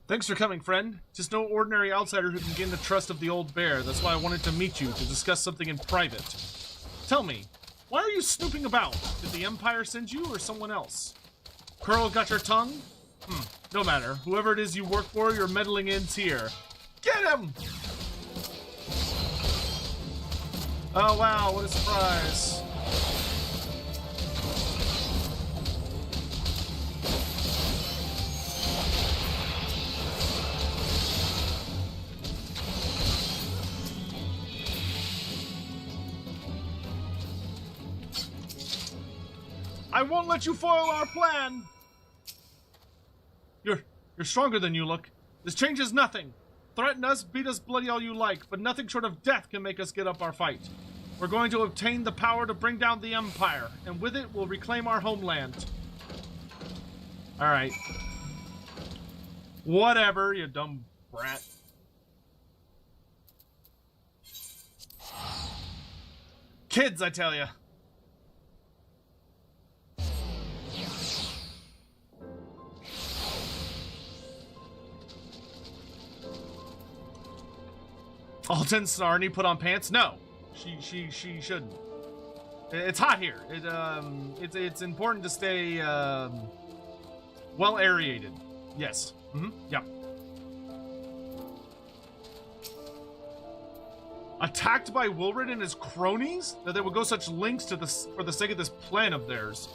Thanks for coming, friend. Just no ordinary outsider who can gain the trust of the old bear. That's why I wanted to meet you, to discuss something in private. Tell me, why are you snooping about? Did the Empire send you, or someone else? Curl got your tongue? No matter. Whoever it is you work for, your meddling ends here. Get him! Oh wow, what a surprise. I won't let you foil our plan! You're stronger than you look. This changes nothing. Threaten us, beat us bloody all you like, but nothing short of death can make us get up our fight. We're going to obtain the power to bring down the Empire, and with it, we'll reclaim our homeland. Alright. Whatever, you dumb brat. Kids, I tell ya. Alton Snarny put on pants? No, she shouldn't. It's hot here. It's important to stay well aerated. Yes. Yeah. Attacked by Wilrid and his cronies? That they would go such lengths to for the sake of this plan of theirs.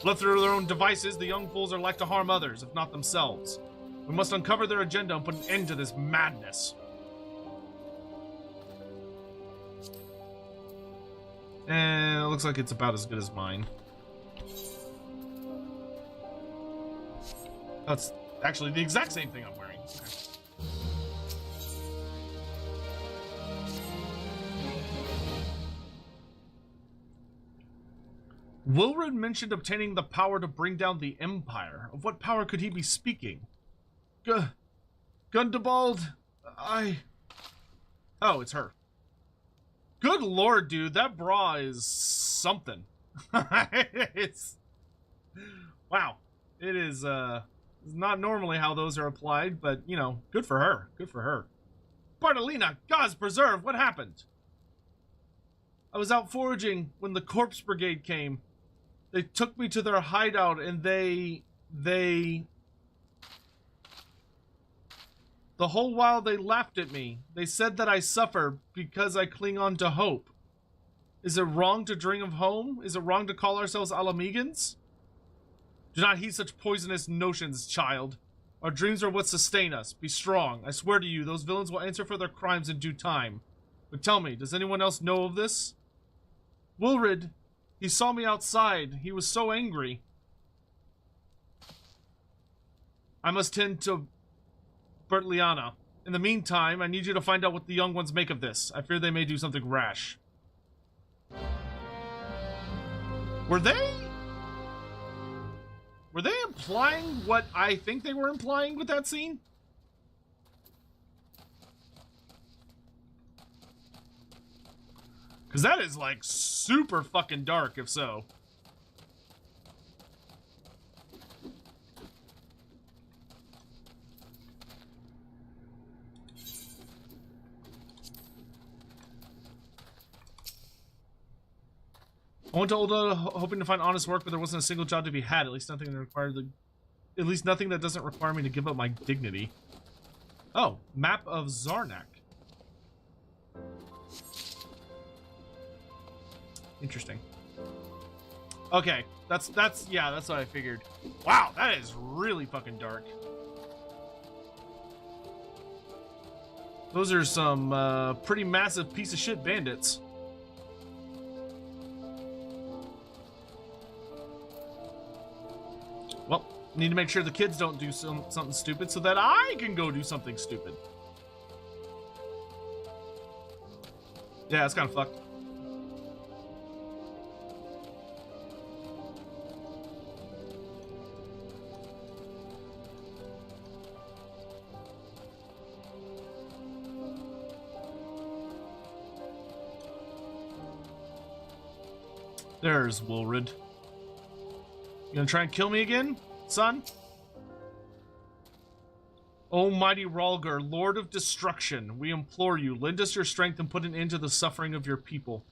Left through their own devices, the young fools are like to harm others, if not themselves. We must uncover their agenda and put an end to this madness. And it looks like it's about as good as mine. That's actually the exact same thing I'm wearing. Okay. Wilrid mentioned obtaining the power to bring down the Empire. Of what power could he be speaking? Gundabald? Oh, it's her. Good lord, dude, that bra is something. It's... Wow. It is, not normally how those are applied, but, you know, good for her. Good for her. Bartolina, God's preserve, what happened? I was out foraging when the Corpse Brigade came. They took me to their hideout and they... The whole while they laughed at me. They said that I suffer because I cling on to hope. Is it wrong to dream of home? Is it wrong to call ourselves Ala Mhigans? Do not heed such poisonous notions, child. Our dreams are what sustain us. Be strong. I swear to you, those villains will answer for their crimes in due time. But tell me, does anyone else know of this? Wilrid, he saw me outside. He was so angry. I must tend to Bertliana. In the meantime, I need you to find out what the young ones make of this. I fear they may do something rash. Were they implying what I think they were implying with that scene? Because that is, like, super fucking dark, if so. I went to Olda hoping to find honest work, but there wasn't a single job to be had. At least nothing that doesn't require me to give up my dignity. Oh, map of Zarnak. Interesting. Okay, that's what I figured. Wow, that is really fucking dark. Those are some pretty massive piece of shit bandits. Well, need to make sure the kids don't do something stupid so that I can go do something stupid. Yeah, it's kind of fucked. There's Wilrid. You gonna try and kill me again, son? O mighty Ralgar, Lord of Destruction, we implore you, lend us your strength and put an end to the suffering of your people.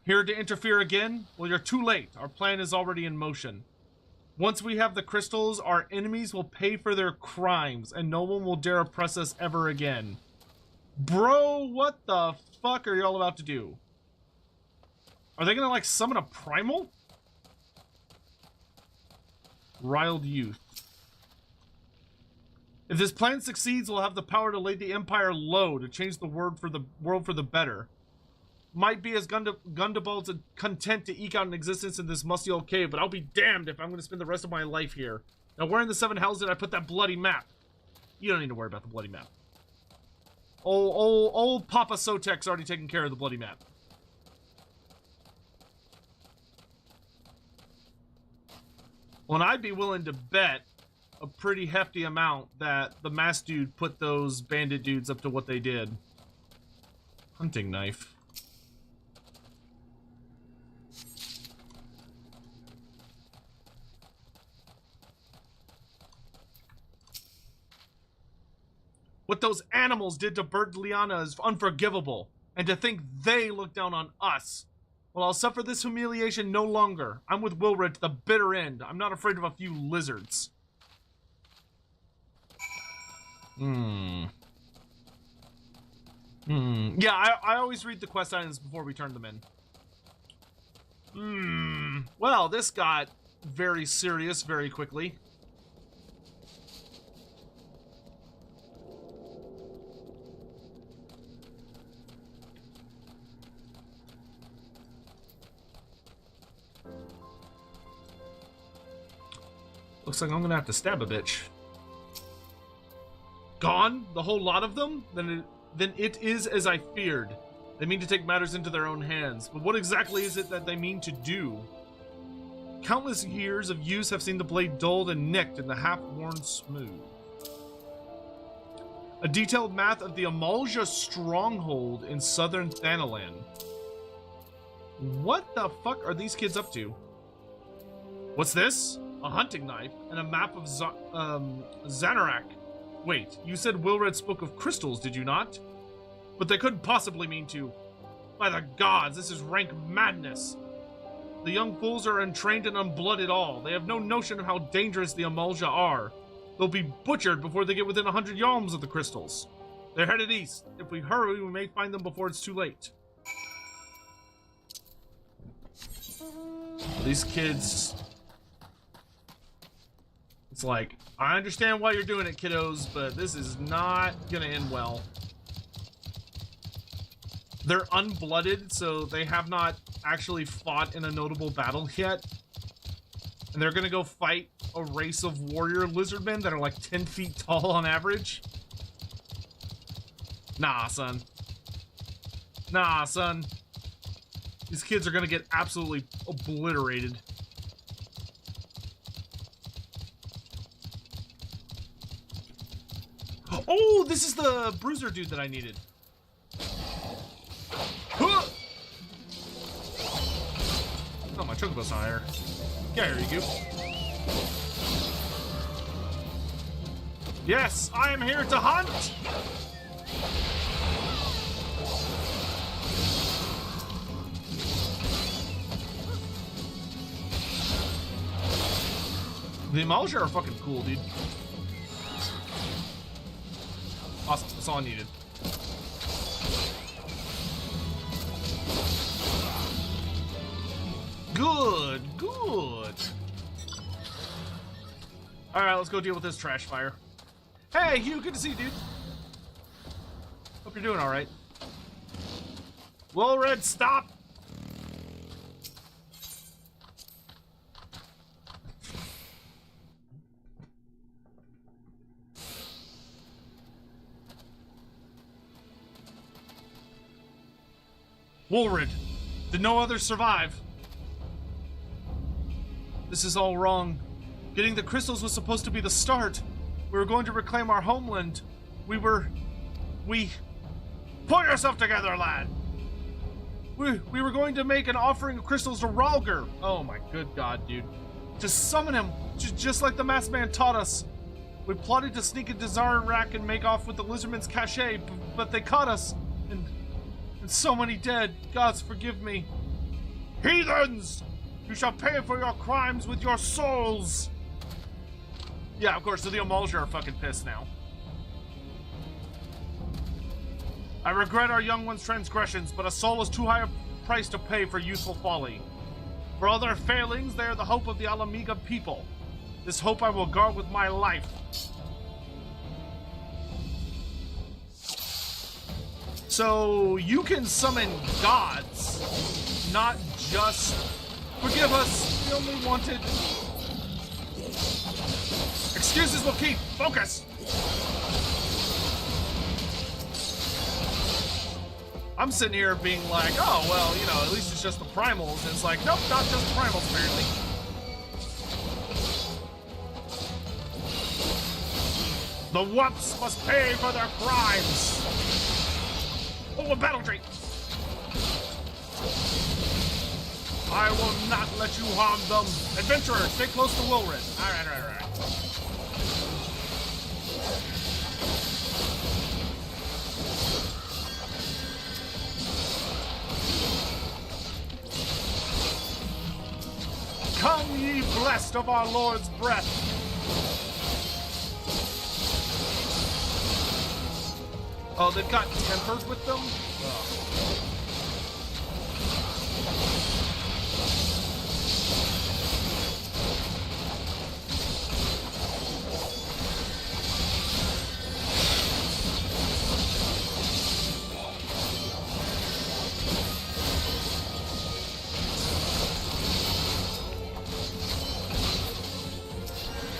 Here to interfere again? Well, you're too late. Our plan is already in motion. Once we have the crystals, our enemies will pay for their crimes, and no one will dare oppress us ever again. Bro, what the fuck are y'all about to do? Are they gonna, like, summon a Primal? Riled youth. If this plan succeeds, we'll have the power to lay the Empire low, to change the world for the better. Might be as Gundabald's content to eke out an existence in this musty old cave, but I'll be damned if I'm gonna spend the rest of my life here. Now, where in the seven hells did I put that bloody map? You don't need to worry about the bloody map. Old Papa Sotek's already taken care of the bloody map. Well, and I'd be willing to bet a pretty hefty amount that the masked dude put those bandit dudes up to what they did. Hunting knife. What those animals did to Bird Liana is unforgivable. And to think they look down on us. Well, I'll suffer this humiliation no longer. I'm with Wilrid to the bitter end. I'm not afraid of a few lizards. Yeah, I always read the quest items before we turn them in. Well, this got very serious very quickly. Looks like I'm gonna have to stab a bitch. Gone? The whole lot of them? Then it is as I feared. They mean to take matters into their own hands. But what exactly is it that they mean to do? Countless years of use have seen the blade dulled and nicked and the haft worn smooth. A detailed map of the Amalja stronghold in southern Thanalan. What the fuck are these kids up to? What's this? A hunting knife and a map of Xanarak. Wait, you said Wilred spoke of crystals, did you not? But they couldn't possibly mean to. By the gods, this is rank madness. The young fools are untrained and unblooded all. They have no notion of how dangerous the Amalja are. They'll be butchered before they get within 100 yalms of the crystals. They're headed east. If we hurry, we may find them before it's too late. These kids... It's like, I understand why you're doing it, kiddos, but this is not gonna end well. They're unblooded, so they have not actually fought in a notable battle yet. And they're gonna go fight a race of warrior lizardmen that are like 10 feet tall on average. Nah, son. Nah, son. These kids are gonna get absolutely obliterated. Oh, this is the bruiser dude that I needed. Huh! Oh, my Chocobo's not here. Yeah, here you go. Yes, I am here to hunt! The Maws are fucking cool, dude. Awesome. That's all I needed. Good, good. Alright, let's go deal with this trash fire. Hey, Hugh, good to see you, dude. Hope you're doing alright. Well, Red, stop! Woolred, did no others survive? This is all wrong. Getting the crystals was supposed to be the start. We were going to reclaim our homeland. We... Pull yourself together, lad! We were going to make an offering of crystals to Ralger. Oh my good god, dude. To summon him, just like the masked man taught us. We plotted to sneak into Rak and make off with the Lizardman's cachet, but they caught us. And so many dead. Gods forgive me. Heathens! You shall pay for your crimes with your souls! Yeah, of course, so the Amalja are fucking pissed now. I regret our young one's transgressions, but a soul is too high a price to pay for youthful folly. For all their failings, they are the hope of the Ala Mhigo people. This hope I will guard with my life. So, you can summon gods, not just... Forgive us, we only wanted... Excuses will keep. Focus! I'm sitting here being like, oh, well, you know, at least it's just the Primals. And it's like, nope, not just Primals, apparently. The whups must pay for their crimes. Oh, a battle drink. I will not let you harm them. Adventurer, stay close to Wilred. All right. Come, ye blessed of our Lord's breath. Oh, they've got tempered with them? Oh.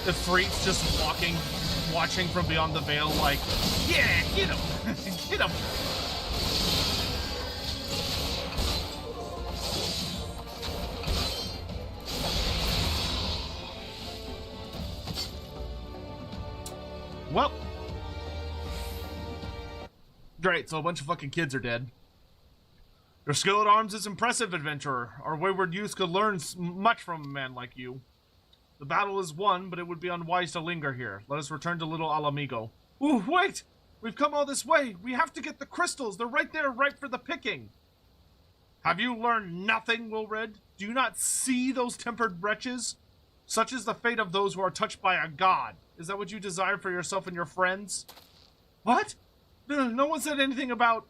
The freak's just watching from beyond the veil like, yeah, get him! Get him! Well. Great, so a bunch of fucking kids are dead. Your skill at arms is impressive, adventurer. Our wayward youth could learn much from a man like you. The battle is won, but it would be unwise to linger here. Let us return to little Ala Mhigo. Ooh, wait! We've come all this way! We have to get the crystals! They're right there, ripe for the picking! Have you learned nothing, Wilred? Do you not see those tempered wretches? Such is the fate of those who are touched by a god. Is that what you desire for yourself and your friends? What? No one said anything about...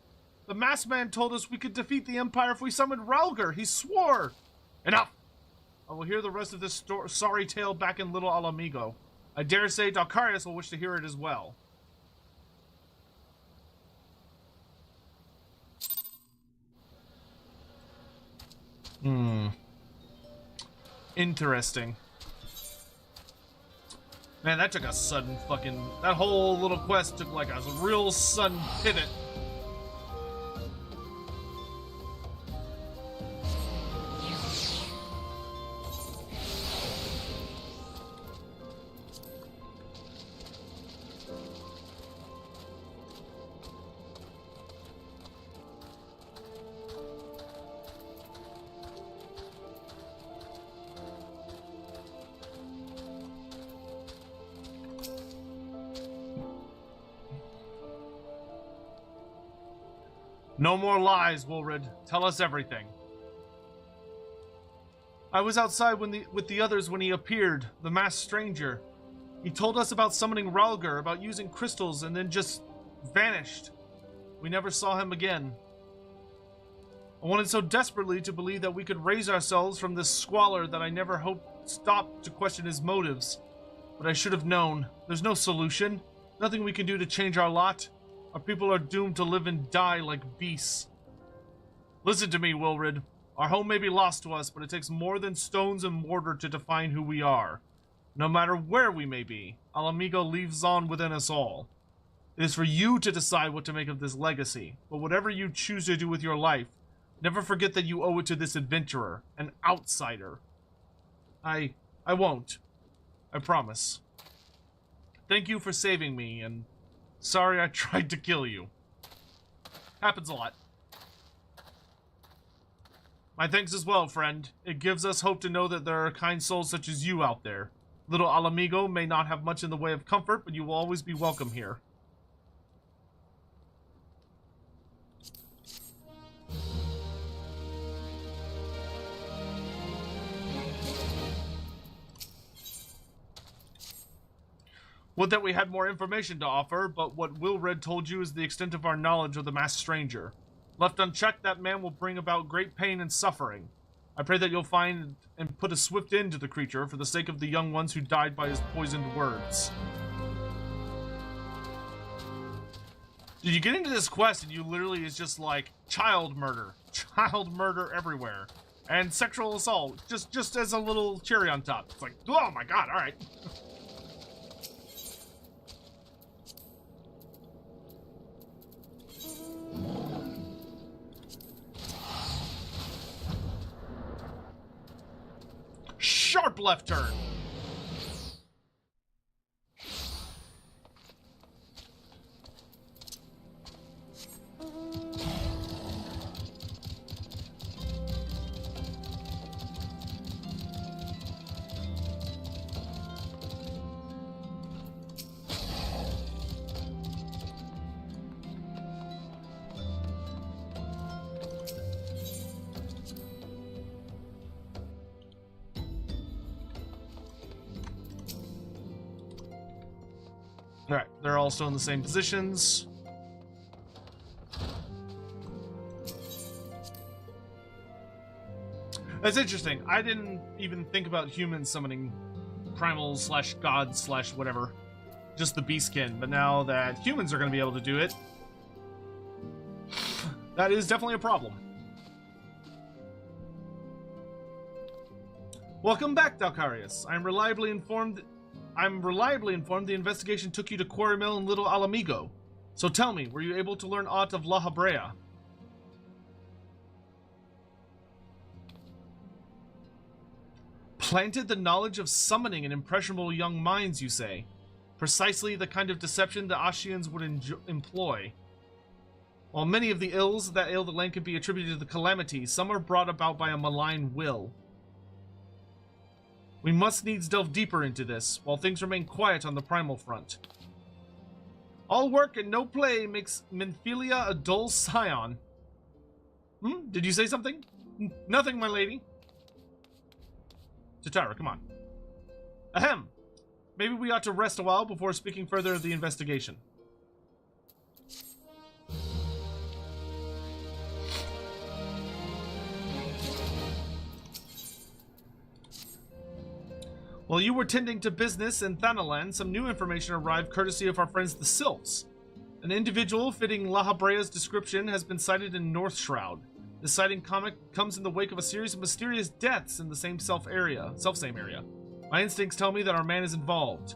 The masked man told us we could defeat the Empire if we summoned Ralger. He swore! Enough! I will hear the rest of this sorry tale back in little Ala Mhigo. I dare say Dalkarius will wish to hear it as well. Interesting. Man, that took a sudden fucking... That whole little quest took like a real sudden pivot. No more lies, Wilred. Tell us everything. I was outside with the others when he appeared, the masked stranger. He told us about summoning Ralgar, about using crystals, and then just vanished. We never saw him again. I wanted so desperately to believe that we could raise ourselves from this squalor that I never hoped stopped to question his motives. But I should have known. There's no solution. Nothing we can do to change our lot. Our people are doomed to live and die like beasts. Listen to me, Wilrid. Our home may be lost to us, but it takes more than stones and mortar to define who we are. No matter where we may be, Ala Mhigo lives on within us all. It is for you to decide what to make of this legacy, but whatever you choose to do with your life, never forget that you owe it to this adventurer, an outsider. I won't. I promise. Thank you for saving me, and sorry I tried to kill you. Happens a lot. My thanks as well, friend. It gives us hope to know that there are kind souls such as you out there. Little Ala Mhigo may not have much in the way of comfort, but you will always be welcome here. Would that we had more information to offer, but what Wilred told you is the extent of our knowledge of the masked stranger. Left unchecked, that man will bring about great pain and suffering. I pray that you'll find and put a swift end to the creature for the sake of the young ones who died by his poisoned words. Did you get into this quest and you literally is just like child murder everywhere, and sexual assault just as a little cherry on top. It's like, oh my god, all right. Sharp left turn. Alright, they're all still in the same positions. That's interesting. I didn't even think about humans summoning primal slash god slash whatever. Just the beastkin. But now that humans are going to be able to do it, that is definitely a problem. Welcome back, Dalkarius. I'm reliably informed the investigation took you to Quarry Mill and Little Ala Mhigo. So tell me, were you able to learn aught of La Habrea? Planted the knowledge of summoning in impressionable young minds, you say? Precisely the kind of deception the Ascians would employ. While many of the ills that ail the land can be attributed to the calamity, some are brought about by a malign will. We must needs delve deeper into this, while things remain quiet on the Primal front. All work and no play makes Menphilia a dull scion. Did you say something? Nothing, my lady. Tatara, come on. Ahem. Maybe we ought to rest a while before speaking further of the investigation. While you were tending to business in Thanalan, some new information arrived courtesy of our friends the Sylphs. An individual fitting La Habrea's description has been sighted in North Shroud. This sighting comes in the wake of a series of mysterious deaths in the same self-same area. My instincts tell me that our man is involved.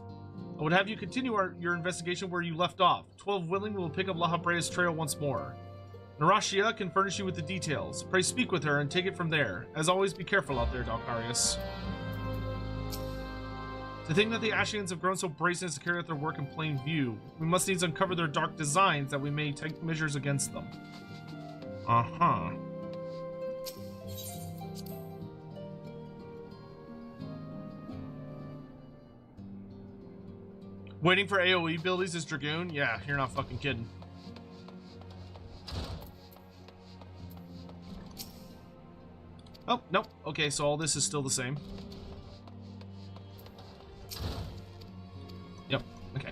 I would have you continue your investigation where you left off. 12 willing will pick up La Habrea's trail once more. Narashia can furnish you with the details. Pray speak with her and take it from there. As always, be careful out there, Dalkarius. To think that the Ascians have grown so brazen as to carry out their work in plain view, we must needs uncover their dark designs that we may take measures against them. Uh-huh. Waiting for AoE abilities is Dragoon? Yeah, you're not fucking kidding. Oh, nope. Okay, so all this is still the same. Yep, okay.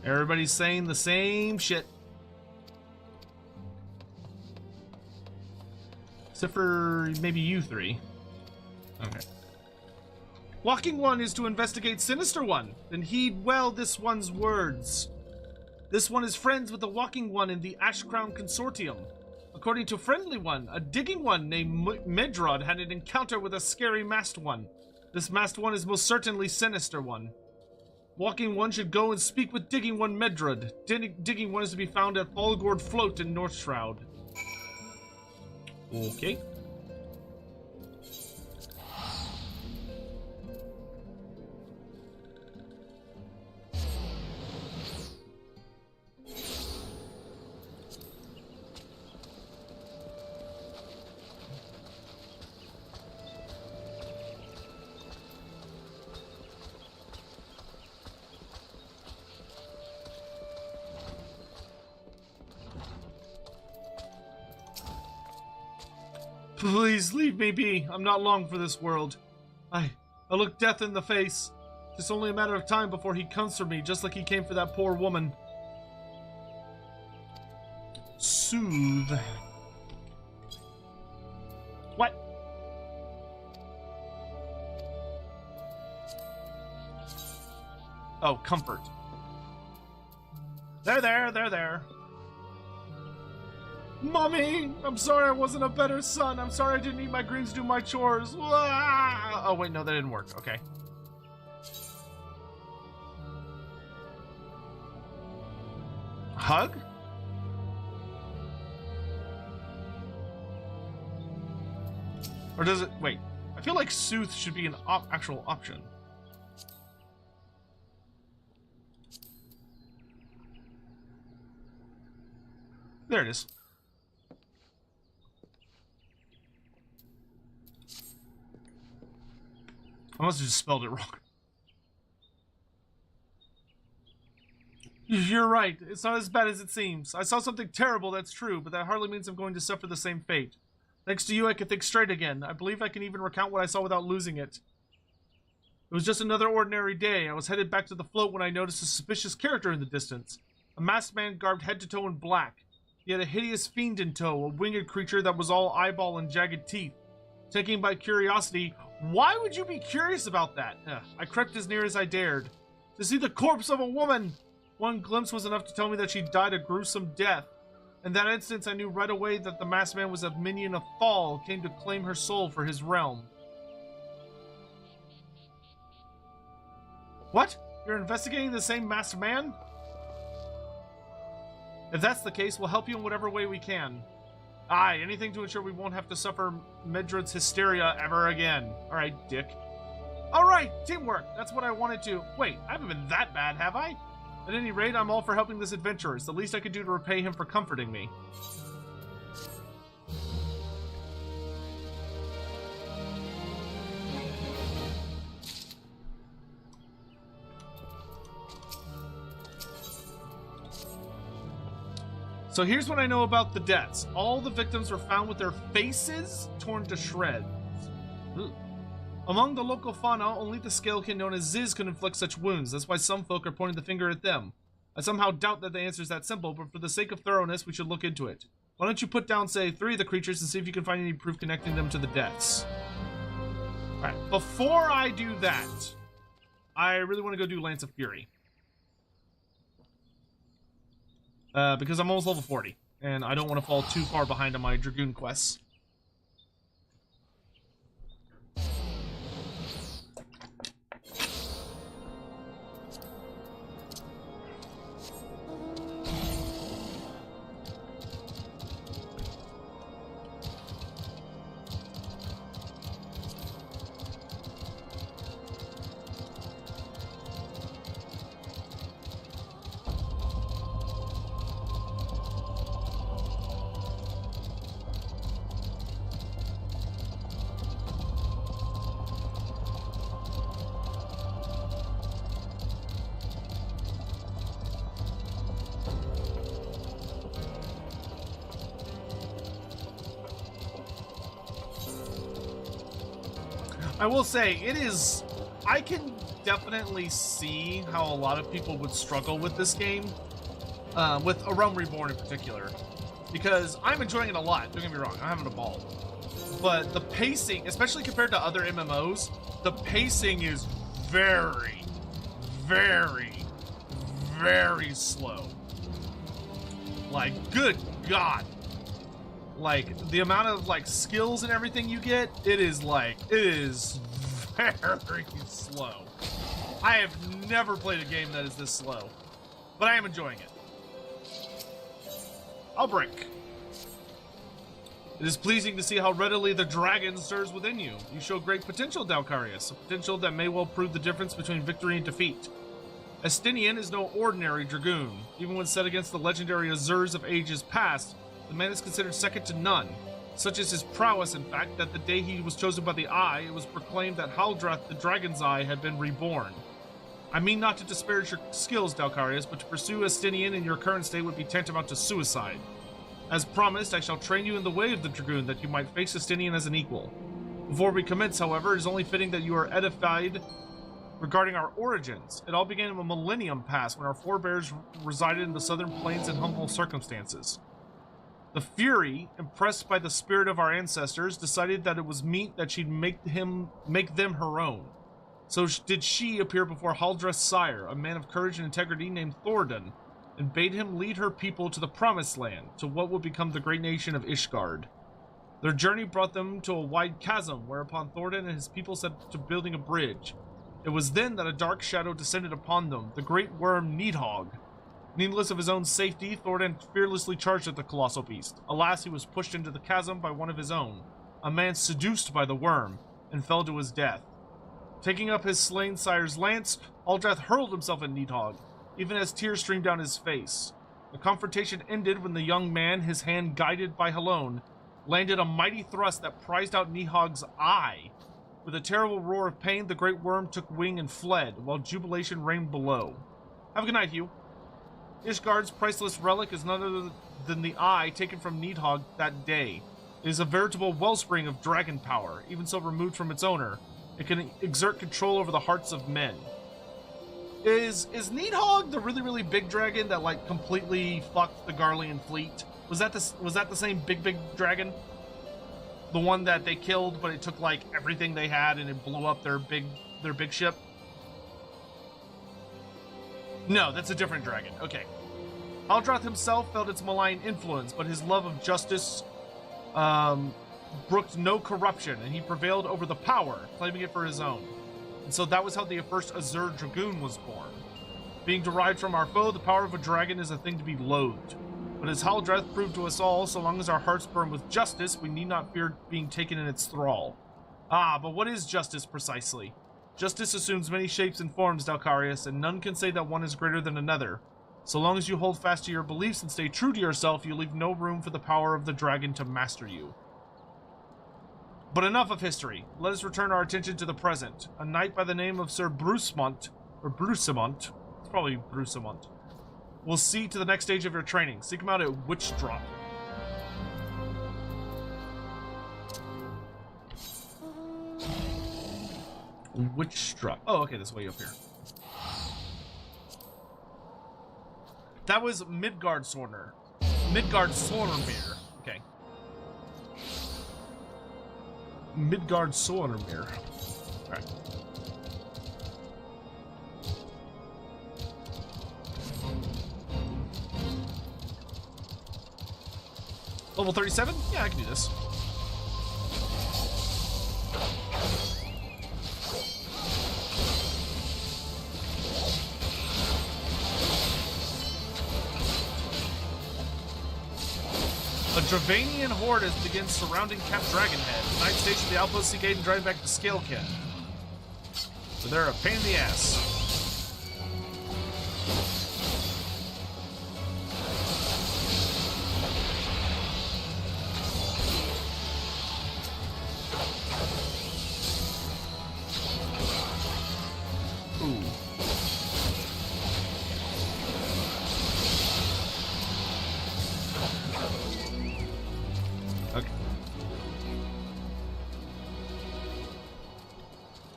Everybody's saying the same shit. Except for maybe you three. Okay. Walking One is to investigate Sinister One. Then heed well this one's words. This one is friends with the Walking One in the Ash Crown Consortium. According to Friendly One, a Digging One named Medrod had an encounter with a scary Masked One. This Masked One is most certainly Sinister One. Walking One should go and speak with Digging One Medrod. Digging One is to be found at Falgord Float in North Shroud. Okay. Please leave me be. I'm not long for this world. I look death in the face. It's only a matter of time before he comes for me, just like he came for that poor woman. Soothe. What? Oh, comfort. There. Mommy, I'm sorry I wasn't a better son. I'm sorry I didn't eat my greens, do my chores. Oh, wait, no, that didn't work. Okay. Hug? Or does it... Wait. I feel like soothe should be an actual option. There it is. I must have just spelled it wrong. You're right. It's not as bad as it seems. I saw something terrible, that's true, but that hardly means I'm going to suffer the same fate. Thanks to you, I can think straight again. I believe I can even recount what I saw without losing it. It was just another ordinary day. I was headed back to the float when I noticed a suspicious character in the distance. A masked man garbed head to toe in black. He had a hideous fiend in tow, a winged creature that was all eyeball and jagged teeth. Taken by curiosity, why would you be curious about that? I crept as near as I dared. To see the corpse of a woman! One glimpse was enough to tell me that she died a gruesome death. In that instance, I knew right away that the masked man was a minion of Thal, came to claim her soul for his realm. What? You're investigating the same masked man? If that's the case, we'll help you in whatever way we can. Aye, anything to ensure we won't have to suffer Medrod's hysteria ever again. Alright, dick. Alright, teamwork! That's what I wanted to... Wait, I haven't been that bad, have I? At any rate, I'm all for helping this adventurer. It's the least I could do to repay him for comforting me. So here's what I know about the deaths. All the victims were found with their faces torn to shreds. Ooh. Among the local fauna, only the scalekin known as Ziz can inflict such wounds. That's why some folk are pointing the finger at them. I somehow doubt that the answer is that simple, but for the sake of thoroughness, we should look into it. Why don't you put down, say, 3 of the creatures and see if you can find any proof connecting them to the deaths. Alright, before I do that, I really want to go do Lance of Fury. Because I'm almost level 40, and I don't want to fall too far behind on my Dragoon quests. I will say, it is... I can definitely see how a lot of people would struggle with this game. With A Realm Reborn in particular. Because I'm enjoying it a lot, don't get me wrong, I'm having a ball. But the pacing, especially compared to other MMOs, the pacing is very, very, very slow. Like, good God. Like, the amount of, like, skills and everything you get, it is very slow. I have never played a game that is this slow. But I am enjoying it. I'll break. It is pleasing to see how readily the dragon stirs within you. You show great potential, Dalkarius, a potential that may well prove the difference between victory and defeat. Ascian is no ordinary dragoon. Even when set against the legendary Azurs of ages past, the man is considered second to none. Such is his prowess, in fact, that the day he was chosen by the Eye, it was proclaimed that Haldrath, the Dragon's Eye, had been reborn. I mean not to disparage your skills, Dalkarius, but to pursue Ascian in your current state would be tantamount to suicide. As promised, I shall train you in the way of the Dragoon, that you might face Ascian as an equal. Before we commence, however, it is only fitting that you are edified regarding our origins. It all began in a millennium past, when our forebears resided in the southern plains in humble circumstances. The Fury, impressed by the spirit of our ancestors, decided that it was meet that she'd make them her own. So did she appear before Haldrath's sire, a man of courage and integrity named Thordan, and bade him lead her people to the Promised Land, to what would become the great nation of Ishgard. Their journey brought them to a wide chasm, whereupon Thordan and his people set to building a bridge. It was then that a dark shadow descended upon them, the great worm Nidhogg. Needless of his own safety, Thordan fearlessly charged at the colossal beast. Alas, he was pushed into the chasm by one of his own, a man seduced by the worm, and fell to his death. Taking up his slain sire's lance, Haldrath hurled himself at Nidhogg, even as tears streamed down his face. The confrontation ended when the young man, his hand guided by Halone, landed a mighty thrust that prized out Nidhogg's eye. With a terrible roar of pain, the great worm took wing and fled, while jubilation reigned below. Have a good night, Hugh. Ishgard's priceless relic is none other than the eye taken from Nidhogg that day. It is a veritable wellspring of dragon power. Even so removed from its owner, it can exert control over the hearts of men. Is Nidhogg the really, really big dragon that, like, completely fucked the Garlean fleet? Was that the same big dragon? The one that they killed, but it took, like, everything they had and it blew up their big ship? No, that's a different dragon. Okay. Haldrath himself felt its malign influence, but his love of justice brooked no corruption, and he prevailed over the power, claiming it for his own. And so that was how the first Azure Dragoon was born. Being derived from our foe, the power of a dragon is a thing to be loathed. But as Haldrath proved to us all, so long as our hearts burn with justice, we need not fear being taken in its thrall. Ah, but what is justice precisely? Justice assumes many shapes and forms, Dalkarius, and none can say that one is greater than another. So long as you hold fast to your beliefs and stay true to yourself, you leave no room for the power of the dragon to master you. But enough of history. Let us return our attention to the present. A knight by the name of Sir Brucemont, or Brucemont, it's probably Brucemont, will see to the next stage of your training. Seek him out at Witch Drop. Witch Drop. Oh, okay, this way up here. That was Midgard Sorner. Midgard Sornermere. Okay. Midgard Sornermere. Alright. Level 37? Yeah, I can do this. A Dravanian horde has begun surrounding Camp Dragonhead. The Knights stationed the outpost seek aid and drive back to Scalekin. So they're a pain in the ass.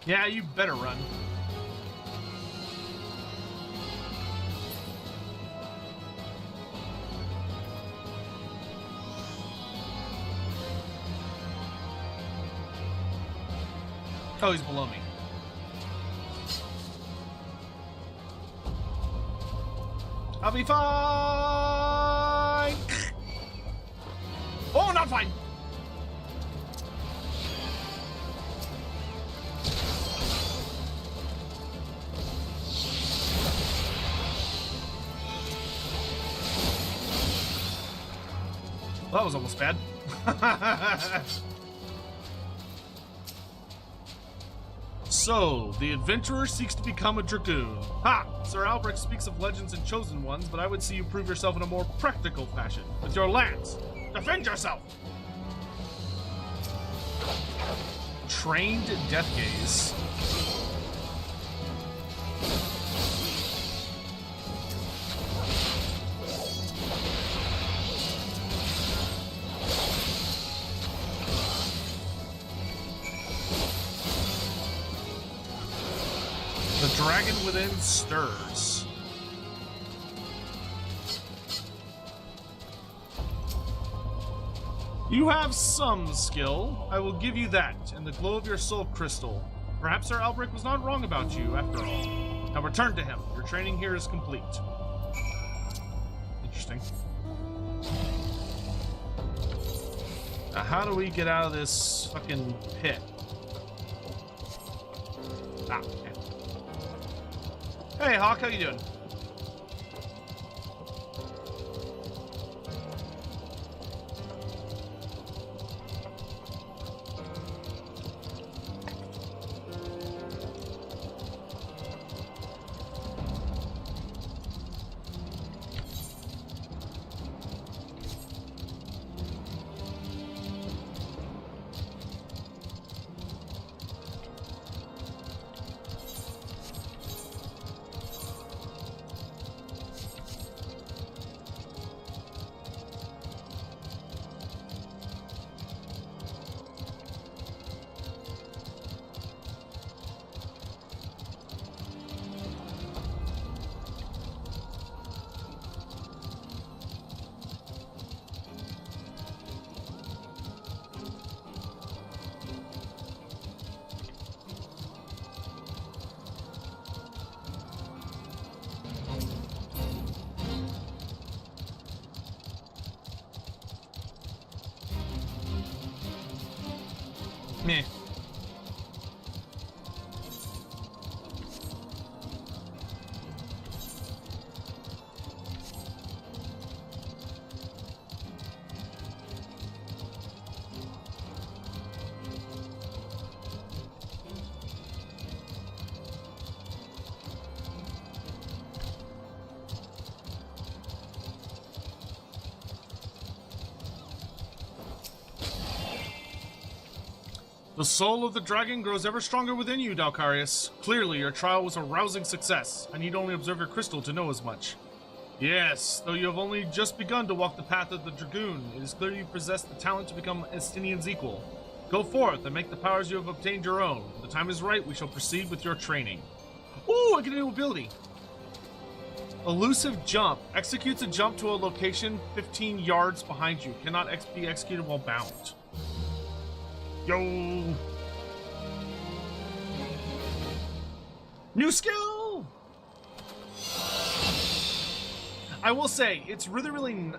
Yeah, you better run. Oh, he's below me. I'll be fine. Oh, not fine. Well, that was almost bad. So, the adventurer seeks to become a dragoon. Ha! Sir Albrecht speaks of legends and chosen ones, but I would see you prove yourself in a more practical fashion. With your lance, defend yourself! Trained death gaze. The dragon within stirs. You have some skill. I will give you that, and the glow of your soul crystal. Perhaps Sir Albrecht was not wrong about you, after all. Now return to him. Your training here is complete. Interesting. Now, how do we get out of this fucking pit? Ah, okay. Hey, Hawk, how you doing? Meh. The soul of the dragon grows ever stronger within you, Dalcarius. Clearly, your trial was a rousing success. I need only observe your crystal to know as much. Yes, though you have only just begun to walk the path of the dragoon, it is clear you possess the talent to become Estinian's equal. Go forth and make the powers you have obtained your own. When the time is right, we shall proceed with your training. Ooh, I get a new ability. Elusive jump. Executes a jump to a location 15 yards behind you. Cannot be executed while bound. Yo! New skill! I will say, it's really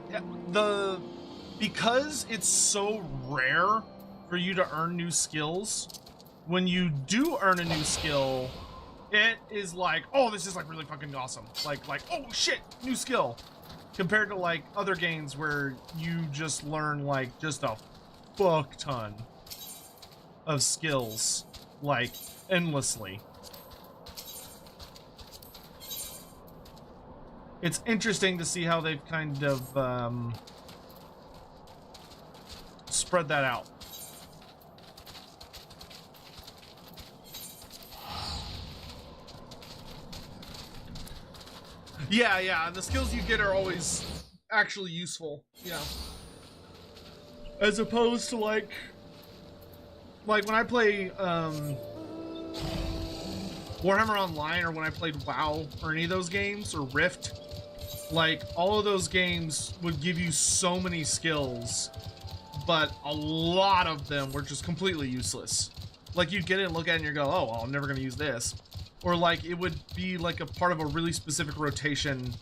because it's so rare for you to earn new skills, when you do earn a new skill, it is like, oh, this is like really fucking awesome. Like, oh shit, new skill. Compared to like other games where you just learn like just a fuck ton of skills, like, endlessly. It's interesting to see how they've kind of spread that out. Yeah, the skills you get are always actually useful, yeah. As opposed to like when I play Warhammer Online or when I played WoW or any of those games or Rift, like all of those games would give you so many skills, but a lot of them were just completely useless. Like you'd get it and look at it and you go, oh, well, I'm never gonna use this. Or like it would be like a part of a really specific rotation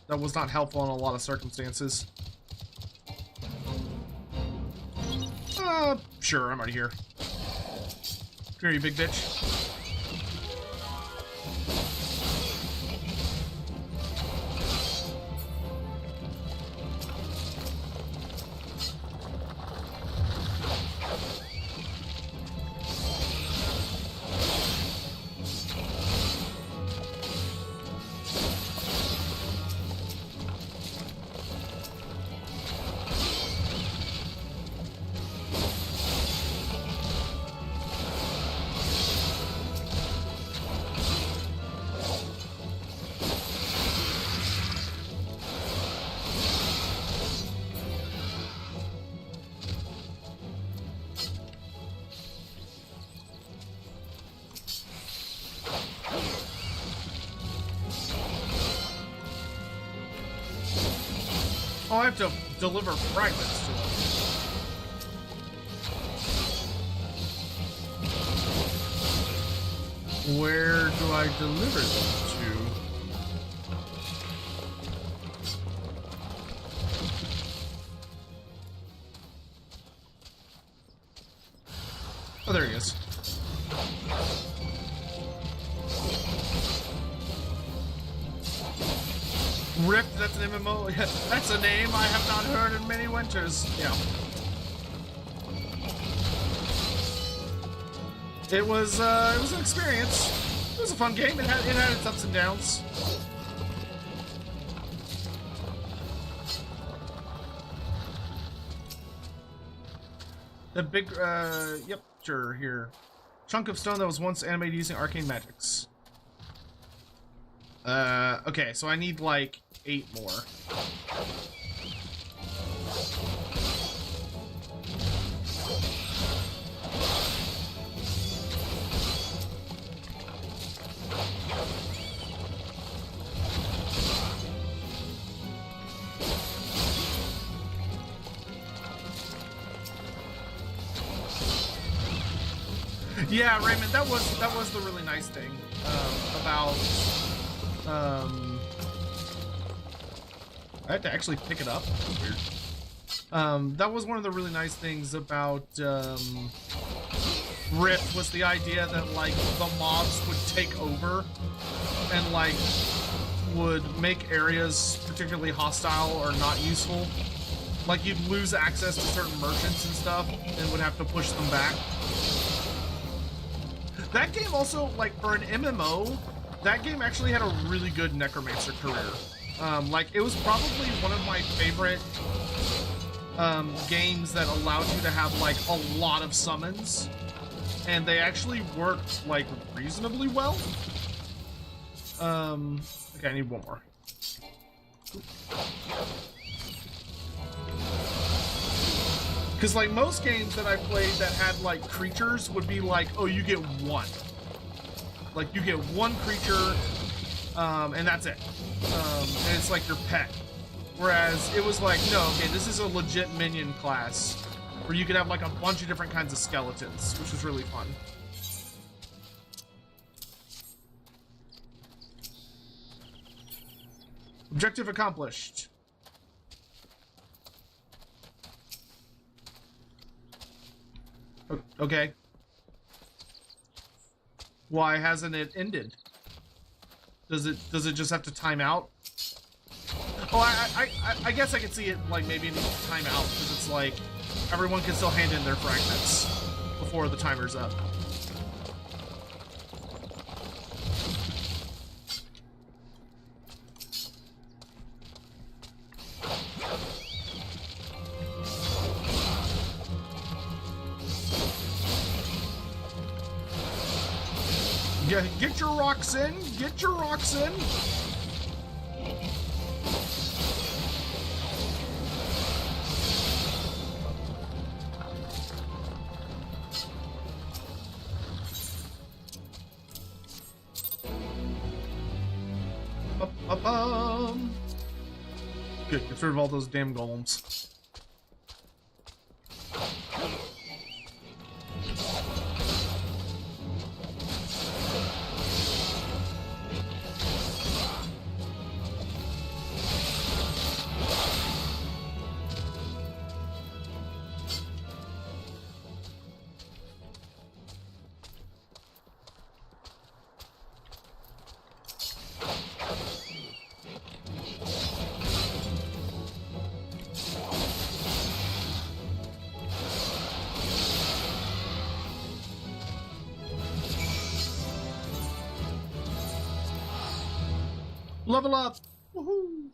that was not helpful in a lot of circumstances. Sure, I'm out of here. Come here, you big bitch. Oh, I have to deliver fragments to him. Where do I deliver them to? Oh, there he is. Rift, that's an MMO. Yeah, that's a name I have not heard in many winters. Yeah. It was an experience. It was a fun game. It had its ups and downs. The big, yep, sure, here. Chunk of stone that was once animated using arcane magics. Okay, so I need like 8 more. Yeah, Raymond, that was the really nice thing about I had to actually pick it up. That's weird. That was one of the really nice things about Rift, was the idea that like the mobs would take over and like would make areas particularly hostile or not useful. Like you'd lose access to certain merchants and stuff and would have to push them back. That game also, like for an MMO, that game actually had a really good necromancer career. Like it was probably one of my favorite games that allowed you to have like a lot of summons, and they actually worked like reasonably well. Okay, I need one more. Because like most games that I played that had like creatures would be like, oh, you get one. Like you get one creature, and that's it. And it's like your pet. Whereas it was like, no, okay, this is a legit minion class where you could have like a bunch of different kinds of skeletons, which was really fun. Objective accomplished. Okay. Why hasn't it ended? Does it just have to time out? Oh, I guess I could see it like maybe it needs to time out because it's like everyone can still hand in their fragments before the timer's up. Yeah, get your rocks in! Get your rocks in! Ba-bum. Good, get rid of all those damn golems. Level up! Woohoo!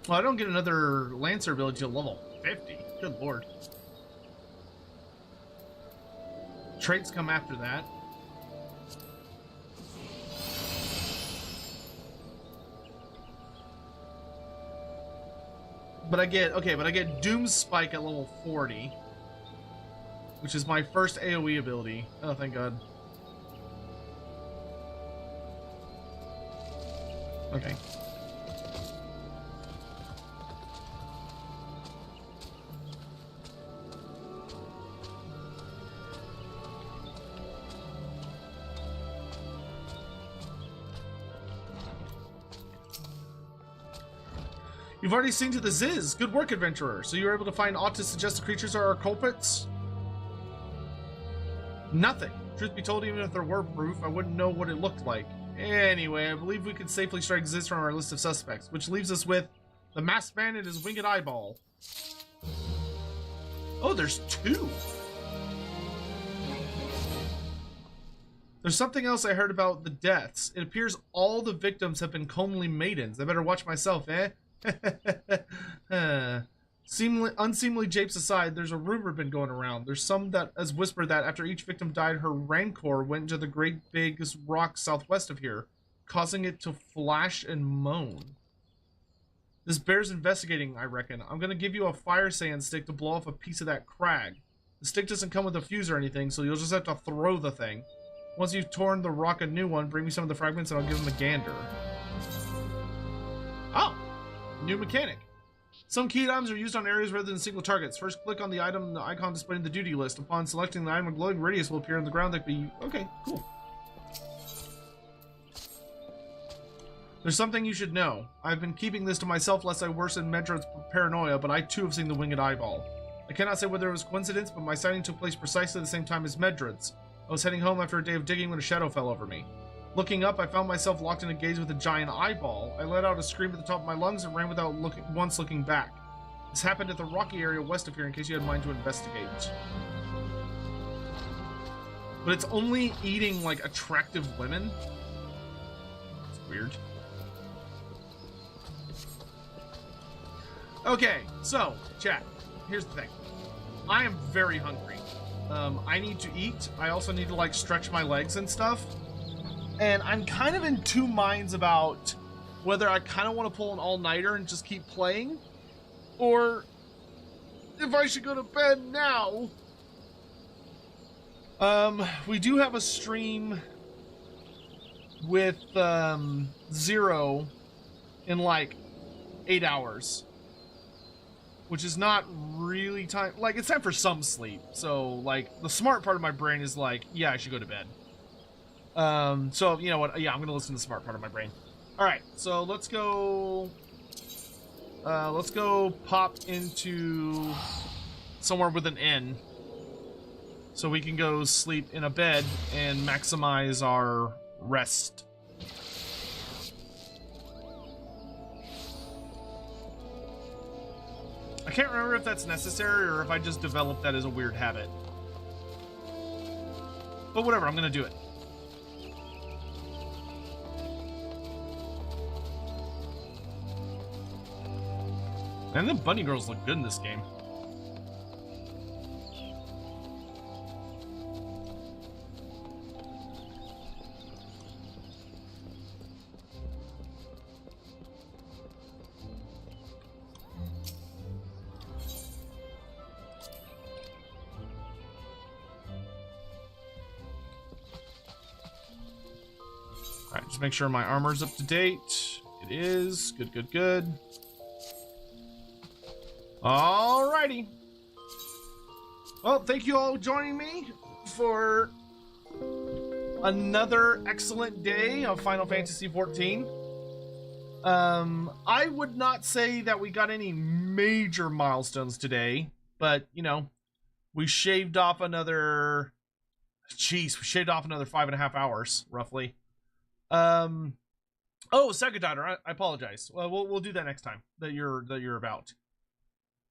Well, I don't get another Lancer ability till level 50. Good lord. Traits come after that. But I get Doom Spike at level 40, which is my first AoE ability. Oh, thank God. Okay. You've already seen to the Ziz. Good work, adventurer. So you were able to find aught to suggest the creatures are our culprits? Nothing. Truth be told, even if there were proof, I wouldn't know what it looked like. Anyway, I believe we could safely strike Ziz from our list of suspects, which leaves us with the masked man and his winged eyeball. Oh, there's two. There's something else I heard about the deaths. It appears all the victims have been comely maidens. I better watch myself, eh? Unseemly japes aside, there's a rumor been going around. There's some that has whispered that after each victim died, her rancor went into the great big rock southwest of here, causing it to flash and moan. This bears investigating, I reckon. I'm gonna give you a fire sand stick to blow off a piece of that crag. The stick doesn't come with a fuse or anything, so you'll just have to throw the thing. Once you've torn the rock a new one, bring me some of the fragments and I'll give them a gander. Oh! New mechanic. Some key items are used on areas rather than single targets. First, click on the item in the icon displaying the duty list. Upon selecting the item, a glowing radius will appear on the ground that be... Okay, cool. There's something you should know. I've been keeping this to myself lest I worsen Medrod's paranoia, but I too have seen the winged eyeball. I cannot say whether it was coincidence, but my sighting took place precisely the same time as Medrod's. I was heading home after a day of digging when a shadow fell over me. Looking up, I found myself locked in a gaze with a giant eyeball. I let out a scream at the top of my lungs and ran without once looking back. This happened at the rocky area west of here in case you had mind to investigate. But it's only eating, like, attractive women? It's weird. Okay, so, chat, here's the thing. I am very hungry. I need to eat. I also need to, like, stretch my legs and stuff. And I'm kind of in two minds about whether I kind of want to pull an all-nighter and just keep playing, or if I should go to bed now. We do have a stream with Zero in like 8 hours, which is not really time. Like, it's time for some sleep. So, like, the smart part of my brain is like, yeah, I should go to bed. So, you know what? Yeah, I'm gonna listen to the smart part of my brain. Alright, so let's go pop into somewhere with an N, so we can go sleep in a bed and maximize our rest. I can't remember if that's necessary or if I just developed that as a weird habit. But whatever, I'm gonna do it. Man, the bunny girls look good in this game. Just make sure my armor's up to date. It is. Good, good, good. Alrighty. Well, thank you all for joining me for another excellent day of Final Fantasy XIV. I would not say that we got any major milestones today, but, you know, we shaved off another... Jeez, we shaved off another 5.5 hours, roughly. Oh, second daughter, I apologize. Well, we'll do that next time that you're about.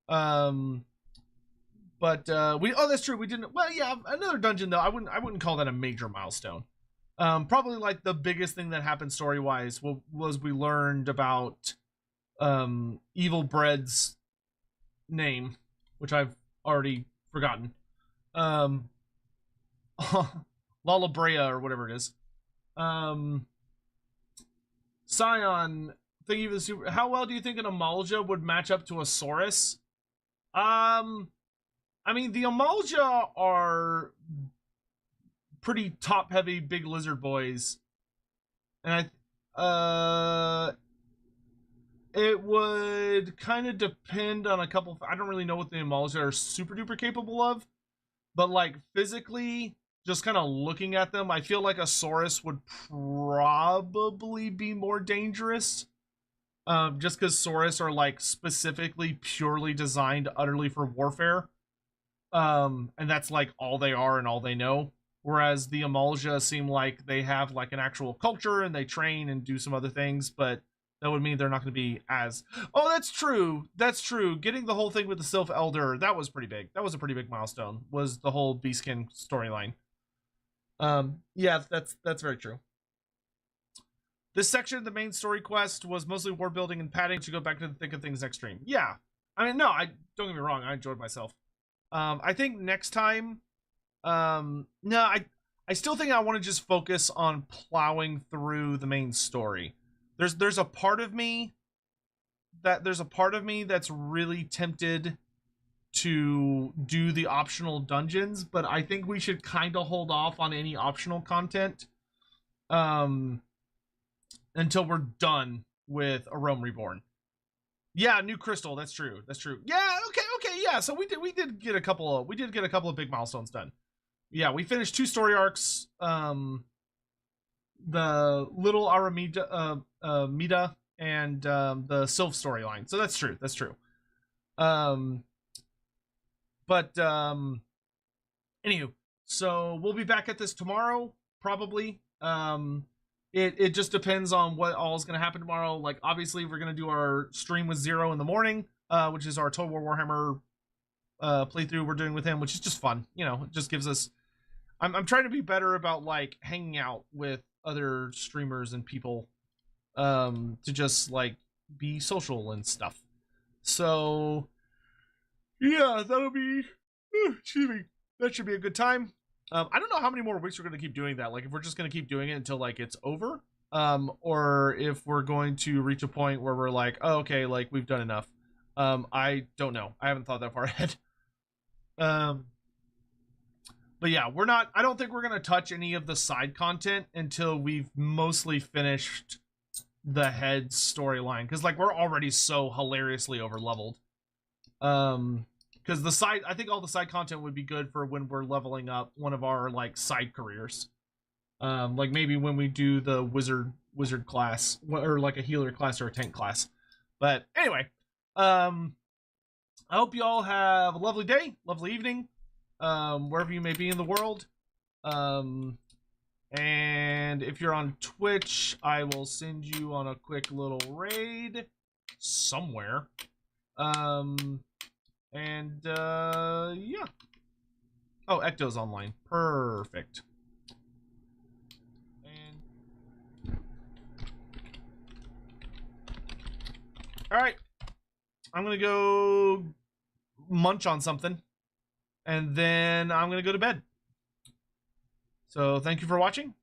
But oh, that's true. We didn't. Well, yeah, another dungeon though. I wouldn't call that a major milestone. Probably like the biggest thing that happened story wise was we learned about Evil Bread's name, which I've already forgotten. Lala Brea or whatever it is. Scion, thinking of the super. How well do you think an Amalja would match up to a Saurus? I mean, the Amalja are pretty top-heavy, big lizard boys, and it would kind of depend on a couple. I don't really know what the Amalja are super duper capable of, but like physically, just kind of looking at them, I feel like a Saurus would probably be more dangerous. Just because Saurus are like specifically purely designed utterly for warfare. And that's like all they are and all they know. Whereas the Amalja seem like they have like an actual culture and they train and do some other things, but that would mean they're not going to be as... Oh, that's true. That's true. Getting the whole thing with the Sylph Elder, that was pretty big. That was a pretty big milestone, was the whole Beastkin storyline. Yeah, that's very true. This section of the main story quest was mostly war building and padding to go back to the thick of things next stream. Yeah. I mean, no, don't get me wrong, I enjoyed myself. I think next time, no, I still think I want to just focus on plowing through the main story. There's a part of me that's really tempted to do the optional dungeons, but I think we should kind of hold off on any optional content until we're done with A Realm Reborn. Yeah, New Crystal, that's true. That's true. Yeah, okay, yeah. So we did get a couple of big milestones done. Yeah, we finished 2 story arcs. The little Aramida Mida and the Sylph storyline. So that's true. That's true. But anywho, so we'll be back at this tomorrow, probably. It just depends on what all is going to happen tomorrow. Like, obviously, we're going to do our stream with Zero in the morning, which is our Total War Warhammer playthrough we're doing with him, which is just fun. You know, it just gives us... I'm trying to be better about, like, hanging out with other streamers and people to just, like, be social and stuff. So, yeah, that'll be... excuse me. That should be a good time. I don't know how many more weeks we're going to keep doing that. Like, if we're just going to keep doing it until, like, it's over. Or if we're going to reach a point where we're like, oh, okay, like, we've done enough. I don't know. I haven't thought that far ahead. But yeah, I don't think we're going to touch any of the side content until we've mostly finished the head storyline. Because, like, we're already so hilariously over-leveled. Because I think all the side content would be good for when we're leveling up one of our, like, side careers. Like, maybe when we do the wizard class, or, like, a healer class or a tank class. But, anyway, I hope you all have a lovely day, lovely evening, wherever you may be in the world. And if you're on Twitch, I will send you on a quick little raid somewhere. And, yeah. Oh, Ecto's online. Perfect. And... Alright. I'm gonna go munch on something. And then I'm gonna go to bed. So, thank you for watching.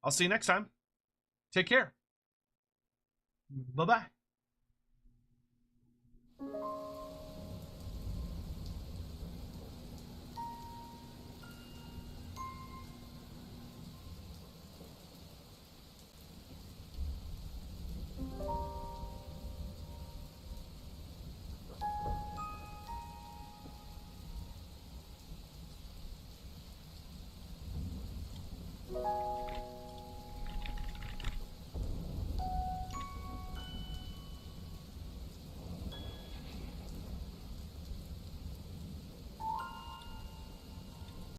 I'll see you next time. Take care. Bye-bye.